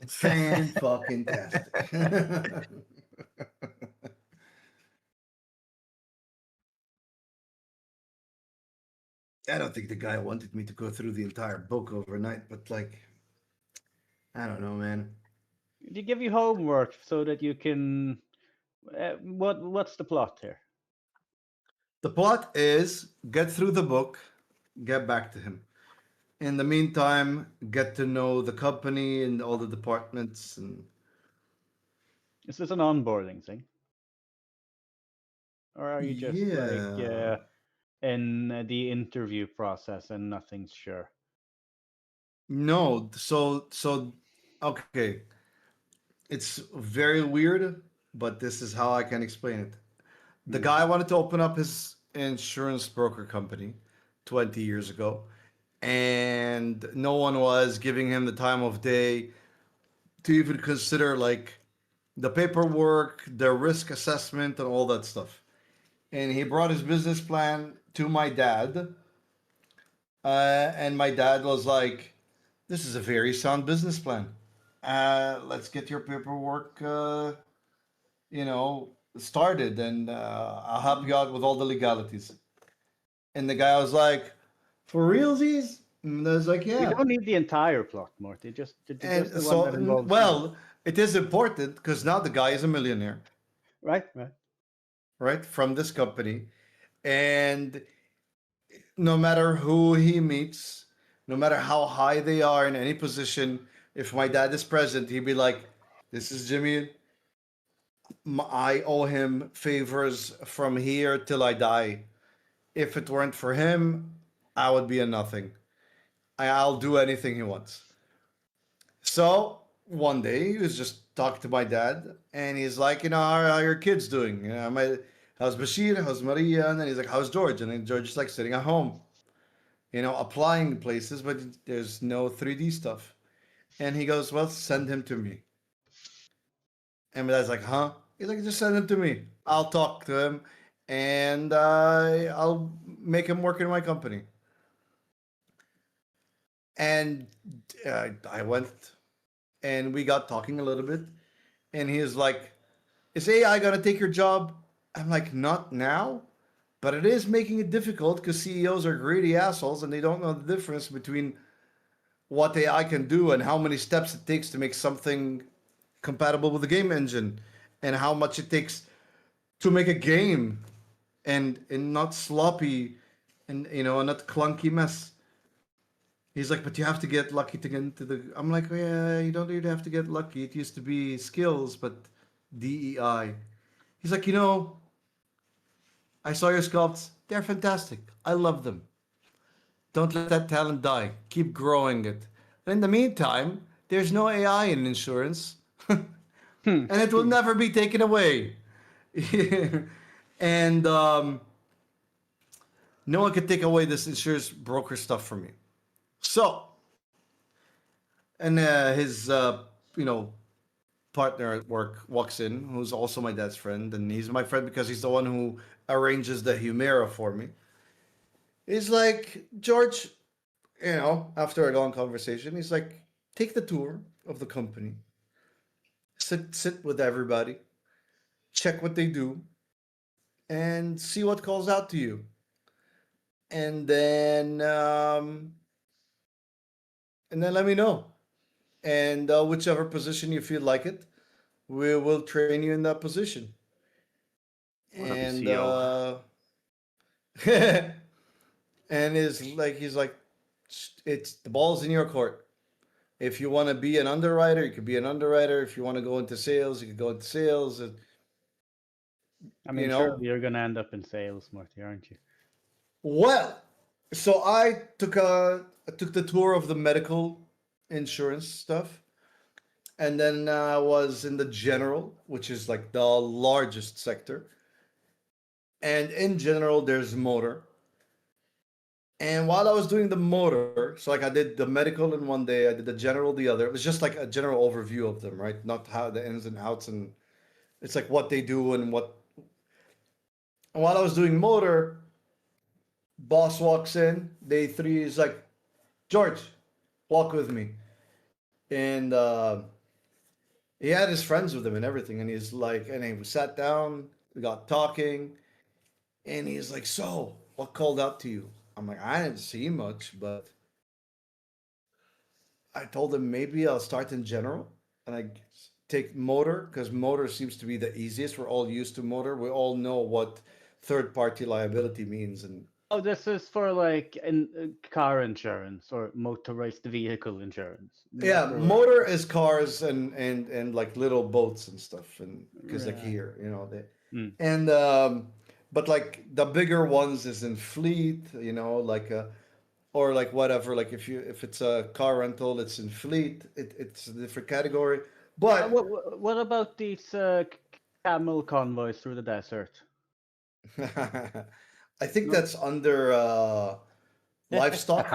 Fan fucking tastic. I don't think the guy wanted me to go through the entire book overnight, but like, I don't know, man. Did he give you homework so that you can? What's the plot here? The plot is get through the book, get back to him. In the meantime, get to know the company and all the departments and Is this an onboarding thing, or are you just like yeah. in the interview process and nothing's sure? No, so okay. It's very weird, but this is how I can explain it. The guy wanted to open up his insurance broker company 20 years ago, and no one was giving him the time of day to even consider like the paperwork, the risk assessment, and all that stuff. And he brought his business plan to my dad, and my dad was like, "This is a very sound business plan. Let's get your paperwork, started, and I'll help you out with all the legalities." And the guy was like, "For realsies? And I was like, You yeah. don't need the entire plot, Morty. Just And the one so, that involves you. well, it is important because now the guy is a millionaire, Right. right, from this company. And no matter who he meets, no matter how high they are in any position, if my dad is present, he'd be like, "This is Jimmy. I owe him favors from here till I die. If it weren't for him, I would be a nothing. I'll do anything he wants." So one day he was just talking to my dad, and he's like, how are your kids doing? How's Bashir? How's Maria? And then he's like, how's George? And then George is like sitting at home, applying places, but there's no 3D stuff. And he goes, well, send him to me. And my dad's like, huh? He's like, just send him to me. I'll talk to him, and I'll make him work in my company. And I went, and we got talking a little bit, and he's like, is AI gonna take your job? I'm like, not now, but it is making it difficult because CEOs are greedy assholes and they don't know the difference between what AI can do and how many steps it takes to make something compatible with the game engine, and how much it takes to make a game and not sloppy and a not clunky mess. He's like, but you have to get lucky to get into the. I'm like, yeah, you don't really have to get lucky. It used to be skills, but DEI. He's like, I saw your sculpts. They're fantastic. I love them. Don't let that talent die. Keep growing it. And in the meantime, there's no AI in insurance, and it will never be taken away. And no one can take away this insurance broker stuff from me. So, and his partner at work walks in, who's also my dad's friend, and he's my friend because he's the one who arranges the Humera for me. He's like, George, after a long conversation, he's like, take the tour of the company, sit with everybody, check what they do, and see what calls out to you. And then let me know. And whichever position you feel like it, we will train you in that position. Wanna be And CEO. and he's like, it's the ball's in your court. If you want to be an underwriter, you could be an underwriter. If you want to go into sales, you could go into sales. And, I mean, surely you're gonna end up in sales, Morty, aren't you? well, so I took the tour of the medical insurance stuff, and then I was in the general, which is like the largest sector. And in general, there's motor. And while I was doing the motor, so like I did the medical in one day, I did the general the other. It was just like a general overview of them, right? Not how the ins and outs, and it's like what they do and what. And while I was doing motor, boss walks in, day 3 is like, George, walk with me. And he had his friends with him and everything. And he's like, and he sat down, we got talking, and he's like, so what called out to you? I'm like, I didn't see much, but I told him maybe I'll start in general and I take motor because motor seems to be the easiest. We're all used to motor. We all know what third party liability means. And Oh, this is for like car insurance or motorized vehicle insurance. yeah, Not for- motor is cars and like little boats and stuff, and because like Right. here, they Mm. and but like the bigger ones is in fleet, like or like whatever, like if it's a car rental, it's in fleet. It's a different category. But What about these camel convoys through the desert? I think that's under livestock.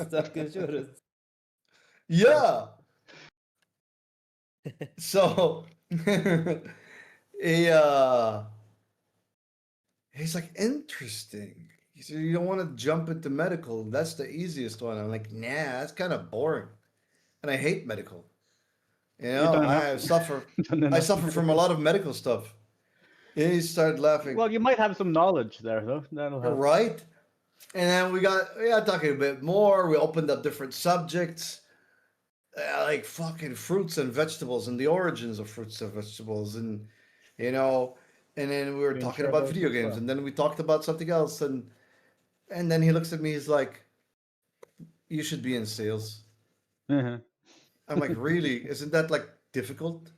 Stock insurance. Yeah. So he he's like, interesting. He said, you don't want to jump into medical. That's the easiest one. I'm like, nah, that's kind of boring. And I hate medical. don't I have- suffer Don't end I up suffer from a lot of medical stuff. And he started laughing. Well, you might have some knowledge there, though. That'll help. Right? And then we got talking a bit more. We opened up different subjects, like fucking fruits and vegetables and the origins of fruits and vegetables, and you know. And then we were You talking ensure about those video as games, well. and then we talked about something else, and then he looks at me. He's like, "You should be in sales." Uh-huh. I'm like, "Really? Isn't that like difficult?"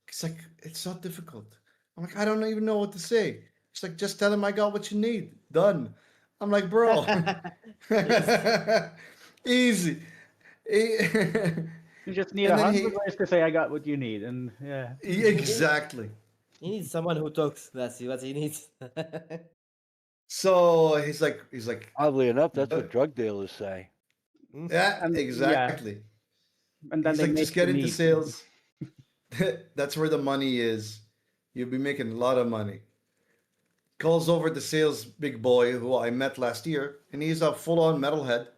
He's like, "It's not difficult." I'm like, "I don't even know what to say." He's like, "Just tell him I got what you need. Done." I'm like, "Bro, easy." You just need And then 100 he ways to say I got what you need, and yeah. exactly. He needs someone who talks. That's what he needs. So he's like, Oddly enough, that's "Uh, what drug dealers say. yeah, And yeah, exactly. and then He's they like, just make get you into meet. sales. That's where the money is. You'll be making a lot of money. Calls over the sales big boy who I met last year, and he's a full-on metalhead.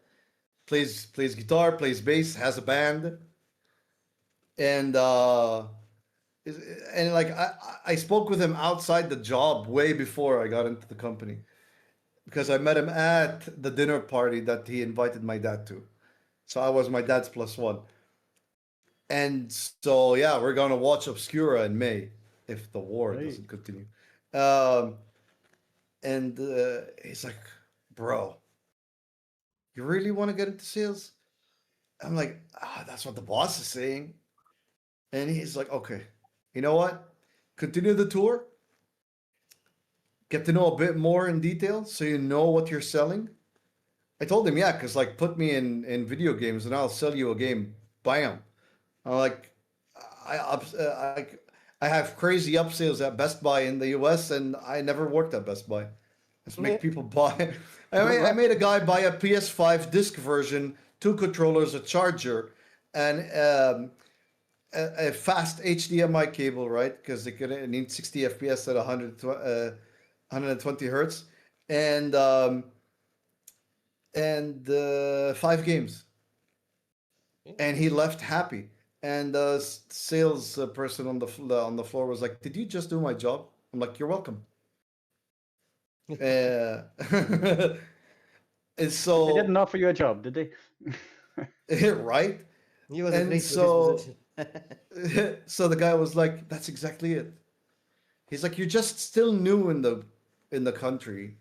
Plays guitar, plays bass, has a band, and like I spoke with him outside the job way before I got into the company because I met him at the dinner party that he invited my dad to. So I was my dad's plus one. And so yeah, we're gonna watch Obscura in May if the war Right. doesn't continue. Um, and he's like, "Bro, you really want to get into sales?" I'm like, "That's what the boss is saying." And he's like, "Okay, you know what? Continue the tour. Get to know a bit more in detail, so you know what you're selling." I told him, "Yeah, because like put me in video games, and I'll sell you a game. Bam." I'm like, I ups- I have crazy upsales at Best Buy in the US, and I never worked at Best Buy. Let's make people buy. I made a guy buy a PS5 disc version, two controllers, a charger, and a fast HDMI cable, right? Because it needs 60 FPS at 120 hertz, and 5 games. And he left happy. And the sales person on the floor was like, "Did you just do my job?" I'm like, "You're welcome." Uh, and They so didn't offer you a job, did they? right, He was and afraid for his so position. so the guy was like, "That's exactly it." He's like, "You're just still new in the country,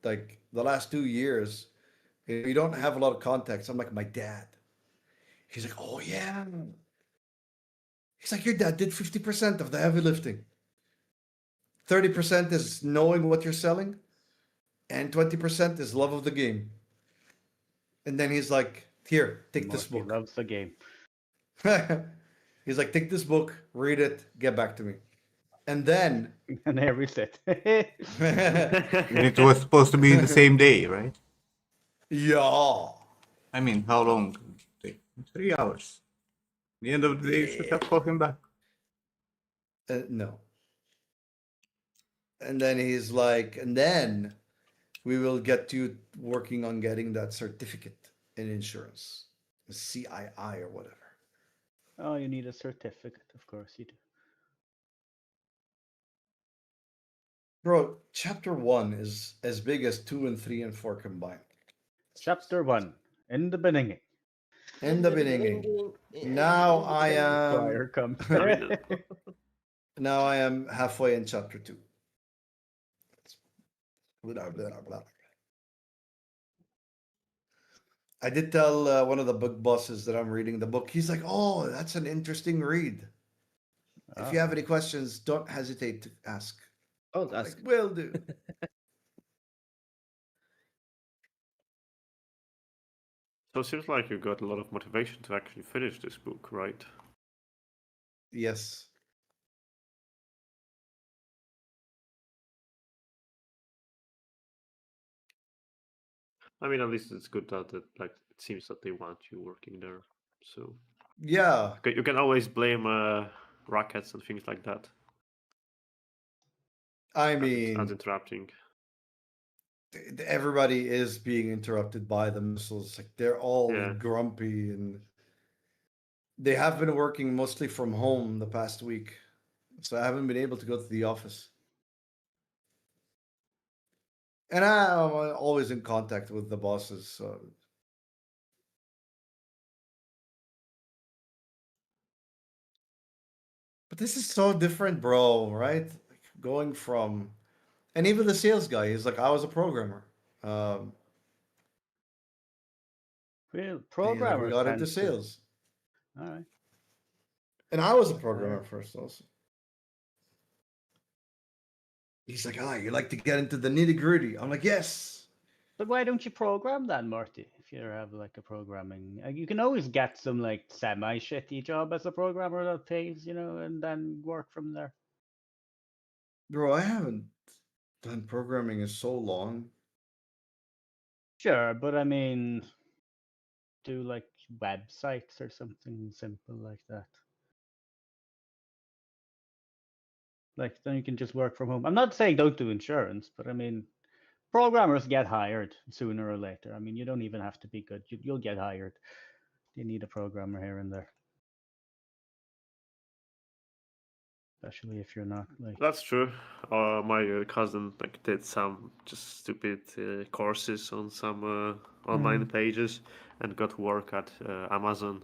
like the last 2 years. You don't have a lot of contacts." I'm like, "My dad." He's like, "Oh yeah." He's like, "Your dad did 50% of the heavy lifting. 30% is knowing what you're selling, and 20% is love of the game." And then he's like, "Here, take this Mostly book." loves the game. He's like, "Take this book, read it, get back to me." And then, And there we sit. And it was supposed to be the same day, right? yeah, I mean, how long? 3 hours. The end of the day, you should have called him back. no. And then he's like, "And then we will get you working on getting that certificate in insurance, CII or whatever." Oh, you need a certificate, of course you do. Bro, chapter 1 is as big as 2 and 3 and 4 combined. Chapter 1, in the beginning. In the beginning. Now I Squire am comes. I mean, now I am halfway in chapter 2. Blah, blah, blah. I did tell one of the book bosses that I'm reading the book. He's like, "Oh, that's an interesting read. If you have any questions, don't hesitate to ask." Don't I'm ask. like, "Will do." so it seems like you got a lot of motivation to actually finish this book, right? Yes. I mean, at least it's good that like it seems that they want you working there. So Yeah. you can always blame rockets and things like that I as mean, interrupting. everybody is being interrupted by the missiles. Like they're all Yeah. grumpy, and they have been working mostly from home the past week. So I haven't been able to go to the office. And I'm always in contact with the bosses. So. But this is so different, bro. Right? Like going from, and even the sales guy, he's like, I was a programmer. Um, Real and he's like, we programmers got into tend to. sales, All right. and I was a programmer first also. He's like, you like to get into the nitty gritty. I'm like, yes. But why don't you program then, Marty? If you have like a programming, you can always get some like semi-shitty job as a programmer that pays, and then work from there. Bro, I haven't done programming in so long. Sure, but I mean, do like websites or something simple like that. Like then you can just work from home. I'm not saying don't do insurance, but I mean, programmers get hired sooner or later. I mean, you don't even have to be good. You'll get hired. You need a programmer here and there, especially if you're not like. That's true. My cousin like did some just stupid courses on some online pages and got work at Amazon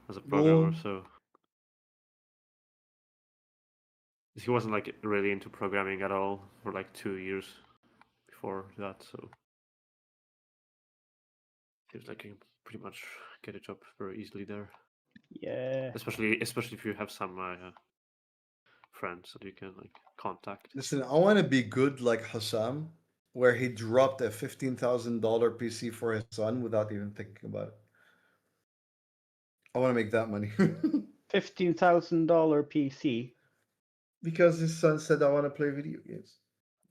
as a programmer. Well, So he wasn't like really into programming at all for like 2 years before that. So he was like can pretty much get a job very easily there. Yeah. Especially if you have some friends that you can like contact. listen, I want to be good like Hassam, where he dropped a $15,000 PC for his son without even thinking about it. I want to make that money. $15,000 PC. Because his son said, I want to play video games.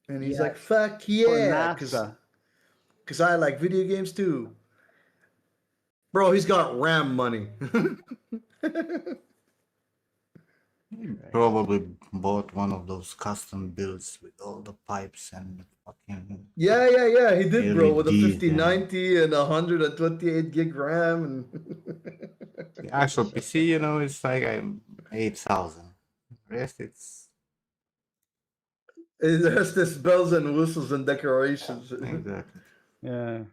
And he's Yeah, like, fuck for yeah. Because NASA. I like video games too. Bro, he's got RAM money. Probably bought one of those custom builds with all the pipes and fucking. Yeah. He did, bro, with a LEDs 5090 and 128 gig RAM. And The actual PC, it's like 8,000. Rest, it's there's this bells and whistles and decorations. exactly. Yeah.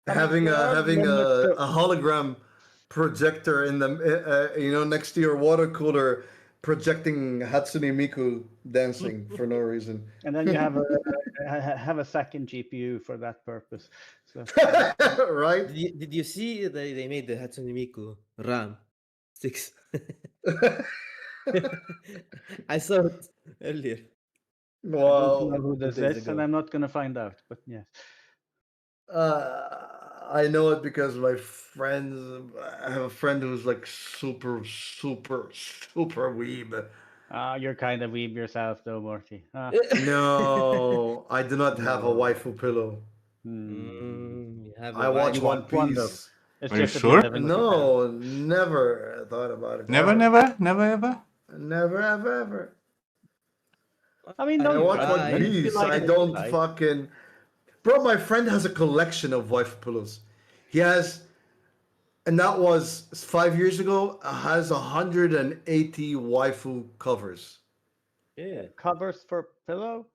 having there a are having limits a, to- a hologram projector in the next to your water cooler projecting Hatsune Miku dancing for no reason. and then you have a second GPU for that purpose. So Right? Did you see they made the Hatsune Miku RAM 6? I saw it earlier. I don't know Well, who 2 this days is, and ago. I'm not gonna find out. But yes. I know it because my friends. I have a friend who's like super, super, super weeb. You're kind of weeb yourself, though, Morty. No, I do not have a waifu pillow. You have I a watch You wife. One want one though. Piece. It's Are you just that you sure? live in Japan. No, never thought about it. Never, ever. never, ever. Never, ever, ever. I mean, I I don't watch One judge. If you Piece. like I it, you don't like. fucking. Bro, my friend has a collection of waifu pillows. He has, and that was 5 years ago, has 180 waifu covers. Yeah. Covers for pillow.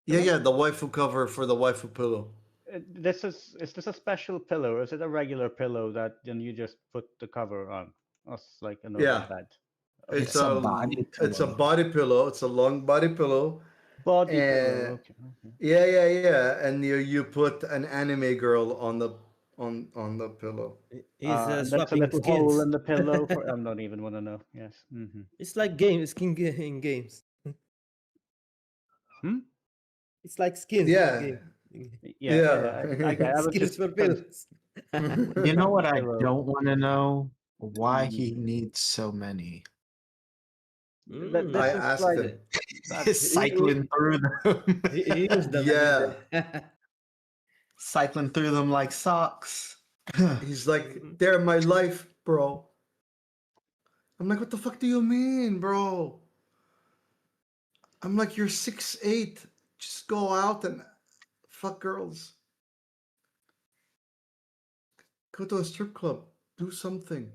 Yeah, the waifu cover for the waifu pillow. Is this a special pillow, or is it a regular pillow that then you just put the cover on? It's like another Yeah. bed. It's It's a body a pillow. body pillow. It's a long body pillow. Body pillow. And Okay. yeah. And you put an anime girl on the pillow. He's And that's a swapping little skins. hole in the pillow for. I don't even want to know. Yes. It's like in games. Hmm? It's like skins Yeah. in game. Yeah. I was Skins just for pillows. You know what I Pillow. don't want to know? Why he needs so many. This I is asked like him. He's cycling through them. He used them. Yeah. Cycling through them like socks. He's like, they're my life, bro. I'm like, what the fuck do you mean, bro? I'm like, you're 6'8". Just go out and fuck girls. Go to a strip club. Do something.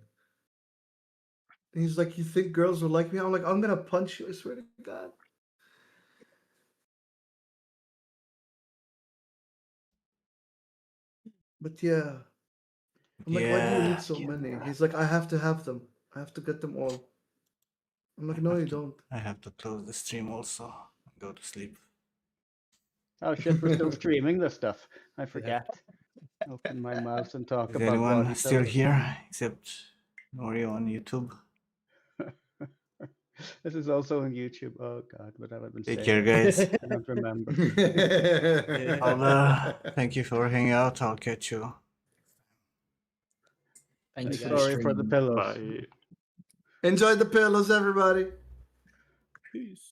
And he's like, you think girls will like me? I'm like, I'm gonna punch you, I swear to God. But yeah. I'm like, why do you Yeah. need so many? He's like, I have to have them. I have to get them all. I'm like, no, you don't. I have to close the stream also. And go to sleep. Oh shit, we're still streaming this stuff. I forget. Open my mouse and talk Is about anyone still bodybuilding. here except Nori on YouTube? This is also on YouTube. Oh god, what have I been Take saying? care, guys. I don't remember. Thank you for hanging out. I'll catch you. Thanks for Sorry for the stream. pillows. Bye. Enjoy the pillows, everybody. Peace.